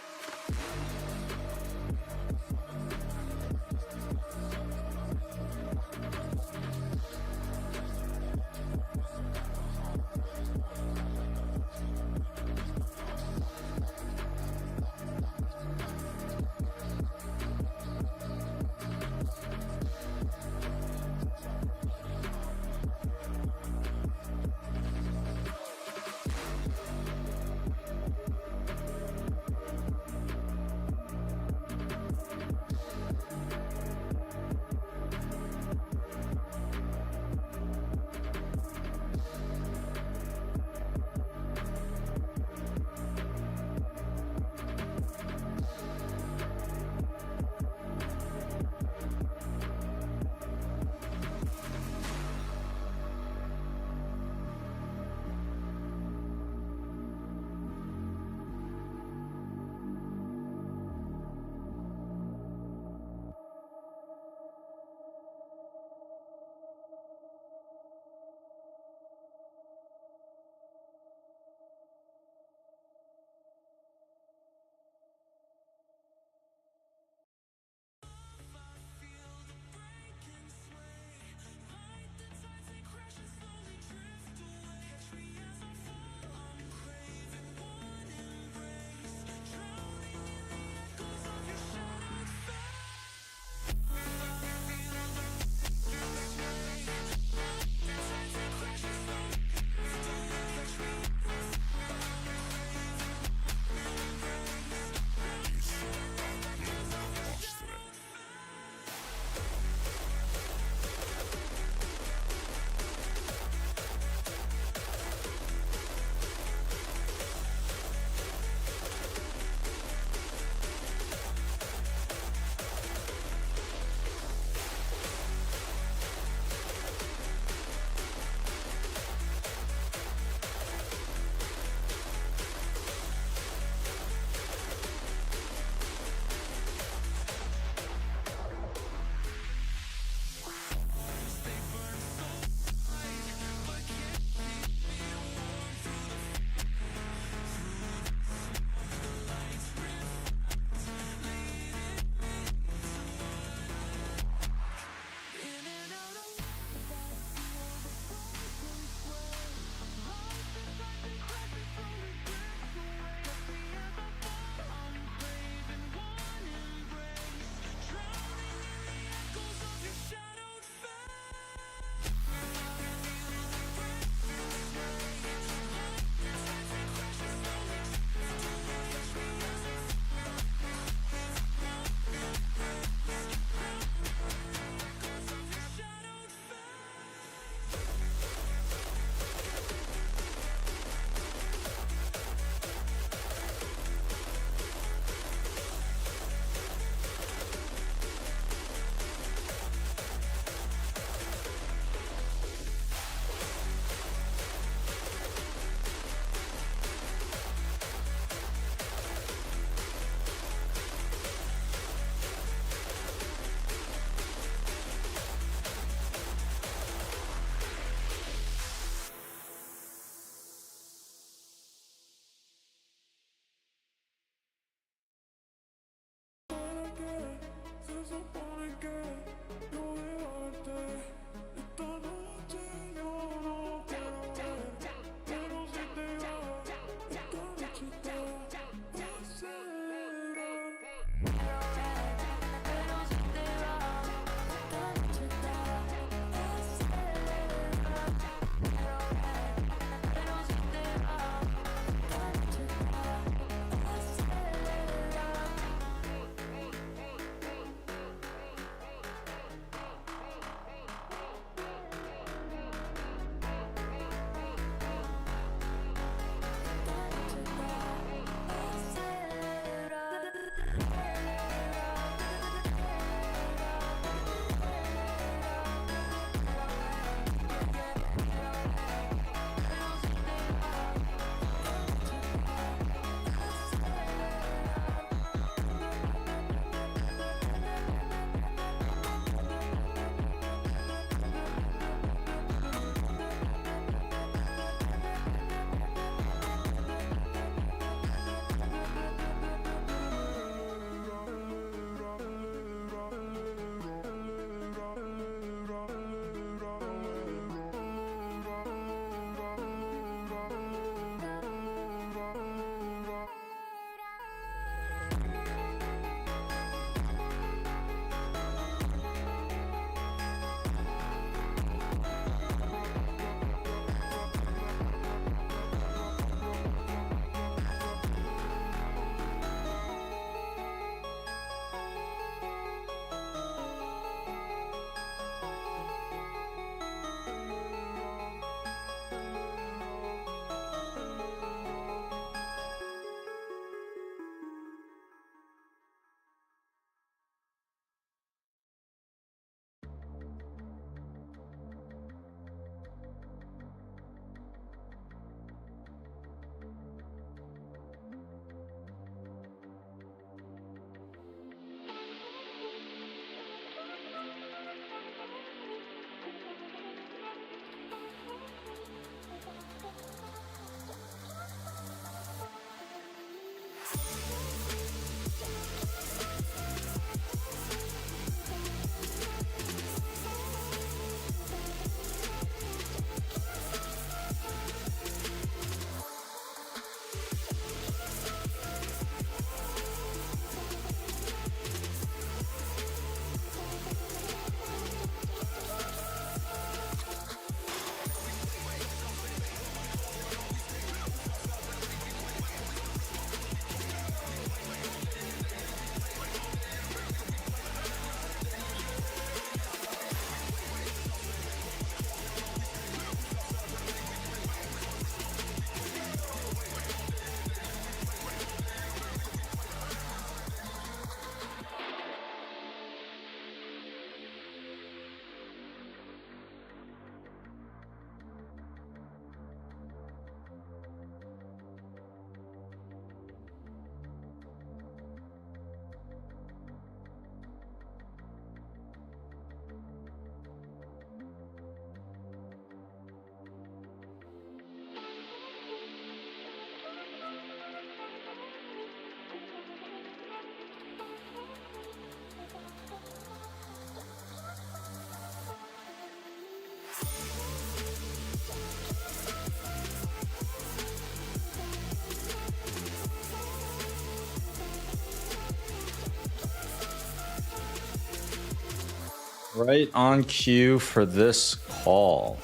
Right on cue for this call.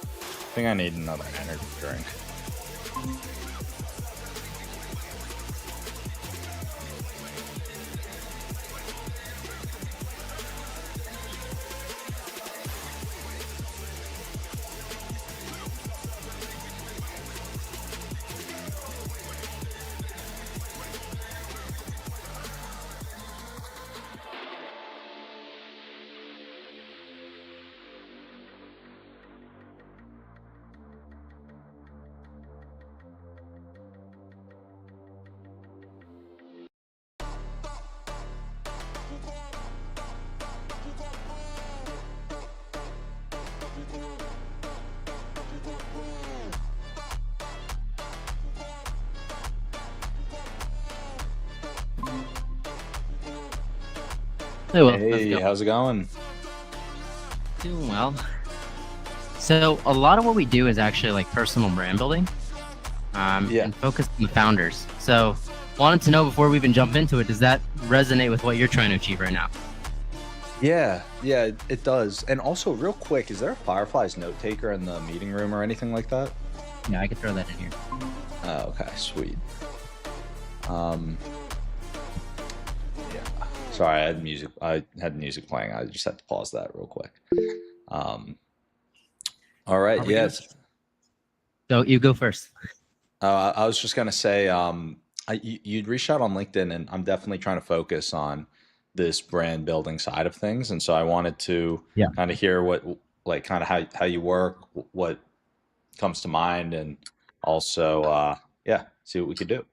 I think I need another energy drink. Hey, Will. Hey, how's it going? Doing well. So a lot of what we do is actually like personal brand building, and focus on the founders. So wanted to know before we even jump into it, does that resonate with what you're trying to achieve right now? Yeah, it does. And also, real quick, is there a Fireflies note taker in the meeting room or anything like that? Yeah, I could throw that in here. Oh, okay, sweet. Yeah. Sorry, I had music playing. I just had to pause that real quick. All right, yes. So you go first. I was just gonna say, you'd reached out on LinkedIn, and I'm definitely trying to focus on this brand building side of things, and so I wanted to kind of hear what, like, kind of how you work, what comes to mind, and also, see what we could do.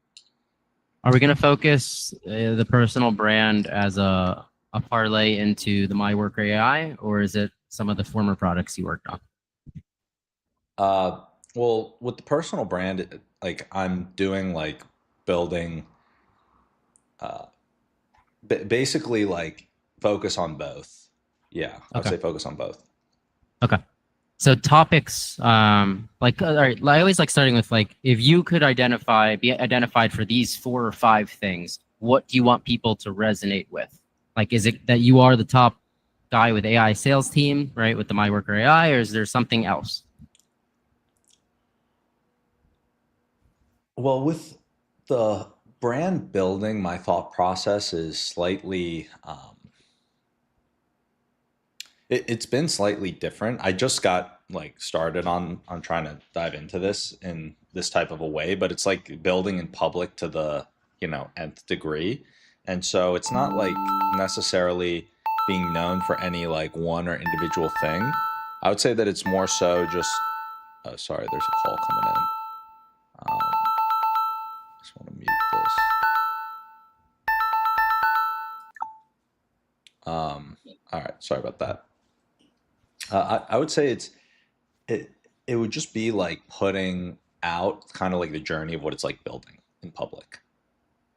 Are we going to focus the personal brand as a parlay into the MyWorker AI, or is it some of the former products you worked on? Well, with the personal brand, like, I'm doing like building, basically like focus on both. Yeah, I would say focus on both. Okay. So topics, all right, I always like starting with, like, if you could be identified for these 4 or 5 things, what do you want people to resonate with? Like, is it that you are the top guy with AI sales team, right, with the MyWorker AI, or is there something else? Well, with the brand building, my thought process is slightly, it's been slightly different. I just got like started on trying to dive into this in this type of a way, but it's like building in public to the, nth degree. And so it's not like necessarily being known for any like one or individual thing. I would say that it's more so just, oh, sorry, there's a call coming in. Just want to mute this. All right, sorry about that. I would say it would just be like putting out kind of like the journey of what it's like building in public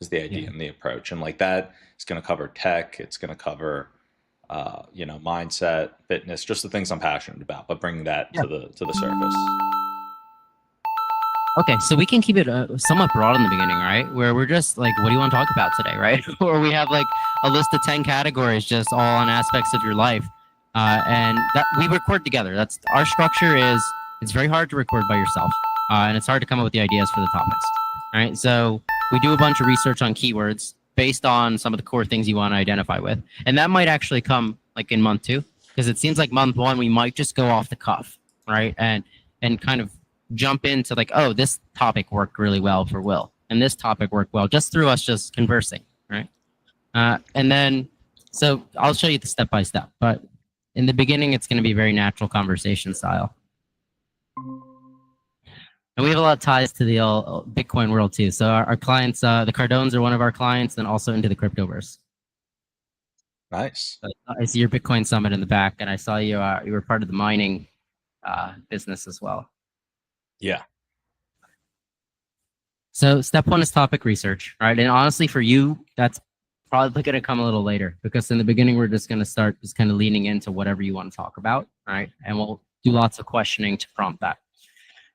is the idea and the approach. And like that is going to cover tech. It's going to cover, mindset, fitness, just the things I'm passionate about, but bringing that to the surface. Okay, so we can keep it somewhat broad in the beginning, right? Where we're just like, what do you want to talk about today, right? Or we have like a list of 10 categories, just all on aspects of your life. And that we record together. That's our structure. It's very hard to record by yourself, and it's hard to come up with the ideas for the topics. All right, so we do a bunch of research on keywords based on some of the core things you want to identify with, and that might actually come like in month 2, because it seems like month 1 we might just go off the cuff, right, and kind of jump into like, oh, this topic worked really well for Will, and this topic worked well just through us just conversing, right? And then, so I'll show you the step by step, but in the beginning, it's going to be very natural conversation style. And we have a lot of ties to the Bitcoin world too. So our clients, the Cardones are one of our clients, and also into the cryptoverse. Nice. I see your Bitcoin summit in the back, and I saw you were part of the mining business as well. Yeah. So step 1 is topic research, right? And honestly, for you, that's probably going to come a little later, because in the beginning, we're just going to start just kind of leaning into whatever you want to talk about, right? And we'll do lots of questioning to prompt that.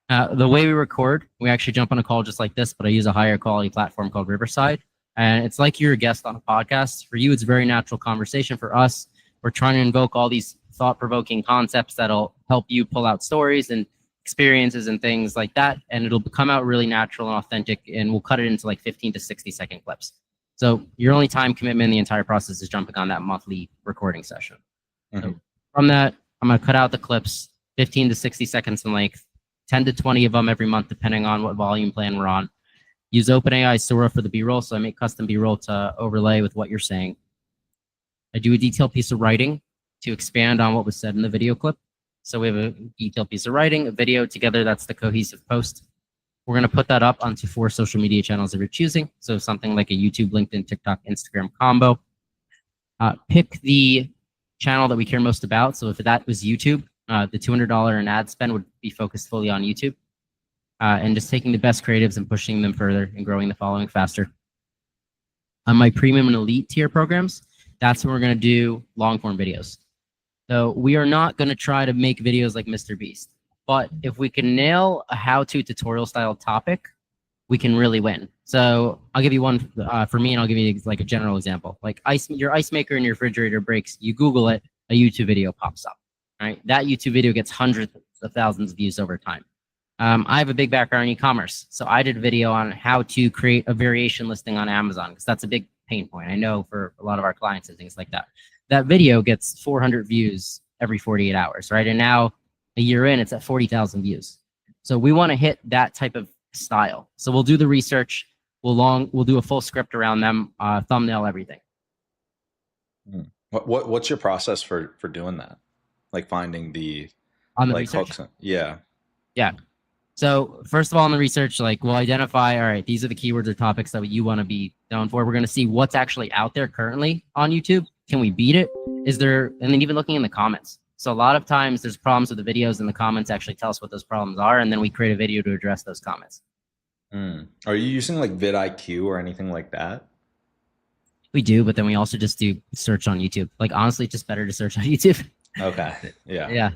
The way we record, we actually jump on a call just like this, but I use a higher quality platform called Riverside. And it's like you're a guest on a podcast. For you, it's very natural conversation. For us, we're trying to invoke all these thought-provoking concepts that'll help you pull out stories and experiences and things like that. And it'll come out really natural and authentic, and we'll cut it into like 15 to 60-second clips. So your only time commitment in the entire process is jumping on that monthly recording session. So from that, I'm going to cut out the clips, 15 to 60 seconds in length, 10 to 20 of them every month, depending on what volume plan we're on. Use OpenAI Sora for the B-roll, so I make custom B-roll to overlay with what you're saying. I do a detailed piece of writing to expand on what was said in the video clip. So we have a detailed piece of writing, a video together, that's the cohesive post. We're going to put that up onto 4 social media channels that you're choosing. So something like a YouTube, LinkedIn, TikTok, Instagram combo. Pick the channel that we care most about. So if that was YouTube, the $200 in ad spend would be focused fully on YouTube. And just taking the best creatives and pushing them further and growing the following faster. On my premium and elite tier programs, that's when we're going to do long form videos. So we are not going to try to make videos like Mr. Beast, but if we can nail a how-to tutorial style topic, we can really win. So I'll give you one for me, and I'll give you like a general example. Like your ice maker in your refrigerator breaks, you Google it, a YouTube video pops up, right? That YouTube video gets hundreds of thousands of views over time. I have a big background in e-commerce, so I did a video on how to create a variation listing on Amazon, because that's a big pain point, I know, for a lot of our clients and things like that. That video gets 400 views every 48 hours, right? And now a year in, it's at 40,000 views. So we want to hit that type of style. So we'll do the research, we'll do a full script around them, thumbnail, everything. What's your process for doing that? Like finding the on the like research? hooks? Yeah. So first of all, in the research, like we'll identify, all right, these are the keywords or topics that you want to be known for. We're going to see what's actually out there currently on YouTube. Can we beat it? Is there, and then even looking in the comments. So a lot of times there's problems with the videos, and the comments actually tell us what those problems are, and then we create a video to address those comments. Are you using like vidIQ or anything like that? We do, but then we also just do search on YouTube. Like honestly, it's just better to search on YouTube. Okay. Yeah.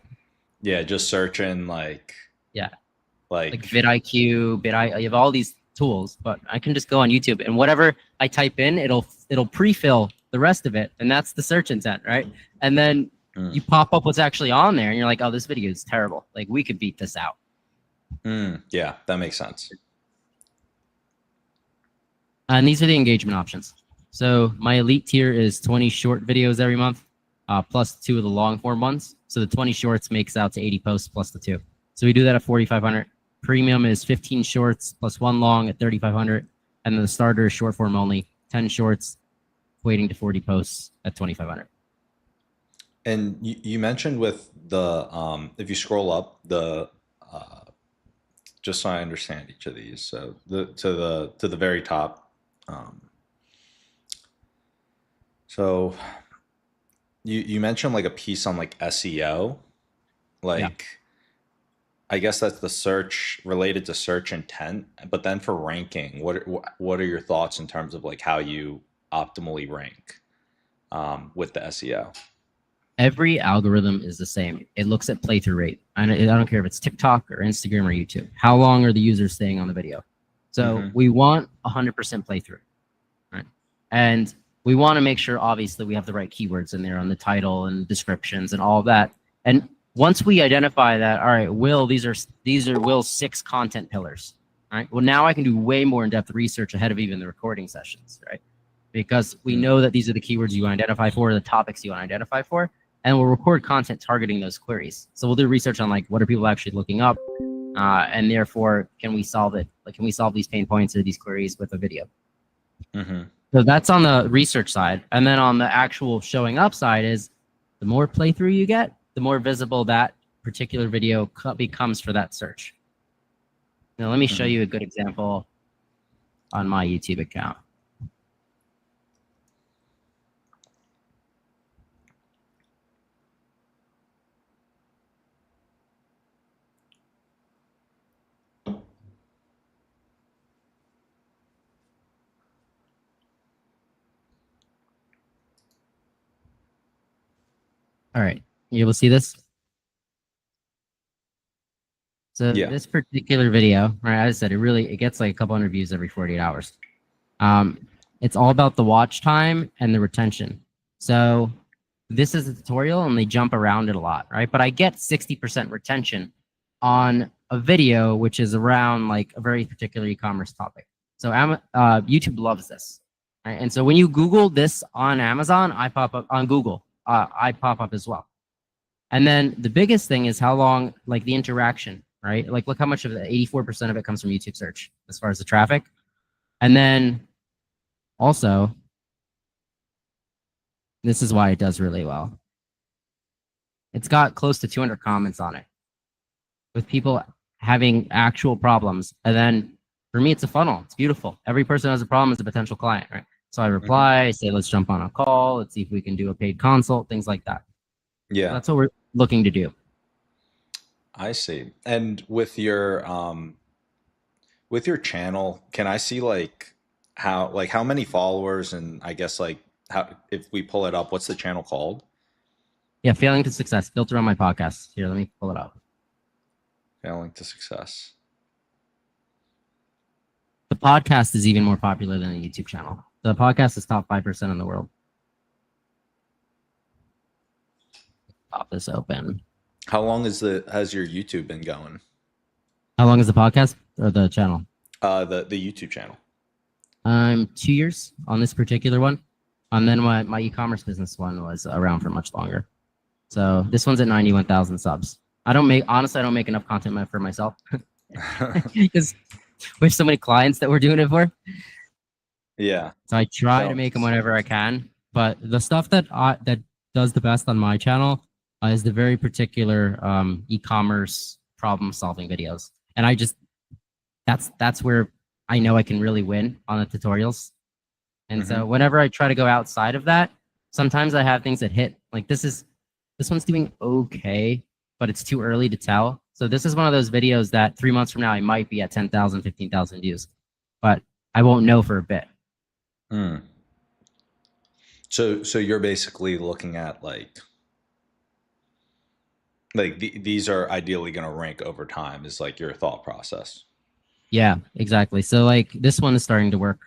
Yeah. Just searching like vidIQ, you have all these tools, but I can just go on YouTube, and whatever I type in, it'll pre-fill the rest of it, and that's the search intent, right? And then you pop up what's actually on there, and you're like, oh, this video is terrible. Like we could beat this out. Yeah, that makes sense. And these are the engagement options. So my elite tier is 20 short videos every month, plus 2 of the long form ones. So the 20 shorts makes out to 80 posts plus the 2. So we do that at 4,500. Premium is 15 shorts plus 1 long at 3,500. And then the starter is short form only, 10 shorts, equating to 40 posts at 2,500. And you mentioned with the, if you scroll up the, just so I understand each of these. So to the very top. So you mentioned like a piece on like SEO, like I guess that's the search related to search intent, but then for ranking, what are your thoughts in terms of like how you optimally rank with the SEO? Every algorithm is the same. It looks at playthrough rate. I don't care if it's TikTok or Instagram or YouTube. How long are the users staying on the video? So we want 100% playthrough, right? And we want to make sure, obviously, we have the right keywords in there on the title and descriptions and all of that. And once we identify that, all right, Will, these are Will's 6 content pillars, right? Well, now I can do way more in-depth research ahead of even the recording sessions, right? Because we know that these are the keywords you want to identify for, the topics you want to identify for, and we'll record content targeting those queries. So we'll do research on like, what are people actually looking up? And therefore, can we solve it? Like, can we solve these pain points or these queries with a video? So that's on the research side. And then on the actual showing up side is the more playthrough you get, the more visible that particular video becomes for that search. Now, let me show you a good example on my YouTube account. All right, you able to see this? So Yeah. this particular video, right, as I said, it gets like a couple hundred views every 48 hours. It's all about the watch time and the retention. So this is a tutorial and they jump around it a lot, right? But I get 60% retention on a video, which is around like a very particular e-commerce topic. So YouTube loves this. Right? And so when you Google this on Amazon, I pop up on Google, I pop up as well. And then the biggest thing is how long, like the interaction, right? Like look how much of the 84% of it comes from YouTube search as far as the traffic. And then also, this is why it does really well. It's got close to 200 comments on it with people having actual problems. And then for me, it's a funnel. It's beautiful. Every person who has a problem is a potential client, right? So I reply, I say, let's jump on a call. Let's see if we can do a paid consult, things like that. Yeah. So that's what we're looking to do. I see. And with your channel, can I see like how many followers, and I guess like how, if we pull it up, what's the channel called? Yeah, Failing to Success, built around my podcast. Here, let me pull it up. Failing to Success. The podcast is even more popular than the YouTube channel. The podcast is top 5% in the world. Pop this open. How long has your YouTube been going? How long is the podcast or the channel? The YouTube channel. 2 years on this particular one. And then my e-commerce business one was around for much longer. So this one's at 91,000 subs. Honestly, I don't make enough content for myself because we have so many clients that we're doing it for. Yeah. So I try to make them whenever I can. But the stuff that does the best on my channel is the very particular e-commerce problem-solving videos. And I just that's where I know I can really win on the tutorials. And so whenever I try to go outside of that, sometimes I have things that hit. Like this one's doing okay, but it's too early to tell. So this is one of those videos that 3 months from now, I might be at 10,000, 15,000 views, but I won't know for a bit. So you're basically looking at like these are ideally going to rank over time is like your thought process. Yeah, exactly. So like this one is starting to work.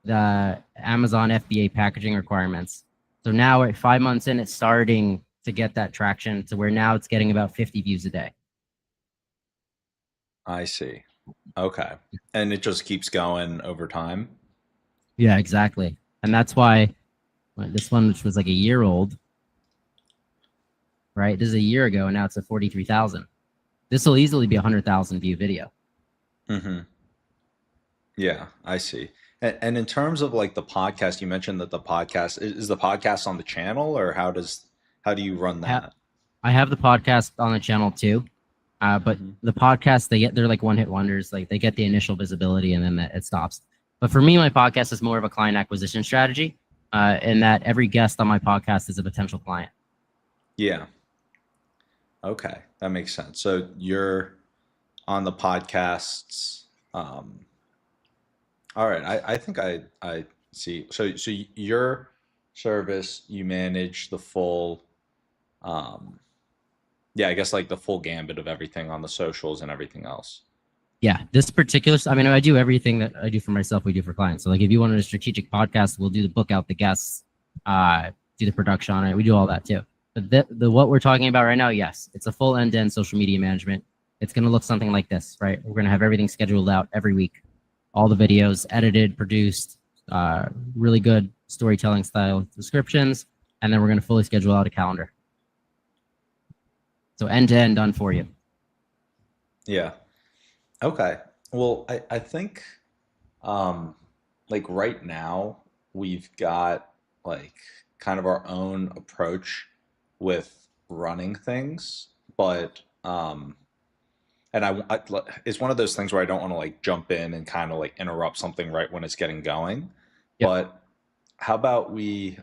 The Amazon FBA packaging requirements. So now at 5 months in, it's starting to get that traction to where now it's getting about 50 views a day. I see. Okay. And it just keeps going over time? Yeah, exactly. And that's why this one, which was like a year old, right? This is a year ago, and now it's at 43,000. This will easily be a 100,000 view video. Yeah, I see. And in terms of like the podcast, you mentioned that the podcast is the podcast on the channel, or how do you run that? I have the podcast on the channel too. But the podcast, they're like one-hit wonders. Like they get the initial visibility and then it stops. But for me, my podcast is more of a client acquisition strategy, in that every guest on my podcast is a potential client. Yeah. Okay, that makes sense. So you're on the podcasts. All right, I think I see. So your service, you manage the full, yeah, I guess like the full gambit of everything on the socials and everything else. Yeah, this particular, I mean, I do everything that I do for myself, we do for clients. So like if you wanted a strategic podcast, we'll do the book out the guests, do the production on it. We do all that too. But what we're talking about right now, yes, it's a full end-to-end social media management. It's going to look something like this, right? We're going to have everything scheduled out every week. All the videos edited, produced, really good storytelling style descriptions. And then we're going to fully schedule out a calendar. So end-to-end done for you. Yeah. Okay. Well, I think like right now we've got like kind of our own approach with running things, but and it's one of those things where I don't want to like jump in and kind of like interrupt something right when it's getting going. Yep. But how about we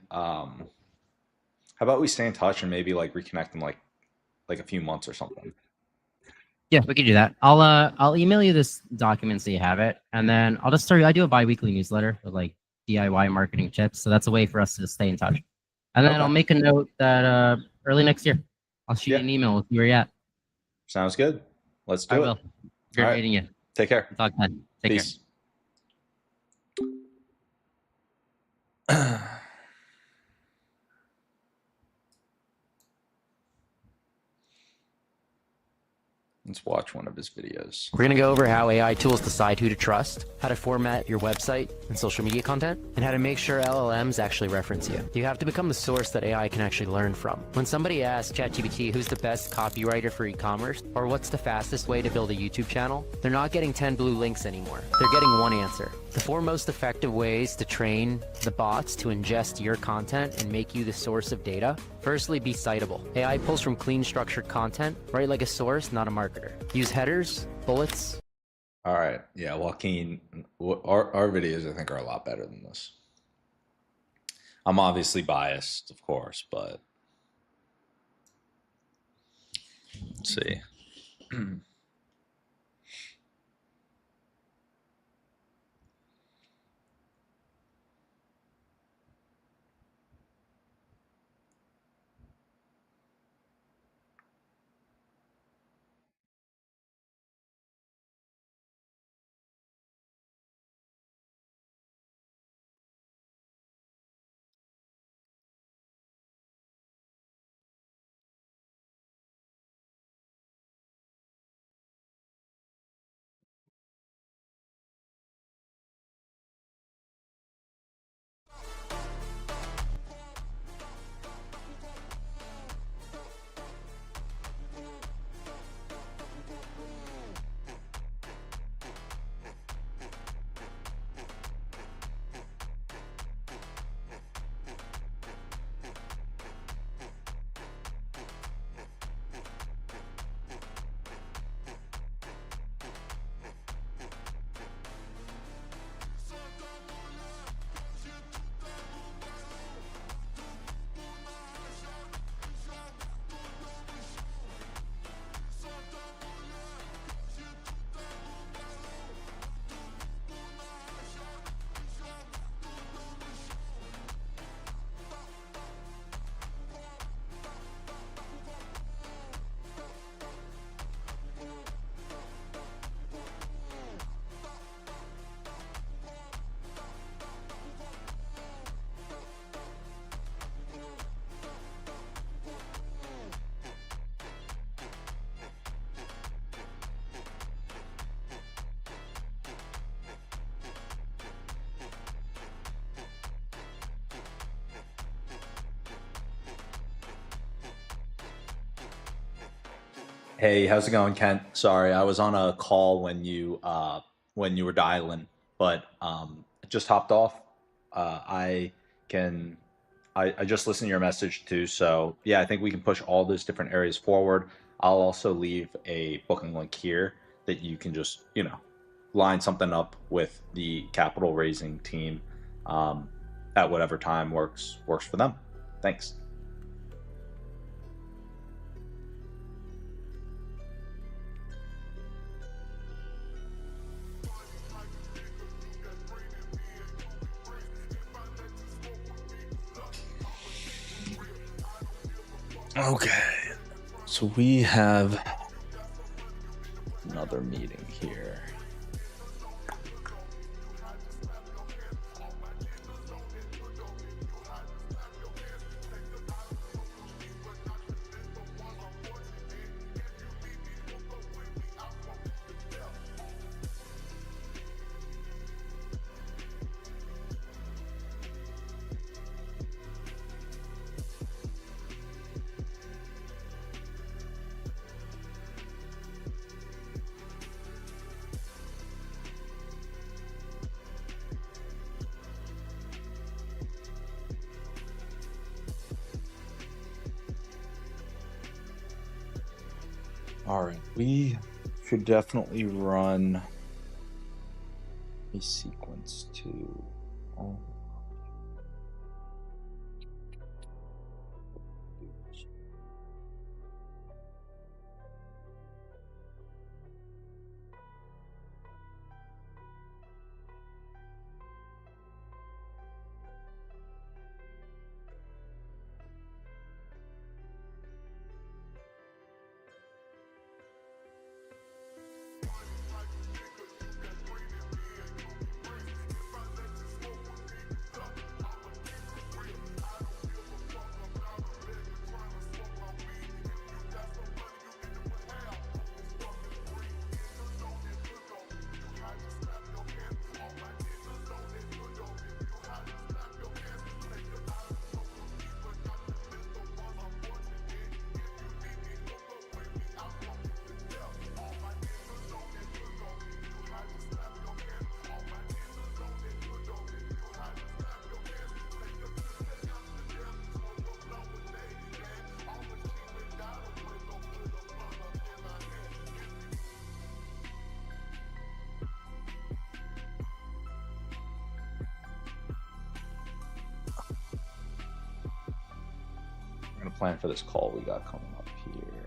stay in touch and maybe like reconnect in like a few months or something? Yeah, we could do that. I'll email you this document so you have it, and then I'll just start. I do a bi-weekly newsletter with like DIY marketing tips, so that's a way for us to just stay in touch. And then I'll make a note that early next year, I'll shoot you an email with where you're at. Sounds good. Let's I do will. it. Great All right. meeting you. Take care. Talk then. Take Peace. Let's watch one of his videos. We're going to go over how AI tools decide who to trust, how to format your website and social media content, and how to make sure LLMs actually reference you. You have to become the source that AI can actually learn from. When somebody asks ChatGPT who's the best copywriter for e-commerce, or what's the fastest way to build a YouTube channel, they're not getting 10 blue links anymore. They're getting one answer. The 4 most effective ways to train the bots to ingest your content and make you the source of data. Firstly, be citable. AI pulls from clean, structured content. Write like a source, not a marketer. Use headers, bullets. All right. Yeah, Joaquin, our videos, I think, are a lot better than this. I'm obviously biased, of course, but let's see. Hey, how's it going, Kent? Sorry, I was on a call when you were dialing, but just hopped off. I can I just listened to your message too, so yeah, I think we can push all those different areas forward. I'll also leave a booking link here that you can just line something up with the capital raising team at whatever time works for them. Thanks. Okay, so we have another meeting here. All right, we should definitely run a sequence to. plan for this call we got coming up here?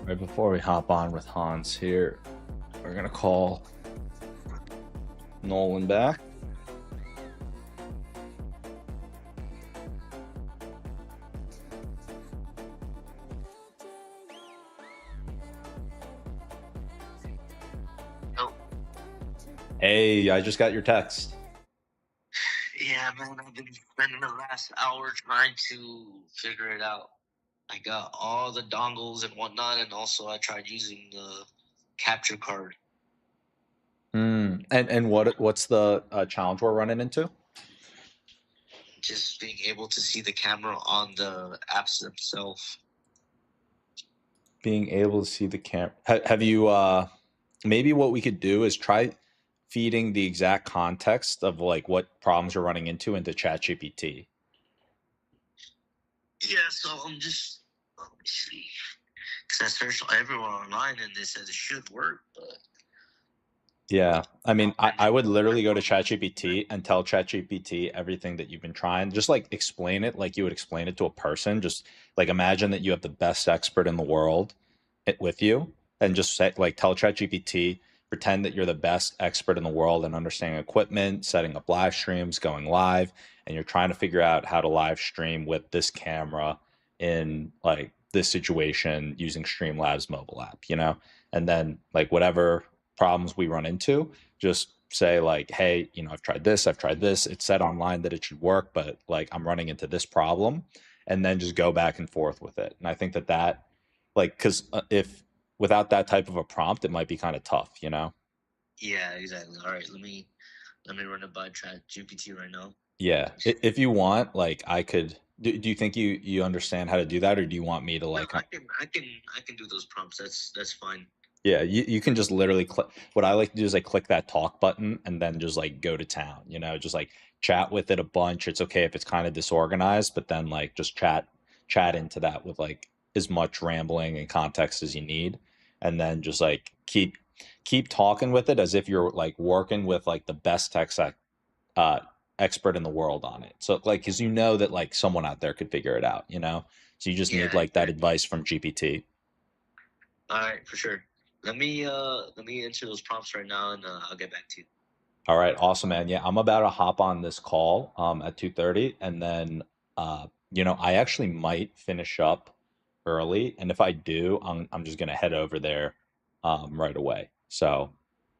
Right before we hop on with Hans here, we're gonna call Nolan back. Nope. Hey, I just got your text. Yeah, man, I've been spending the last hour trying to figure it out. I got all the dongles and whatnot, and also I tried using the capture card. And what's the challenge we're running into? Just being able to see the camera on the apps themselves. Being able to see the camera. Have you? Maybe what we could do is try feeding the exact context of like what problems you're running into ChatGPT. Yeah, so I'm just let me see, because I searched everywhere online and they said it should work, but Yeah, I mean, I would literally go to ChatGPT and tell ChatGPT everything that you've been trying. Just like explain it like you would explain it to a person. Just like imagine that you have the best expert in the world with you, and just say, like tell ChatGPT, pretend that you're the best expert in the world in understanding equipment, setting up live streams, going live, and you're trying to figure out how to live stream with this camera in like this situation using Streamlabs mobile app, and then like whatever problems we run into, just say like, hey, I've tried this, it said online that it should work, but like I'm running into this problem, and then just go back and forth with it. And I think that like, because if without that type of a prompt, it might be kind of tough. yeah, exactly. All right, let me run it by ChatGPT right now. Yeah, if you want, like I could do you think you understand how to do that, or do you want me to like No, I can do those prompts. That's fine. Yeah, you can just literally click. What I like to do is I click that talk button and then just like go to town, just like chat with it a bunch. It's okay if it's kind of disorganized, but then like just chat into that with like as much rambling and context as you need. And then just like keep talking with it as if you're like working with like the best tech expert in the world on it. So like, cause that like someone out there could figure it out, so you just need like that advice from GPT. All right, for sure. Let me answer those prompts right now, and I'll get back to you. All right, awesome, man. Yeah, I'm about to hop on this call at 2:30, and then I actually might finish up early, and if I do, I'm just gonna head over there right away. So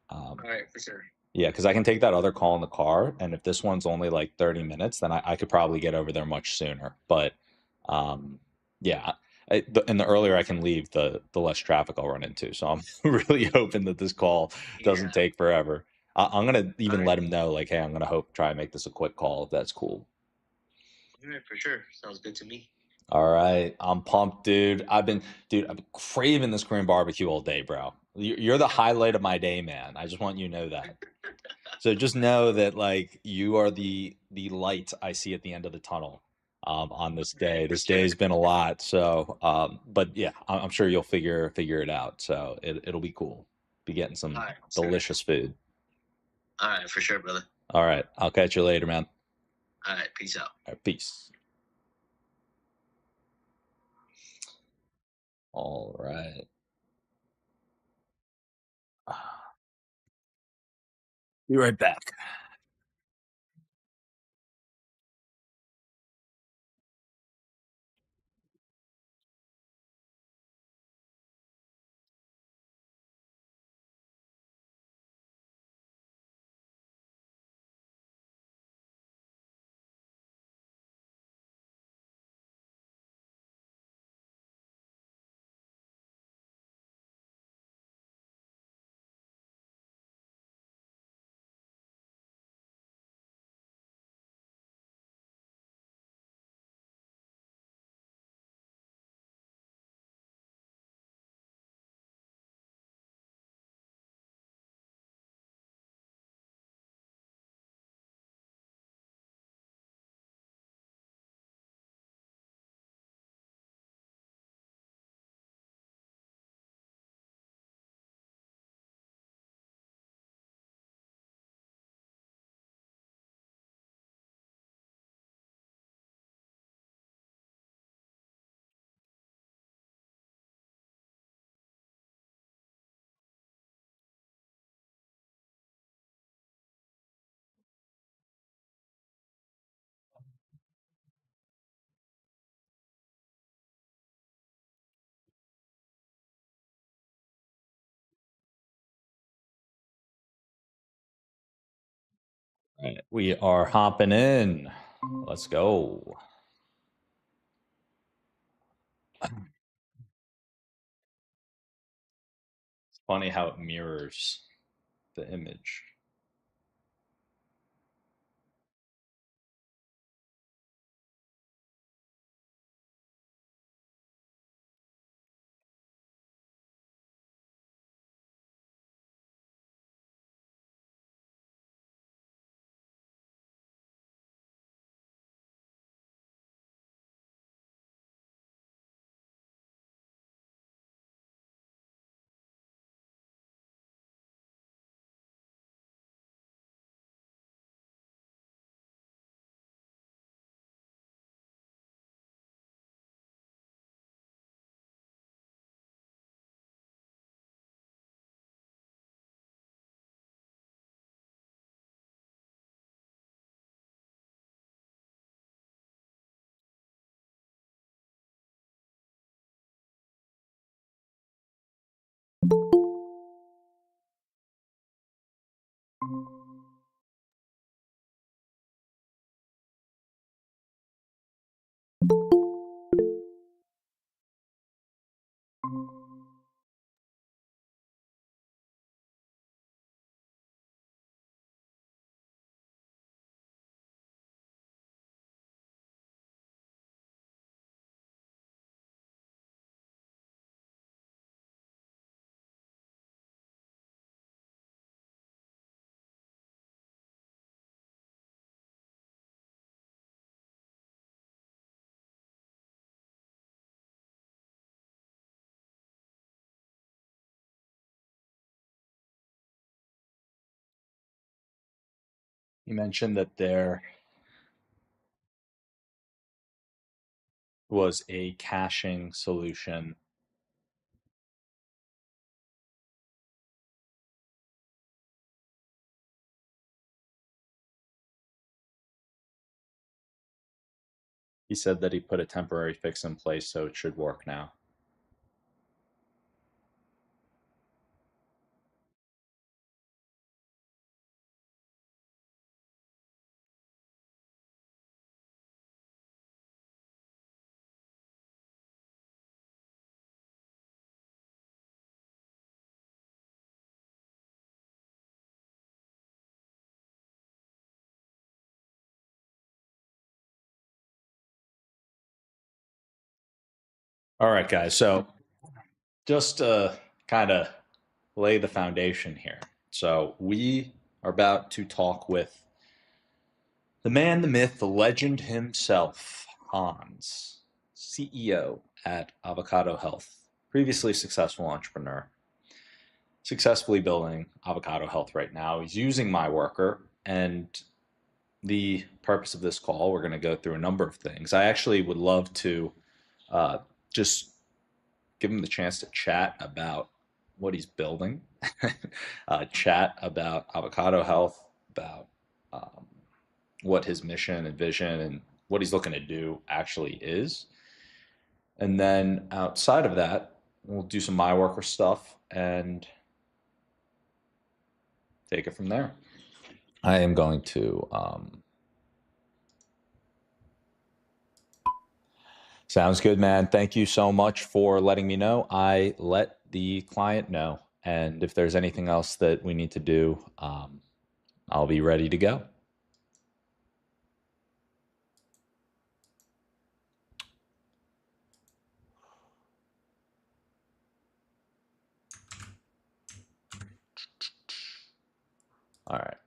All right, for sure. yeah, because I can take that other call in the car, and if this one's only like 30 minutes, then I could probably get over there much sooner. But yeah, and the earlier I can leave, the less traffic I'll run into. So I'm really hoping that this call doesn't take forever. I'm gonna even let him know, like, hey, I'm gonna try and make this a quick call if that's cool. All right, for sure. Sounds good to me. All right, I'm pumped, dude. I've been craving this Korean barbecue all day, bro. You're the highlight of my day, man. I just want you to know that. So just know that, like, you are the light I see at the end of the tunnel on this day. This day's been a lot. So, but yeah, I'm sure you'll figure it out. So it'll be cool. Be getting some delicious food. All right, for sure, brother. All right, I'll catch you later, man. All right, peace out. All right, peace. All right. Be right back. All right, we are hopping in. Let's go. It's funny how it mirrors the image. You mentioned that there was a caching solution. He said that he put a temporary fix in place, so it should work now. All right, guys. So just to kind of lay the foundation here. So we are about to talk with the man, the myth, the legend himself, Hans, CEO at Avocado Health, previously successful entrepreneur, successfully building Avocado Health right now. He's using MyWorker, and the purpose of this call, we're going to go through a number of things. I actually would love to just give him the chance to chat about what he's building, chat about Avocado Health, about what his mission and vision and what he's looking to do actually is. And then outside of that, we'll do some MyWorker stuff and take it from there. I am going to sounds good, man. Thank you so much for letting me know. I let the client know. And if there's anything else that we need to do, I'll be ready to go. All right.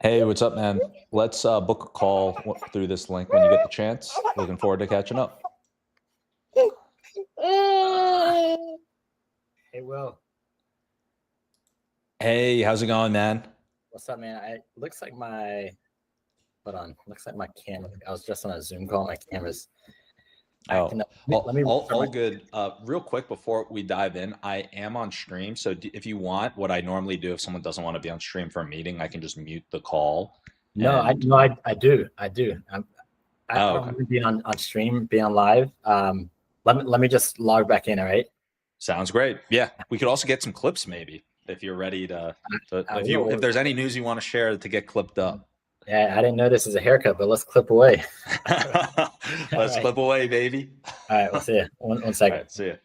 Hey, what's up, man? Let's book a call through this link when you get the chance. Looking forward to catching up. Hey, Will. Hey, how's it going, man? What's up, man? Looks like my camera. I was just on a Zoom call. My camera's acting up. All good. Real quick before we dive in, I am on stream. So if you want, what I normally do if someone doesn't want to be on stream for a meeting, I can just mute the call. No, I do. I don't want to be on stream, be on live. Let me just log back in. All right. Sounds great. Yeah, we could also get some clips maybe if you're ready to if there's any news you want to share to get clipped up. Yeah, I didn't know this is a haircut, but let's clip away. Let's clip away, baby. All right, we'll see you. One second. All right, see you.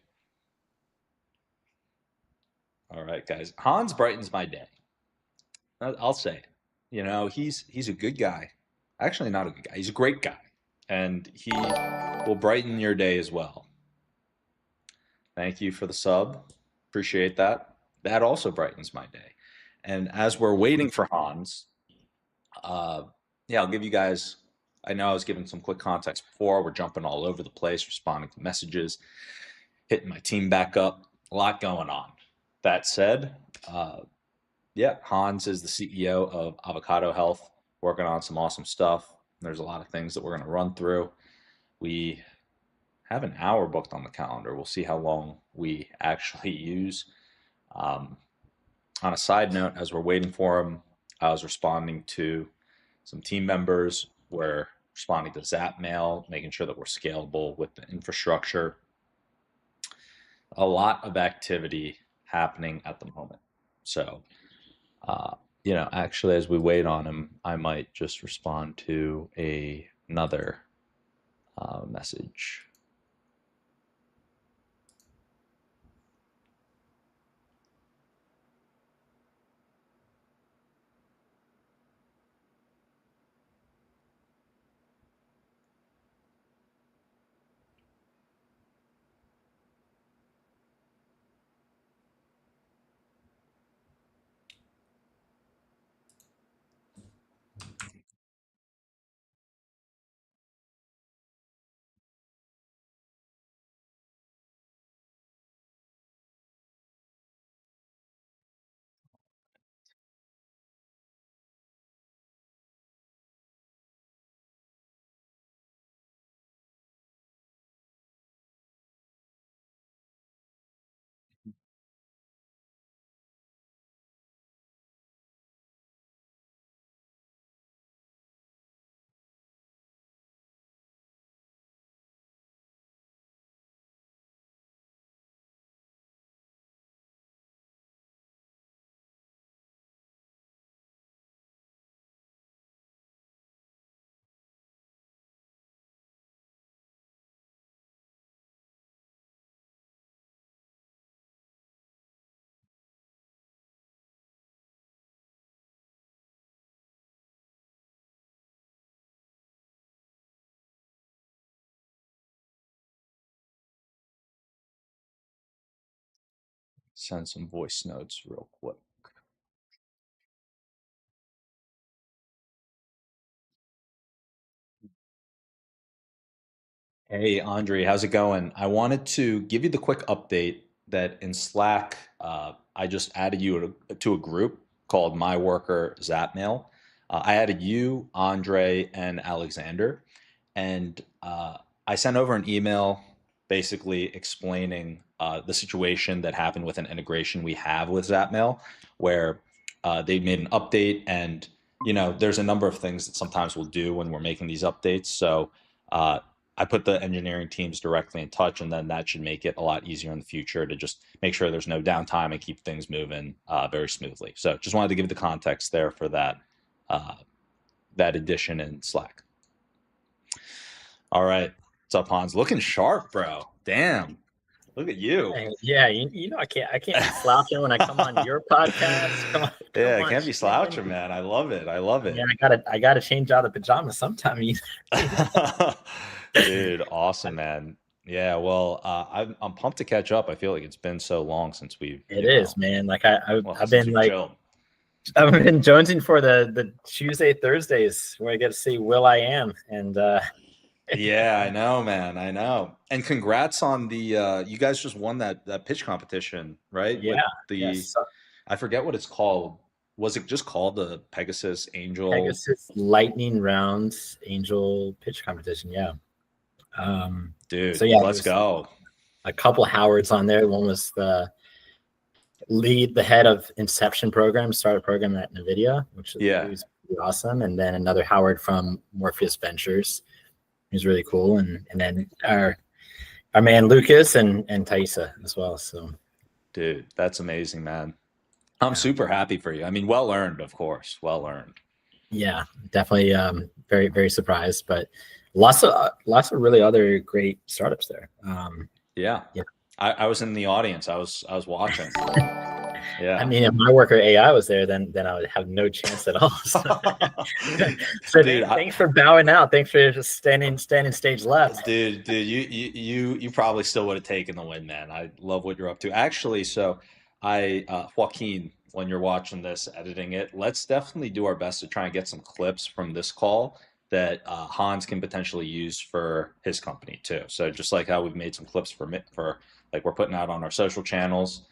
All right, guys. Hans brightens my day. I'll say it. You know, he's a good guy. Actually, not a good guy. He's a great guy. And he will brighten your day as well. Thank you for the sub. Appreciate that. That also brightens my day. And as we're waiting for Hans, yeah, I'll give you guys, I know I was giving some quick context before. We're jumping all over the place, responding to messages, hitting my team back up. A lot going on. That said, yeah, Hans is the CEO of Avocado Health, working on some awesome stuff. There's a lot of things that we're going to run through. We have an hour booked on the calendar. We'll see how long we actually use. On a side note, as we're waiting for him, I was responding to some team members. We're responding to Zap Mail, making sure that we're scalable with the infrastructure. A lot of activity happening at the moment. So, you know, actually, as we wait on him, I might just respond to another message. send some voice notes real quick. Hey, Andre, how's it going? I wanted to give you the quick update that in Slack, I just added you to a group called MyWorker Zapmail. I added you, Andre, and Alexander, and I sent over an email basically explaining the situation that happened with an integration we have with Zapmail, where they made an update, and there's a number of things that sometimes we'll do when we're making these updates. So I put the engineering teams directly in touch, and then that should make it a lot easier in the future to just make sure there's no downtime and keep things moving very smoothly. So just wanted to give the context there for that addition in Slack. All right. What's up, Hans? Looking sharp, bro. Damn. Look at you. Yeah, I can't be slouching when I come on your podcast. Come on, I can't be slouching, man. I love it. Yeah, I gotta change out the pajamas sometime. Dude, awesome, man. Yeah, well, I'm pumped to catch up. I feel like it's been so long since we've. It is, man. Like I've been like, I've been jonesing for the Tuesday Thursdays where I get to see Will I Am and. Yeah, I know, man. I know. And congrats on the you guys just won that pitch competition, right? Yeah. With I forget what it's called. Was it just called the Pegasus Angel? Pegasus Lightning Rounds Angel Pitch Competition, yeah. Dude, so yeah, let's go. A couple Howards on there. One was the head of Inception program, started a program at Nvidia, which was pretty awesome. And then another Howard from Morpheus Ventures. He was really cool. And then our man Lucas and Thaisa as well. So dude, that's amazing, man. I'm super happy for you. I mean, well earned, of course. Well earned. Yeah, definitely very, very surprised, but lots of really other great startups there. Yeah. I was in the audience. I was watching. Yeah. I mean, if MyWorker AI was there, then I would have no chance at all. So dude, thanks for bowing out. Thanks for just standing stage left. Dude, you probably still would have taken the win, man. I love what you're up to. Actually, so Joaquin, when you're watching this, editing it, let's definitely do our best to try and get some clips from this call that Hans can potentially use for his company too. So just like how we've made some clips for like we're putting out on our social channels.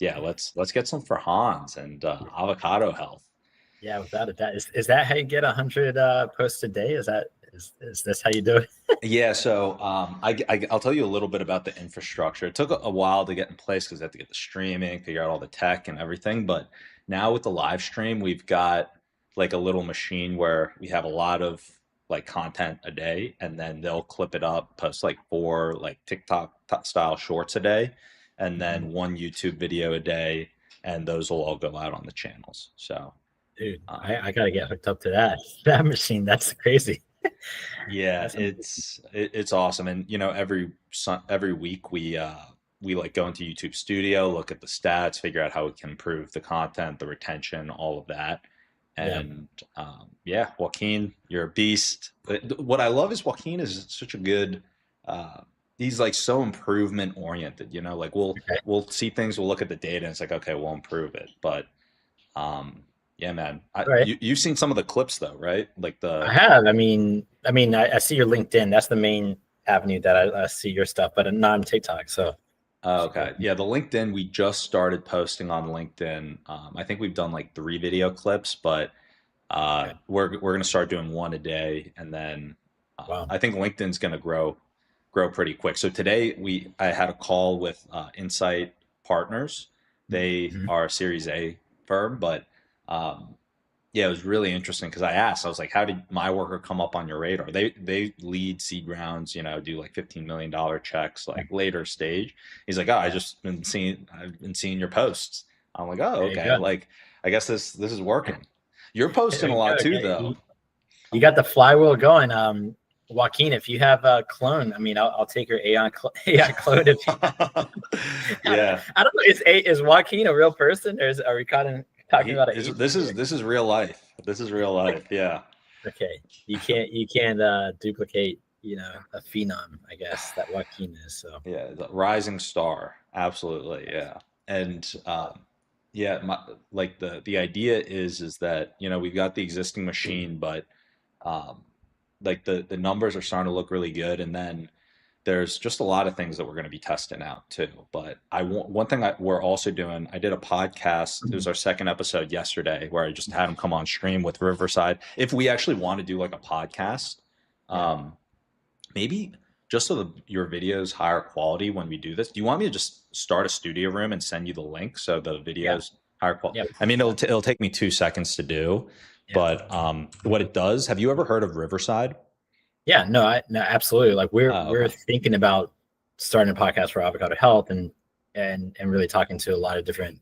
Yeah, let's get some for Hans and Avocado Health. Yeah, without a doubt. Is that how you get 100 posts a day? Is this how you do it? Yeah, so I'll tell you a little bit about the infrastructure. It took a while to get in place because I had to get the streaming, figure out all the tech and everything. But now with the live stream, we've got like a little machine where we have a lot of like content a day, and then they'll clip it up, post like 4 like TikTok style shorts a day, and then 1 YouTube video a day, and those will all go out on the channels. So, dude, I gotta get hooked up to that machine. That's crazy. Yeah, it's awesome. And every week we like go into YouTube Studio, look at the stats, figure out how we can improve the content, the retention, all of that. And Joaquin, you're a beast. What I love is Joaquin is such a good he's like so improvement oriented, like we'll see things, we'll look at the data, and it's like, okay, we'll improve it. But yeah, man. You've seen some of the clips though, right? Like I have. I mean, I see your LinkedIn. That's the main avenue that I see your stuff, but not on TikTok. So. Okay. Yeah, the LinkedIn, we just started posting on LinkedIn. I think we've done like 3 video clips, but we're going to start doing 1 a day, and then I think LinkedIn's going to grow pretty quick. So today I had a call with Insight Partners. They are a Series A firm, but yeah, it was really interesting because I was like, how did MyWorker come up on your radar? They lead seed rounds, do like $15 million checks, like later stage. He's like, oh, I've been seeing your posts. I'm like, oh, okay. Like, I guess this is working. You're posting a lot too, though. You got the flywheel going. Joaquin, if you have a clone, I mean, I'll take your AI clone. If you... Yeah. I don't know. Is Joaquin a real person, or are we talking about it? This is real life. This is real life. Yeah. Okay. You can't duplicate, a phenom, I guess, that Joaquin is. So yeah, the rising star. Absolutely. Yeah. And like the idea is that, you know, we've got the existing machine, but like the numbers are starting to look really good. And then there's just a lot of things that we're going to be testing out too. But one thing we're also doing, I did a podcast. It was our second episode yesterday where I just had him come on stream with Riverside. If we actually want to do like a podcast, maybe just so your videos higher quality when we do this, do you want me to just start a studio room and send you the link so the videos higher quality? Yeah. I mean, it'll take me 2 seconds to do, but what it does, have you ever heard of Riverside? Yeah, no, absolutely. Like we're thinking about starting a podcast for Avocado Health and really talking to a lot of different,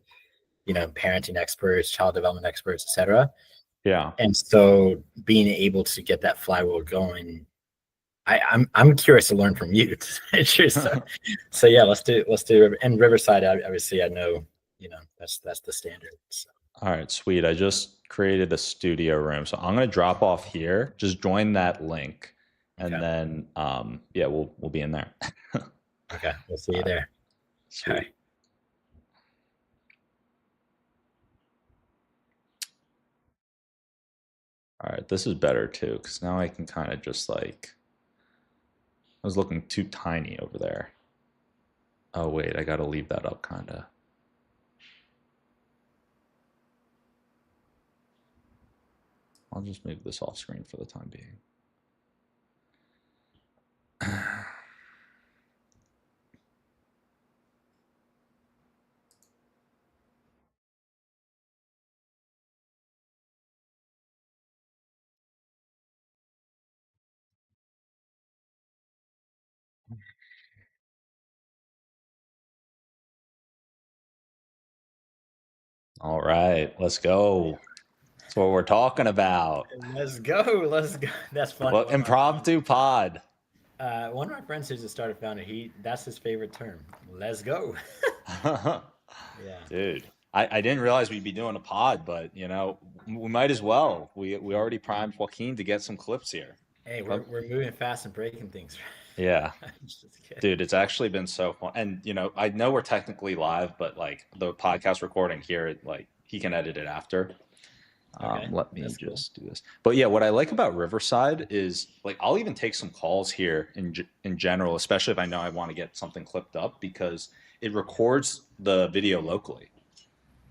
you know, parenting experts, child development experts, etc. Yeah. And so being able to get that flywheel going, I'm curious to learn from you. So yeah, let's do and Riverside. Obviously, I know, you know, that's the standard. So. All right, sweet. I just created a studio room, so I'm gonna drop off here. Just join that link, and then yeah, we'll be in there. Okay, we'll see you there. Sweet. Okay. All right, this is better too, because now I can kind of just like, I was looking too tiny over there. Oh wait, I gotta leave that up kind of. I'll just move this off screen for the time being. All right, let's go. That's what we're talking about. Let's go. That's fun. Well, impromptu pod. One of my friends who's a startup founder, that's his favorite term. Let's go. Yeah, dude. I didn't realize we'd be doing a pod, but you know, we might as well. We already primed Joaquin to get some clips here. Hey, we're moving fast and breaking things. Yeah, dude, it's actually been so fun. And you know, I know we're technically live, but like the podcast recording here, like he can edit it after. Let me just do this. But yeah, what I like about Riverside is like I'll even take some calls here in general, especially if I know I want to get something clipped up, because it records the video locally.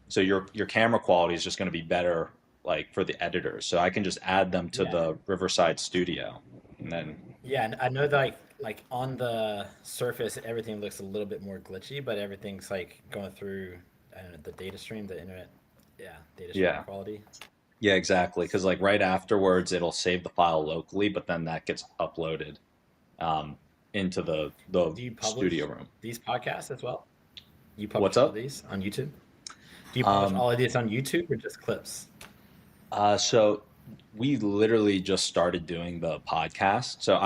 So your camera quality is just going to be better, like for the editors. So I can just add them to the Riverside studio, and then. Yeah, and I know that like on the surface, everything looks a little bit more glitchy, but everything's like going through the data stream, the internet. Yeah, data stream quality. Yeah, exactly. Because like right afterwards, it'll save the file locally, but then that gets uploaded into the studio room. These podcasts as well? You publish all these on YouTube? Do you publish all of these on YouTube or just clips? So we literally just started doing the podcast. So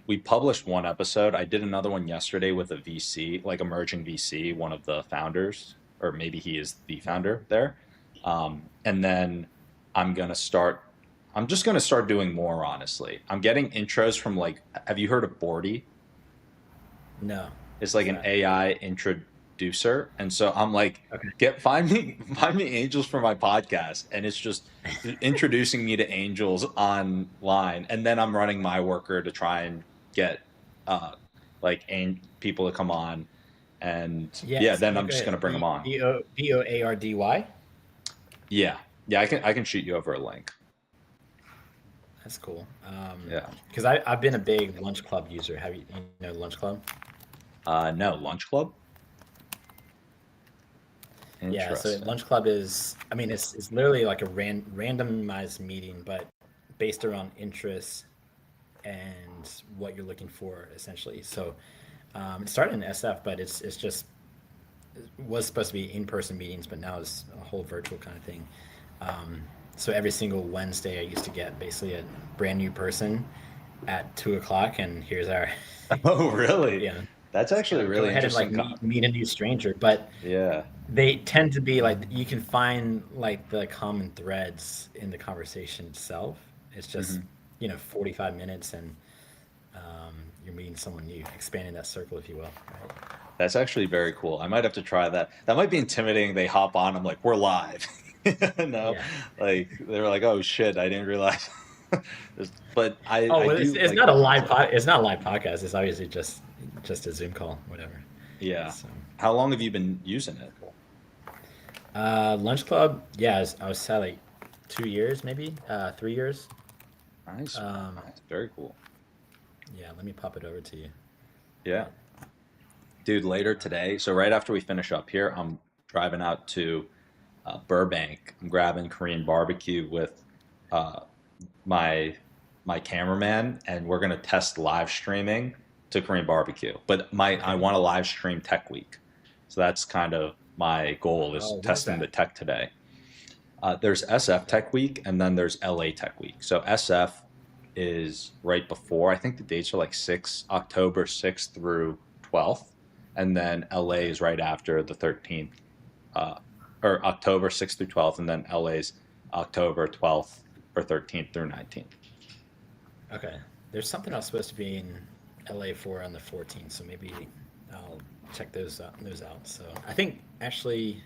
we published one episode. I did another one yesterday with a VC, like emerging VC, one of the founders, or maybe he is the founder there. And then I'm just going to start doing more, honestly. I'm getting intros from like, have you heard of Bordy? No. It's like an AI introducer. And so I'm like, find me angels for my podcast. And it's just introducing me to angels online. And then I'm running MyWorker to try and get people to come on. And then I'm just going to bring them on. Boardy? Yeah. Yeah, I can shoot you over a link. That's cool. Yeah. Because I've been a big Lunch Club user. You know Lunch Club? No, Lunch Club? Yeah, so Lunch Club is, I mean, it's literally like a randomized meeting, but based around interests and what you're looking for, essentially. So it started in SF, but it was supposed to be in-person meetings, but now it's a whole virtual kind of thing. So every single Wednesday, I used to get basically a brand new person at 2:00, and here's our. Oh, really? Yeah. That's actually really interesting. And, like meet a new stranger, but they tend to be like you can find like the common threads in the conversation itself. It's just 45 minutes, and you're meeting someone new, expanding that circle, if you will. Right? That's actually very cool. I might have to try that. That might be intimidating. They hop on. I'm like, we're live. No, Yeah. like they're like, oh shit, I didn't realize. But I well, do it's like not the a live concept. it's not a live podcast. It's obviously just a Zoom call, whatever. Yeah. So, How long have you been using it? Lunch Club, yeah, I was at like 2 years, maybe 3 years. Nice. Nice. Very cool. Yeah, let me pop it over to you. Yeah. Dude, later today, so right after we finish up here, I'm driving out to Burbank. I'm grabbing Korean barbecue with uh, my cameraman, and we're gonna test live streaming to Korean barbecue. But I want to live stream Tech Week, so that's kind of my goal is testing the tech today. There's SF Tech Week, and then there's LA Tech Week. So SF is right before. I think the dates are like October 6th through 12th, and then LA is right after the 13th, or October 6th through 12th, and then LA's October 12th or 13th through 19th. Okay. There's something I was supposed to be in LA for on the 14th, so maybe I'll check those out. So I think actually,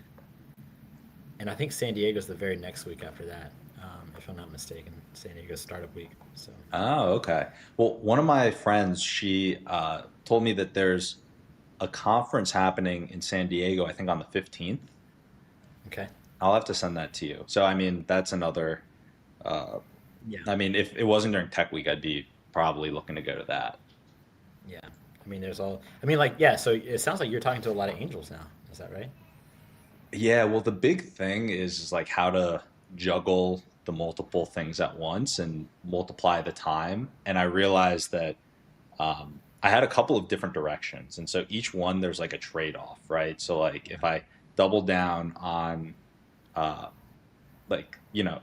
and I think San Diego's the very next week after that, if I'm not mistaken. San Diego's startup week. So. Oh, okay. Well, one of my friends, she told me that there's a conference happening in San Diego, I think on the 15th. Okay. I'll have to send that to you. So, I mean, that's another, yeah. I mean, if it wasn't during Tech Week, I'd be probably looking to go to that. Yeah. I mean, so it sounds like you're talking to a lot of angels now. Is that right? Yeah, well, the big thing is like how to juggle the multiple things at once and multiply the time. And I realized that I had a couple of different directions. And so each one, there's like a trade-off, right? So like if I double down on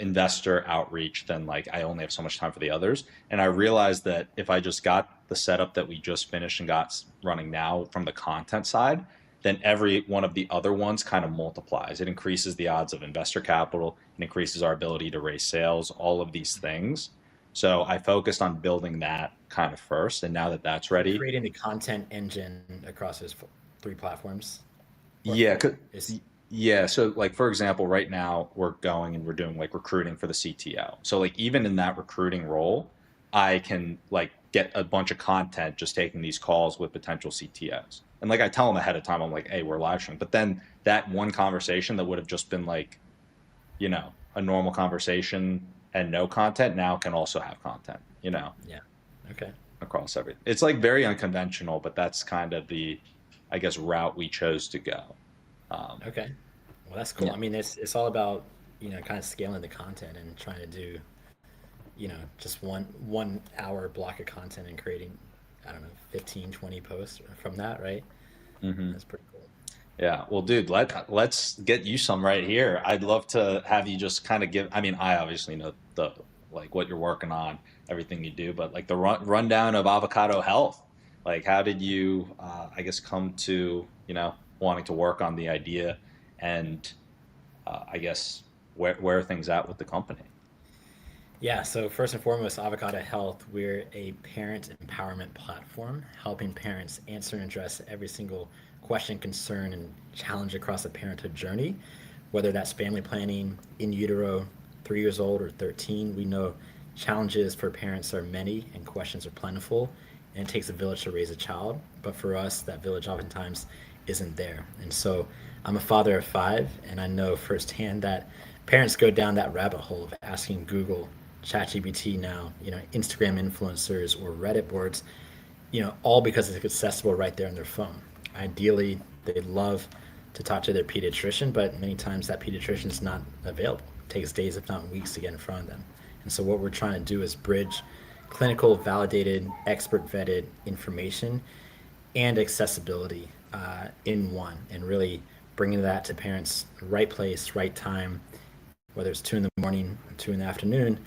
investor outreach, then like I only have so much time for the others. And I realized that if I just got the setup that we just finished and got running now from the content side, then every one of the other ones kind of multiplies. It increases the odds of investor capital, it increases our ability to raise sales, all of these things. So I focused on building that kind of first. And now that that's ready, creating the content engine across those 3 platforms. Yeah. So like, for example, right now we're doing like recruiting for the CTO. So like even in that recruiting role, I can like get a bunch of content just taking these calls with potential CTOs. And like I tell them ahead of time, I'm like, hey, we're live streaming. But then that one conversation that would have just been like, a normal conversation and no content now can also have content, Yeah. Okay. across everything. It's like very unconventional, but that's kind of the, I guess, route we chose to go. Okay. Well, that's cool. Yeah. I mean, it's all about, kind of scaling the content and trying to do, just one hour block of content and creating, I don't know, 15, 20 posts from that, right? Mm-hmm. That's pretty cool. Yeah. Well, dude, let's get you some right here. I'd love to have you just kind of give, I mean, I obviously know what you're working on, everything you do, but like the rundown of Avocado Health. Like, how did you, I guess, come to, wanting to work on the idea, and I guess where are things at with the company? Yeah, so first and foremost, Avocado Health, we're a parent empowerment platform, helping parents answer and address every single question, concern, and challenge across the parenthood journey, whether that's family planning, in utero, 3 years old, or 13. We know challenges for parents are many and questions are plentiful, and it takes a village to raise a child. But for us, that village oftentimes isn't there. And so I'm a father of 5, and I know firsthand that parents go down that rabbit hole of asking Google, ChatGPT now, Instagram influencers or Reddit boards, all because it's accessible right there on their phone. Ideally, they'd love to talk to their pediatrician, but many times that pediatrician is not available. It takes days, if not weeks, to get in front of them. And so what we're trying to do is bridge clinical, validated, expert vetted information and accessibility in one, and really bringing that to parents, right place, right time, whether it's 2 in the morning or 2 in the afternoon,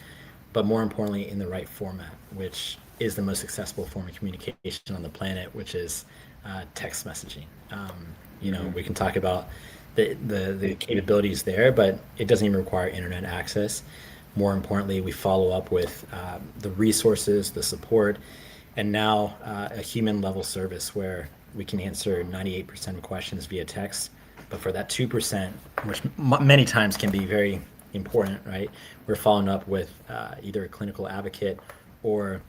but more importantly, in the right format, which is the most accessible form of communication on the planet, which is text messaging. We can talk about the capabilities there, but it doesn't even require internet access. More importantly, we follow up with the resources, the support, and now a human level service where we can answer 98% of questions via text. But for that 2%, which many times can be very important, right? We're following up with either a clinical advocate or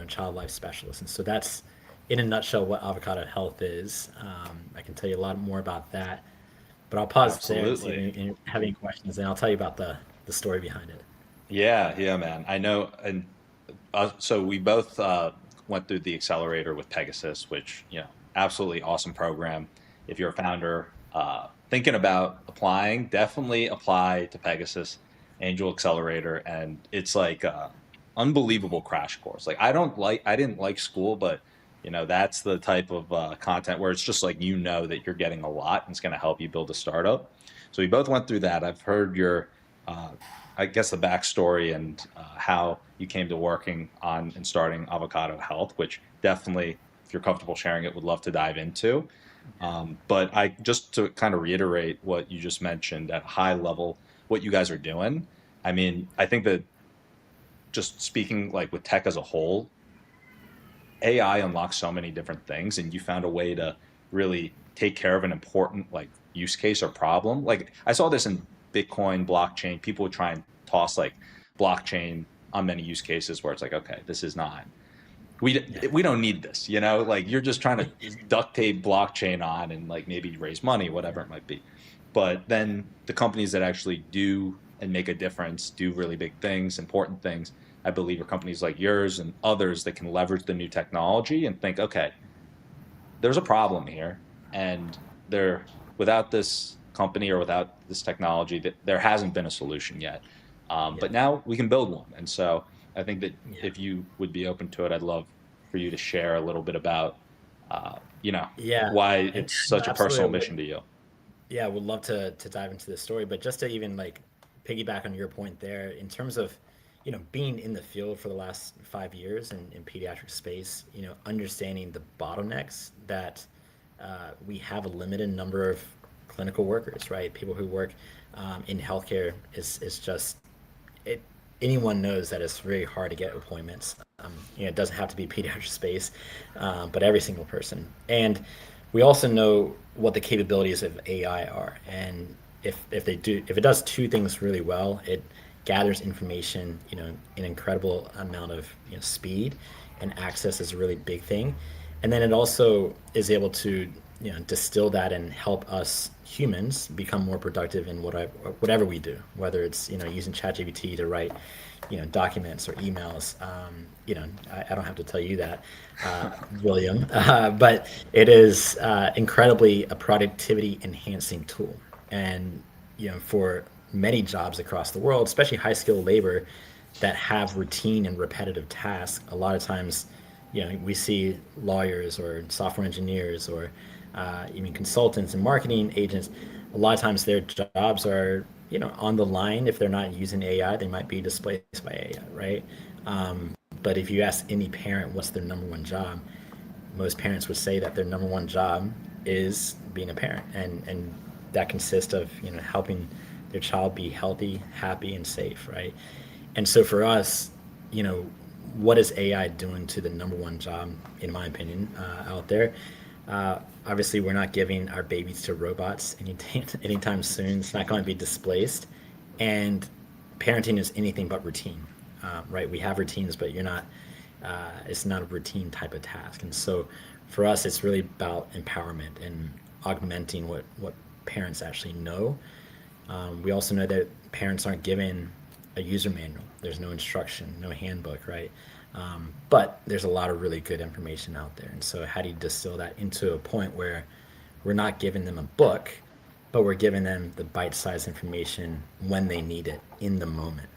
child life specialist. And so that's, in a nutshell, what Avocado Health is. I can tell you a lot more about that, but I'll pause there and see if you have any questions, and I'll tell you about the story behind it. Yeah, man. I know, and so we both went through the accelerator with Pegasus, which absolutely awesome program. If you're a founder thinking about applying, definitely apply to Pegasus Angel Accelerator, and it's like unbelievable crash course. Like I didn't like school, but that's the type of content where it's just like that you're getting a lot and it's going to help you build a startup. So we both went through that. I've heard your I guess the backstory and how you came to working on and starting Avocado Health, which definitely, if you're comfortable sharing it, would love to dive into. But just to kind of reiterate what you just mentioned at a high level, what you guys are doing. I mean, I think that just speaking like with tech as a whole, AI unlocks so many different things, and you found a way to really take care of an important like use case or problem. Like I saw this in Bitcoin, blockchain. People would try and toss like blockchain on many use cases where it's like, okay, this is not. We don't need this, like you're just trying to duct tape blockchain on and like maybe raise money, whatever it might be. But then the companies that actually do and make a difference, do really big things, important things, I believe are companies like yours and others that can leverage the new technology and think, okay, there's a problem here, and without this company or without this technology, that there hasn't been a solution yet. But now we can build one. And so I think that if you would be open to it, I'd love for you to share a little bit about, why it's such a personal mission to you. Yeah, would love to dive into this story, but just to even like piggyback on your point there, in terms of, being in the field for the last 5 years in pediatric space, understanding the bottlenecks that we have a limited number of clinical workers, right? People who work in healthcare is just it. Anyone knows that it's very hard to get appointments. It doesn't have to be pediatric space, but every single person. And we also know what the capabilities of AI are, and if it does two things really well, it gathers information, an incredible amount of speed, and access is a really big thing. And then it also is able to distill that and help us humans become more productive in whatever we do, whether it's using ChatGPT to write documents or emails. I don't have to tell you that, William, but it is incredibly a productivity enhancing tool. And for many jobs across the world, especially high skilled labor that have routine and repetitive tasks, a lot of times we see lawyers or software engineers or even consultants and marketing agents. A lot of times their jobs are on the line. If they're not using AI, they might be displaced by AI, right? But if you ask any parent what's their number one job, most parents would say that their number one job is being a parent, and that consists of helping their child be healthy, happy, and safe, right? And so for us, what is AI doing to the number one job, in my opinion, out there? Obviously, we're not giving our babies to robots anytime soon. It's not going to be displaced. And parenting is anything but routine, right? We have routines, but it's not a routine type of task. And so for us, it's really about empowerment and augmenting what parents actually know. We also know that parents aren't given a user manual. There's no instruction, no handbook, right? But there's a lot of really good information out there. And so how do you distill that into a point where we're not giving them a book, but we're giving them the bite-sized information when they need it in the moment?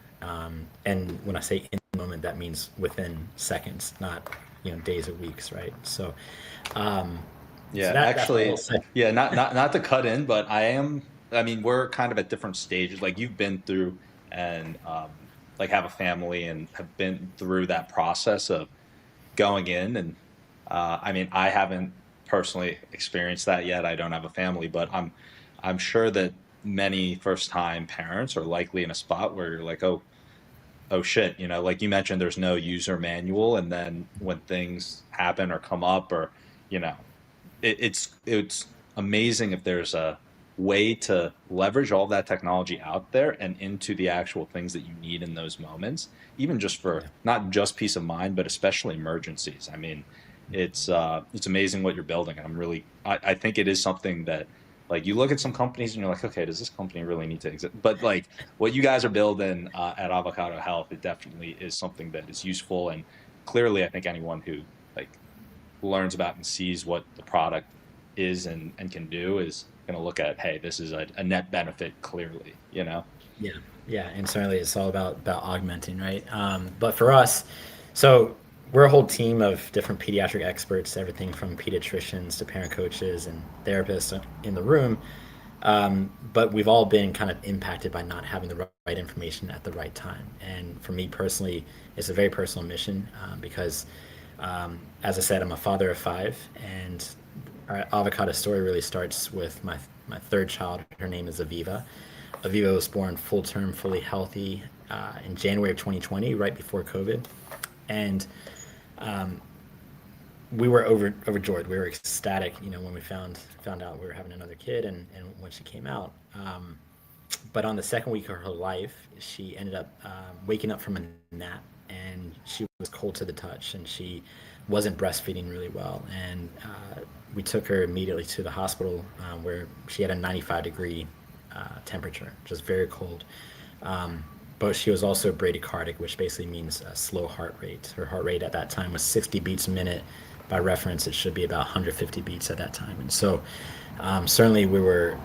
And when I say in the moment, that means within seconds, not days or weeks, right? So not to cut in, but we're kind of at different stages. Like you've been through and like have a family and have been through that process of going in. And I haven't personally experienced that yet. I don't have a family, but I'm sure that many first-time parents are likely in a spot where you're like, oh shit, like you mentioned, there's no user manual, and then when things happen or come up or it's amazing if there's a way to leverage all that technology out there and into the actual things that you need in those moments, even just for not just peace of mind, but especially emergencies. I mean, it's amazing what you're building. And I think it is something that, like, you look at some companies and you're like, okay, does this company really need to exist? But like what you guys are building at Avocado Health, it definitely is something that is useful. And clearly, I think anyone who like learns about and sees what the product is and can do is going to look at, hey, this is a net benefit, clearly, you know? Yeah, and certainly it's all about augmenting, right? But for us, so we're a whole team of different pediatric experts, everything from pediatricians to parent coaches and therapists in the room. But we've all been kind of impacted by not having the right information at the right time. And for me personally, it's a very personal mission because, as I said, I'm a father of 5, and our avocado story really starts with my third child. Her name is Aviva. Aviva was born full term, fully healthy in January of 2020, right before COVID. And we were overjoyed. We were ecstatic, when we found out we were having another kid and when she came out. But on the second week of her life, she ended up waking up from a nap, and she was cold to the touch, and she wasn't breastfeeding really well. And we took her immediately to the hospital where she had a 95-degree temperature, just very cold. But she was also bradycardic, which basically means a slow heart rate. Her heart rate at that time was 60 beats a minute. By reference, it should be about 150 beats at that time. And so certainly we were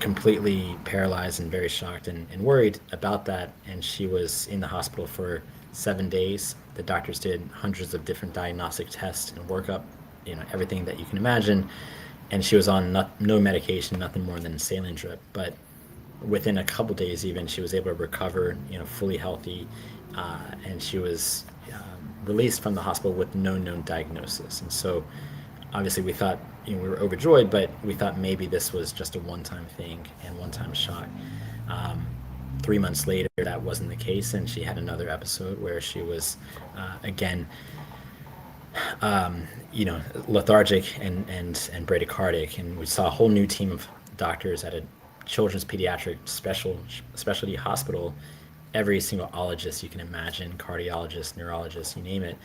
completely paralyzed and very shocked and worried about that. And she was in the hospital for 7 days. The doctors did hundreds of different diagnostic tests and workup, everything that you can imagine. And she was on no medication, nothing more than a saline drip. But within a couple days, even, she was able to recover, fully healthy, and she was released from the hospital with no known diagnosis. And so, obviously, we thought we were overjoyed, but we thought maybe this was just a one-time thing and one-time shock. 3 months later, that wasn't the case, and she had another episode where she was again, lethargic and bradycardic, and we saw a whole new team of doctors at a children's pediatric specialty hospital. Every single ologist you can imagine, cardiologist, neurologist, you name it.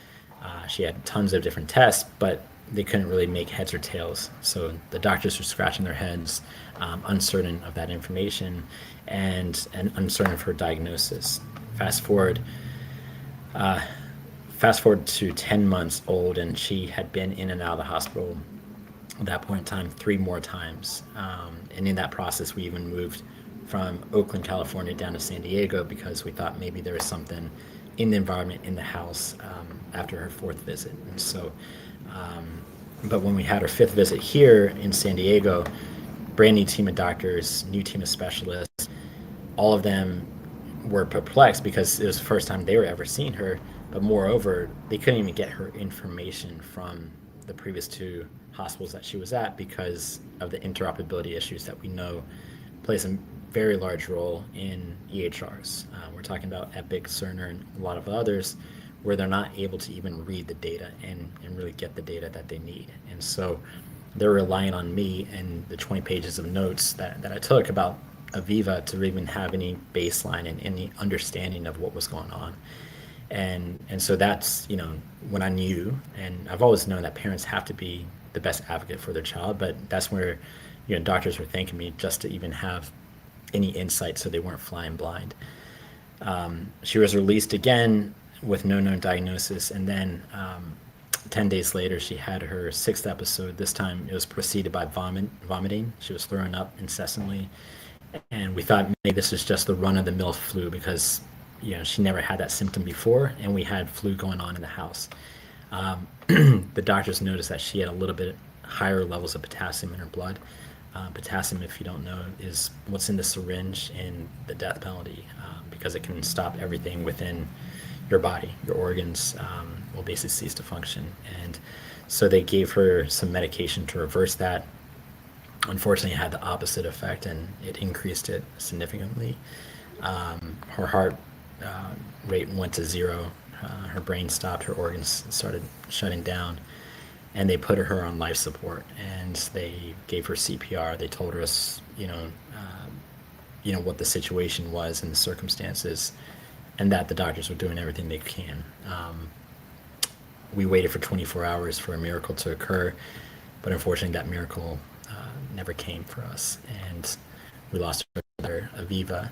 She had tons of different tests, but they couldn't really make heads or tails. So the doctors were scratching their heads, uncertain of that information and uncertain of her diagnosis. Fast forward to 10 months old, and she had been in and out of the hospital at that point in time 3 more times. And in that process, we even moved from Oakland, California down to San Diego because we thought maybe there was something in the environment in the house after her 4th visit. And so, but when we had our 5th visit here in San Diego, brand new team of doctors, new team of specialists, all of them were perplexed because it was the first time they were ever seeing her. But moreover, they couldn't even get her information from the previous 2 hospitals that she was at because of the interoperability issues that we know plays a very large role in EHRs. We're talking about Epic, Cerner, and a lot of others where they're not able to even read the data and really get the data that they need. And so they're relying on me and the 20 pages of notes that I took about Aviva to even have any baseline and any understanding of what was going on. And so that's, when I knew, and I've always known that parents have to be the best advocate for their child, but that's where, doctors were thanking me just to even have any insight so they weren't flying blind. She was released again with no known diagnosis, and then 10 days later, she had her 6th episode. This time it was preceded by vomiting. She was throwing up incessantly, and we thought maybe this was just the run-of-the-mill flu because she never had that symptom before, and we had flu going on in the house. The doctors noticed that she had a little bit higher levels of potassium in her blood. Potassium, if you don't know, is what's in the syringe in the death penalty because it can stop everything within your body. Your organs will basically cease to function. And so they gave her some medication to reverse that. Unfortunately, it had the opposite effect, and it increased it significantly. Her heart rate went to 0. Her brain stopped. Her organs started shutting down. and they put her on life support, and they gave her CPR. They told us, what the situation was and the circumstances, and that the doctors were doing everything they can. We waited for 24 hours for a miracle to occur, but unfortunately that miracle never came for us, and we lost our daughter Aviva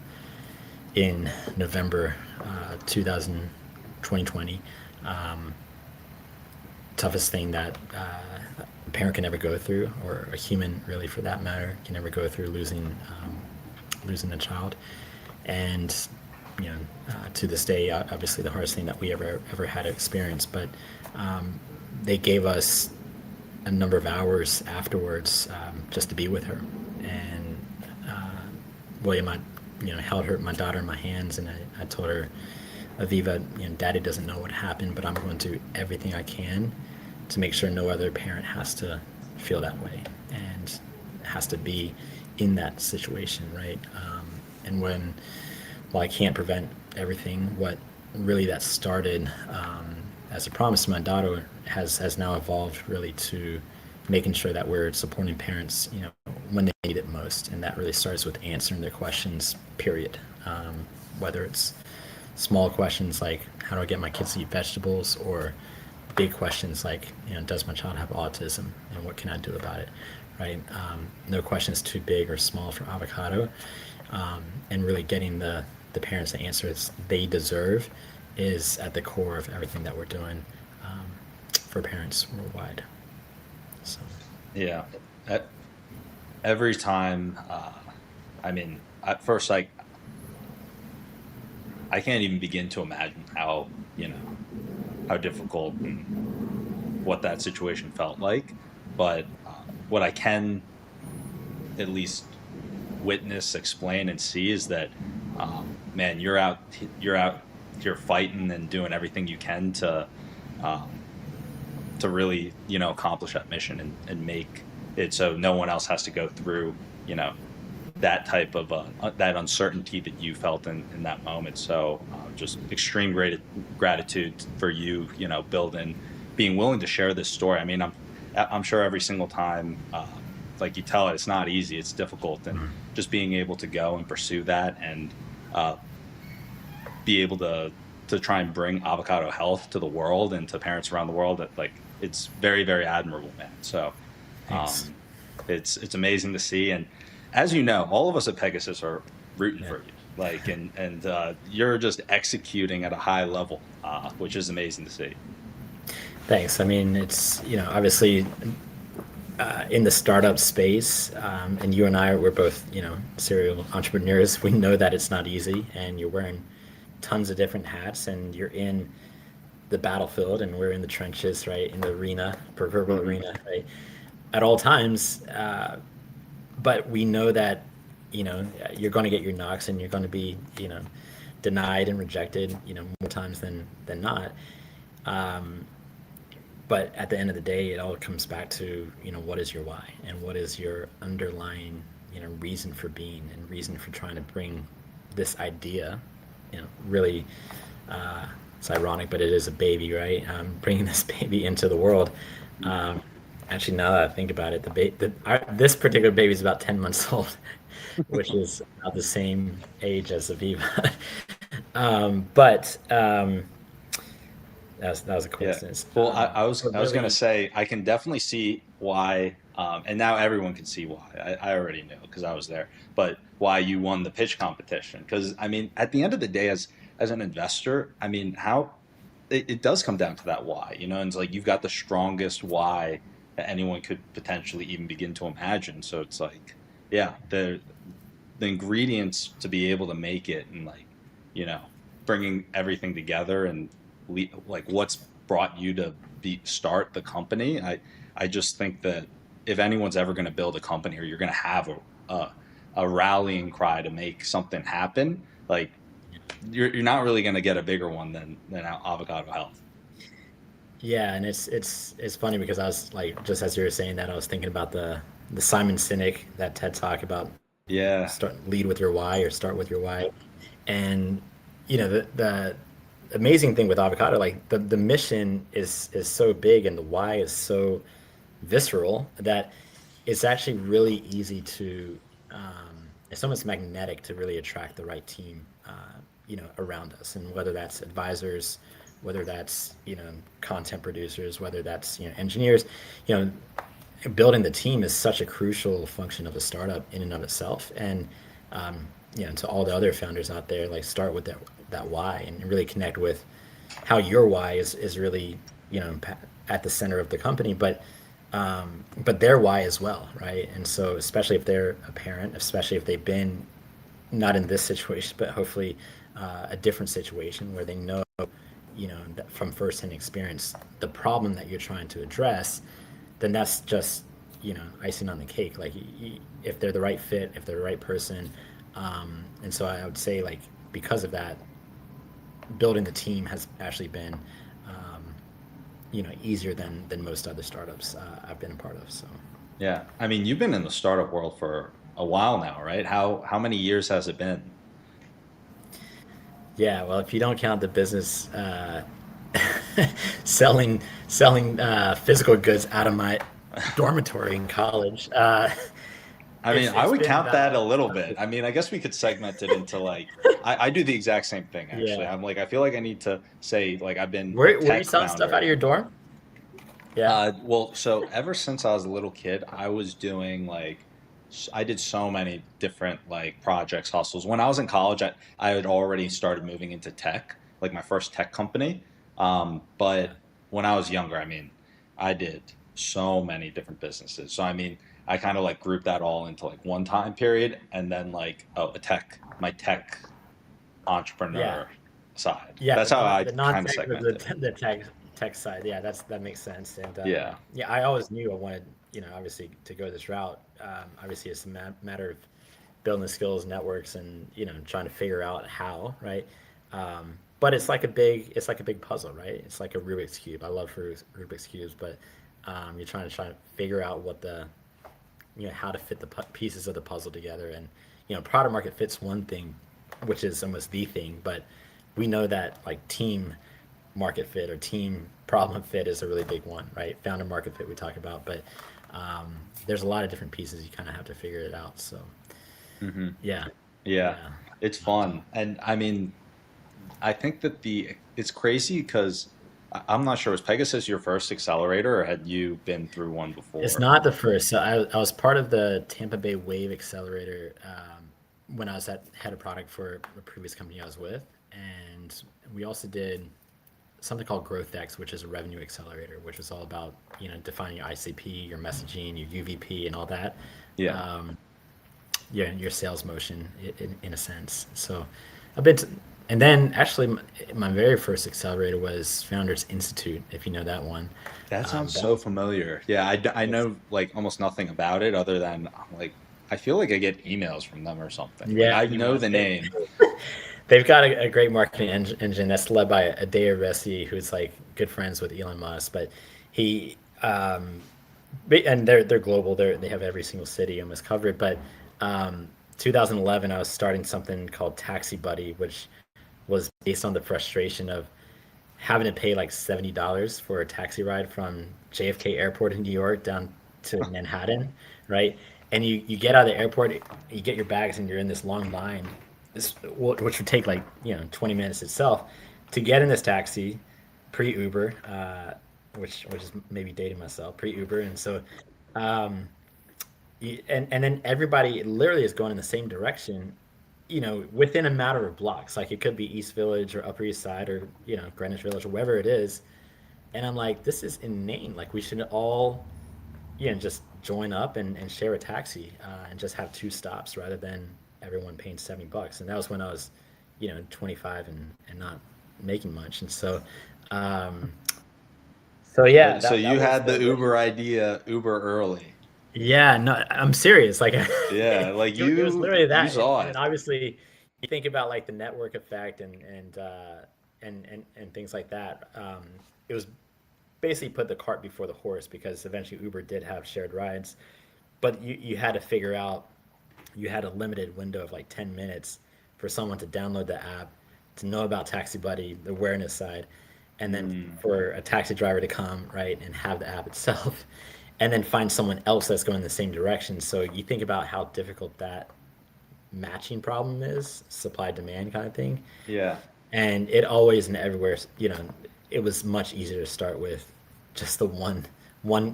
in November 2020. Toughest thing that a parent can ever go through, or a human really for that matter, can ever go through, losing a child. And to this day, obviously the hardest thing that we ever had to experience. But they gave us a number of hours afterwards just to be with her. And William, held my daughter in my hands, and I told her, Aviva, Daddy doesn't know what happened, but I'm going to do everything I can to make sure no other parent has to feel that way and has to be in that situation, right? And while I can't prevent everything, what really that started as a promise to my daughter has now evolved really to making sure that we're supporting parents, when they need it most. And that really starts with answering their questions, period. Whether it's small questions like, how do I get my kids to eat vegetables? Or big questions like, does my child have autism, and what can I do about it, right? No question is too big or small for Avocado. And really getting the parents the answers they deserve is at the core of everything that we're doing for parents worldwide. So. Yeah. Every time, at first, I can't even begin to imagine how difficult and what that situation felt like. But what I can at least witness, explain, and see is that, man, you're out here fighting and doing everything you can to really, accomplish that mission and make it so no one else has to go through, that type of that uncertainty that you felt in that moment. So just extreme gratitude for you, being willing to share this story. I mean, I'm sure every single time, like you tell it, it's not easy, it's difficult, and just being able to go and pursue that and be able to try and bring Avocado Health to the world and to parents around the world, that it's very, very admirable, man. So it's amazing to see. And as you know, all of us at Pegasus are rooting for you, and you're just executing at a high level, which is amazing to see. Thanks. I mean, it's, obviously in the startup space, and you and we're both, serial entrepreneurs. We know that it's not easy, and you're wearing tons of different hats, and you're in the battlefield, and we're in the trenches, right, in the arena, proverbial arena, right, at all times. But we know that, you're going to get your knocks, and you're going to be, denied and rejected, more times than not. But at the end of the day, it all comes back to, what is your why, and what is your underlying, reason for being, and reason for trying to bring this idea, really, it's ironic, but it is a baby, right? Bringing this baby into the world. Actually, now that I think about it, this particular baby is about 10 months old, which is about the same age as Aviva. That was a coincidence. Yeah. Well, I was going to say, I can definitely see why, and now everyone can see why. I already knew because I was there, but why you won the pitch competition. Because, I mean, at the end of the day, as an investor, I mean, it does come down to that why, and it's like you've got the strongest why that anyone could potentially even begin to imagine. So it's like, yeah, the ingredients to be able to make it, and bringing everything together, and what's brought you to start the company. I just think that if anyone's ever going to build a company, or you're going to have a rallying cry to make something happen, you're not really going to get a bigger one than Avocado Health. Yeah, and it's funny because I was just as you were saying that, I was thinking about the Simon Sinek, that TED Talk about lead with your why, or start with your why. And the amazing thing with Avocado, like the mission is so big and the why is so visceral that it's actually really easy to, it's almost magnetic to really attract the right team, around us. And whether that's advisors, whether that's, content producers, whether that's, engineers, building the team is such a crucial function of a startup in and of itself. And, to all the other founders out there, like start with that why and really connect with how your why is really, at the center of the company, but their why as well, right? And so, especially if they're a parent, especially if they've been not in this situation, but hopefully a different situation where they know, that from firsthand experience, the problem that you're trying to address, then that's just, icing on the cake. Like if they're the right fit, if they're the right person, and so I would say, like, because of that, building the team has actually been easier than most other startups I've been a part of. So yeah, I mean, you've been in the startup world for a while now, right? How many years has it been? Yeah, well, if you don't count the business, selling physical goods out of my dormitory in college. I mean, I would count that a little bit. I mean, I guess we could segment it into like, I do the exact same thing, actually. Yeah. I'm like, I feel like I need to say, like, I've been Were a you tech selling stuff founder. out of your dorm? Yeah. Well, so ever since I was a little kid, I was doing like, I did so many different like projects, hustles. When I was in college, I had already started moving into tech, like my first tech company. But when I was younger, I mean, I did so many different businesses. So I mean, I kind of like grouped that all into like one time period, and then like, oh, my tech entrepreneur side. Yeah, That's how I the kind of non-tech, segmented. the tech side. Yeah, that makes sense. And Yeah. yeah, I always knew I wanted, obviously to go this route. Obviously, it's a matter of building the skills, networks, and trying to figure out how, right? But it's like a big puzzle, right? It's like a Rubik's cube. I love Rubik's cubes, but you're trying to figure out what the how to fit the pieces of the puzzle together. And product market fit's one thing, which is almost the thing, but we know that like team market fit or team problem fit is a really big one, right? Founder market fit we talk about, but there's a lot of different pieces. You kind of have to figure it out. So Yeah, it's fun. And I mean, I think that it's crazy because I'm not sure, was Pegasus your first accelerator or had you been through one before? It's not the first. So I was part of the Tampa Bay Wave Accelerator when I was head of product for the previous company I was with. And we also did something called GrowthX, which is a revenue accelerator, which was all about, defining your ICP, your messaging, your UVP, and all that. Yeah. Your sales motion in a sense. So I've been and then actually my very first accelerator was Founders Institute, if you know that one. That sounds so familiar. Yeah, I know like almost nothing about it other than like, I feel like I get emails from them or something. Yeah, like, I know the name. They've got a great marketing engine that's led by Adair Vesey, who's like good friends with Elon Musk. But he and they're global. They have every single city almost covered. But 2011, I was starting something called Taxi Buddy, which was based on the frustration of having to pay like $70 for a taxi ride from JFK Airport in New York down to Manhattan, right? And you get out of the airport, you get your bags, and you're in this long line, which would take like 20 minutes itself to get in this taxi, pre-Uber, which is maybe dating myself, pre-Uber, and so and then everybody literally is going in the same direction, within a matter of blocks. Like it could be East Village or Upper East Side or Greenwich Village or wherever it is, and I'm like, this is inane. Like we should all just join up and share a taxi and just have two stops rather than everyone paying $70. And that was when I was 25 and not making much. And so yeah, so you had the Uber idea uber early. Yeah, no, I'm serious. Like, yeah, like it was literally that. You saw it. And obviously, you think about like the network effect and things like that. It was basically put the cart before the horse because eventually Uber did have shared rides, but you had to figure out you had a limited window of like 10 minutes for someone to download the app, to know about Taxi Buddy, the awareness side, and then for a taxi driver to come, right, and have the app itself, and then find someone else that's going the same direction. So you think about how difficult that matching problem is, supply demand kind of thing. Yeah. And it always and everywhere, you know, it was much easier to start with just the one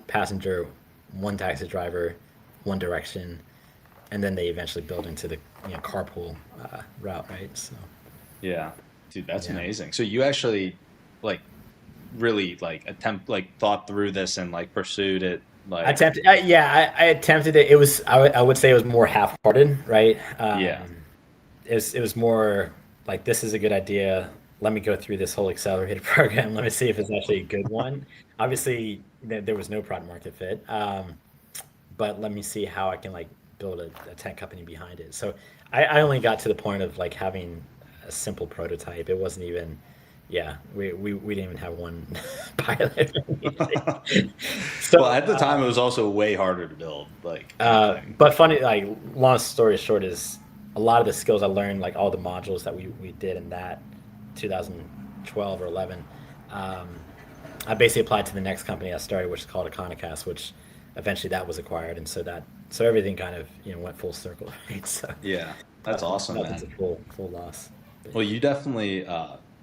passenger, one taxi driver, one direction, and then they eventually build into the carpool route, right? So yeah, dude, that's amazing. So you actually like really like thought through this and like pursued it. Like I attempted it. It was I would say it was more half-hearted, right? It was more like, this is a good idea. Let me go through this whole accelerated program. Let me see if it's actually a good one. Obviously, there was no product market fit, but let me see how I can like build a tech company behind it. So I only got to the point of like having a simple prototype. It wasn't even, we didn't even have one pilot. So well, at the time, it was also way harder to build. Like, but funny, like long story short is a lot of the skills I learned, like all the modules that we did in that 2012 or 11, I basically applied to the next company I started, which is called Econocast, which eventually that was acquired, and so everything kind of went full circle. Right? So yeah, that's awesome, man. It's a full loss. But, well, you definitely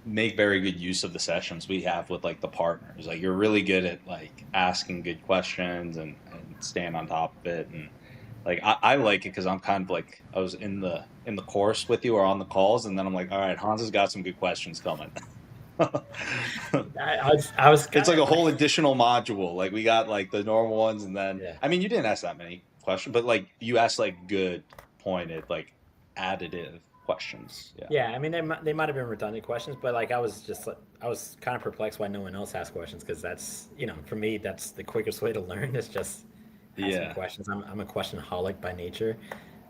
make very good use of the sessions we have with like the partners. Like you're really good at like asking good questions and staying on top of it, and like I like it because I'm kind of like I was in the course with you or on the calls, and then I'm like, all right, Hans has got some good questions coming. I was it's like a whole additional module. Like we got like the normal ones, and then I mean you didn't ask that many questions, but like you asked like good pointed like additive questions. Yeah, I mean they might have been redundant questions, but like I was kind of perplexed why no one else asked questions, because that's for me that's the quickest way to learn is just asking questions. I'm a questionaholic by nature,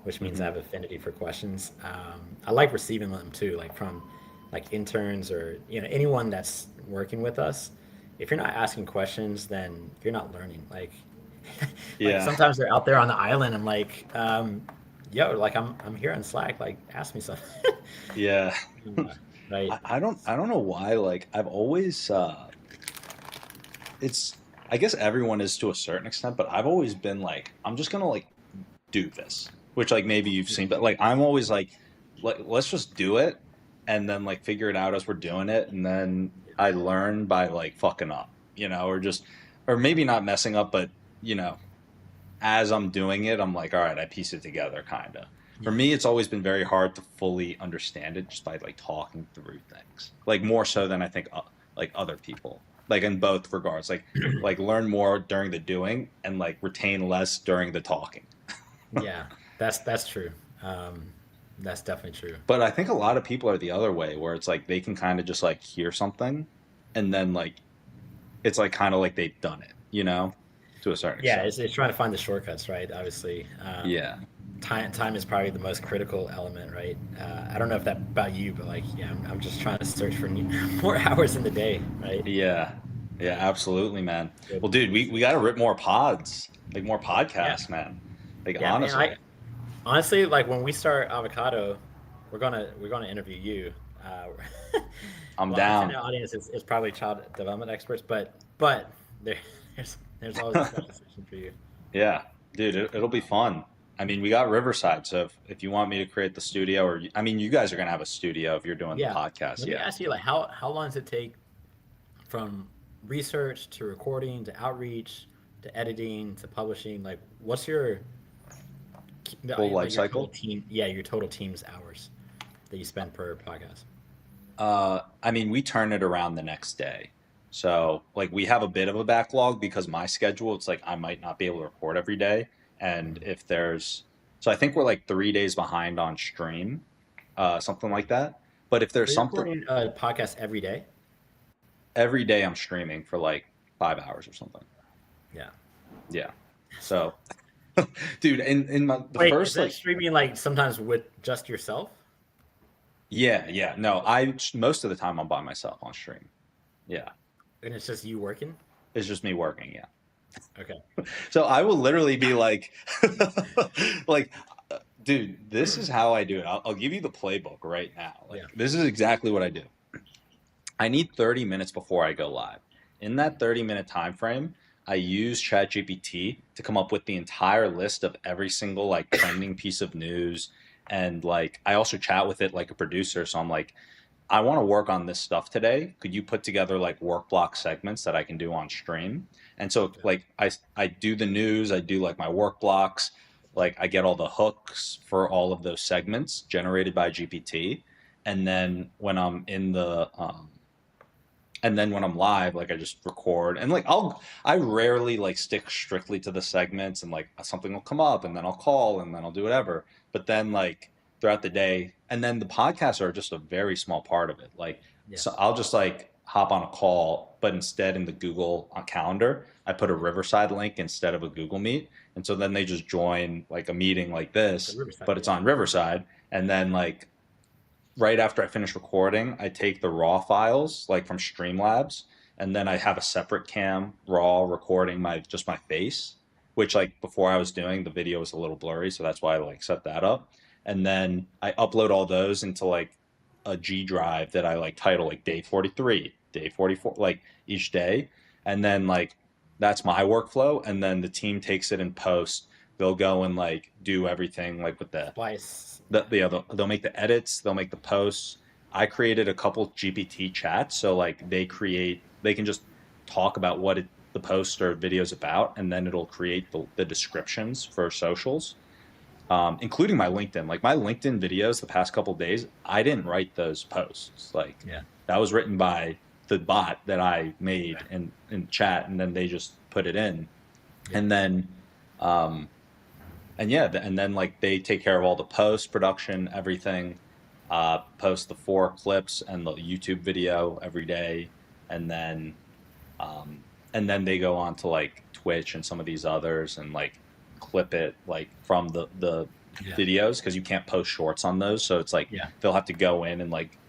which means I have affinity for questions. I like receiving them too, like from like interns or anyone that's working with us. If you're not asking questions, then you're not learning. Like, like sometimes they're out there on the island. I'm like, yo, like I'm here on Slack. Like, ask me something. Yeah. Right. I don't know why. Like I've always I guess everyone is to a certain extent, but I've always been like, I'm just gonna like do this, which like maybe you've seen, but like I'm always like let's just do it and then like figure it out as we're doing it, and then I learn by like fucking up, or maybe not messing up, but as I'm doing it, I'm like, all right, I piece it together kind of. For me, it's always been very hard to fully understand it just by like talking through things, like more so than I think like other people. Like in both regards, like learn more during the doing and like retain less during the talking. Yeah, that's true. That's definitely true. But I think a lot of people are the other way, where it's like they can kind of just like hear something, and then like it's like kind of like they've done it, to a certain extent. Yeah, it's trying to find the shortcuts, right? Obviously. Time is probably the most critical element, right? I don't know if that's about you, but like, I'm just trying to search for more hours in the day, right? Yeah, absolutely, man. Well, dude, we got to rip more pods, like more podcasts, man. Like honestly, honestly, like when we start Avocado, we're gonna interview you. I'm down. The audience is probably child development experts, but there's always a session for you. Yeah, dude, it'll be fun. I mean, we got Riverside, so if you want me to create the studio, or I mean, you guys are gonna have a studio if you're doing the podcast. Let me ask you, like, how long does it take from research to recording to outreach to editing to publishing? Like, what's your full life cycle? Your total team's hours that you spend per podcast. I mean, we turn it around the next day. So like we have a bit of a backlog because my schedule, it's like I might not be able to record every day. And if so I think we're like 3 days behind on stream, something like that. But if there's something, recording a podcast every day I'm streaming for like 5 hours or something. Yeah. So, dude, in the first like streaming, like sometimes with just yourself. Yeah. No, most of the time I'm by myself on stream. Yeah. And it's just you working? It's just me working. Yeah. Okay. So I will literally be like, like Dude, this is how I do it. I'll give you the playbook right now. Like, this is exactly what I do. I need 30 minutes before I go live. In that 30-minute time frame, I use ChatGPT to come up with the entire list of every single like trending piece of news. And like, I also chat with it like a producer. So I'm like, I want to work on this stuff today. Could you put together like work block segments that I can do on stream? And so like I do the news, I do like my work blocks, like I get all the hooks for all of those segments generated by GPT. And then when I'm in the and then when I'm live, like I just record and like I rarely like stick strictly to the segments and like something will come up and then I'll call and then I'll do whatever. But then like throughout the day, and then the podcasts are just a very small part of it. Like, so I'll just like hop on a call, but instead in the Google Calendar, I put a Riverside link instead of a Google Meet. And so then they just join like a meeting like this, but it's on Riverside. And then like right after I finish recording, I take the raw files like from Streamlabs, and then I have a separate cam raw recording just my face, which like before I was doing the video was a little blurry, so that's why I like set that up. And then I upload all those into like a G drive that I like title like day 43, day 44, like each day. And then like that's my workflow. And then the team takes it in post. They'll go and like do everything like with the they'll make the edits, they'll make the posts. I created a couple GPT chats, so like they can just talk about what the post or video is about, and then it'll create the descriptions for socials, including my LinkedIn. Like my LinkedIn videos the past couple of days, I didn't write those posts. Like that was written by the bot that I made in chat, and then they just put it in, and then. And then like they take care of all the post production, everything, post the 4 clips and the YouTube video every day. And then they go on to like Twitch and some of these others and like clip it like from the videos, because you can't post shorts on those. So it's like, they'll have to go in and like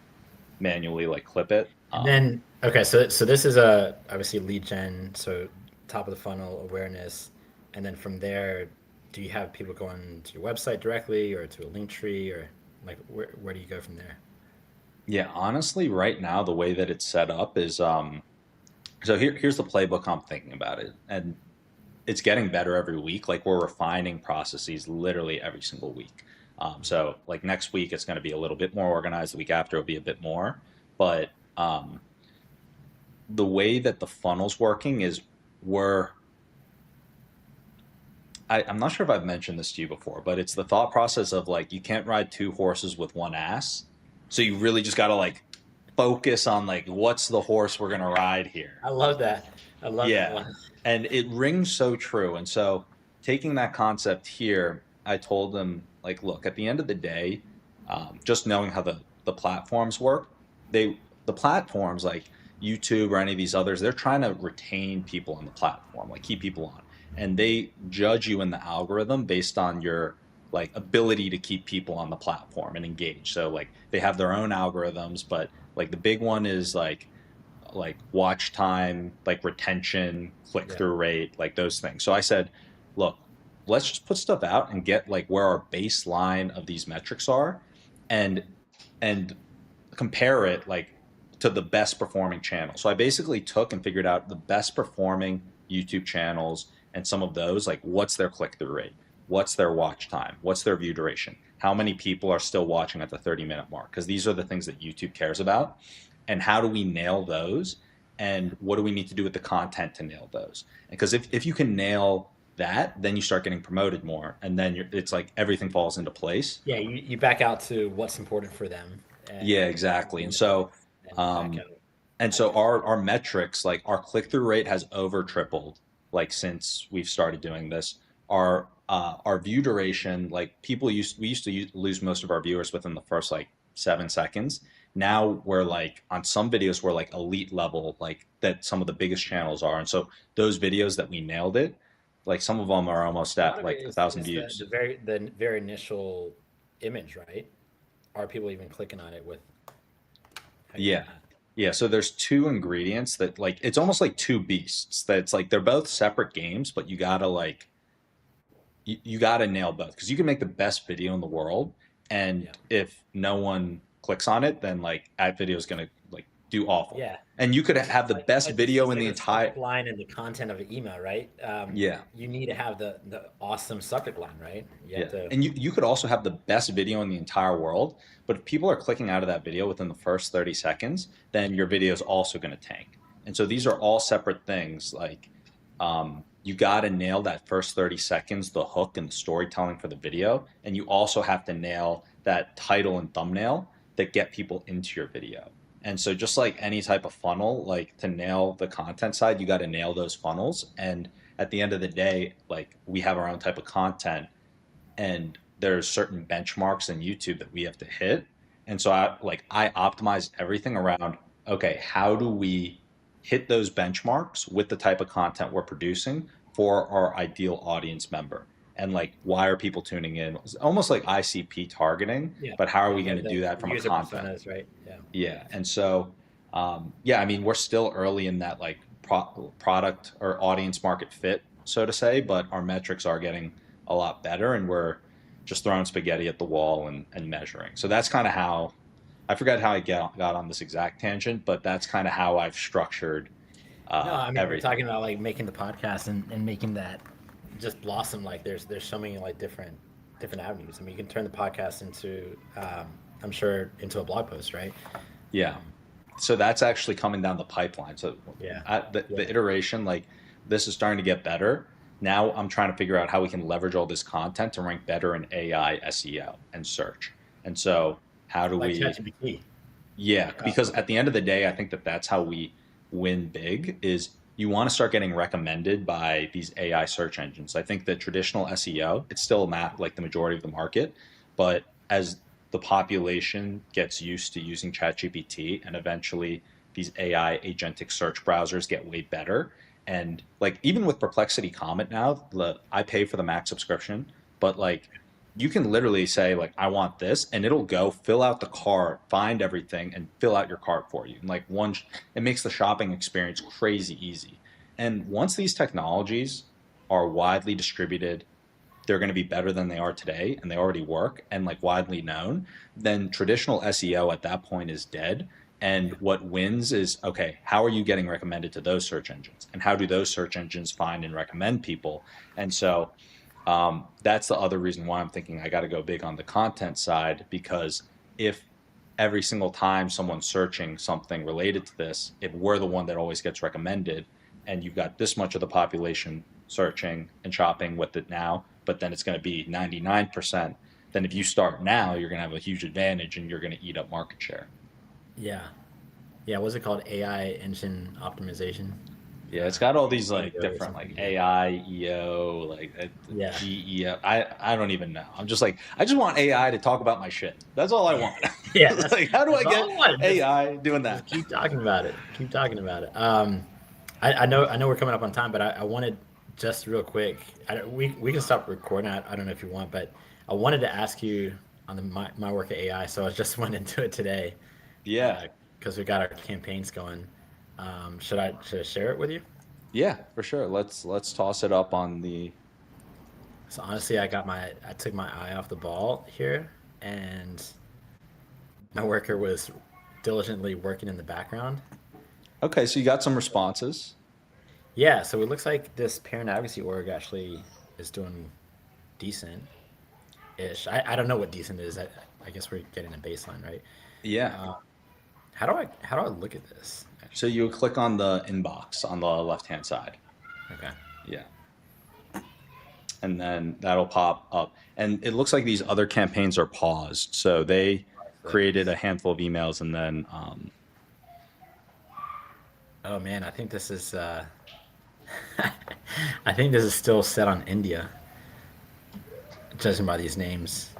manually like clip it. Then, okay. So this is obviously lead gen. So top of the funnel awareness. And then from there, do you have people going to your website directly or to a link tree, or like where do you go from there? Yeah, honestly, right now the way that it's set up is so here's the playbook I'm thinking about it, and it's getting better every week. Like we're refining processes literally every single week. So like next week it's going to be a little bit more organized. The week after it'll be a bit more. But the way that the funnel's working is I'm not sure if I've mentioned this to you before, but it's the thought process of like, you can't ride 2 horses with one ass. So you really just got to like focus on like, what's the horse we're going to ride here? I love that. I love that one. And it rings so true. And so taking that concept here, I told them like, look, at the end of the day, just knowing how the platforms work, the platforms like YouTube or any of these others, they're trying to retain people on the platform, like keep people on. And they judge you in the algorithm based on your like ability to keep people on the platform and engage. So like they have their own algorithms, but like the big one is like watch time, like retention, click-through rate, like those things. So I said, look, let's just put stuff out and get like where our baseline of these metrics are, and compare it like to the best performing channel. So I basically took and figured out the best performing YouTube channels, and some of those, like what's their click-through rate, what's their watch time, what's their view duration, how many people are still watching at the 30-minute mark, because these are the things that YouTube cares about. And how do we nail those, and what do we need to do with the content to nail those? Because if you can nail that, then you start getting promoted more, and then it's like everything falls into place. Yeah, you back out to what's important for them. Yeah, exactly. And so our metrics, like our click-through rate has over tripled like since we've started doing this. Our view duration, like we used to lose most of our viewers within the first like 7 seconds. Now we're like on some videos we're like elite level, like that some of the biggest channels are. And so those videos that we nailed it, like some of them are almost at like 1,000 views. The very initial image, right? Are people even clicking on it with? Yeah, so there's 2 ingredients that like, it's almost like 2 beasts that it's like they're both separate games, but you gotta you got to nail both, because you can make the best video in the world, and if no one clicks on it, then like that video is going to like do awful. Yeah. And you could have the best video in the entire line and the content of an email, right? Yeah. You need to have the awesome subject line, right? You have to... And you could also have the best video in the entire world, but if people are clicking out of that video within the first 30 seconds, then your video is also going to tank. And so these are all separate things. Like you got to nail that first 30 seconds, the hook and the storytelling for the video. And you also have to nail that title and thumbnail that get people into your video. And so just like any type of funnel, like to nail the content side, you got to nail those funnels. And at the end of the day, like we have our own type of content, and there's certain benchmarks in YouTube that we have to hit. And so I optimize everything around, okay, how do we hit those benchmarks with the type of content we're producing for our ideal audience member? And like, why are people tuning in? It's almost like ICP targeting, but how are we going to do that from a content? Personas, right? Yeah. And so, I mean, we're still early in that like product or audience market fit, so to say, but our metrics are getting a lot better, and we're just throwing spaghetti at the wall and measuring. So that's kind of how, I forgot how I got on this exact tangent, but that's kind of how I've structured everything. We're talking about like making the podcast and making that just blossom. Like there's so many like different avenues. I mean, you can turn the podcast into, I'm sure, into a blog post, right? Yeah. So that's actually coming down the pipeline. So the iteration, like this is starting to get better. Now I'm trying to figure out how we can leverage all this content to rank better in AI, SEO, and search. And so how do we... ChatGPT. Yeah, because at the end of the day, I think that's how we win big, is you want to start getting recommended by these AI search engines. I think that traditional SEO, it's still not like the majority of the market, but as the population gets used to using ChatGPT, and eventually these AI agentic search browsers get way better. And like, even with Perplexity Comment now, I pay for the Max subscription, but like you can literally say like, I want this, and it'll go fill out the cart, find everything, and fill out your cart for you. And like it makes the shopping experience crazy easy. And once these technologies are widely distributed, they're going to be better than they are today, and they already work and like widely known, then traditional SEO at that point is dead. And what wins is, okay, how are you getting recommended to those search engines? And how do those search engines find and recommend people? And so that's the other reason why I'm thinking I got to go big on the content side, because if every single time someone's searching something related to this, if we're the one that always gets recommended, and you've got this much of the population searching and shopping with it now, but then it's going to be 99%, then if you start now, you're going to have a huge advantage and you're going to eat up market share. Yeah, what's it called? AI engine optimization. Yeah, it's got all these like different like AI, EO, like GEO. I don't even know. I'm just like, I just want AI to talk about my shit. That's all I want. Yeah. Like, how do I get AI doing that? Just keep talking about it. I know we're coming up on time, but I wanted just real quick. We can stop recording. I don't know if you want, but I wanted to ask you on the MyWorker AI. So I just went into it today. Yeah. Because we got our campaigns going. Should I share it with you? Yeah, for sure. Let's toss it up on the. So honestly, I took my eye off the ball here, and MyWorker was diligently working in the background. Okay, so you got some responses. Yeah, so it looks like this parent advocacy org actually is doing decent-ish. I don't know what decent is. I guess we're getting a baseline, right? Yeah. How do I look at this? So you click on the inbox on the left-hand side. Okay. Yeah. And then that'll pop up. And it looks like these other campaigns are paused. So they created a handful of emails and then... Oh man, I think this is I think this is still set on India, judging by these names.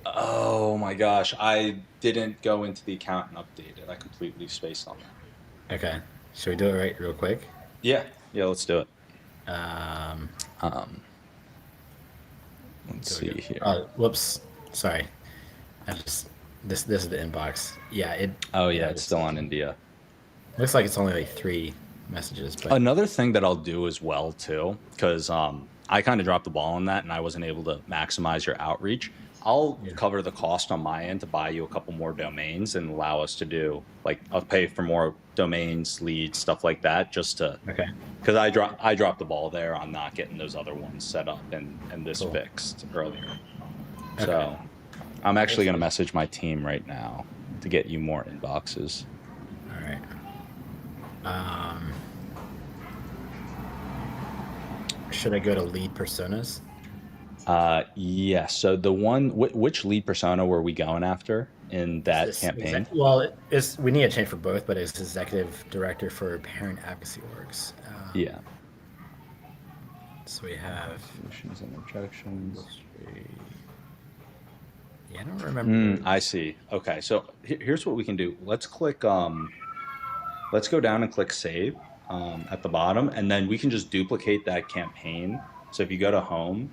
Oh my gosh, I didn't go into the account and update it. I completely spaced on that. Okay, should we do it real quick? Yeah, let's do it. Let's see here. Oh, whoops, sorry. This is the inbox. Yeah, Oh yeah, it's still on India. Looks like it's only like 3 messages. But another thing that I'll do as well too, because I kind of dropped the ball on that and I wasn't able to maximize your outreach. I'll cover the cost on my end to buy you a couple more domains and allow us to do, like, I'll pay for more domains, leads, stuff like that, just to, because I dropped the ball there on not getting those other ones set up and this fixed earlier. So I'm actually going to message my team right now to get you more inboxes. All right. Should I go to lead personas? Yes. So the one, which lead persona were we going after in that campaign? Well, we need a change for both, but it's executive director for parent advocacy orgs. Yeah. So we have solutions and objections. Yeah, I don't remember. I see. Okay. So here's what we can do. Let's click, let's go down and click save at the bottom, and then we can just duplicate that campaign. So if you go to home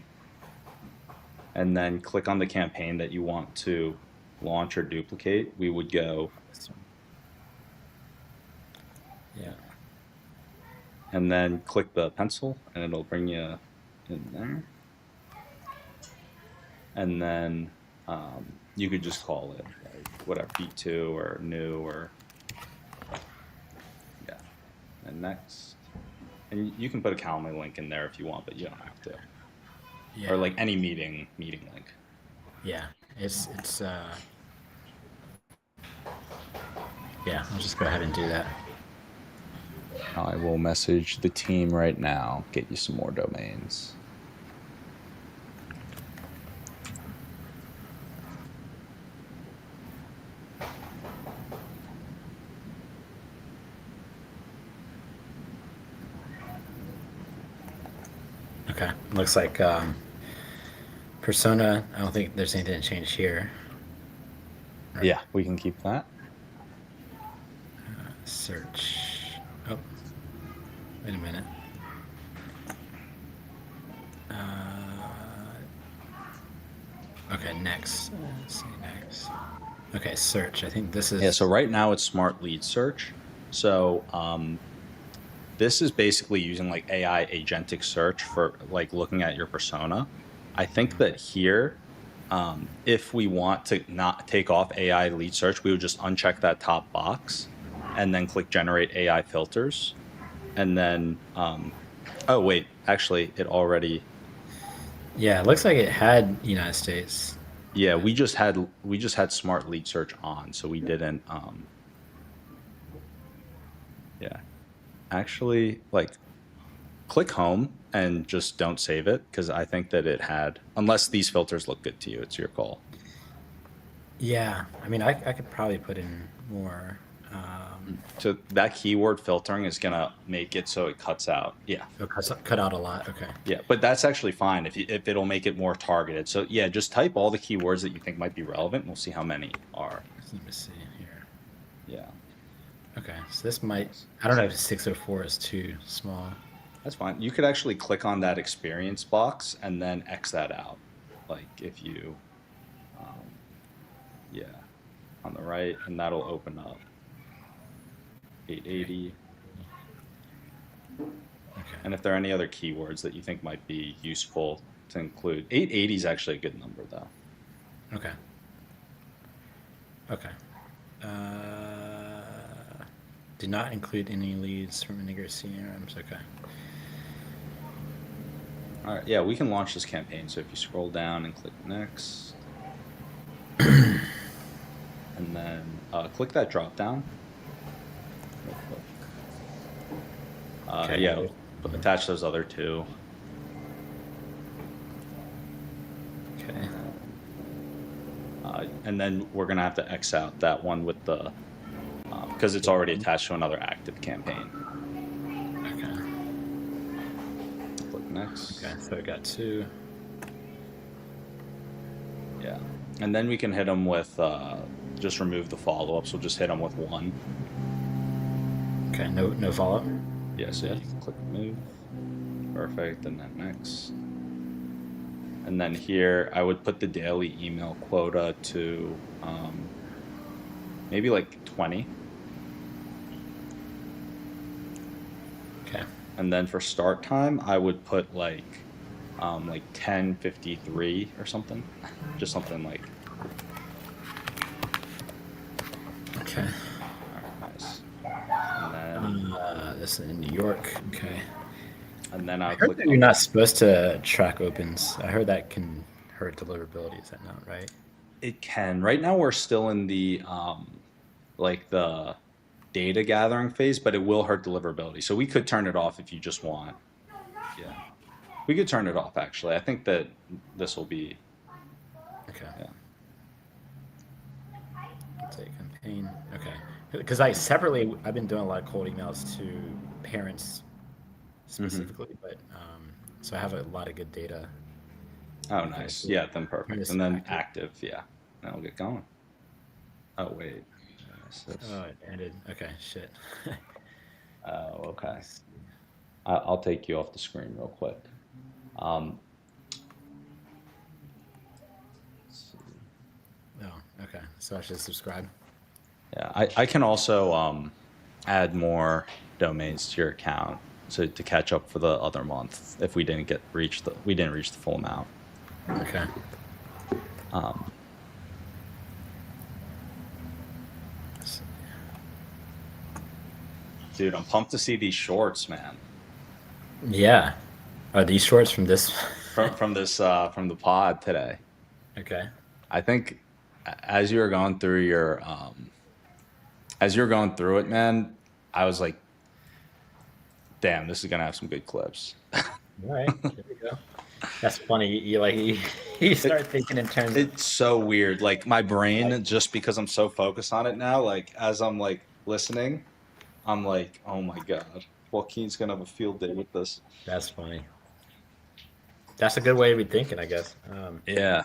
and then click on the campaign that you want to launch or duplicate, we would go. Yeah. And then click the pencil and it'll bring you in there. And then you could just call it like whatever, B2 or new or, yeah. And next. And you can put a Calendly link in there if you want, but you don't have to. Yeah. Or like any meeting link. Yeah, yeah, I'll just go ahead and do that. I will message the team right now, get you some more domains. Okay, looks like persona, I don't think there's anything to change here. Right. Yeah, we can keep that. Search. Oh, wait a minute. Okay, next. Let's see, next. Okay, search. I think this is. Yeah, so right now it's smart lead search. So this is basically using like AI agentic search for like looking at your persona. I think that here, if we want to not take off AI lead search, we would just uncheck that top box and then click generate AI filters. And then, oh wait, actually it already. Yeah, it looks like it had United States. Yeah, we just had smart lead search on, so we didn't, yeah. Actually, like, click home and just don't save it, because I think that it had, unless these filters look good to you, it's your call. Yeah, I mean, I could probably put in more. So that keyword filtering is gonna make it so it cuts out. Yeah. It cut out a lot. Okay. Yeah, but that's actually fine if it'll make it more targeted. So yeah, just type all the keywords that you think might be relevant, and we'll see how many are. Let me see here. Yeah. Okay, so this might, I don't know if 604 is too small. That's fine. You could actually click on that experience box and then X that out. Like if you, yeah, on the right, and that'll open up 880. Okay. And if there are any other keywords that you think might be useful to include, 880 is actually a good number though. Okay. Okay. Do not include any leads from Integrated CRMs. Okay. All right. Yeah, we can launch this campaign. So if you scroll down and click next, and then click that drop down. Okay. Yeah, attach those other two. Okay. And then we're gonna have to X out that one with the, because it's already attached to another active campaign. Okay. Click next. Okay, so I got two. Yeah, and then we can hit them with, just remove the follow-ups. We'll just hit them with one. Okay, no follow-up? Yeah, so you can click remove. Perfect, and then next. And then here, I would put the daily email quota to maybe like 20. Okay. And then for start time, I would put like 10:53 or something. Just something like. Okay. All right, nice. And then this is in New York. Okay. And then I'll heard click. that you're not supposed to track opens. I heard that can hurt deliverability. Is that not right? It can. Right now, we're still in the like the data gathering phase, but it will hurt deliverability. So we could turn it off if you just want. Yeah, we could turn it off. Actually, I think that this will be. Okay. Yeah. Take campaign. Okay. Because I've been doing a lot of cold emails to parents specifically, but so I have a lot of good data. Oh, nice. Yeah, then perfect. And then active. Yeah, then I'll get going. Oh wait. Oh, it ended. Okay, shit. Oh, okay. I'll take you off the screen real quick. Oh, okay. So I should subscribe. Yeah, I can also add more domains to your account to catch up for the other month if we didn't reach the full amount. Okay. Dude, I'm pumped to see these shorts, man. Yeah. Are these shorts from this? from the pod today. Okay. I think as you were going through it, man, I was like, damn, this is gonna have some good clips. All right, here we go. That's funny. You start thinking in terms. It's so weird. Like my brain, just because I'm so focused on it now, like as I'm like listening, I'm like, oh my god, Joaquin's gonna have a field day with this. That's funny. That's a good way to be thinking, I guess. Yeah.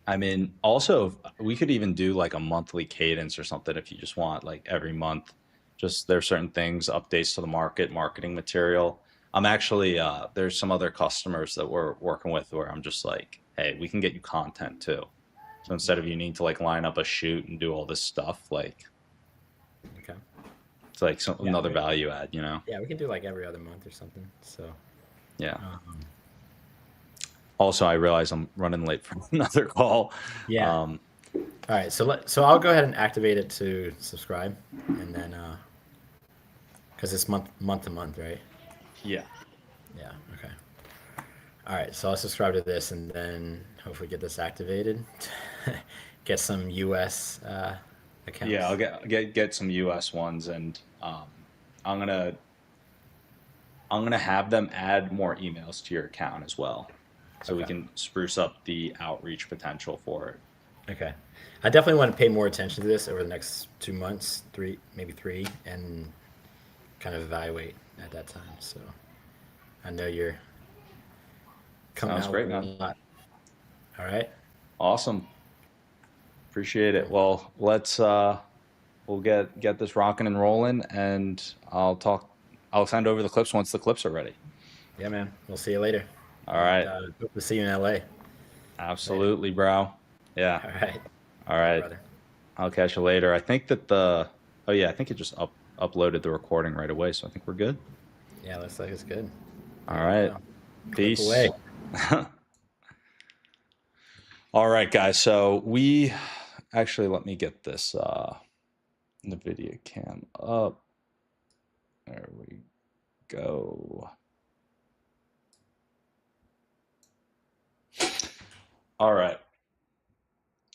I mean, also, we could even do like a monthly cadence or something if you just want, like every month. Just there's certain things, updates to the marketing material. I'm actually, there's some other customers that we're working with where I'm just like, hey, we can get you content too. So instead of you need to like line up a shoot and do all this stuff, like, okay. It's like another value add, you know? Yeah, we can do like every other month or something. So, yeah. Also, I realize I'm running late for another call. Yeah. All right. So I'll go ahead and activate it to subscribe, and then because it's month to month, right? Yeah. Yeah. Okay. All right. So I'll subscribe to this, and then hopefully get this activated. Get some US accounts. Yeah, I'll get some US ones, and I'm gonna have them add more emails to your account as well, so we can spruce up the outreach potential for it. Okay, I definitely want to pay more attention to this over the next 2 months, maybe three, and kind of evaluate at that time. So I know you're coming out. Sounds great, man. A lot. All right. Awesome. Appreciate it. Well, let's we'll get this rocking and rolling, and I'll send over the clips once the clips are ready. Yeah, man. We'll see you later. All right. Hope to see you in LA. Absolutely, bro. Yeah. All right. All right. Brother. I'll catch you later. I think that I think it just uploaded the recording right away, so I think we're good. Yeah, looks like it's good. All right. Peace. Away. All right, guys. So we actually, let me get this Nvidia cam up. There we go. All right.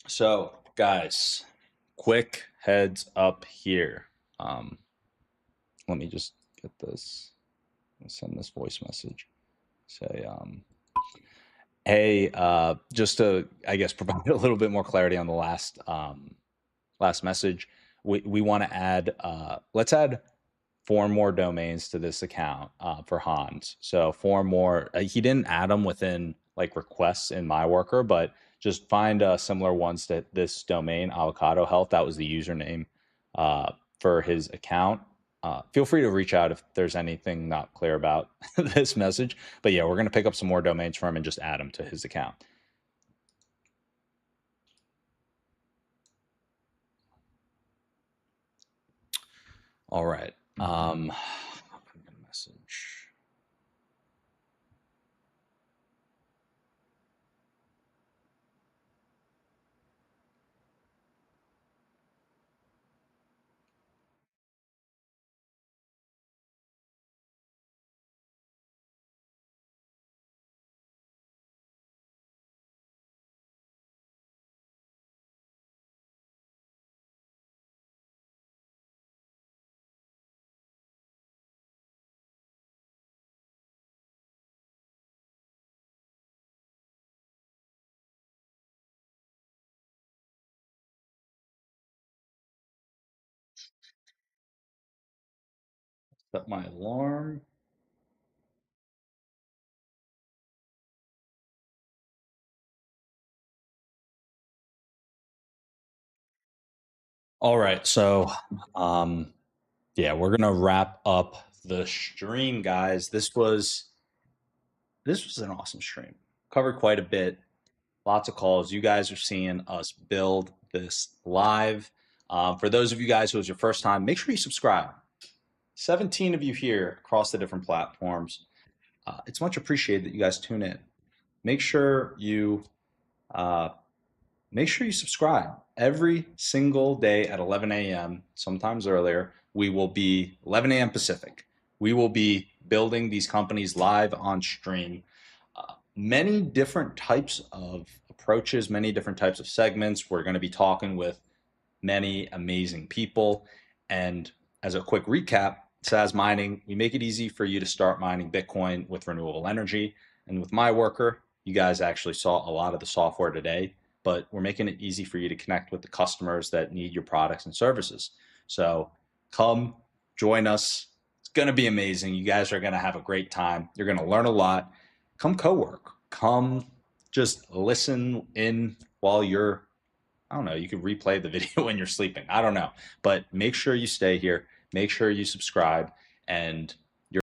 So, guys, quick heads up here. Let me just get this. Send this voice message. Say, hey, just to, I guess, provide a little bit more clarity on the last message. We want to add, let's add 4 more domains to this account for Hans. So 4 more. He didn't add them within like requests in MyWorker, but just find similar ones to this domain, Avocado Health. That was the username for his account. Feel free to reach out if there's anything not clear about this message. But yeah, we're going to pick up some more domains from him and just add them to his account. All right. message. Set my alarm. All right, so yeah, we're gonna wrap up the stream, guys. This was an awesome stream. Covered quite a bit, lots of calls. You guys are seeing us build this live. For those of you guys who is your first time, make sure you subscribe. 17 of you here across the different platforms. It's much appreciated that you guys tune in. Make sure you subscribe every single day at 11 a.m., sometimes earlier. We will be 11 a.m. Pacific. We will be building these companies live on stream. Many different types of approaches, many different types of segments. We're going to be talking with many amazing people. And as a quick recap, SAS Mining, we make it easy for you to start mining Bitcoin with renewable energy. And with MyWorker, you guys actually saw a lot of the software today, but we're making it easy for you to connect with the customers that need your products and services. So come join us. It's going to be amazing. You guys are going to have a great time. You're going to learn a lot. Come co-work. Come just listen in while you're, I don't know, you can replay the video when you're sleeping. I don't know. But make sure you stay here. Make sure you subscribe. And